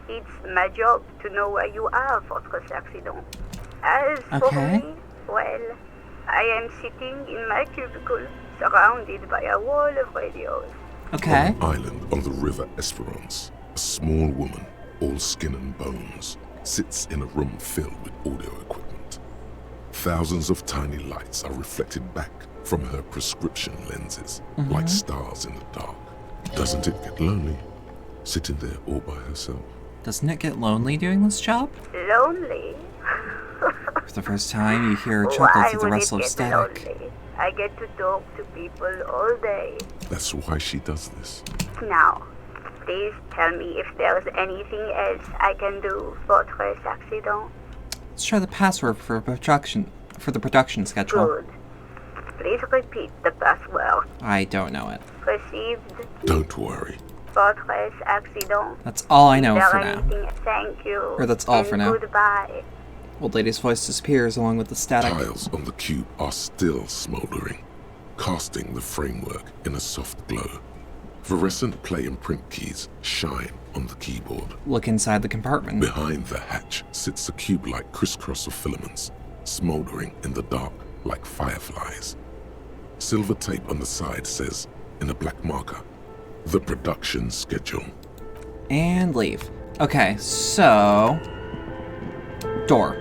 It's my job to know where you are, Fortress Accident. As for me, well, I am sitting in my cubicle, surrounded by a wall of radios. Okay. On an island on the river Esperance, a small woman, all skin and bones, sits in a room filled with audio equipment. Thousands of tiny lights are reflected back from her prescription lenses, like stars in the dark. Doesn't it get lonely, sitting there all by herself? Doesn't it get lonely doing this job? Lonely? For the first time, you hear a chuckle through the rustle of static. Lonely? I get to talk to people all day. That's why she does this. Now, please tell me if there's anything else I can do, Fortress Accident. Let's try the password for the production schedule. Good. Please repeat the password. I don't know it. Received. Don't worry. Fortress Accident. That's all I know Is there for now. anything? Thank you. Or that's all and for now. Goodbye. Old lady's voice disappears along with the static. Tiles on the cube are still smoldering, casting the framework in a soft glow. Fluorescent play and print keys shine on the keyboard. Look inside the compartment. Behind the hatch sits a cube-like crisscross of filaments, smoldering in the dark like fireflies. Silver tape on the side says, in a black marker, the production schedule. And leave. Okay, so... door.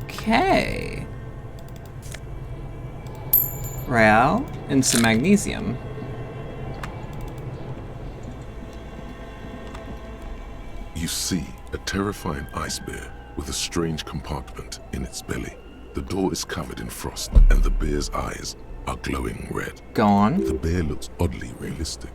Okay. Real and some magnesium. You see a terrifying ice bear with a strange compartment in its belly. The door is covered in frost, and the bear's eyes are glowing red. Gone. The bear looks oddly realistic.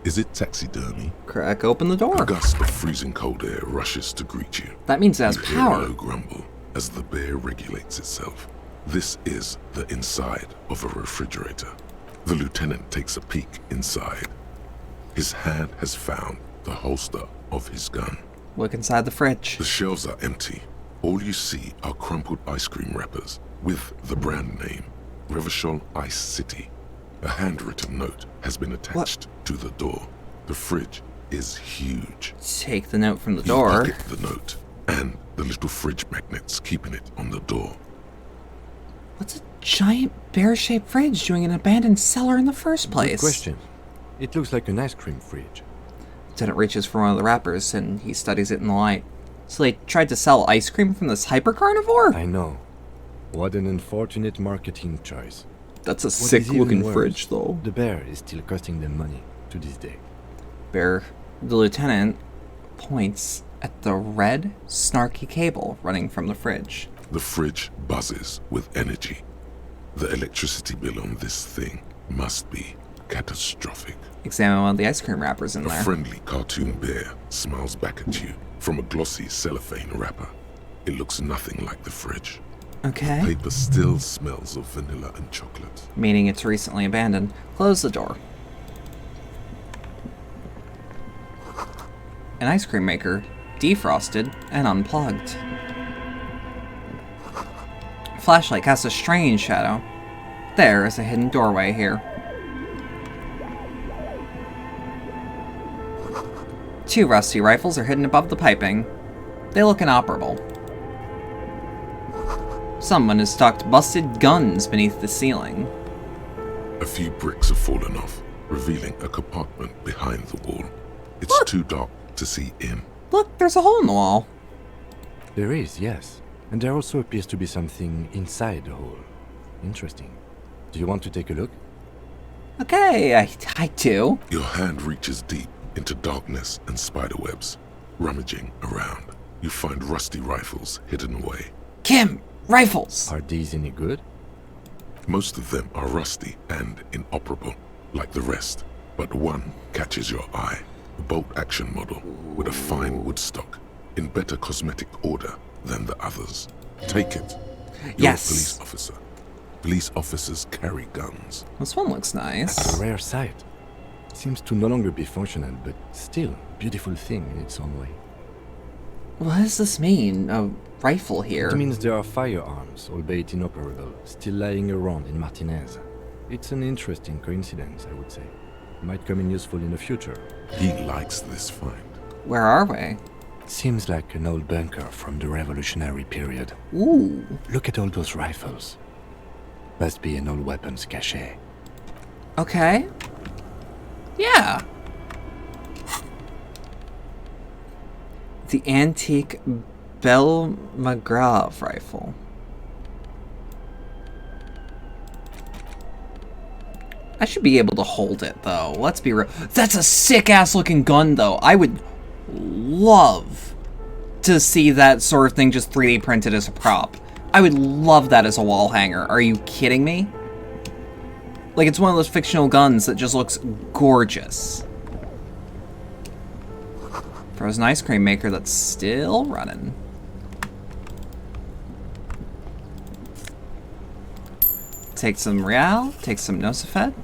Is it taxidermy? Crack open the door. A gust of freezing cold air rushes to greet you. That means it has You hear power. a low grumble as the bear regulates itself. This is the inside of a refrigerator. The lieutenant takes a peek inside. His hand has found the holster of his gun. Look inside the fridge. The shelves are empty. All you see are crumpled ice cream wrappers with the brand name, Revachol Ice City. A handwritten note has been attached to the door. The fridge is huge. Take the note from the You door. pocket the note and the little fridge magnets keeping it on the door. What's a giant bear-shaped fridge doing in an abandoned cellar in the first place? Good question. It looks like an ice cream fridge. Lieutenant reaches for one of the wrappers and he studies it in the light. So they tried to sell ice cream from this hyper-carnivore? I know. What an unfortunate marketing choice. That's a What is sick-looking even worse, fridge, though. The bear is still costing them money to this day. The lieutenant points at the red, snarky cable running from the fridge. The fridge buzzes with energy. The electricity bill on this thing must be catastrophic. Examine one of the ice cream wrappers in A there. friendly cartoon bear smiles back at you from a glossy cellophane wrapper. It looks nothing like the fridge. Okay. The paper still smells of vanilla and chocolate. Meaning it's recently abandoned. Close the door. An ice cream maker, defrosted and unplugged. Flashlight casts a strange shadow. There is a hidden doorway here. Two rusty rifles are hidden above the piping. They look inoperable. Someone has tucked busted guns beneath the ceiling. A few bricks have fallen off, revealing a compartment behind the wall. It's too dark to see in. Look, there's a hole in the wall. There is, yes. And there also appears to be something inside the hole. Interesting. Do you want to take a look? Okay, I do. Your hand reaches deep into darkness and spiderwebs. Rummaging around, you find rusty rifles hidden away. Kim, rifles! Are these any good? Most of them are rusty and inoperable, like the rest. But one catches your eye. A bolt-action model with a fine wood stock, in better cosmetic order than the others. Take it. You're Yes. a police officer. Police officers carry guns. This one looks nice. A rare sight. Seems to no longer be functional, but still, beautiful thing in its own way. What does this mean? A rifle here? It means there are firearms, albeit inoperable, still lying around in Martinez. It's an interesting coincidence, I would say. Might come in useful in the future. He likes this find. Where are we? Seems like an old bunker from the revolutionary period. Ooh. Look at all those rifles. Must be an old weapons cache. Okay. Yeah. The antique Belle McGraw rifle. I should be able to hold it, though. Let's be real. That's a sick-ass looking gun, though. I would love to see that sort of thing just 3D printed as a prop. I would love that as a wall hanger. Are you kidding me? Like, it's one of those fictional guns that just looks gorgeous. Frozen ice cream maker that's still running. Take some Real, take some Nosifed.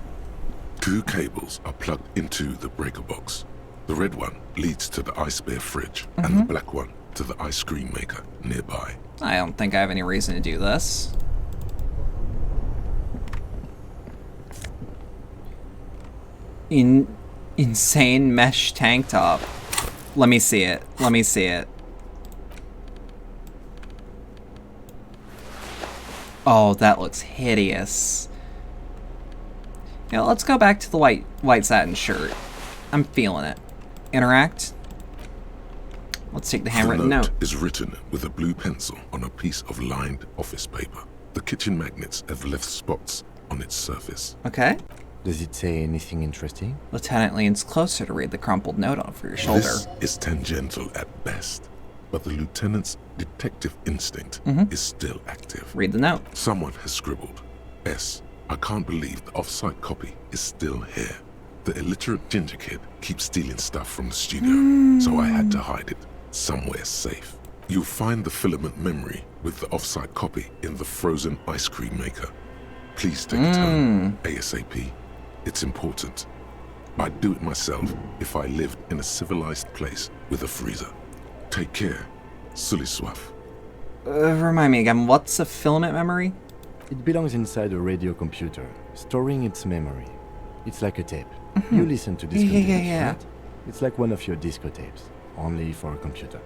2 cables are plugged into the breaker box. The red one leads to the ice bear fridge, and the black one to the ice cream maker nearby. I don't think I have any reason to do this. Insane mesh tank top. Let me see it. Let me see it. Oh, that looks hideous. Yeah, let's go back to the white satin shirt. I'm feeling it. Interact. Let's take the handwritten note. Is written with a blue pencil on a piece of lined office paper. The kitchen magnets have left spots on its surface. Okay. Does it say anything interesting? Lieutenant leans closer to read the crumpled note over your shoulder. This is tangential at best, but the lieutenant's detective instinct is still active. Read the note. Someone has scribbled, S. I can't believe the off-site copy is still here. The illiterate ginger kid keeps stealing stuff from the studio, so I had to hide it somewhere safe. You'll find the filament memory with the off-site copy in the frozen ice cream maker. Please take it home, ASAP. It's important. I'd do it myself if I lived in a civilized place with a freezer. Take care. Sully Swaff. Remind me again, what's a filament memory? It belongs inside a radio computer, storing its memory. It's like a tape. You listen to disco tapes, right? It's like one of your disco tapes, only for a computer.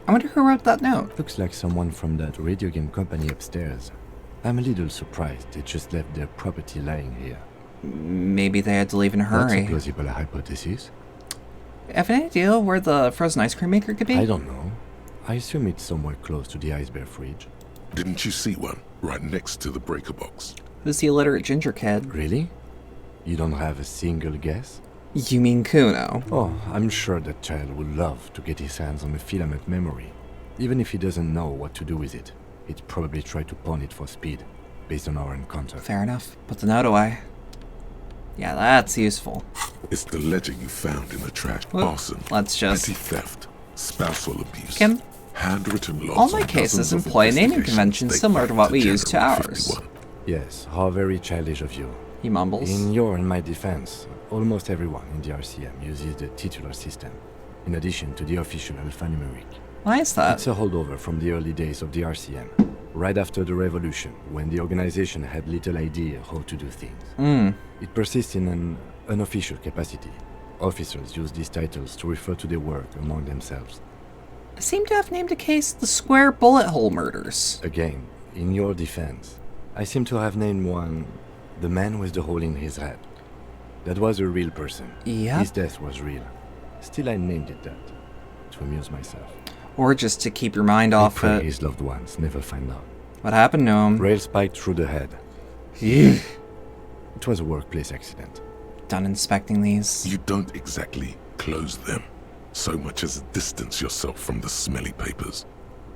I wonder who wrote that note. Looks like someone from that radio game company upstairs. I'm a little surprised they just left their property lying here. Maybe they had to leave in a hurry. That's a plausible hypothesis. Have any idea where the frozen ice cream maker could be? I don't know. I assume it's somewhere close to the ice bear fridge. Didn't you see one right next to the breaker box? Who's the illiterate ginger kid? Really? You don't have a single guess? You mean Kuno? Oh, I'm sure that child would love to get his hands on a filament memory. Even if he doesn't know what to do with it, he'd probably try to pawn it for speed, based on our encounter. Fair enough. Put the note away. Yeah, that's useful. It's the ledger you found in the trash. Arson, let's just... petty theft, spousal abuse, Kim, handwritten logs. all my cases employ a naming convention similar to what we use to ours. 51. Yes, how very childish of you. He mumbles. In your and my defense, almost everyone in the RCM uses the titular system, in addition to the official alphanumeric. Why is that? It's a holdover from the early days of the RCM, right after the revolution, when the organization had little idea how to do things. It persists in an unofficial capacity. Officers use these titles to refer to their work among themselves. I seem to have named a case the Square Bullet Hole Murders. Again, in your defense, I seem to have named one the man with the hole in his head. That was a real person. Yep. His death was real. Still, I named it that, to amuse myself. Or just to keep your mind I off pray it. his loved ones never find out. What happened to him? Rail spiked through the head. Yeah. It was a workplace accident. Done inspecting these. You don't exactly close them, so much as distance yourself from the smelly papers.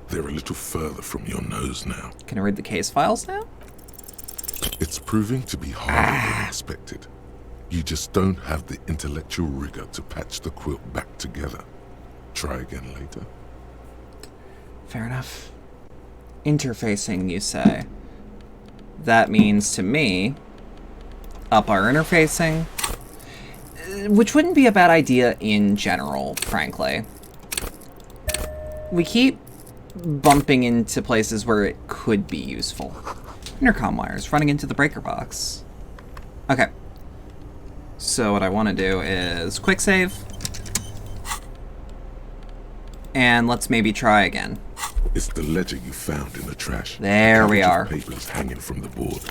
They're a little further from your nose now. Can I read the case files now? It's proving to be harder than expected. You just don't have the intellectual rigor to patch the quilt back together. Try again later. Fair enough. Interfacing, you say. That means to me, up our interfacing, which wouldn't be a bad idea in general, frankly. We keep bumping into places where it could be useful. Intercom wires running into the breaker box. Okay. So what I want to do is quick save. And let's maybe try again. It's the ledger you found in the trash. There we are. Papers hanging from the board.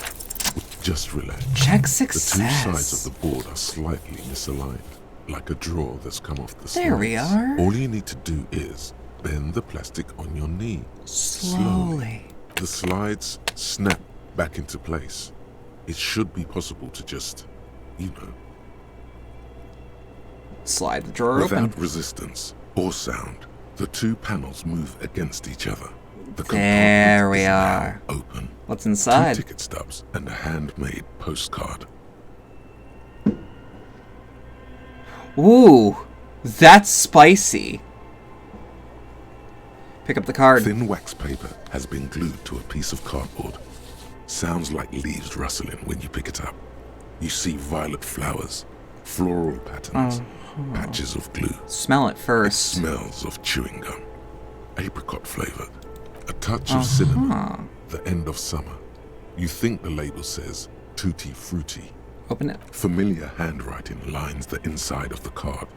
Just relax. Check success. The two sides of the board are slightly misaligned, like a drawer that's come off the slides. There we are. All you need to do is bend the plastic on your knee. Slowly. The slides snap back into place. It should be possible to just, slide the drawer without open. resistance or sound. The two panels move against each other. The There we compartment is are. now open. What's inside? 2 ticket stubs and a handmade postcard. Ooh, that's spicy. Pick up the card. Thin wax paper has been glued to a piece of cardboard. Sounds like leaves rustling when you pick it up. You see violet flowers, floral patterns, patches of glue. Smell it first. It smells of chewing gum. Apricot flavored. A touch of cinnamon. The end of summer. You think the label says tutti frutti. Open it. Familiar handwriting lines the inside of the card.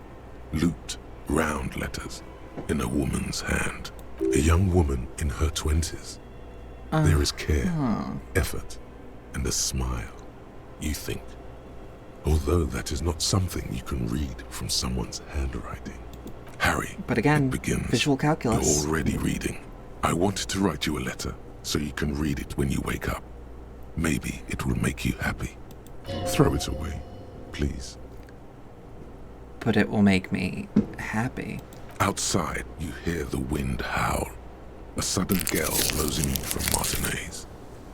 Looped, round letters in a woman's hand. A young woman in her 20s. There is care, effort, and a smile, you think. Although that is not something you can read from someone's handwriting. Harry, but again, it begins. Visual calculus. You're already reading. I wanted to write you a letter so you can read it when you wake up. Maybe it will make you happy. Throw it away, please. But it will make me happy. Outside, you hear the wind howl. A sudden gale blows in from Martinez,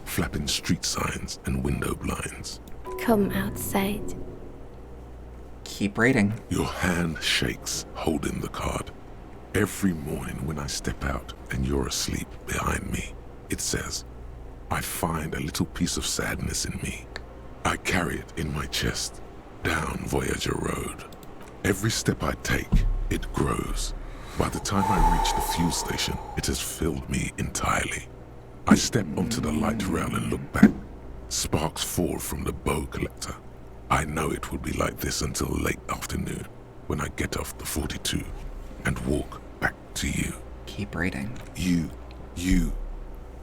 flapping street signs and window blinds. Come outside. Keep reading. Your hand shakes, holding the card. Every morning when I step out and you're asleep behind me, it says, I find a little piece of sadness in me. I carry it in my chest, down Voyager Road. Every step I take, it grows. By the time I reach the fuel station, it has filled me entirely. I step onto the light rail and look back. Sparks fall from the bow collector. I know it will be like this until late afternoon, when I get off the 42 and walk back to you. Keep reading. You.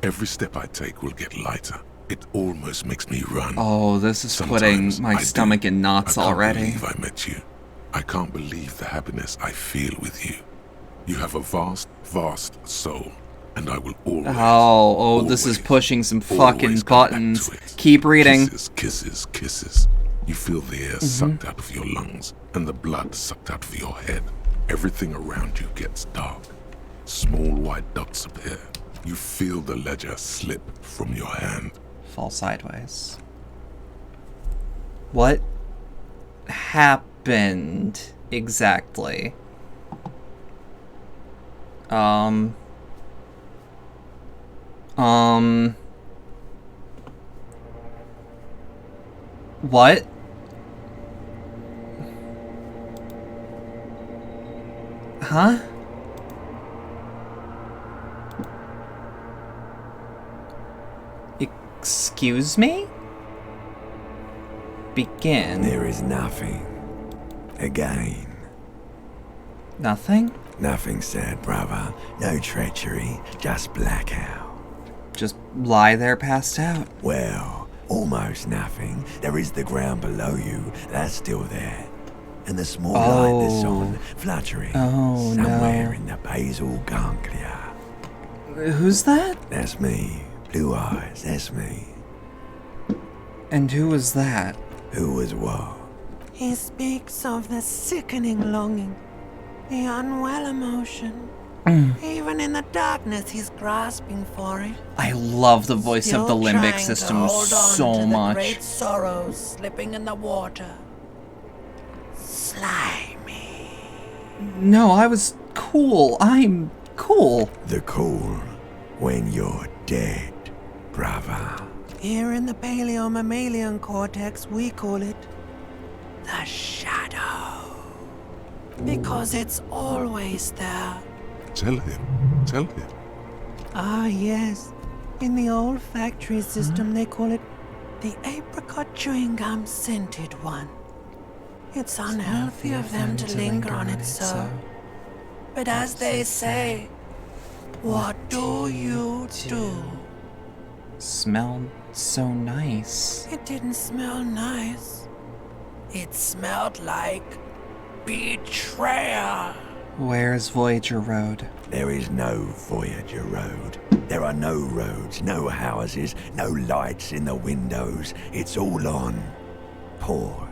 Every step I take will get lighter. It almost makes me run. Oh, this is putting my stomach in knots already. I can't believe I met you. I can't believe the happiness I feel with you. You have a vast, vast soul, and I will always... this is pushing some fucking buttons. Keep reading. Kisses. You feel the air sucked out of your lungs, and the blood sucked out of your head. Everything around you gets dark. Small white dots appear. You feel the ledger slip from your hand. Fall sideways. What happened exactly? What? Huh? Excuse me? Begin. There is nothing. Again. Nothing? Nothing said, brother. No treachery, just blackout. Just lie there passed out. Well, almost nothing. There is the ground below you, that's still there. And the small light that's on, fluttering, somewhere in the basal ganglia. Who's that? That's me. Blue eyes, that's me. And who was that? Who was what? He speaks of the sickening longing, the unwell emotion. Even in the darkness, he's grasping for it. I love the voice Still of the limbic trying to system hold on so to much. The great sorrows slipping in the water. Slimy. No, I was cool. I'm cool. The cool when you're dead, brava. Here in the paleo-mammalian cortex, we call it the shadow. Because it's always there. Tell him. Ah, yes. In the olfactory system, they call it the apricot chewing gum scented one. It's unhealthy of them to linger on it so. But as they say, what do you do? Smelled so nice. It didn't smell nice. It smelled like betrayal. Where's Voyager Road? There is no Voyager Road. There are no roads, no houses, no lights in the windows. It's all on pause.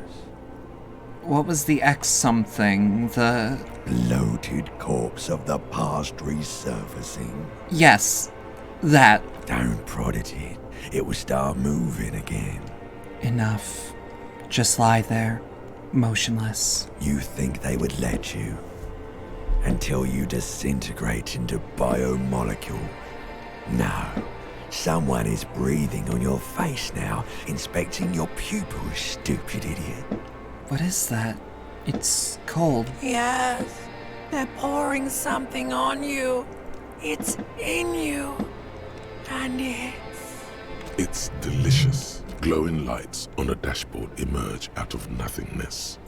What was the X something? The bloated corpse of the past resurfacing. Yes, that. Don't prod at it. It will start moving again. Enough. Just lie there, motionless. You think they would let you? Until you disintegrate into biomolecule. No. Someone is breathing on your face now, inspecting your pupils, stupid idiot. What is that? It's cold. Yes, they're pouring something on you. It's in you. And It's delicious. Glowing lights on a dashboard emerge out of nothingness.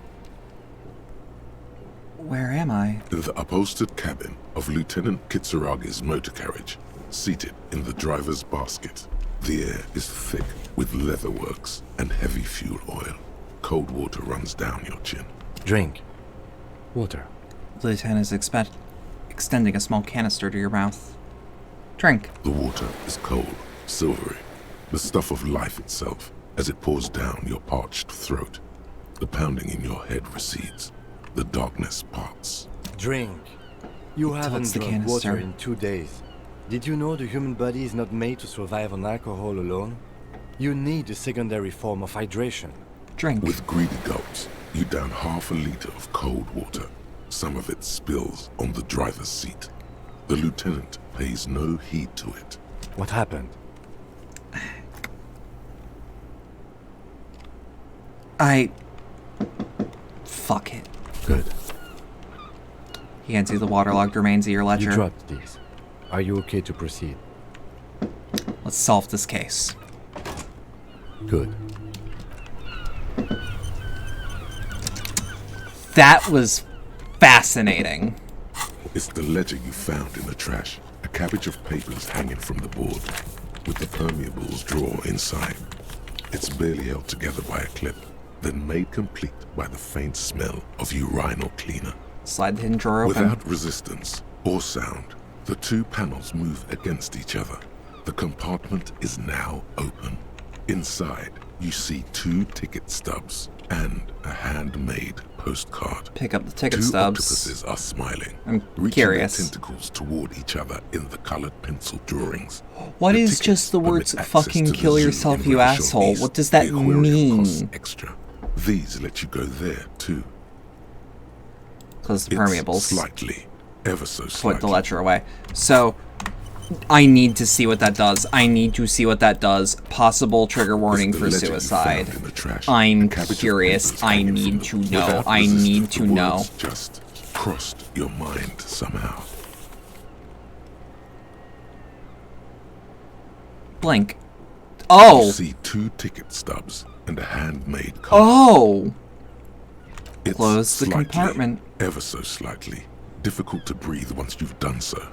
Where am I? The upholstered cabin of Lieutenant Kitsuragi's motor carriage, seated in the driver's basket. The air is thick with leatherworks and heavy fuel oil. Cold water runs down your chin. Drink. Water. The lieutenant is extending a small canister to your mouth. Drink. The water is cold, silvery, the stuff of life itself as it pours down your parched throat. The pounding in your head recedes. The darkness parts. Drink. You haven't the drunk water canister. in 2 days. Did you know the human body is not made to survive on alcohol alone? You need a secondary form of hydration. Drink. With greedy gulps, you down half a liter of cold water. Some of it spills on the driver's seat. The lieutenant pays no heed to it. What happened? Fuck it. Good. He hands you the waterlogged remains of your ledger. You dropped these. Are you okay to proceed? Let's solve this case. Good. That was fascinating. It's the ledger you found in the trash. A cabbage of papers hanging from the board, with the permeables drawer inside. It's barely held together by a clip, then made complete by the faint smell of urinal cleaner. Slide the hidden drawer open. Without resistance or sound, the two panels move against each other. The compartment is now open. Inside, you see 2 ticket stubs and a handmade postcard. Pick up the ticket Two stubs. octopuses are smiling, I'm reaching curious. their tentacles toward each other in the colored pencil drawings. What The is tickets just the permit words access "fucking to the kill zoo yourself, in you Revachol asshole"? East. What does that The aquarium costs mean? extra. These let you go there too. Close the It's permeables. slightly, ever so slightly. Put the ledger away. So, I need to see what that does. I need to see what that does. Possible trigger warning the for ledger you suicide. found in the trash. I'm A cabbage of curious. papers I hanging need from to them. know. Without I resistance, need to the know. words just crossed your mind somehow. Blink. Oh. You see 2 ticket stubs and a handmade card. Oh. It's Close the slightly, compartment. Ever so slightly. Difficult to breathe once you've done so.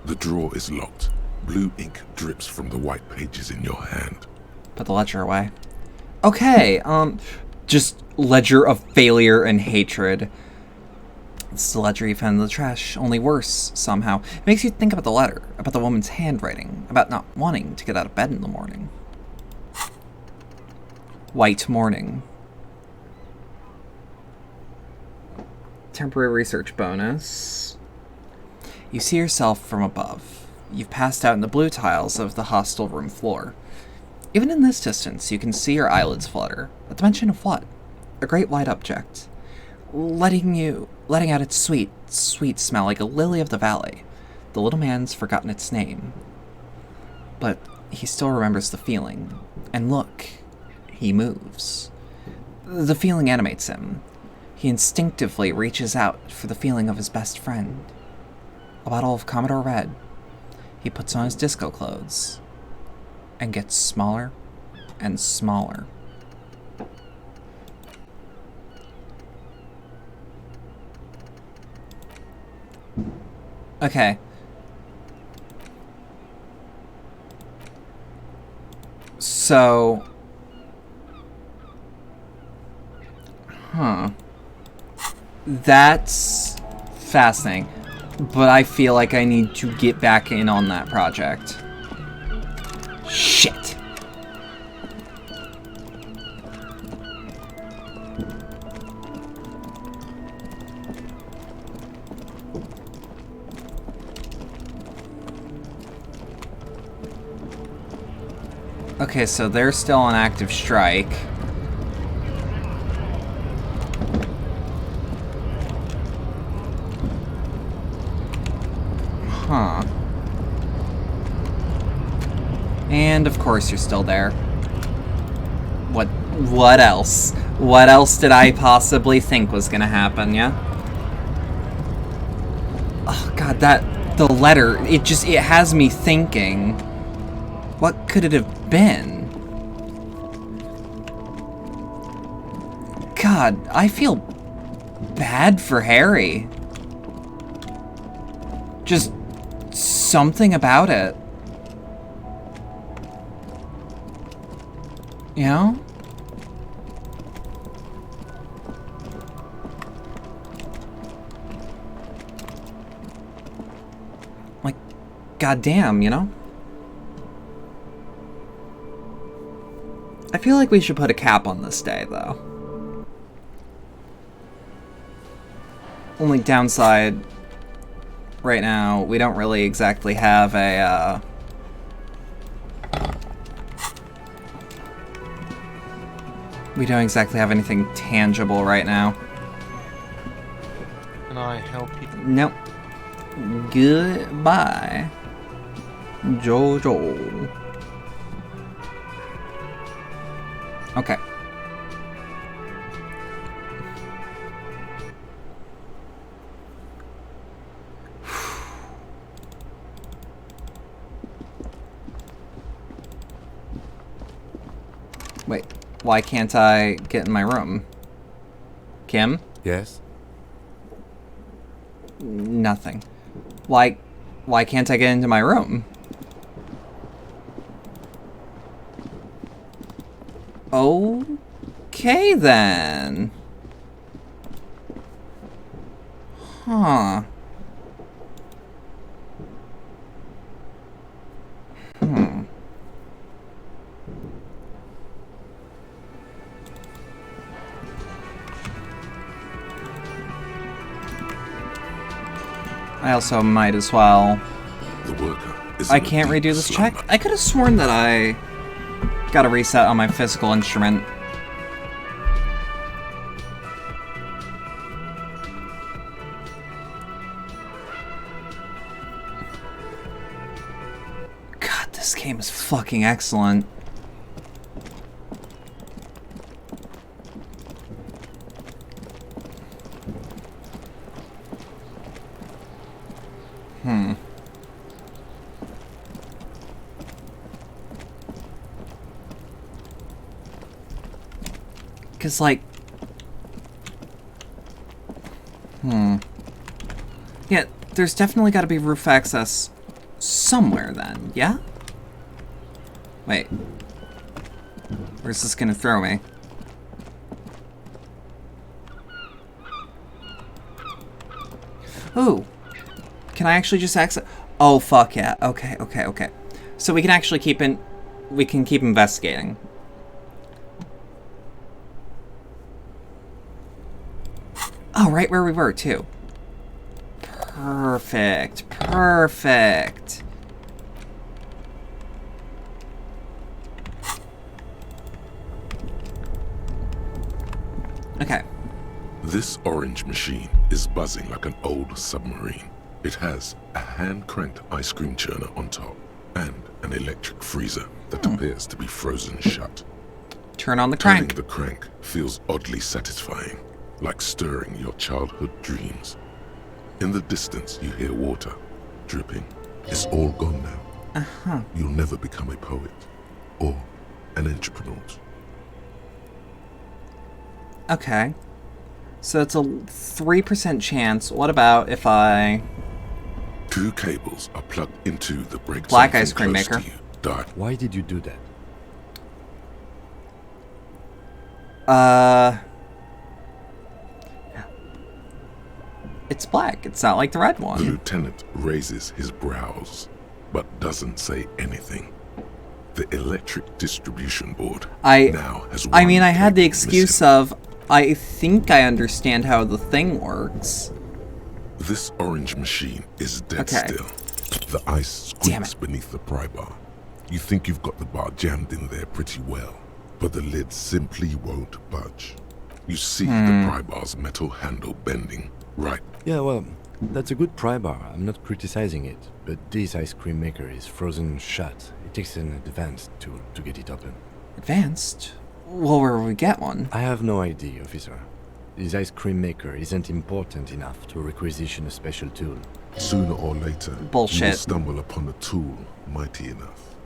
The drawer is locked. Blue ink drips from the white pages in your hand. Put the ledger away. Okay, just ledger of failure and hatred. This is the ledger you found in the trash, only worse, somehow. It makes you think about the letter, about the woman's handwriting, about not wanting to get out of bed in the morning. White morning. Temporary research bonus. You see yourself from above. You've passed out in the blue tiles of the hostel room floor. Even in this distance, you can see your eyelids flutter. At the mention of what? A great white object. Letting out its sweet, sweet smell like a lily of the valley. The little man's forgotten its name. But he still remembers the feeling. And look, he moves. The feeling animates him. He instinctively reaches out for the feeling of his best friend. A bottle of Commodore Red. He puts on his disco clothes and gets smaller and smaller. Okay. So... Huh. That's fascinating. But I feel like I need to get back in on that project. Shit. Okay, so they're still on active strike. Huh. And of course you're still there. What else? What else did I possibly think was gonna happen, yeah? Oh god, the letter, it has me thinking. What could it have been? God, I feel bad for Harry. Just something about it. You know? Like, goddamn, you know? I feel like we should put a cap on this day, though. Only downside right now, we don't really exactly have a, we don't exactly have anything tangible right now. Can I help you? Nope. Goodbye, Jojo. Okay. Wait, why can't I get in my room? Kim? Yes? Nothing. Why can't I get into my room? Okay, then. Huh. I also might as well. The worker is I can't redo this check? I could have sworn that I got a reset on my physical instrument. God, this game is fucking excellent. Because, like... Yeah, there's definitely got to be roof access somewhere then, yeah? Wait. Where's this gonna throw me? Ooh. Can I actually just access? Oh, fuck yeah. Okay, okay, okay. So we can actually keep investigating. Oh, right where we were, too. Perfect. Perfect. Okay. This orange machine is buzzing like an old submarine. It has a hand-cranked ice cream churner on top and an electric freezer that appears to be frozen shut. Turn on the crank. Turning the crank feels oddly satisfying, like stirring your childhood dreams. In the distance, you hear water dripping. It's all gone now. Uh-huh. You'll never become a poet or an entrepreneur. Okay. So it's a 3% chance. What about if I... 2 cables are plugged into the break. Black ice cream maker. Why did you do that? It's black. It's not like the red one. The lieutenant raises his brows, but doesn't say anything. The electric distribution board now has one I mean, I had the cable excuse missing. of, I think I understand how the thing works. This orange machine is dead Okay. still. The ice squeaks beneath the pry bar. You think you've got the bar jammed in there pretty well, but the lid simply won't budge. You see the pry bar's metal handle bending, right? Yeah, well, that's a good pry bar. I'm not criticizing it, but this ice cream maker is frozen shut. It takes an advanced tool to get it open. Advanced? Well, where will we get one? I have no idea, officer. This ice cream maker isn't important enough to requisition a special tool. Sooner or later, Bullshit. you will stumble upon a tool mighty enough.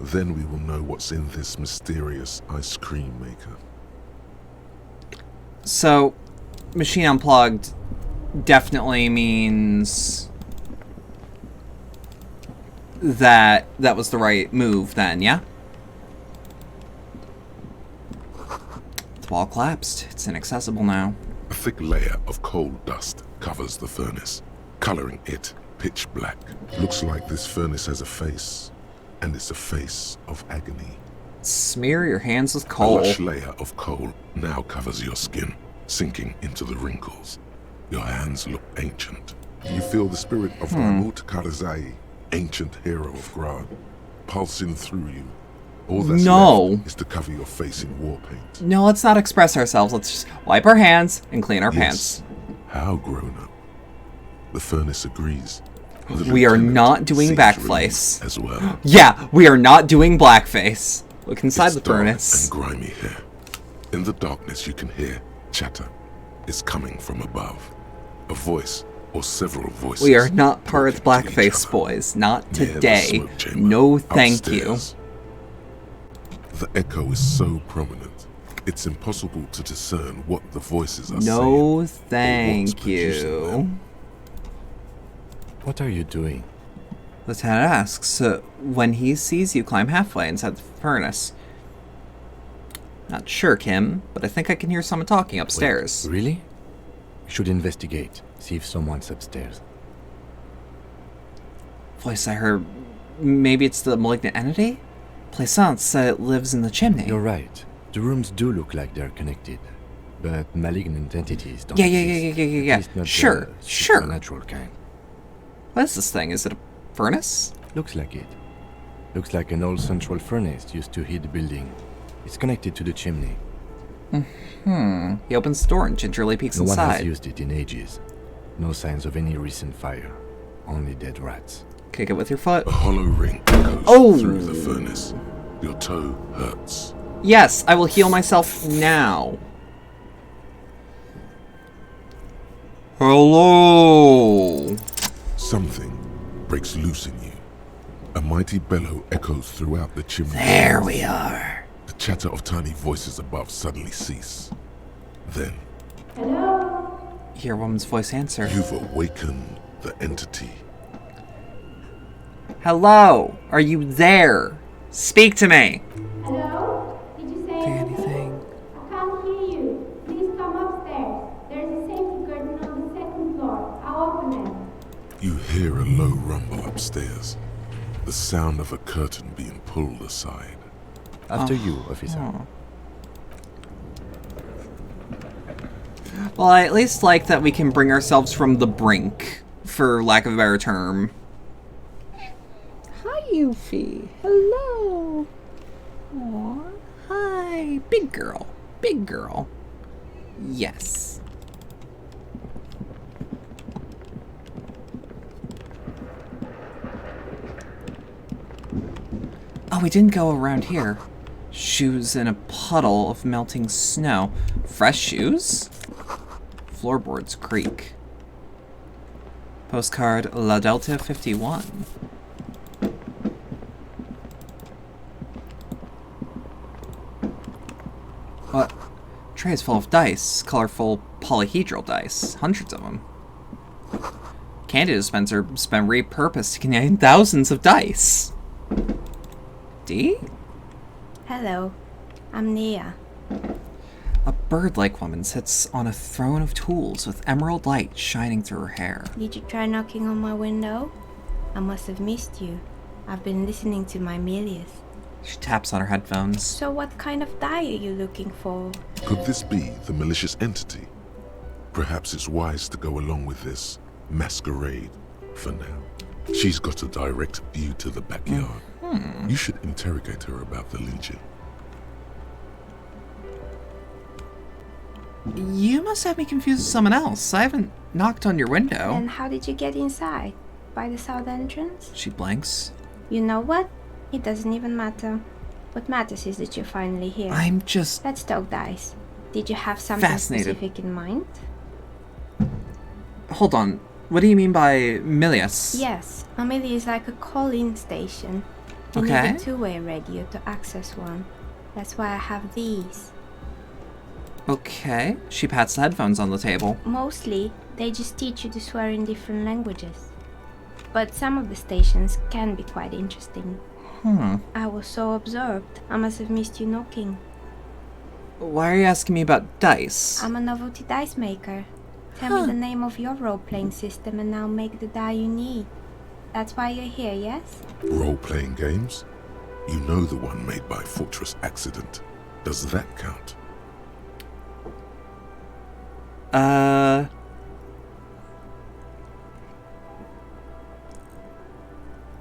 Then we will know what's in this mysterious ice cream maker. So, machine unplugged definitely means that that was the right move then, yeah? The wall collapsed. It's inaccessible now. A thick layer of coal dust covers the furnace, coloring it pitch black. Looks like this furnace has a face, and it's a face of agony. Smear your hands with A coal. lush layer of coal now covers your skin, sinking into the wrinkles. Your hands look ancient. You feel the spirit of Ramut Karzai, ancient hero of Grad, pulsing through you. All that's left is to cover your face in war paint. No, let's not express ourselves. Let's just wipe our hands and clean our Yes. pants. How grown up. The furnace agrees. The We are lieutenant not doing seems backface. relieved as well. Yeah, we are not doing blackface. Look inside It's the dark furnace. and grimy here. In the darkness you can hear chatter. It's coming from above. A voice or several voices. We are not part of the blackface, boys. Not Near the today. smoke chamber, No, thank upstairs. The echo is so prominent, it's impossible to discern what the voices are you. saying. No, thank you. What are you doing? Lieutenant asks, when he sees you climb halfway inside the furnace. Not sure, Kim, but I think I can hear someone talking upstairs. Wait, really? We should investigate, see if someone's upstairs. Voice I heard, maybe it's the malignant entity? Plaisance said it lives in the chimney. You're right. The rooms do look like they're connected, but malignant entities don't Yeah. At least not Sure. the supernatural kind. What is this thing? Is it a furnace? Looks like it. Looks like an old central furnace used to heat the building. It's connected to the chimney. He opens the door and gingerly peeks No one has inside. used it in ages. No signs of any recent fire. Only dead rats. Kick it with your foot. A hollow ring echoes through the furnace. Your toe hurts. Yes, I will heal myself now. Hello. Something breaks loose in you. A mighty bellow echoes throughout the chimney. There we are. The chatter of tiny voices above suddenly cease. Then, Hear a woman's voice answer. you've awakened the entity. Hello. Are you there? Speak to me. Hello? Did hear a low rumble upstairs. The sound of a curtain being pulled aside. After you, officer. Well, I at least like that we can bring ourselves from the brink, for lack of a better term. Hi, Yuffie. Hello. Aw. Hi. Big girl. Big girl. Yes. Oh, we didn't go around here. Shoes in a puddle of melting snow. Fresh shoes? Floorboards creak. Postcard La Delta 51. What? Tray is full of dice. Colorful polyhedral dice. Hundreds of them. Candy dispenser has been repurposed to contain thousands of dice. D? Hello, I'm Nia. A bird-like woman sits on a throne of tools with emerald light shining through her hair. Did you try knocking on my window? I must have missed you. I've been listening to my Milius. She taps on her headphones. So what kind of die are you looking for? Could this be the malicious entity? Perhaps it's wise to go along with this masquerade for now. She's got a direct view to the backyard. You should interrogate her about the Legion. You must have me confused with someone else. I haven't knocked on your window. And how did you get inside? By the south entrance? She blinks. You know what? It doesn't even matter. What matters is that you're finally here. I'm just... Let's talk dice. Did you have something fascinated. specific in mind? Hold on. What do you mean by Milius? Yes, a Mili is like a call-in station. You Okay. need a two-way radio to access one. That's why I have these. Okay. She pats the headphones on the table. Mostly, they just teach you to swear in different languages. But some of the stations can be quite interesting. I was so absorbed, I must have missed you knocking. Why are you asking me about dice? I'm a novelty dice maker. Tell me the name of your role-playing system and I'll make the die you need. That's why you're here, yes? Role-playing games? You know the one made by Fortress Accident. Does that count?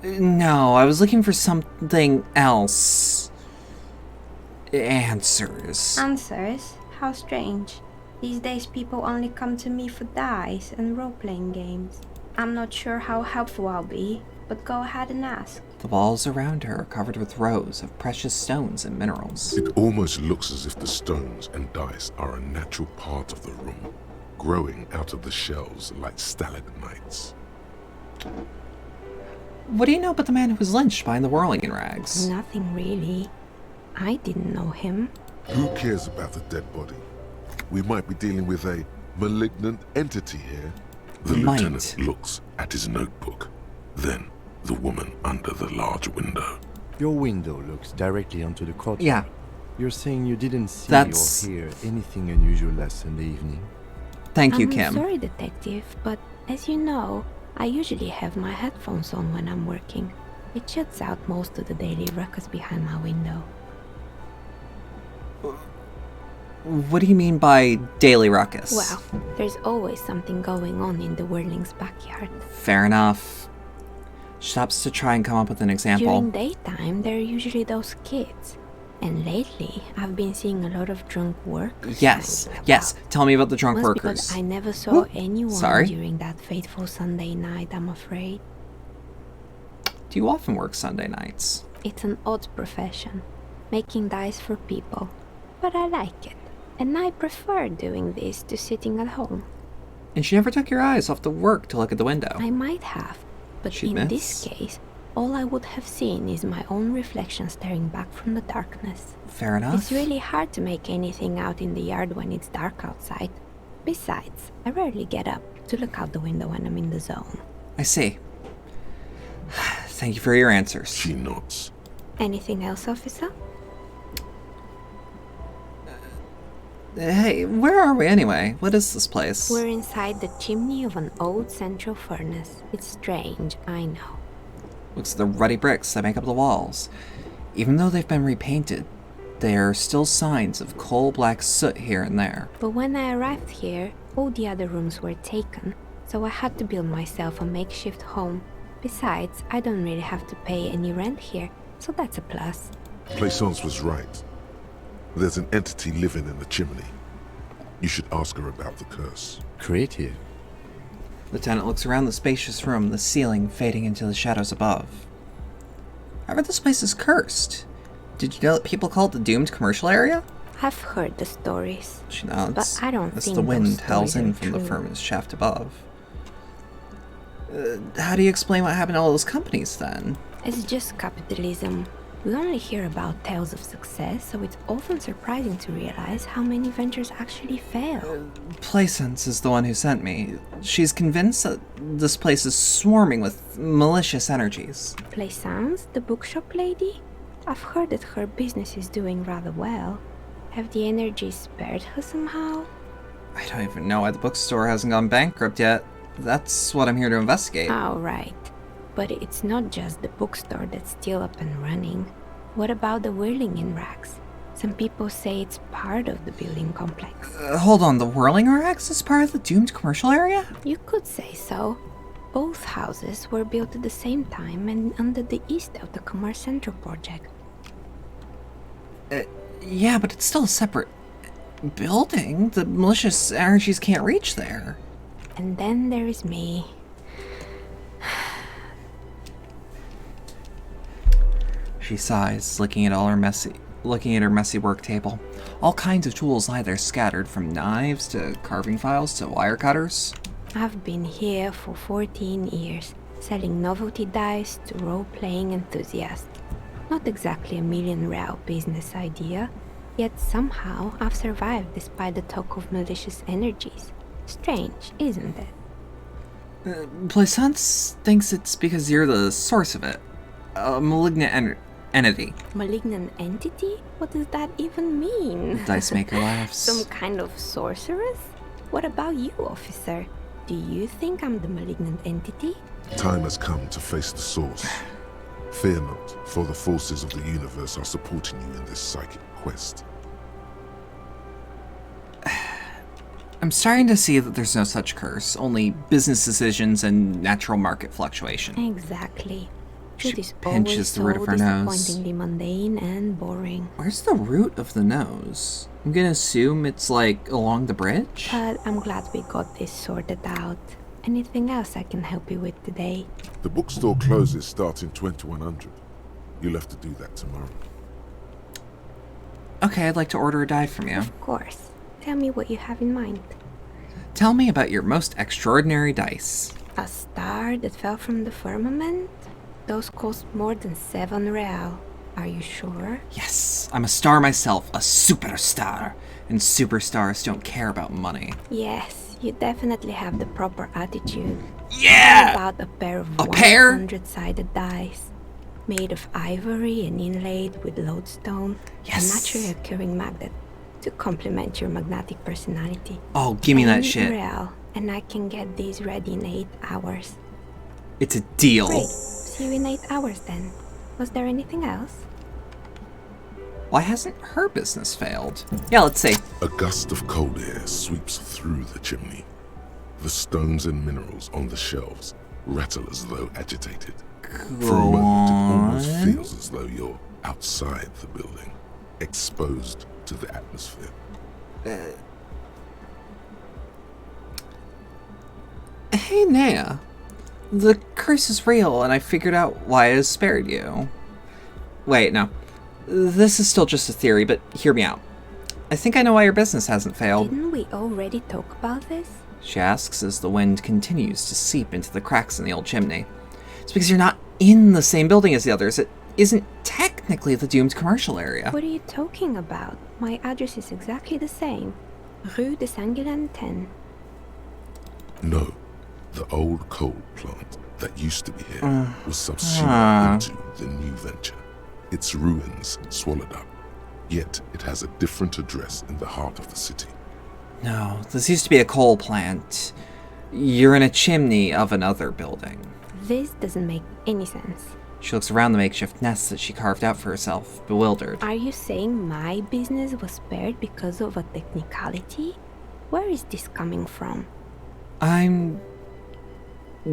No, I was looking for something else. Answers. Answers? How strange. These days people only come to me for dice and role-playing games. I'm not sure how helpful I'll be, but go ahead and ask. The walls around her are covered with rows of precious stones and minerals. It almost looks as if the stones and dice are a natural part of the room, growing out of the shelves like stalagmites. What do you know about the man who was lynched behind the whirling in rags? Nothing really. I didn't know him. Who cares about the dead body? We might be dealing with a malignant entity here. The lieutenant looks at his notebook, then the woman under the large window. Your window looks directly onto the courtyard. Yeah. You're saying you didn't see That's- or hear anything unusual last Sunday evening? Thank you, I'm Kim. sorry, detective, but as you know, I usually have my headphones on when I'm working. It shuts out most of the daily ruckus behind my window. What do you mean by daily ruckus? Well, there's always something going on in the Whirling's backyard. Fair enough. Stops to try and come up with an example. During daytime, there are usually those kids. And lately, I've been seeing a lot of drunk workers. Yes, yes. Tell me about the drunk Must be workers. because I never saw anyone Sorry? during that fateful Sunday night, I'm afraid. Do you often work Sunday nights? It's an odd profession, making dice for people. But I like it. And I prefer doing this to sitting at home. And she never took your eyes off the work to look at the window. I might have, but She'd in miss. this case, all I would have seen is my own reflection staring back from the darkness. Fair enough. It's really hard to make anything out in the yard when it's dark outside. Besides, I rarely get up to look out the window when I'm in the zone. I see. Thank you for your answers. She nods. Anything else, officer? Hey, where are we anyway? What is this place? We're inside the chimney of an old central furnace. It's strange, I know. Looks like the ruddy bricks that make up the walls. Even though they've been repainted, there are still signs of coal-black soot here and there. But when I arrived here, all the other rooms were taken, so I had to build myself a makeshift home. Besides, I don't really have to pay any rent here, so that's a plus. Plaisance was right. There's an entity living in the chimney. You should ask her about the curse. Creative. Lieutenant looks around the spacious room, the ceiling fading into the shadows above. However, this place is cursed. Did you know that people call it the doomed commercial area? I've heard the stories. She nods. But I don't as think the wind those howls stories in are from the true. furnace shaft above. How do you explain what happened to all those companies then? It's just capitalism. We only hear about tales of success, so it's often surprising to realize how many ventures actually fail. Plaisance is the one who sent me. She's convinced that this place is swarming with malicious energies. Plaisance, the bookshop lady? I've heard that her business is doing rather well. Have the energies spared her somehow? I don't even know why the bookstore hasn't gone bankrupt yet. That's what I'm here to investigate. Oh, right. But it's not just the bookstore that's still up and running. What about the whirling in racks? Some people say it's part of the building complex. Hold on, the whirling racks is part of the doomed commercial area? You could say so. Both houses were built at the same time and under the East of the Commerce Central project. Yeah, but it's still a separate building. The malicious energies can't reach there. And then there is me. She sighs, looking at her messy work table. All kinds of tools lie there scattered, from knives to carving files to wire cutters. I've been here for 14 years, selling novelty dice to role-playing enthusiasts. Not exactly a million-real business idea, yet somehow I've survived despite the talk of malicious energies. Strange, isn't it? Plaisance thinks it's because you're the source of it. A malignant entity. Malignant entity? What does that even mean? The dice maker laughs. Some kind of sorceress? What about you, officer? Do you think I'm the malignant entity? Time has come to face the source. Fear not, for the forces of the universe are supporting you in this psychic quest. I'm starting to see that there's no such curse, only business decisions and natural market fluctuation. Exactly. Truth is pinches always the root so of her nose. disappointingly mundane and boring. Where's the root of the nose? I'm gonna assume it's like along the bridge? But I'm glad we got this sorted out. Anything else I can help you with today? The bookstore closes starting 2100. You'll have to do that tomorrow. Okay, I'd like to order a die from you. Of course. Tell me what you have in mind. Tell me about your most extraordinary dice. A star that fell from the firmament? Those cost more than 7 real. Are you sure? Yes, I'm a star myself, a superstar. And superstars don't care about money. Yes, you definitely have the proper attitude. Yeah! How about a pair of A pair? 100-sided dice? Made of ivory and inlaid with lodestone. Yes. A naturally occurring magnet to complement your magnetic personality. Oh, give me that 10 shit. real, and I can get these ready in 8 hours. It's a deal. Great. See you in 8 hours then. Was there anything else? Why hasn't her business failed? Yeah, let's see. A gust of cold air sweeps through the chimney. The stones and minerals on the shelves rattle as though agitated. For a moment, it almost feels as though you're outside the building, exposed to the atmosphere. Hey, Nea. The curse is real, and I figured out why it has spared you. Wait, no. This is still just a theory, but hear me out. I think I know why your business hasn't failed. Didn't we already talk about this? She asks as the wind continues to seep into the cracks in the old chimney. It's because you're not in the same building as the others. It isn't technically the doomed commercial area. What are you talking about? My address is exactly the same. Rue de Saint-Guilain 10. No, the old coal plant that used to be here was subsumed into the new venture. Its ruins swallowed up. Yet it has a different address in the heart of the city. No, this used to be a coal plant. You're in a chimney of another building. This doesn't make any sense. She looks around the makeshift nest that she carved out for herself, bewildered. Are you saying my business was spared because of a technicality? Where is this coming from? I'm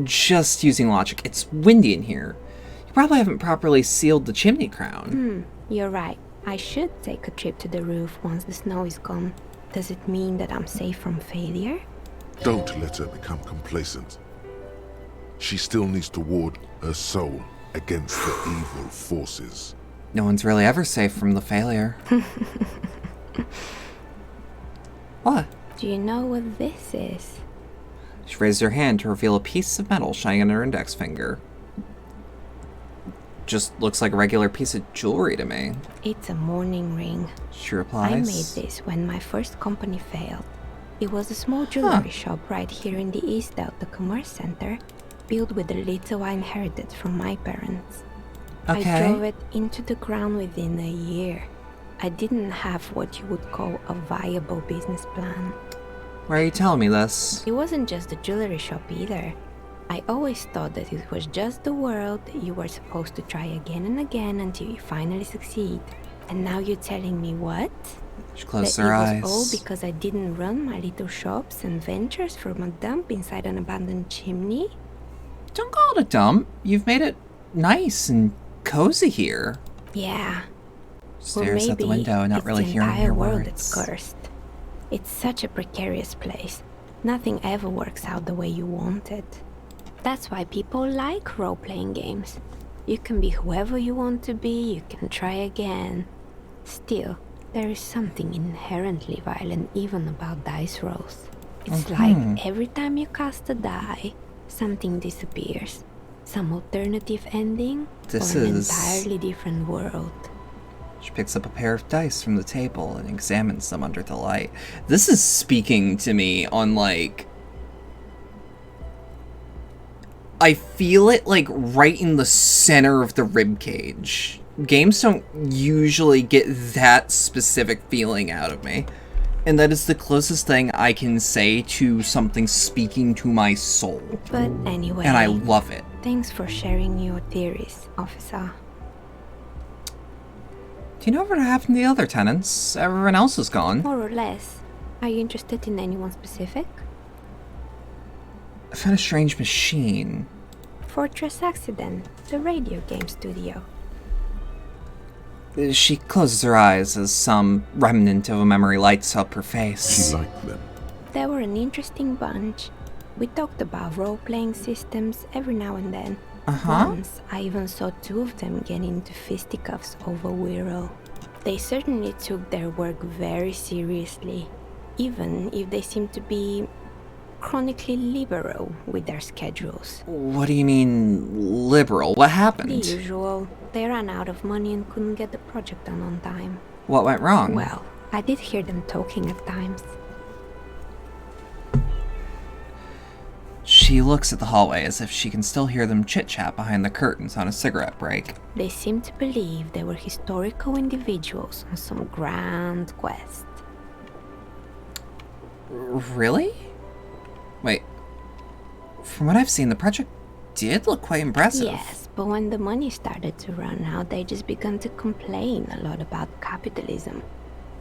just using logic. It's windy in here. You probably haven't properly sealed the chimney crown. You're right. I should take a trip to the roof once the snow is gone. Does it mean that I'm safe from failure? Don't let her become complacent. She still needs to ward her soul against the evil forces. No one's really ever safe from the failure. What? Do you know what this is? She raised her hand to reveal a piece of metal shining on her index finger. Just looks like a regular piece of jewelry to me. It's a mourning ring. She replies. I made this when my first company failed. It was a small jewelry shop right here in the East Delta Commerce Center, built with the little I inherited from my parents. Okay. I drove it into the ground within a year. I didn't have what you would call a viable business plan. Why are you telling me this? It wasn't just a jewelry shop either. I always thought that it was just the world that you were supposed to try again and again until you finally succeed. And now you're telling me what? She closed that her it eyes. was all because I didn't run my little shops and ventures from a dump inside an abandoned chimney? Don't call it a dump. You've made it nice and cozy here. Yeah. Stares at the window, not really hearing her the entire world words. that's cursed. It's such a precarious place. Nothing ever works out the way you want it. That's why people like role-playing games. You can be whoever you want to be, you can try again. Still, there is something inherently violent even about dice rolls. It's like every time you cast a die, something disappears. Some alternative ending, This or an is- entirely different world. She picks up a pair of dice from the table and examines them under the light. This is speaking to me on, like... I feel it, like, right in the center of the ribcage. Games don't usually get that specific feeling out of me. And that is the closest thing I can say to something speaking to my soul. But anyway... And I love it. Thanks for sharing your theories, officer. Do you know what happened to the other tenants? Everyone else is gone. More or less. Are you interested in anyone specific? I found a strange machine. Fortress Accident, the radio game studio. She closes her eyes as some remnant of a memory lights up her face. She liked them. They were an interesting bunch. We talked about role-playing systems every now and then. Once, I even saw two of them get into fisticuffs over Wirral. They certainly took their work very seriously, even if they seemed to be chronically liberal with their schedules. What do you mean, liberal? What The happened? usual. They ran out of money and couldn't get the project done on time. What went wrong? Well, I did hear them talking at times. She looks at the hallway as if she can still hear them chit-chat behind the curtains on a cigarette break. They seemed to believe they were historical individuals on some grand quest. Really? Wait. From what I've seen, the project did look quite impressive. Yes, but when the money started to run out, they just began to complain a lot about capitalism.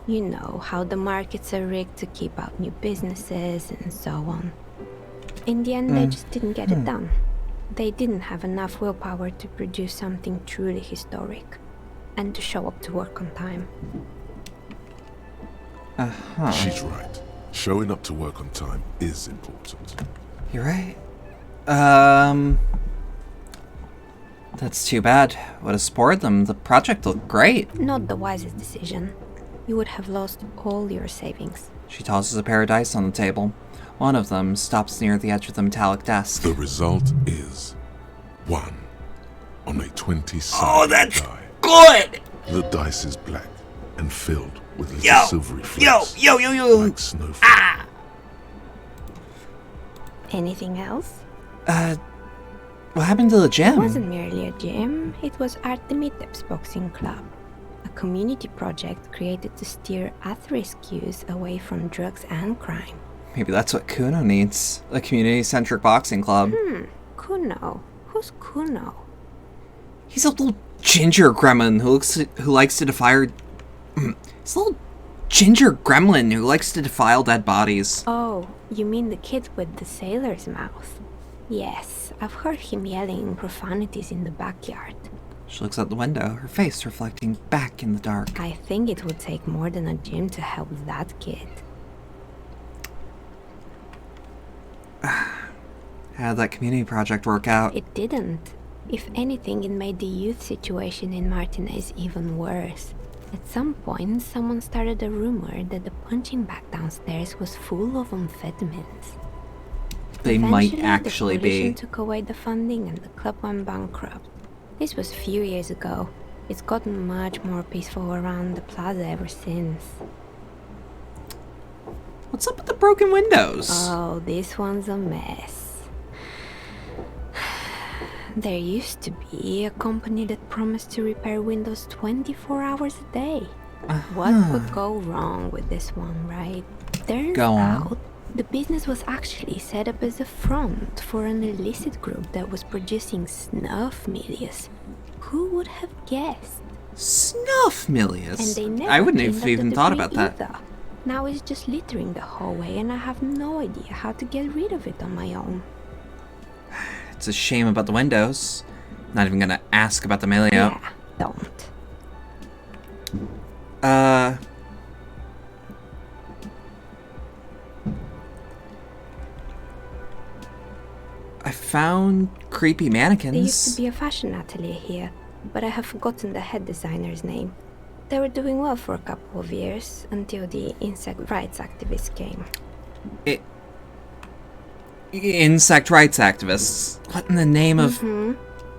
You know, how the markets are rigged to keep out new businesses and so on. In the end, they just didn't get it done. They didn't have enough willpower to produce something truly historic and to show up to work on time. She's right. Showing up to work on time is important. You're right. That's too bad. Would have spoiled them. The project looked great. Not the wisest decision. You would have lost all your savings. She tosses a pair of dice on the table. One of them stops near the edge of the metallic desk. The result is 1 on a 20-sided Oh, that's die. good! The dice is black and filled with little silvery flakes. Yo! Like snowflakes. Anything else? What happened to the It gym? wasn't merely a gym, it was Artemitep's boxing club. A community project created to steer at-risk youth away from drugs and crime. Maybe that's what Kuno needs. A community-centric boxing club. Kuno? Who's Kuno? He's a little ginger gremlin who likes to defile... He's a little ginger gremlin who likes to defile dead bodies. Oh, you mean the kid with the sailor's mouth? Yes, I've heard him yelling profanities in the backyard. She looks out the window, her face reflecting back in the dark. I think it would take more than a gym to help that kid. How did that community project work out? It didn't. If anything, it made the youth situation in Martinez even worse. At some point, someone started a rumor that the punching bag downstairs was full of amphetamines. They might actually the coalition be. Took away the funding and the club went bankrupt. This was a few years ago. It's gotten much more peaceful around the plaza ever since. What's up with the broken windows? Oh, this one's a mess. There used to be a company that promised to repair windows 24 hours a day. What could go wrong with this one, right? Turns out, the business was actually set up as a front for an illicit group that was producing snuff milias. Who would have guessed? Snuff milias? And they never I wouldn't cleaned have up even the thought debris about that. either. Now it's just littering the hallway and I have no idea how to get rid of it on my own. It's a shame about the windows. Not even gonna ask about the Melia. Yeah, don't. I found creepy mannequins. There used to be a fashion atelier here, but I have forgotten the head designer's name. They were doing well for a couple of years, until the insect rights activists came. Insect rights activists? What in the name of...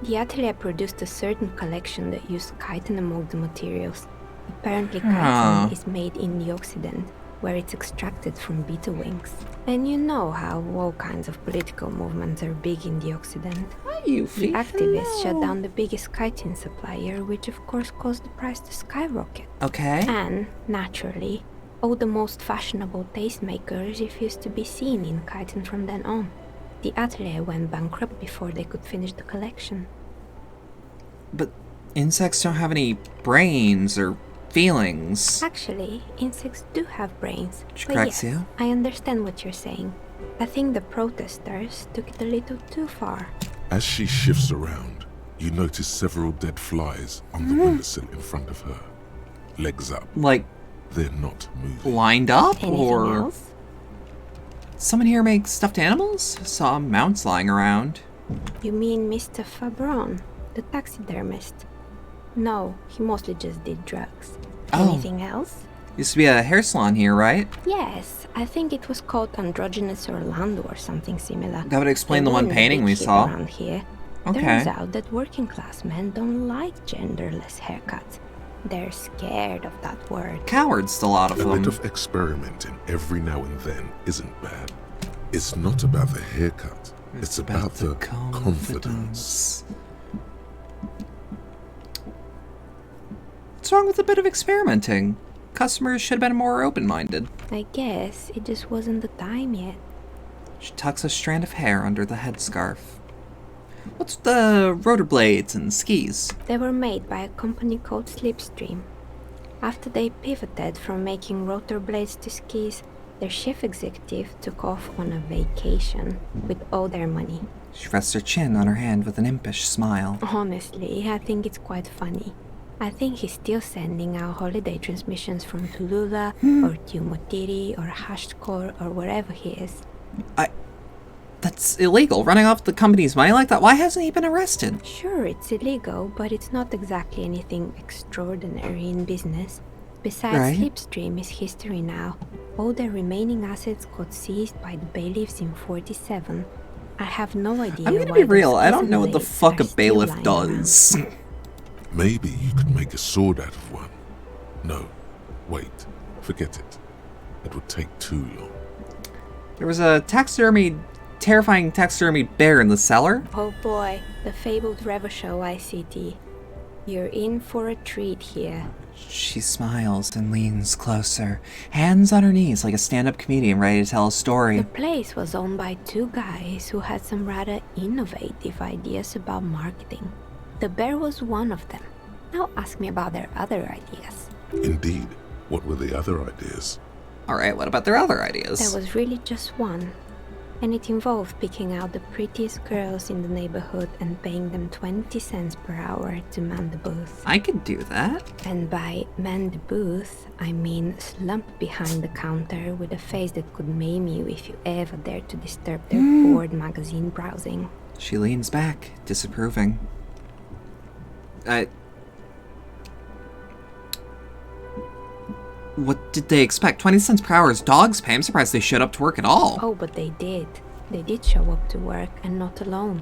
The atelier produced a certain collection that used chitin among the materials. Apparently chitin is made in the Occident, where it's extracted from beetle wings. And you know how all kinds of political movements are big in the Occident. The activists shut down the biggest chitin supplier, which of course caused the price to skyrocket. Okay. And, naturally, all the most fashionable tastemakers refused to be seen in chitin from then on. The atelier went bankrupt before they could finish the collection. But insects don't have any brains or feelings. Actually, insects do have brains. Which But cracks yes, you? I understand what you're saying. I think the protesters took it a little too far. As she shifts around, you notice several dead flies on the windowsill in front of her. Legs up. Like... They're not moving. Lined up? Anything or... else? Someone here makes stuffed animals? Saw mounts lying around. You mean Mr. Fabron, the taxidermist? No, he mostly just did drugs. Oh. Anything else? Used to be a hair salon here, right? Yes, I think it was called Androgynous Orlando or something similar. That would explain They the one weren't a painting big we hit saw. around here. Okay. Turns out that working class men don't like genderless haircuts. They're scared of that word. Cowards, a lot of A them. bit of experimenting every now and then isn't bad. It's not about the haircut. It's about the confidence. What's wrong with a bit of experimenting? Customers should have been more open-minded. I guess it just wasn't the time yet. She tucks a strand of hair under the headscarf. What's the rotor blades and skis? They were made by a company called Slipstream. After they pivoted from making rotor blades to skis, their chief executive took off on a vacation with all their money. She rests her chin on her hand with an impish smile. Honestly, I think it's quite funny. I think he's still sending out holiday transmissions from Tulula or Tiumotiri or Hashtkor or wherever he is. That's illegal, running off the company's money like that. Why hasn't he been arrested? Sure, it's illegal, but it's not exactly anything extraordinary in business. Besides, Right. Slipstream is history now. All their remaining assets got seized by the bailiffs in 47. I have no idea I'm gonna why be real, those I don't know what the blades fuck are a still bailiff lying does. Maybe you could make a sword out of one. No, wait, forget it. It would take too long. There was a terrifying taxidermy bear in the cellar. Oh boy, the fabled Revachol ICT. You're in for a treat here. She smiles and leans closer, hands on her knees like a stand-up comedian ready to tell a story. The place was owned by two guys who had some rather innovative ideas about marketing. The bear was one of them. Now ask me about their other ideas. Indeed. What were the other ideas? Alright, what about their other ideas? There was really just one. And it involved picking out the prettiest girls in the neighborhood and paying them 20 cents per hour to man the booth. I could do that. And by man the booth, I mean slump behind the counter with a face that could maim you if you ever dared to disturb their bored magazine browsing. She leans back, disapproving. What did they expect? 20 cents per hour is dog's pay. I'm surprised they showed up to work at all. Oh, but they did. They did show up to work, and not alone.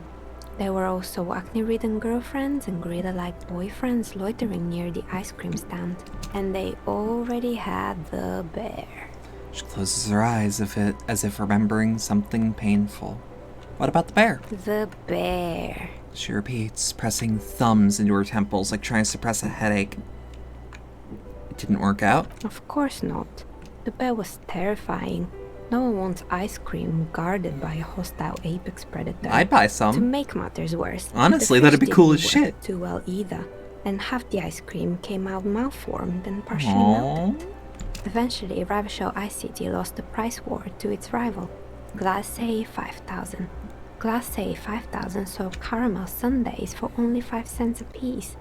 There were also acne-ridden girlfriends and gorilla-like boyfriends loitering near the ice cream stand. And they already had the bear. She closes her eyes as if remembering something painful. What about the bear? The bear. She repeats, pressing thumbs into her temples like trying to suppress a headache. It didn't work out? Of course not. The bear was terrifying. No one wants ice cream guarded by a hostile apex predator. I'd buy some. To make matters worse, honestly, the that'd be fish cool didn't as work shit. Too well either, and half the ice cream came out malformed and partially Aww. melted. Eventually, Ravishell Ice City lost the price war to its rival, Glacé 5000. Glacé 5000 sold caramel sundaes for only 5 cents a piece,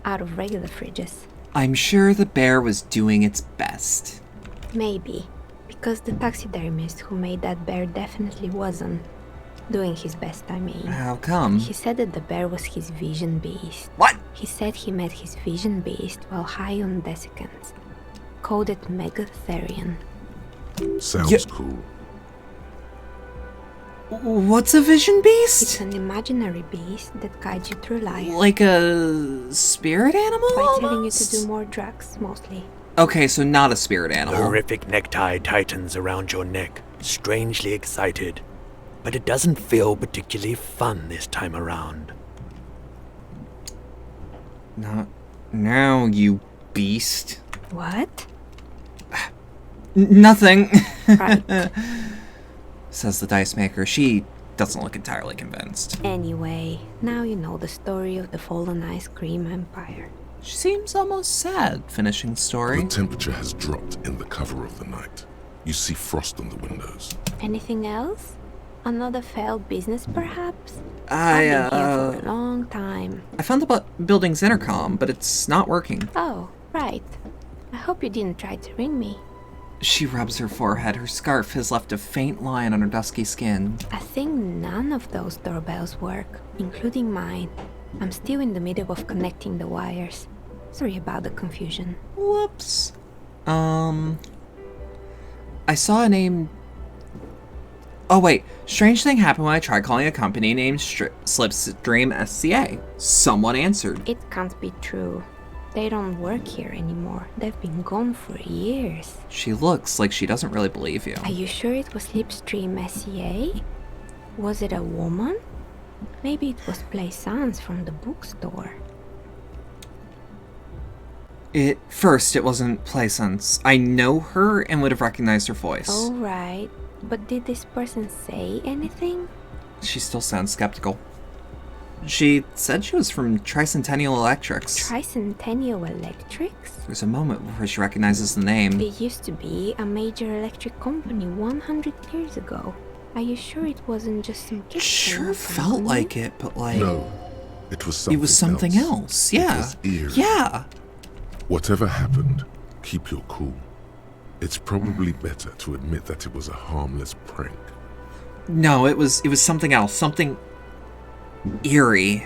out of regular fridges. I'm sure the bear was doing its best. Maybe, because the taxidermist who made that bear definitely wasn't. Doing his best, I mean. How come? He said that the bear was his vision beast. What? He said he met his vision beast while high on desiccants. Called it Megatherion. Sounds cool. What's a vision beast? It's an imaginary beast that guides you through life. Like a spirit animal? By telling you to do more drugs, mostly. Okay, so not a spirit animal. Horrific necktie tightens around your neck, strangely excited. But it doesn't feel particularly fun this time around. Not now, you beast. What? Nothing. Right. Says the dice maker. She doesn't look entirely convinced. Anyway, now you know the story of the fallen ice cream empire. She seems almost sad, finishing the story. The temperature has dropped in the cover of the night. You see frost on the windows. Anything else? Another failed business, perhaps? I I've been here for a long time. I found the building's intercom, but it's not working. Oh, right. I hope you didn't try to ring me. She rubs her forehead. Her scarf has left a faint line on her dusky skin. I think none of those doorbells work, including mine. I'm still in the middle of connecting the wires. Sorry about the confusion. Whoops. I saw a name... Oh wait, strange thing happened when I tried calling a company named Slipstream SCA. Someone answered. It can't be true. They don't work here anymore. They've been gone for years. She looks like she doesn't really believe you. Are you sure it was Slipstream SCA? Was it a woman? Maybe it was Plaisance from the bookstore. First, it wasn't Plaisance. I know her and would have recognized her voice. Oh, right. But did this person say anything? She still sounds skeptical. She said she was from Tricentennial Electrics. Tricentennial Electrics? There's a moment before she recognizes the name. It used to be a major electric company 100 years ago. Are you sure it wasn't just some kid? Sure felt like it, but like... No, it was something else. It was something else. Yeah. It was eerie. Yeah. Whatever happened, keep your cool. It's probably better to admit that it was a harmless prank. No, it was something else. Something eerie.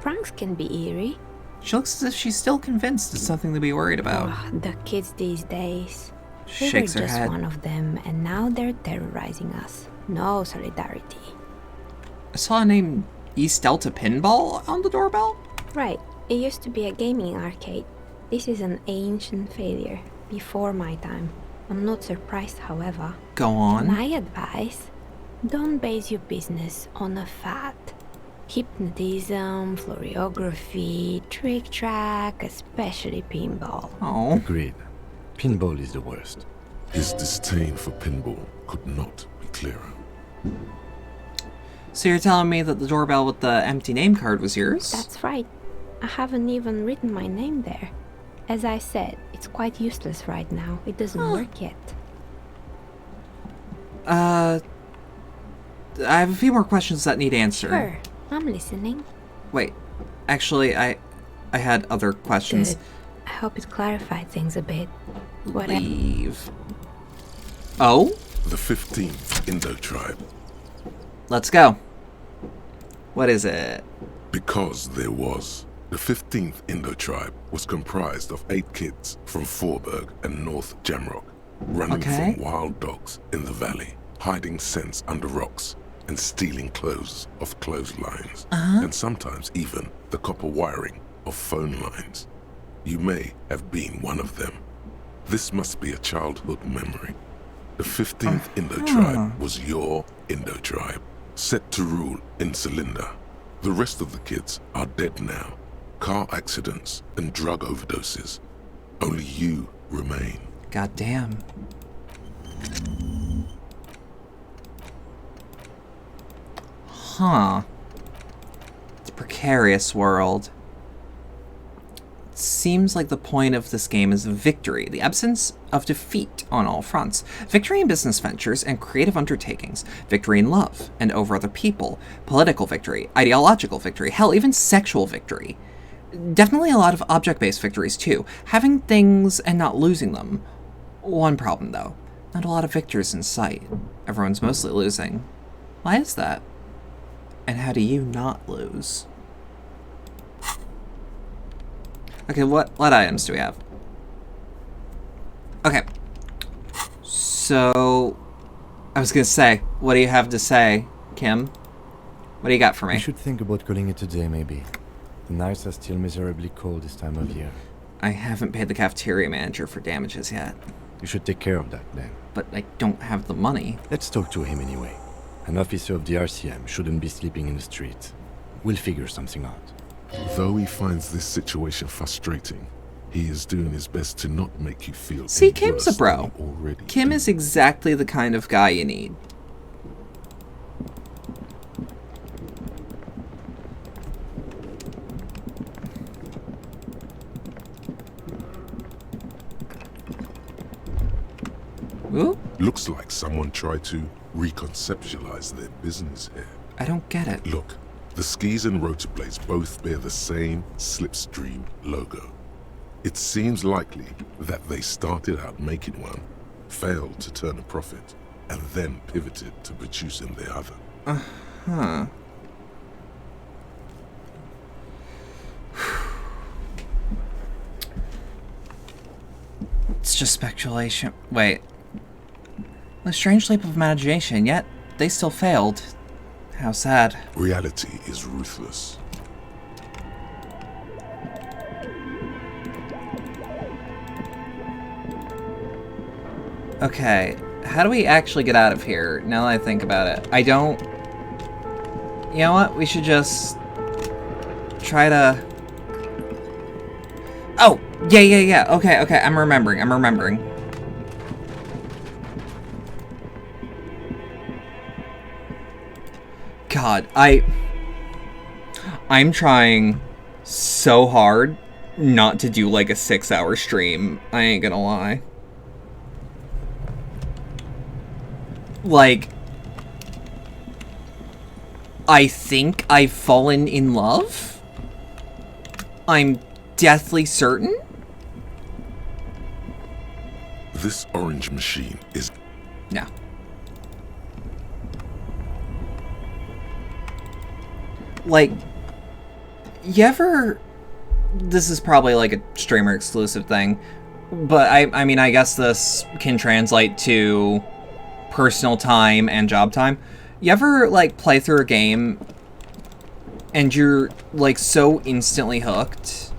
Pranks can be eerie. She looks as if she's still convinced it's something to be worried about. Oh, the kids these days. They Shakes were her just head. one of them, and now they're terrorizing us. No solidarity. I saw a name East Delta Pinball on the doorbell. Right. It used to be a gaming arcade. This is an ancient failure. Before my time. I'm not surprised, however. Go on. My advice, don't base your business on a fad. Hypnotism, choreography, trick track, especially pinball. Oh. Agreed. Pinball is the worst. His disdain for pinball could not be clearer. So you're telling me that the doorbell with the empty name card was yours? That's right. I haven't even written my name there. As I said, it's quite useless right now. It doesn't work yet. I have a few more questions that need answered. Sure, I'm listening. Wait, actually, I had other questions. Good. I hope it clarified things a bit. Leave. Oh? The 15th Indo tribe. Let's go. What is it? Because there was. The 15th Indo tribe was comprised of 8 kids from Forberg and North Jamrock, running from wild dogs in the valley, hiding scents under rocks, and stealing clothes off clotheslines, and sometimes even the copper wiring of phone lines. You may have been one of them. This must be a childhood memory. The 15th Indo tribe was your Indo tribe, set to rule in Celinda. The rest of the kids are dead now. Car accidents and drug overdoses. Only you remain. God damn. Huh. It's a precarious world. It seems like the point of this game is victory, the absence of defeat on all fronts. Victory in business ventures and creative undertakings. Victory in love and over other people. Political victory, ideological victory, hell, even sexual victory. Definitely a lot of object-based victories too. Having things and not losing them. One problem though. Not a lot of victors in sight. Everyone's mostly losing. Why is that? And how do you not lose? Okay, what items do we have? Okay. So, I was gonna say, what do you have to say, Kim? What do you got for me? We should think about calling it a day, maybe. The nights are still miserably cold this time of year. I haven't paid the cafeteria manager for damages yet. You should take care of that, then. But I don't have the money. Let's talk to him anyway. An officer of the RCM shouldn't be sleeping in the street. We'll figure something out. Though he finds this situation frustrating, he is doing his best to not make you feel. See, Kim's a bro. Kim is exactly the kind of guy you need. Ooh. Looks like someone tried to reconceptualize their business here. I don't get it. Look, the skis and rotor blades both bear the same Slipstream logo. It seems likely that they started out making one, failed to turn a profit, and then pivoted to producing the other. Uh-huh. It's just speculation. Wait. A strange leap of imagination, yet they still failed. How sad. Reality is ruthless. Okay, how do we actually get out of here, now that I think about it? I don't... You know what? We should just... try to... Oh! Yeah. Okay, I'm remembering. God, I'm trying so hard not to do like a 6-hour stream. I ain't gonna lie. Like, I think I've fallen in love? I'm deathly certain? This orange machine is... No. Like, you ever... This is probably like a streamer exclusive thing, but I mean, I guess this can translate to personal time and job time. You ever, like, play through a game and you're, like, so instantly hooked,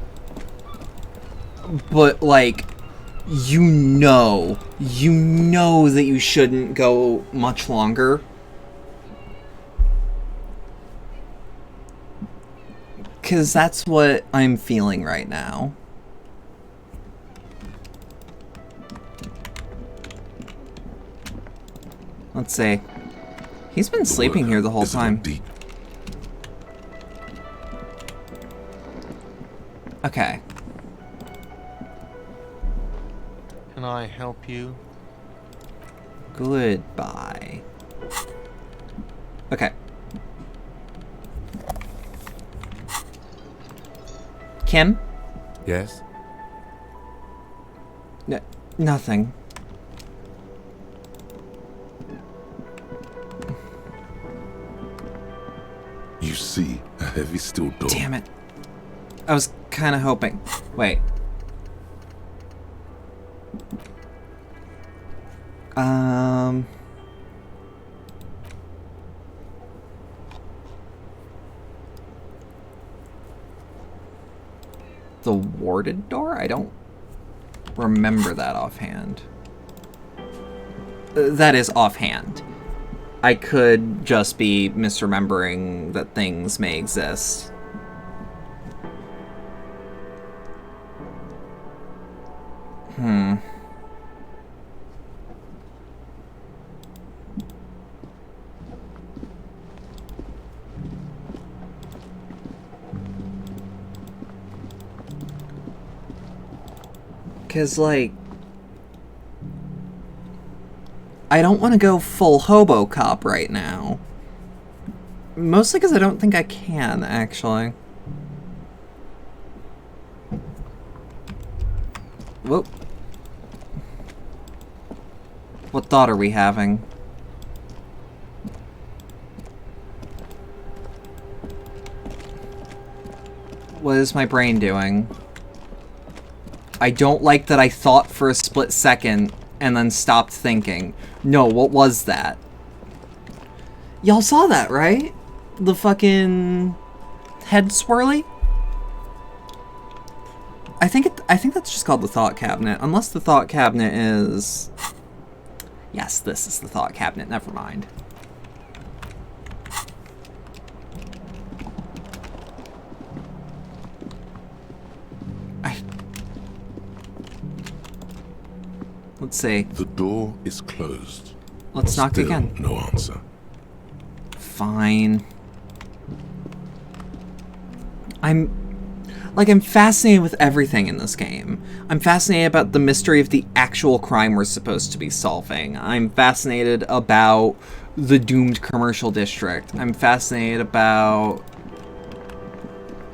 but, like, you know that you shouldn't go much longer? Because that's what I'm feeling right now. Let's see. He's been sleeping here the whole time. Okay. Can I help you? Goodbye. Okay. Kim? Yes? Nothing. You see a heavy steel door. Damn it. I was kind of hoping. Wait. The warded door? I don't remember that offhand. That is offhand. I could just be misremembering that things may exist. Because, like, I don't want to go full hobo cop right now. Mostly because I don't think I can, actually. Whoop. What thought are we having? What is my brain doing? I don't like that I thought for a split second and then stopped thinking. No, what was that? Y'all saw that, right? The fucking head swirly? I think that's just called the thought cabinet. Unless the thought cabinet is... Yes, this is the thought cabinet. Never mind. Let's see. The door is closed. Let's knock again. No answer. Fine. I'm fascinated with everything in this game. I'm fascinated about the mystery of the actual crime we're supposed to be solving. I'm fascinated about the doomed commercial district. I'm fascinated about...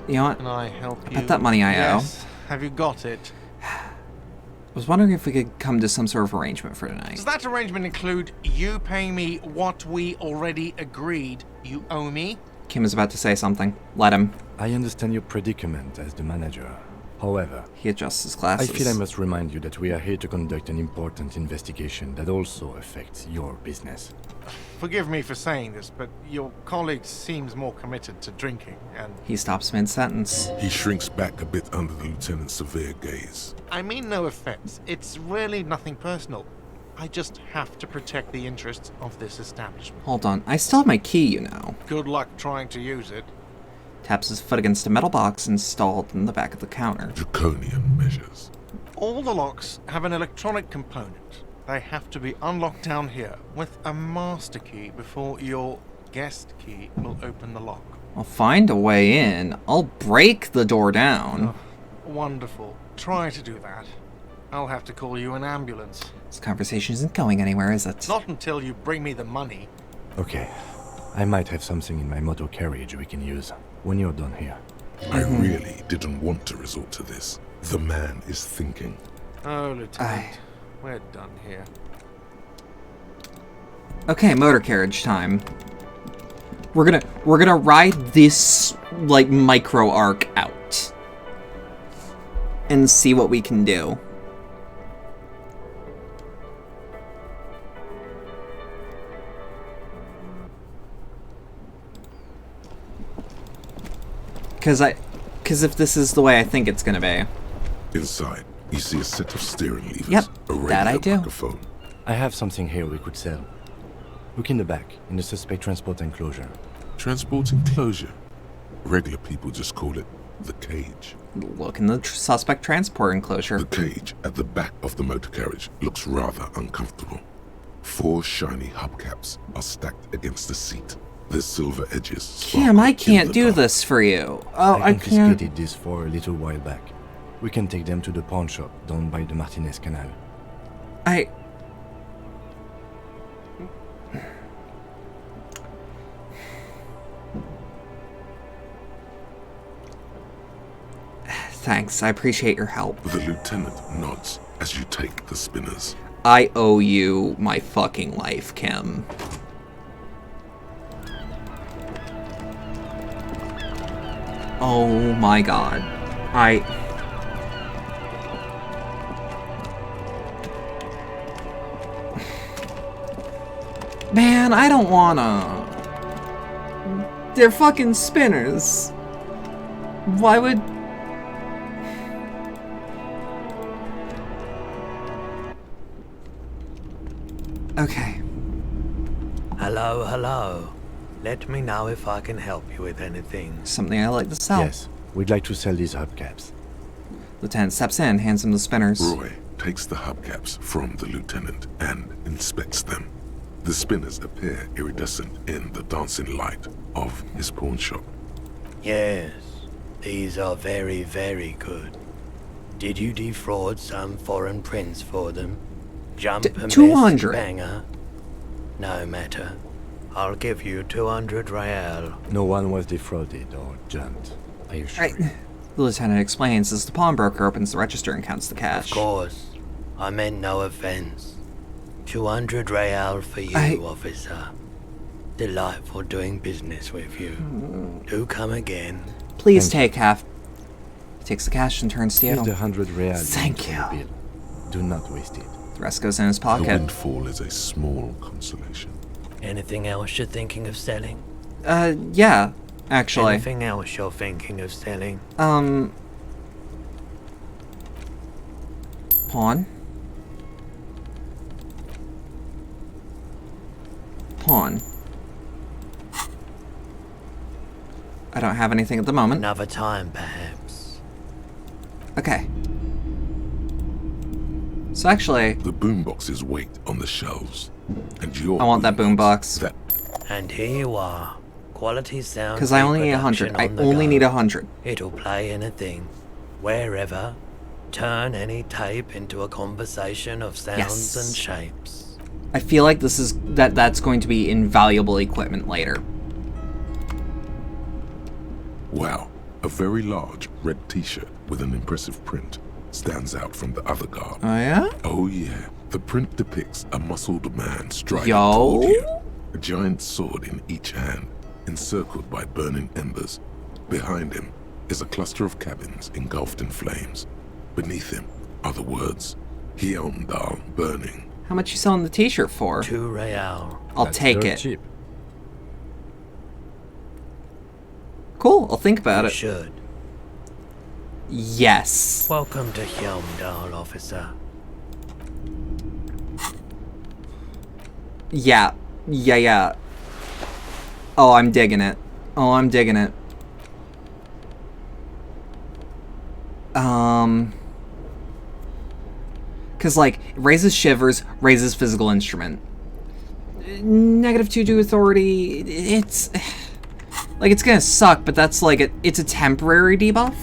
You know what? Can I help you? About that money I Yes. Have you got it? I was wondering if we could come to some sort of arrangement for tonight. Does that arrangement include you paying me what we already agreed you owe me? Kim is about to say something. Let him. I understand your predicament as the manager. However, he adjusts his glasses. I feel I must remind you that we are here to conduct an important investigation that also affects your business. Forgive me for saying this, but your colleague seems more committed to drinking, and... He stops mid-sentence. He shrinks back a bit under the lieutenant's severe gaze. I mean no offense. It's really nothing personal. I just have to protect the interests of this establishment. Hold on. I still have my key, you know. Good luck trying to use it. Taps his foot against a metal box installed in the back of the counter. Draconian measures. All the locks have an electronic component. They have to be unlocked down here with a master key before your guest key will open the lock. I'll find a way in. I'll break the door down. Oh, wonderful. Try to do that. I'll have to call you an ambulance. This conversation isn't going anywhere, is it? Not until you bring me the money. Okay. I might have something in my motor carriage we can use when you're done here. I really didn't want to resort to this. The man is thinking. Oh, Lieutenant. We're done here. Okay, motor carriage time. We're gonna ride this like micro arc out and see what we can do. Cause if this is the way I think it's gonna be. Inside, you see a set of steering levers. Yep, a radio that I do. microphone. I have something here we could sell. Look in the back, in the suspect transport enclosure. Transport enclosure? Regular people just call it the cage. Look in the suspect transport enclosure. The cage at the back of the motor carriage looks rather uncomfortable. 4 shiny hubcaps are stacked against the seat. Their silver edges. Kim, I can't do this for you. Oh, I can't. I confiscated this for a little while back. We can take them to the pawn shop down by the Martinez Canal. Thanks, I appreciate your help. The lieutenant nods as you take the spinners. I owe you my fucking life, Kim. Oh my god. Man, I don't wanna. They're fucking spinners. Why would... Okay. Hello, hello. Let me know if I can help you with anything. Something I like to sell. Yes, we'd like to sell these hubcaps. Lieutenant steps in, hands him the spinners. Roy takes the hubcaps from the lieutenant and inspects them. The spinners appear iridescent in the dancing light of his pawn shop. Yes, these are very, very good. Did you defraud some foreign prince for them? Jump a 200. miss, banger. No matter. I'll give you 200 real. No one was defrauded or jumped, I assure you. The lieutenant explains as the pawnbroker opens the register and counts the cash. Of course. I meant no offense. 200 real for you, officer. Delightful doing business with you. Do come again. Please take half. He takes the cash and turns to you. Here's the 100 real. Thank you. Bill. Do not waste it. The rest goes in his pocket. The windfall is a small consolation. Anything else you're thinking of selling? Yeah, actually. Anything else you're thinking of selling? Pawn. Pawn. I don't have anything at the moment. Another time, perhaps. Okay. So actually... The boomboxes wait on the shelves. And you're... I want that boombox. And here you are. Quality sound. Because I only need 100. I only need 100. It'll play anything. Wherever. Turn any tape into a conversation of sounds and shapes. I feel like this is... That's going to be invaluable equipment later. Wow. A very large red t-shirt with an impressive print stands out from the other garb. Oh yeah? Oh yeah. The print depicts a muscled man striding toward you. A giant sword in each hand, encircled by burning embers. Behind him is a cluster of cabins engulfed in flames. Beneath him are the words, Hyundai burning. How much you selling the t-shirt for? 2 real. I'll take it. Cheap. Cool, I'll think about it. Should. Yes. Welcome to Hyundai, officer. Yeah. Oh, I'm digging it. Cause like, raises shivers, raises physical instrument. -2 to authority, it's... Like, it's gonna suck, but that's like, it's a temporary debuff,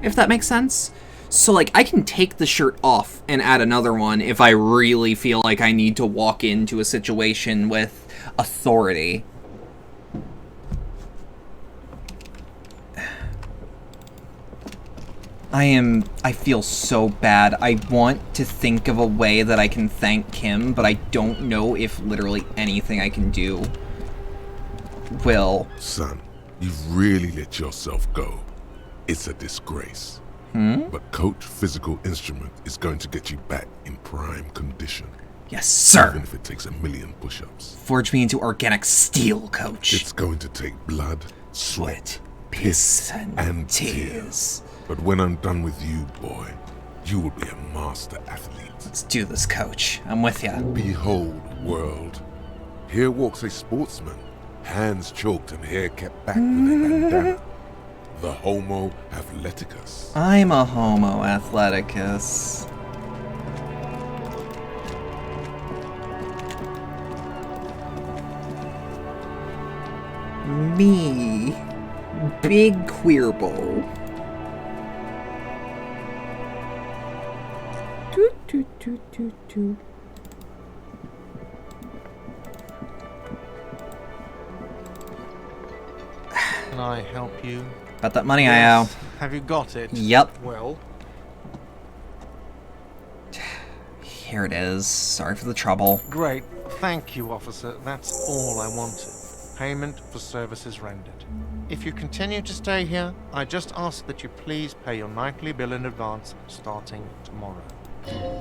if that makes sense. So like, I can take the shirt off and add another one if I really feel like I need to walk into a situation with authority. I feel so bad. I want to think of a way that I can thank Kim, but I don't know if literally anything I can do will. Son, you've really let yourself go. It's a disgrace. But Coach Physical Instrument is going to get you back in prime condition. Yes, sir. Even if it takes 1,000,000 push-ups. Forge me into organic steel, Coach. It's going to take blood, sweat, piss, and tears. But when I'm done with you, boy, you will be a master athlete. Let's do this, Coach. I'm with ya. Behold, world. Here walks a sportsman, hands choked and hair kept back with a bandana. The Homo Athleticus. I'm a Homo Athleticus. Me. Big queer bull. Toot, toot, toot, toot, toot. Can I help you? Got that money I owe. Have you got it? Yep. Well, Here it is. Sorry for the trouble. great. Thank you, officer. That's all I wanted. Payment for services rendered. If you continue to stay here, I just ask that you please pay your nightly bill in advance starting tomorrow.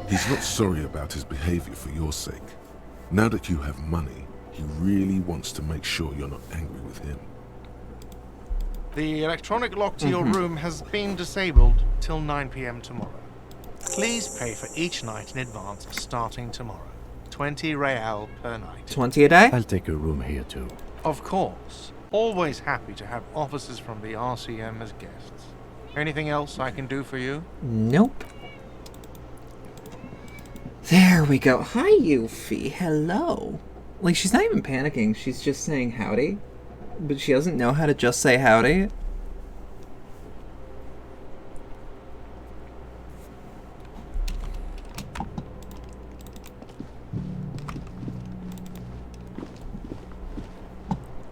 He's not sorry about his behavior for your sake. Now that you have money, he really wants to make sure you're not angry with him. The electronic lock to your room has been disabled till 9 p.m. tomorrow. Please pay for each night in advance starting tomorrow. 20 real per night. 20 a day? I'll take a room here too. Of course. Always happy to have officers from the RCM as guests. Anything else I can do for you? Nope. There we go. Hi, Yuffie. Hello. Like, she's not even panicking. She's just saying howdy. But she doesn't know how to just say howdy.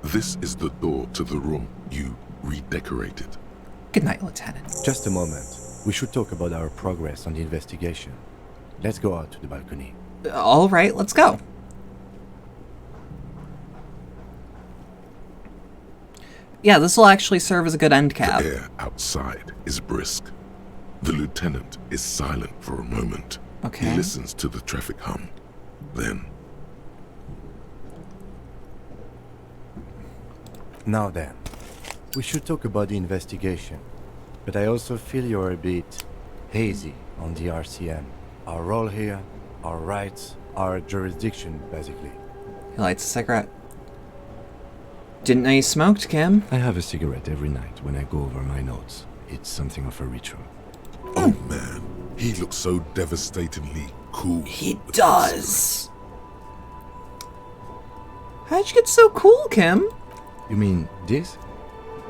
This is the door to the room you redecorated. Good night, Lieutenant. Just a moment. We should talk about our progress on the investigation. Let's go out to the balcony. All right, let's go. Yeah, this will actually serve as a good end cap. The air outside is brisk. The lieutenant is silent for a moment. Okay. He listens to the traffic hum. Then, Now then, we should talk about the investigation. But I also feel you're a bit hazy on the RCM. Our role here, our rights, our jurisdiction, basically. He lights a cigarette. Didn't know you smoked, Kim. I have a cigarette every night when I go over my notes. It's something of a ritual. oh man, he looks so devastatingly cool. He does. How'd you get so cool, Kim? You mean this?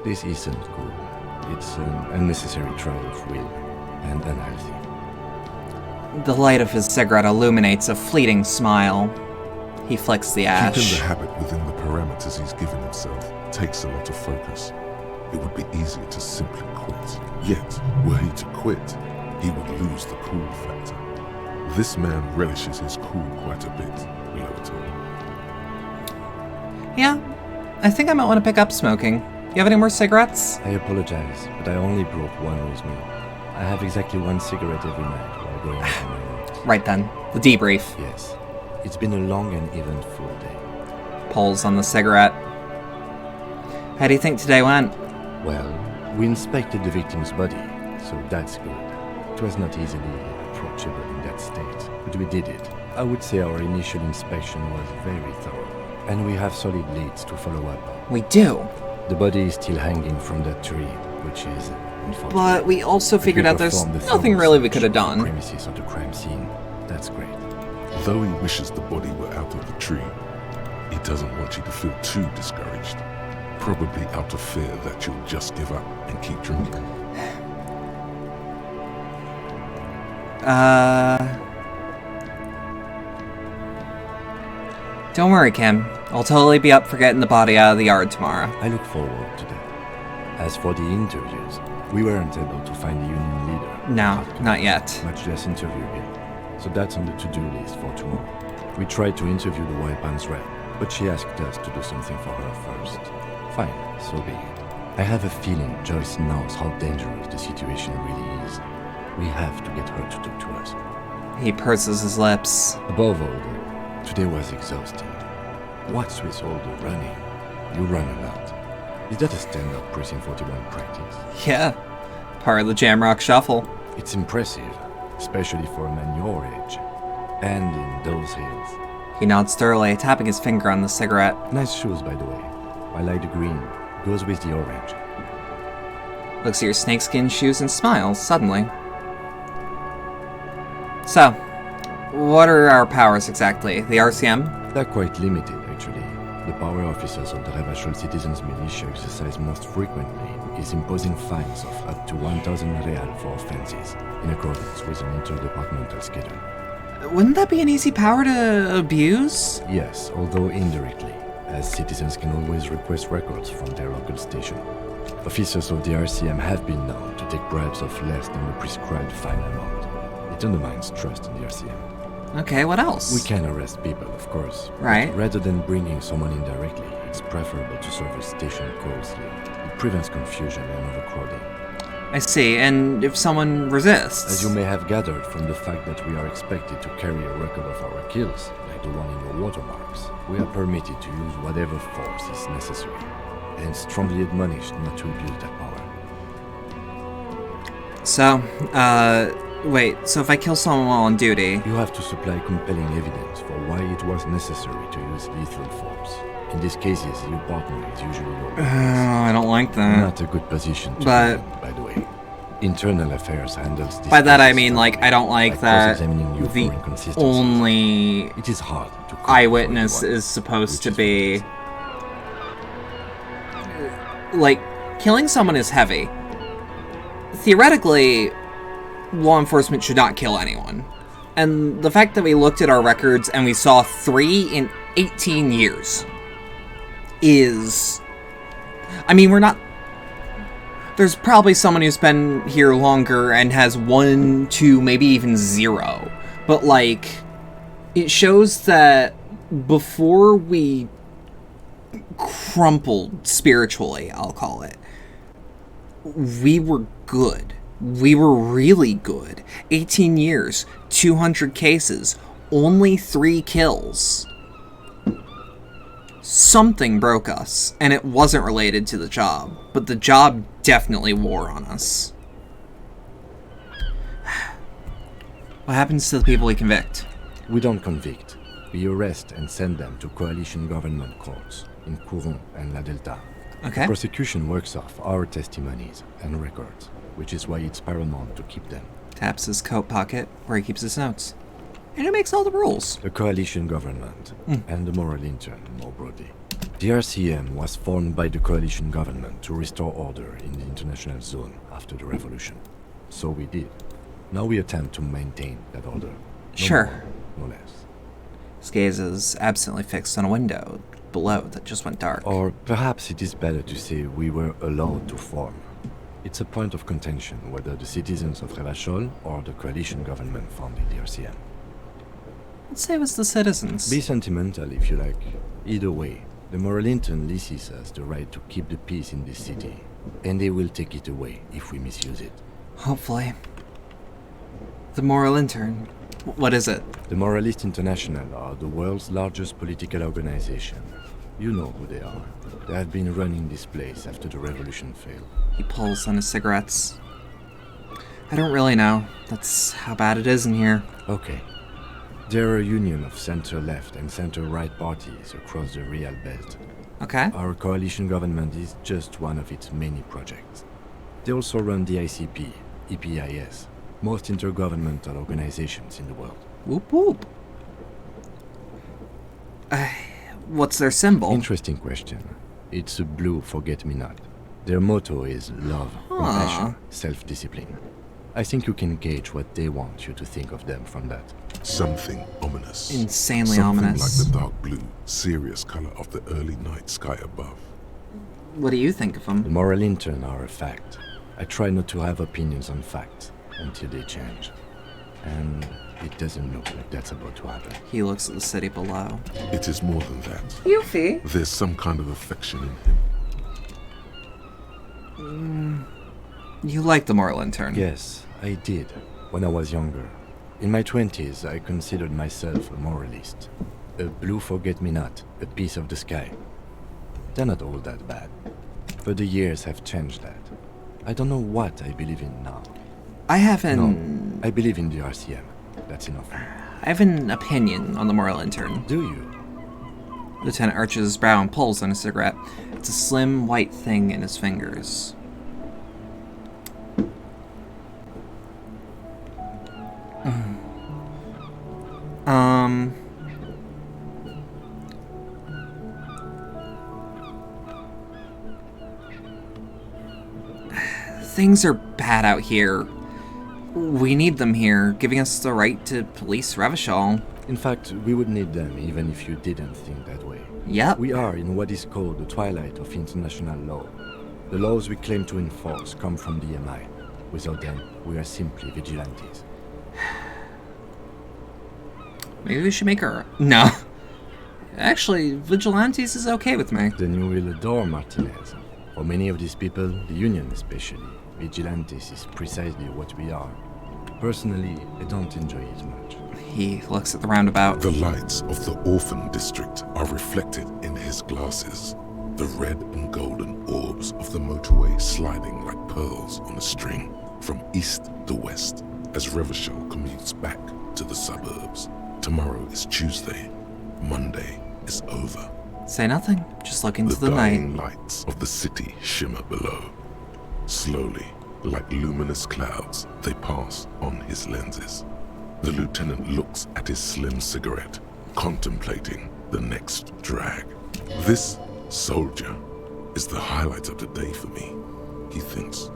This isn't cool. It's an unnecessary trial of will and unhealthy. The light of his cigarette illuminates a fleeting smile. He flicks the ash. Keeping the habit within the parameters he's given himself takes a lot of focus. It would be easier to simply quit. Yet, were he to quit, he would lose the cool factor. This man relishes his cool quite a bit, Lower told him. Yeah, I think I might want to pick up smoking. You have any more cigarettes? I apologize, but I only brought one with me. I have exactly one cigarette every night while going over my notes. Right then, the debrief. Yes. It's been a long and eventful day. Pulls on the cigarette. How do you think today went? Well, we inspected the victim's body, so that's good. It was not easily approachable in that state, but we did it. I would say our initial inspection was very thorough, and we have solid leads to follow up. We do. The body is still hanging from that tree, which is unfortunate. But we also figured out there's nothing really we could have done. Premises of the crime scene. That's great. Though he wishes the body were out of the tree, he doesn't want you to feel too discouraged. Probably out of fear that you'll just give up and keep drinking. Don't worry, Kim. I'll totally be up for getting the body out of the yard tomorrow. I look forward to that. As for the interviews, we weren't able to find the union leader. No, not yet. Much less interview him. So that's on the to-do list for tomorrow. We tried to interview the White Pants rep, but she asked us to do something for her first. Fine, so be it. I have a feeling Joyce knows how dangerous the situation really is. We have to get her to talk to us. He purses his lips. Above all, though, today was exhausting. What's with all the running? You run a lot. Is that a standard Precinct 41 practice? Yeah, part of the Jamrock Shuffle. It's impressive, especially for a man your age. And in those hills. He nods thoroughly, tapping his finger on the cigarette. Nice shoes, by the way. I like the green. Goes with the orange. Looks at your snakeskin shoes and smiles suddenly. So, what are our powers exactly? The RCM? They're quite limited, actually. The power officers of the Revachol Citizens Militia exercise most frequently is imposing fines of up to 1,000 real for offenses, in accordance with an interdepartmental schedule. Wouldn't that be an easy power to abuse? Yes, although indirectly, as citizens can always request records from their local station. Officers of the RCM have been known to take bribes of less than the prescribed fine amount. It undermines trust in the RCM. Okay, what else? We can arrest people, of course. Right. But rather than bringing someone in directly, it's preferable to serve a station closely. It prevents confusion and overcrowding. I see, and if someone resists? As you may have gathered from the fact that we are expected to carry a record of our kills, like the one in your watermarks, we are permitted to use whatever force is necessary, and strongly admonished not to abuse that power. So, wait, so if I kill someone while on duty... You have to supply compelling evidence for why it was necessary to use lethal force. In these cases, your partner is usually your witness. I don't like that. Not a good position to be in, by the way. Internal Affairs handles this. By that I mean, like, I don't like that you the only it is hard to eyewitness is supposed to be... Like, killing someone is heavy. Theoretically, law enforcement should not kill anyone. And the fact that we looked at our records and we saw 3 in 18 years is... I mean, we're not... There's probably someone who's been here longer and has 1, 2, maybe even 0. But, like, it shows that before we crumpled spiritually, I'll call it, we were good. We were really good. 18 years, 200 cases, only 3 kills. Something broke us, and it wasn't related to the job, but the job definitely wore on us. What happens to the people we convict? We don't convict. We arrest and send them to coalition government courts in Courant and La Delta. Okay. The prosecution works off our testimonies and records, which is why it's paramount to keep them. Taps his coat pocket, where he keeps his notes. And it makes all the rules. The coalition government, and the moral intern, more broadly. The RCM was formed by the coalition government to restore order in the international zone after the revolution. So we did. Now we attempt to maintain that order. Sure. More, no less. His gaze is absently fixed on a window below that just went dark. Or perhaps it is better to say we were allowed to form. It's a point of contention whether the citizens of Revachol or the coalition government founded the RCM. Let's say it was the citizens. Be sentimental if you like. Either way, the moral intern leases us the right to keep the peace in this city, and they will take it away if we misuse it. Hopefully. The moral intern. What is it? The Moralist International are the world's largest political organization. You know who they are. They have been running this place after the revolution failed. He pulls on his cigarettes. I don't really know. That's how bad it is in here. Okay. They're a union of center-left and center-right parties across the Real Belt. Okay. Our coalition government is just one of its many projects. They also run the ICP, EPIS, most intergovernmental organizations in the world. Whoop whoop. What's their symbol? Interesting question. It's a blue forget-me-not. Their motto is love, compassion, self-discipline. I think you can gauge what they want you to think of them from that. Something ominous. Insanely Something ominous. like the dark blue, serious color of the early night sky above. What do you think of them? The moral intern are a fact. I try not to have opinions on facts until they change. And it doesn't look like that's about to happen. He looks at the city below. It is more than that. Yuffie. There's some kind of affection in him. You like the moral intern? Yes, I did, when I was younger. In my 20s, I considered myself a moralist. A blue forget-me-not, a piece of the sky. They're not all that bad. But the years have changed that. I don't know what I believe in now. I haven't... No, I believe in the RCM. That's enough for me. I have an opinion on the moral intern. Do you? Lieutenant arches his brow and pulls on a cigarette. It's a slim, white thing in his fingers. Things are bad out here. We need them here, giving us the right to police Revachol. In fact, we would need them even if you didn't think that way. Yep. We are in what is called the twilight of international law. The laws we claim to enforce come from the MI. Without them, we are simply vigilantes. Maybe we should make our... No. Actually, vigilantes is okay with me. Then you will adore Martinez. For many of these people, the Union especially, vigilantes is precisely what we are. Personally, I don't enjoy it much. He looks at the roundabout. The lights of the orphan district are reflected in his glasses. The red and golden orbs of the motorway sliding like pearls on a string from east to west as Revachol commutes back to the suburbs. Tomorrow is Tuesday. Monday is over. Say nothing. Just look into the dying night. Lights of the city shimmer below. Slowly, like luminous clouds, they pass on his lenses. The lieutenant looks at his slim cigarette, contemplating the next drag. This soldier is the highlight of the day for me, he thinks.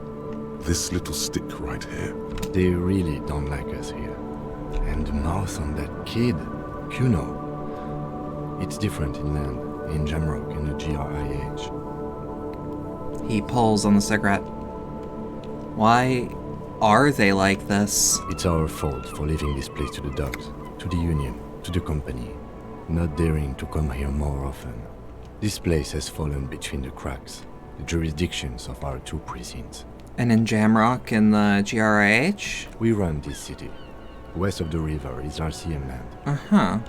This little stick right here. They really don't like us here. And the mouth on that kid, Kuno. It's different inland, in Jamrock and the GRIH. He pulls on the cigarette. Why are they like this? It's our fault for leaving this place to the dogs, to the Union, to the company, not daring to come here more often. This place has fallen between the cracks, the jurisdictions of our two precincts. And in Jamrock and the GRIH? We run this city. West of the river is RCM land. Uh-huh.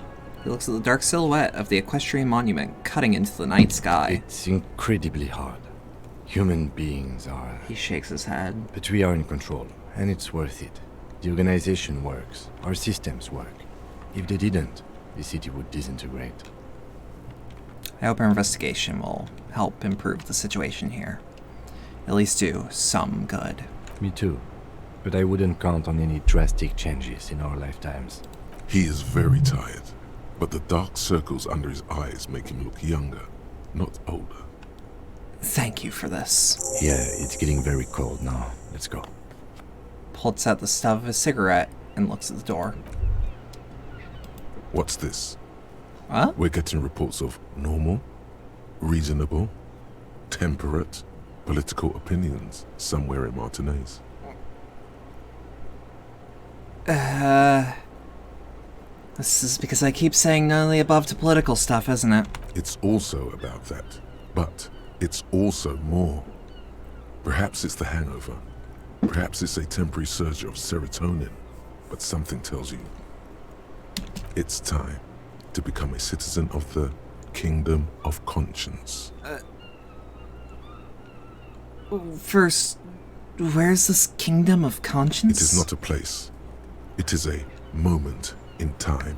He looks at the dark silhouette of the equestrian monument cutting into the night sky. It's incredibly hard. Human beings are... He shakes his head. But we are in control, and it's worth it. The organization works. Our systems work. If they didn't, the city would disintegrate. I hope our investigation will help improve the situation here. At least do some good. Me too. But I wouldn't count on any drastic changes in our lifetimes. He is very tired, but the dark circles under his eyes make him look younger, not older. Thank you for this. Yeah, it's getting very cold now. Let's go. Pulls out the stub of his cigarette and looks at the door. What's this? What? We're getting reports of normal, reasonable, temperate, political opinions somewhere in Martinez. This is because I keep saying none of the above to political stuff, isn't it? It's also about that, but it's also more. Perhaps it's the hangover. Perhaps it's a temporary surge of serotonin, but something tells you it's time to become a citizen of the Kingdom of Conscience. First, where's this Kingdom of Conscience? It is not a place. It is a moment in time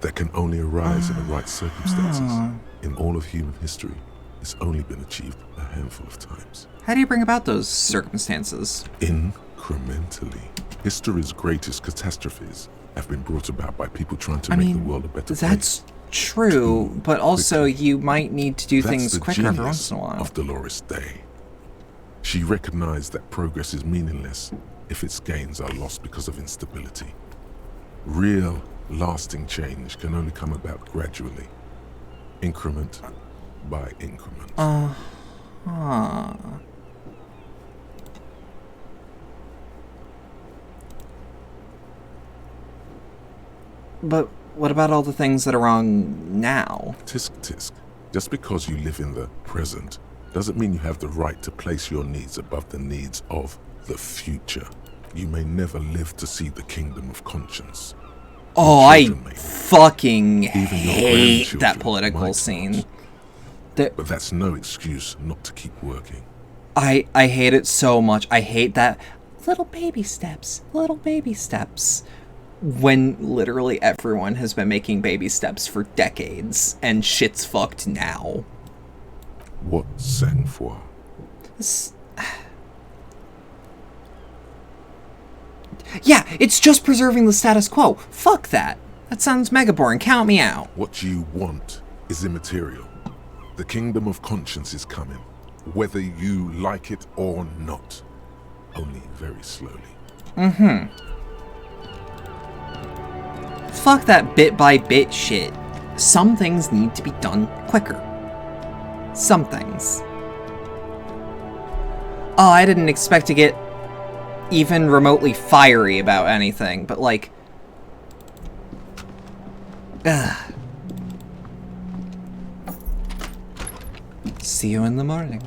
that can only arise in the right circumstances. In all of human history, it's only been achieved a handful of times. How do you bring about those circumstances? Incrementally. History's greatest catastrophes have been brought about by people trying to make the world a better place. That's true, but also you might need to do things quicker every once in a while. Of Dolores Day. She recognized that progress is meaningless if its gains are lost because of instability. Real, lasting change can only come about gradually, increment by increment. But what about all the things that are wrong now? Tisk tisk. Just because you live in the present doesn't mean you have the right to place your needs above the needs of the future. You may never live to see the Kingdom of Conscience. Oh, I fucking hate that political scene. But that's no excuse not to keep working. I hate it so much. I hate that little baby steps, when literally everyone has been making baby steps for decades and shit's fucked now. What sang-froid? Yeah, it's just preserving the status quo. Fuck that. That sounds mega boring. Count me out. What you want is immaterial. The Kingdom of Conscience is coming, whether you like it or not. only very slowly. Mm-hmm. Fuck that bit-by-bit shit. Some things need to be done quicker. Some things. Oh, I didn't expect to get even remotely fiery about anything, but like... Ugh. See you in the morning.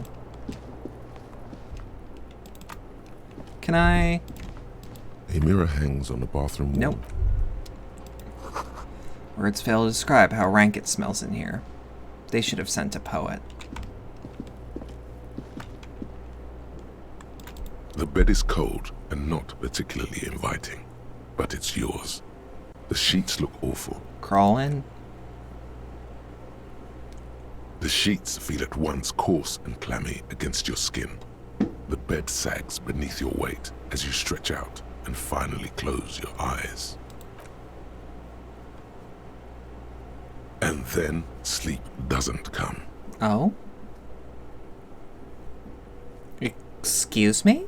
Can I... A mirror hangs on the bathroom wall. Nope. Words fail to describe how rank it smells in here. They should have sent a poet. The bed is cold and not particularly inviting, but it's yours. The sheets look awful. Crawl in. The sheets feel at once coarse and clammy against your skin. The bed sags beneath your weight as you stretch out and finally close your eyes. And then sleep doesn't come. Oh? Excuse me?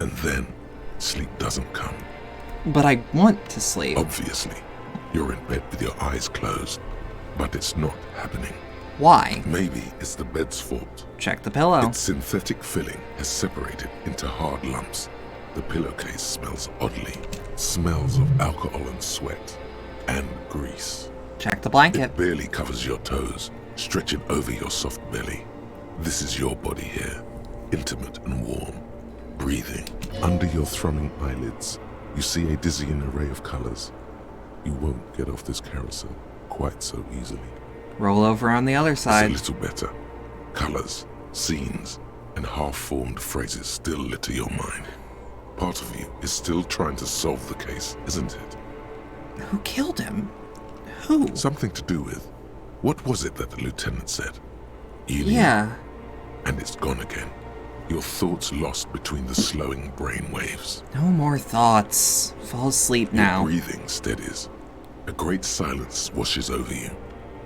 And then sleep doesn't come. But I want to sleep. Obviously, you're in bed with your eyes closed, but it's not happening. Why? Maybe it's the bed's fault. Check the pillow. Its synthetic filling has separated into hard lumps. The pillowcase smells oddly. Smells of alcohol and sweat. And grease. Check the blanket. It barely covers your toes, stretching over your soft belly. This is your body here, intimate and warm. Breathing. Under your thrumming eyelids, you see a dizzying array of colors. You won't get off this carousel quite so easily. Roll over on the other side. It's a little better. Colors, scenes, and half-formed phrases still litter your mind. Part of you is still trying to solve the case, isn't it? Who killed him? Who? Something to do with... What was it that the lieutenant said? Elysium. Yeah. And it's gone again. Your thoughts lost between the slowing brain waves. No more thoughts. Fall asleep now. Your breathing steadies. A great silence washes over you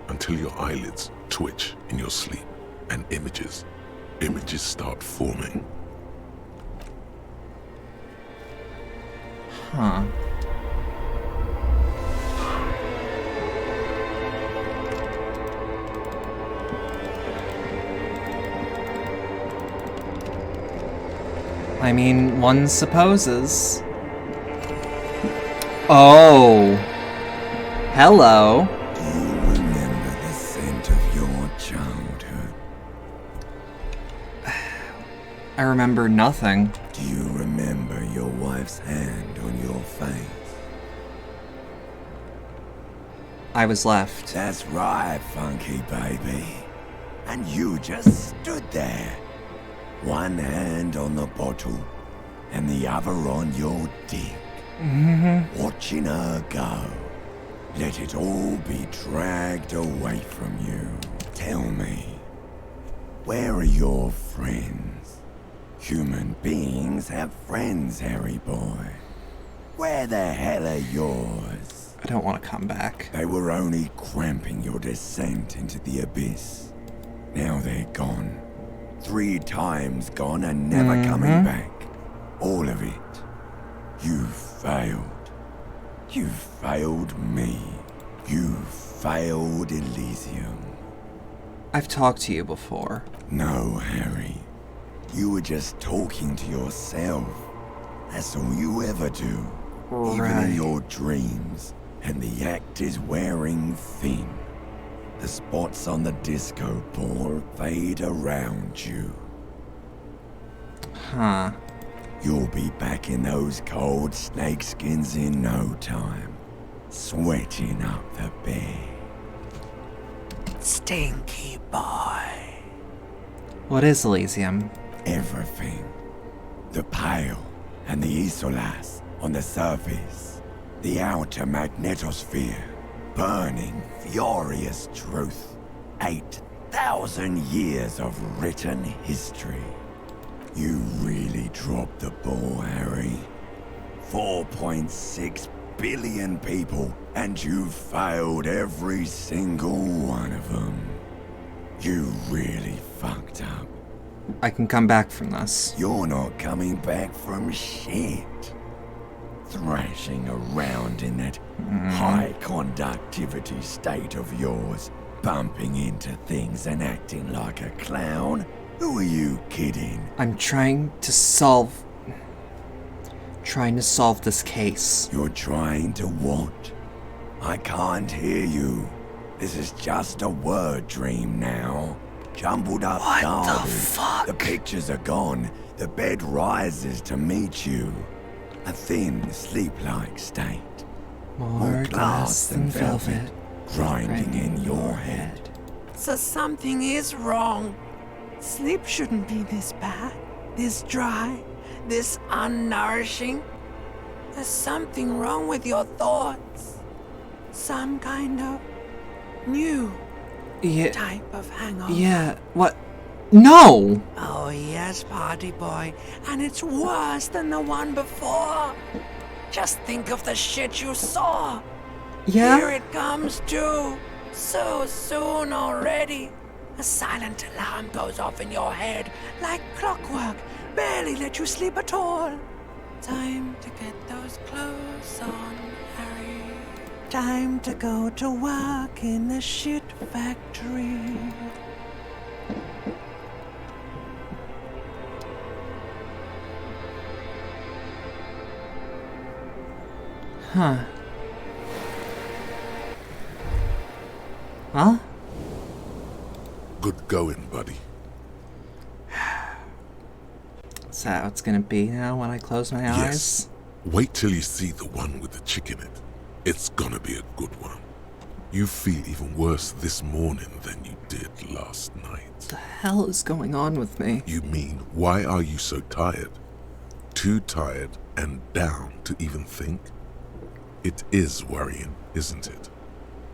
until your eyelids twitch in your sleep and images start forming. Huh. I mean, one supposes. Oh. Hello. Do you remember the scent of your childhood? I remember nothing. Do you remember your wife's hand on your face? I was left. That's right, funky baby. And you just stood there. One hand on the bottle, and the other on your dick. Watching her go. Let it all be dragged away from you. Tell me, where are your friends? Human beings have friends, Harry boy. Where the hell are yours? I don't want to come back. They were only cramping your descent into the abyss. Now they're gone. 3 times gone and never coming back. All of it. You failed. You failed me. You failed Elysium. I've talked to you before. No, Harry. You were just talking to yourself. That's all you ever do. Even in your dreams. And the act is wearing thin. The spots on the disco ball fade around you. Huh. You'll be back in those cold snakeskins in no time. Sweating up the bed. Stinky boy. What is Elysium? Everything. The Pale and the Isolas on the surface. The outer magnetosphere. Burning, furious truth. 8,000 years of written history. You really dropped the ball, Harry. 4.6 billion people, and you failed every single one of them. You really fucked up. I can come back from this. You're not coming back from shit. Thrashing around in that high conductivity state of yours, bumping into things and acting like a clown? Who are you kidding? I'm trying to solve this case. You're trying to what? I can't hear you. This is just a word dream now. Jumbled up garbage. What the fuck? The pictures are gone. The bed rises to meet you. A thin, sleep-like state. More glass than velvet, grinding in your head. So something is wrong. Sleep shouldn't be this bad, this dry, this unnourishing. There's something wrong with your thoughts. Some kind of new type of hangover. Yeah, what? No! Oh yes, party boy, and it's worse than the one before. Just think of the shit you saw. Yeah? Here it comes too. So soon already. A silent alarm goes off in your head like clockwork. Barely let you sleep at all. Time to get those clothes on, Harry. Time to go to work in the shit factory. Huh. Well? Good going, buddy. Is that how it's gonna be now when I close my eyes? Yes. Wait till you see the one with the chick in it. It's gonna be a good one. You feel even worse this morning than you did last night. What the hell is going on with me? You mean, why are you so tired? Too tired and down to even think? It is worrying, isn't it?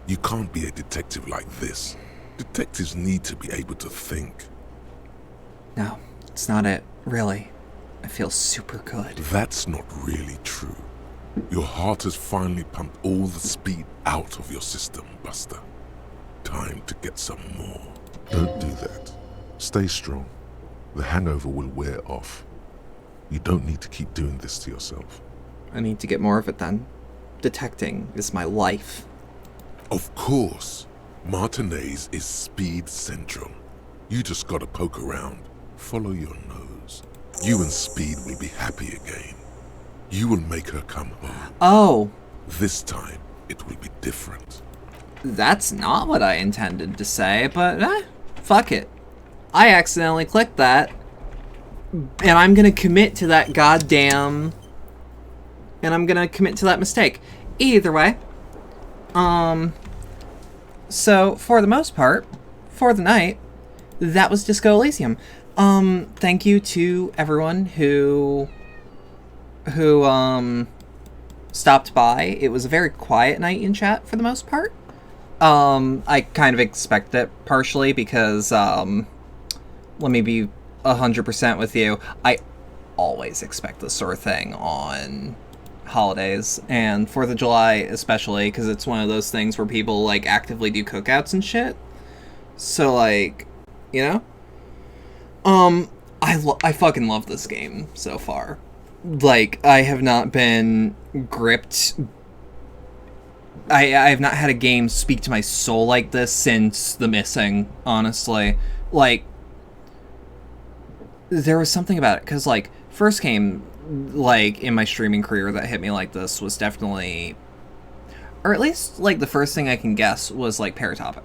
You can't be a detective like this. Detectives need to be able to think. No, it's not it. Really. I feel super good. That's not really true. Your heart has finally pumped all the speed out of your system, Buster. Time to get some more. Don't do that. Stay strong. The hangover will wear off. You don't need to keep doing this to yourself. I need to get more of it then. Detecting is my life. Of course. Martinez is speed central. You just gotta poke around. Follow your nose. You and Speed will be happy again. You will make her come home. Oh. This time, it will be different. That's not what I intended to say, but fuck it. I accidentally clicked that. And I'm gonna commit to that goddamn... And I'm gonna commit to that mistake. Either way. So, for the most part, for the night, that was Disco Elysium. Thank you to everyone who stopped by. It was a very quiet night in chat for the most part. I kind of expect it partially because, let me be 100% with you. I always expect this sort of thing on holidays and 4th of July especially, because it's one of those things where people like actively do cookouts and shit. So like, you know, I fucking love this game so far. Like, I have not been gripped. I have not had a game speak to my soul like this since The Missing, honestly. Like, there was something about it, because like, first game like in my streaming career that hit me like this was definitely, or at least like the first thing I can guess was like Paratopic.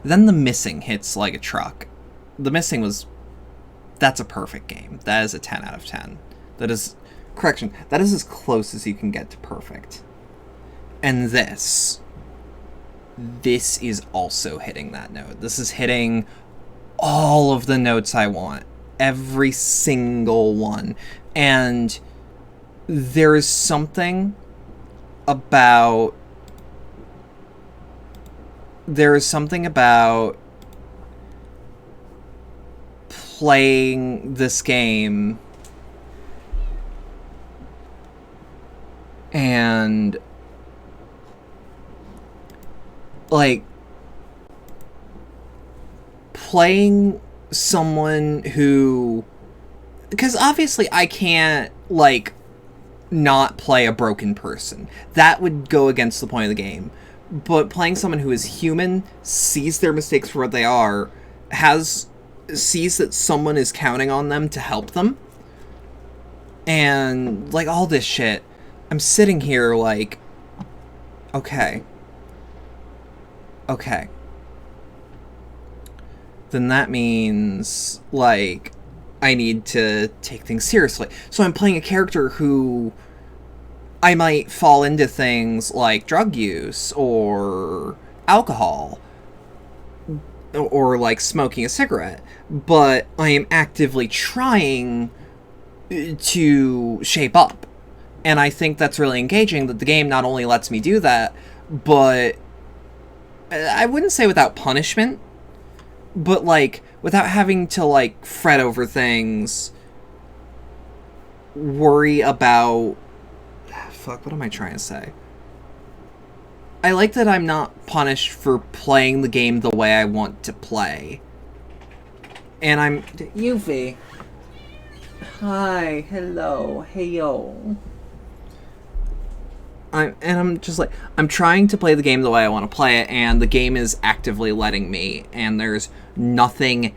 Then The Missing hits like a truck. The Missing that's a perfect game. That is a 10 out of 10. That is, correction, that is as close as you can get to perfect. And this is also hitting that note. This is hitting all of the notes I want. Every single one. And there is something about playing this game and like playing someone who... Because obviously I can't, like, not play a broken person. That would go against the point of the game. But playing someone who is human, sees their mistakes for what they are, sees that someone is counting on them to help them, and, like, all this shit, I'm sitting here like, okay. Then that means, like, I need to take things seriously. So I'm playing a character who I might fall into things like drug use or alcohol or like smoking a cigarette, but I am actively trying to shape up. And I think that's really engaging that the game not only lets me do that, but I wouldn't say without punishment, but like without having to like fret over things, worry about... Fuck, what am I trying to say? I like that I'm not punished for playing the game the way I want to play. And I'm... Yuffie. Hi, hello, heyo. I'm just like, I'm trying to play the game the way I want to play it, and the game is actively letting me, and there's nothing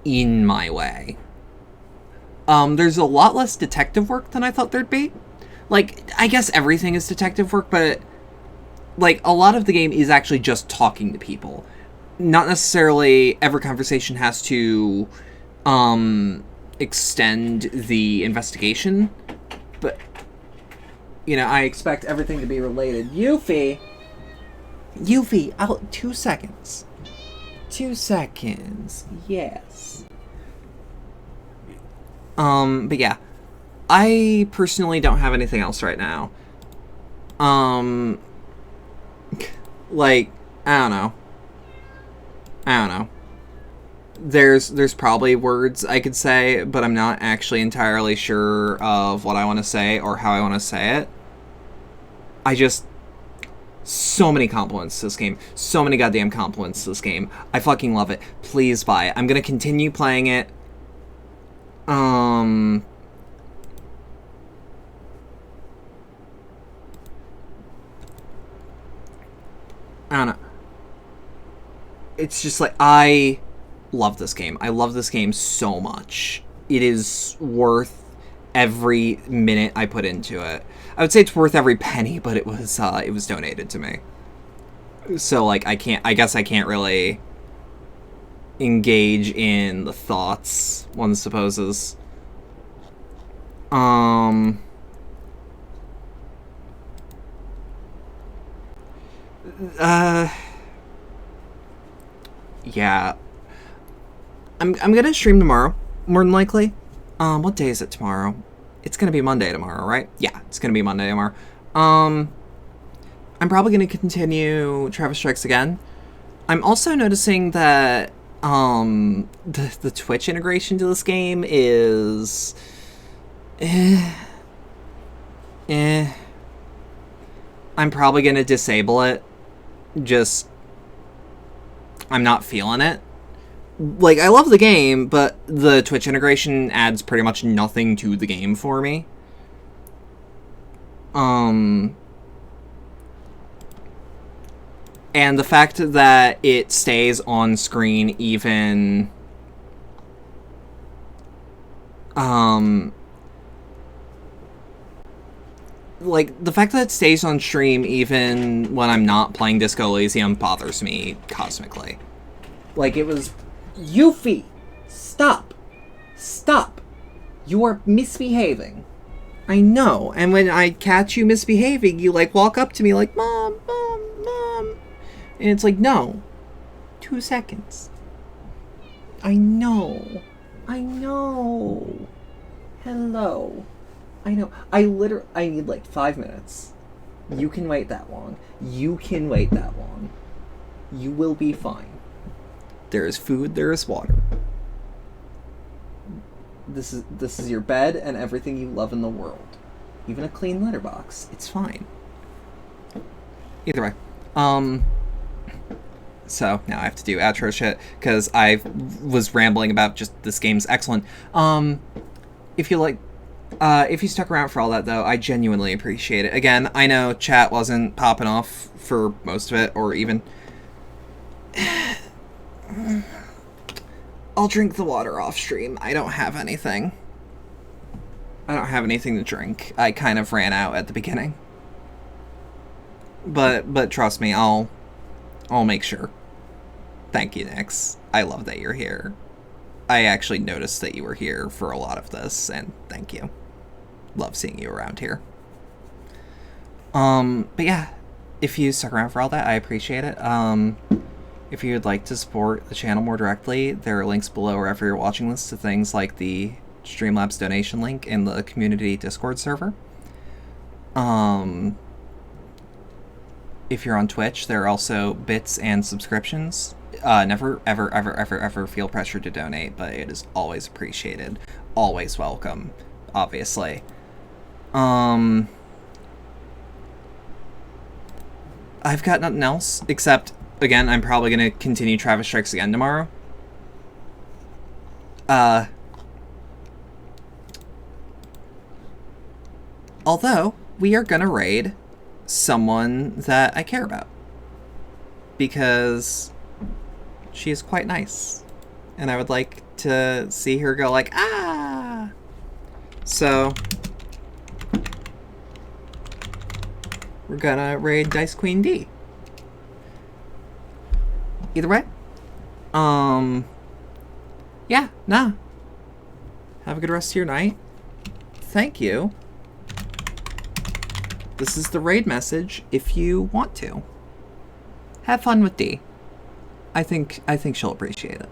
in my way. There's a lot less detective work than I thought there'd be. Like, I guess everything is detective work, but, like, a lot of the game is actually just talking to people. Not necessarily every conversation has to, extend the investigation, but, you know, I expect everything to be related. Yuffie, out 2 seconds. 2 seconds, yes. But yeah. I personally don't have anything else right now. Like, I don't know. There's probably words I could say, but I'm not actually entirely sure of what I want to say or how I want to say it. So many compliments to this game. So many goddamn compliments to this game. I fucking love it. Please buy it. I'm gonna continue playing it. I don't know. It's just like, I love this game. I love this game so much. It is worth every minute I put into it. I would say it's worth every penny, but it was donated to me. So, like, I guess I can't really engage in the thoughts, one supposes. Yeah. I'm gonna stream tomorrow, more than likely. What day is it tomorrow? It's gonna be Monday tomorrow, right? Yeah, it's gonna be Monday tomorrow. I'm probably gonna continue Travis Strikes Again. I'm also noticing that, the Twitch integration to this game is... I'm probably gonna disable it. I'm not feeling it. Like, I love the game, but the Twitch integration adds pretty much nothing to the game for me. And the fact that it stays on screen even... like, the fact that it stays on stream even when I'm not playing Disco Elysium bothers me cosmically. Like, it was... Yuffie! Stop! Stop! You are misbehaving. I know, and when I catch you misbehaving, you, like, walk up to me like, Mom, Mom, Mom. And it's like, no. 2 seconds. I know. I know. Hello. I know. I need like 5 minutes. You can wait that long. You can wait that long. You will be fine. There is food, there is water. This is your bed and everything you love in the world. Even a clean litter box. It's fine. Either way. So now I have to do outro shit because I was rambling about just this game's excellent. If you stuck around for all that, though, I genuinely appreciate it. Again, I know chat wasn't popping off for most of it, or even... I'll drink the water off stream. I don't have anything. I don't have anything to drink. I kind of ran out at the beginning. But trust me, I'll make sure. Thank you, Nyx. I love that you're here. I actually noticed that you were here for a lot of this, and thank you. Love seeing you around here. But yeah, if you stuck around for all that, I appreciate it. If you would like to support the channel more directly, there are links below wherever you're watching this to things like the Streamlabs donation link in the community Discord server. If you're on Twitch, there are also bits and subscriptions. Never, ever, ever, ever, ever feel pressure to donate, but it is always appreciated. Always welcome, obviously. I've got nothing else, except, again, I'm probably going to continue Travis Strikes Again tomorrow. Although, we are going to raid someone that I care about. Because she is quite nice. And I would like to see her go like, ah! So, we're gonna raid Dice Queen D. Either way. Yeah, nah. Have a good rest of your night. Thank you. This is the raid message if you want to. Have fun with D. I think she'll appreciate it.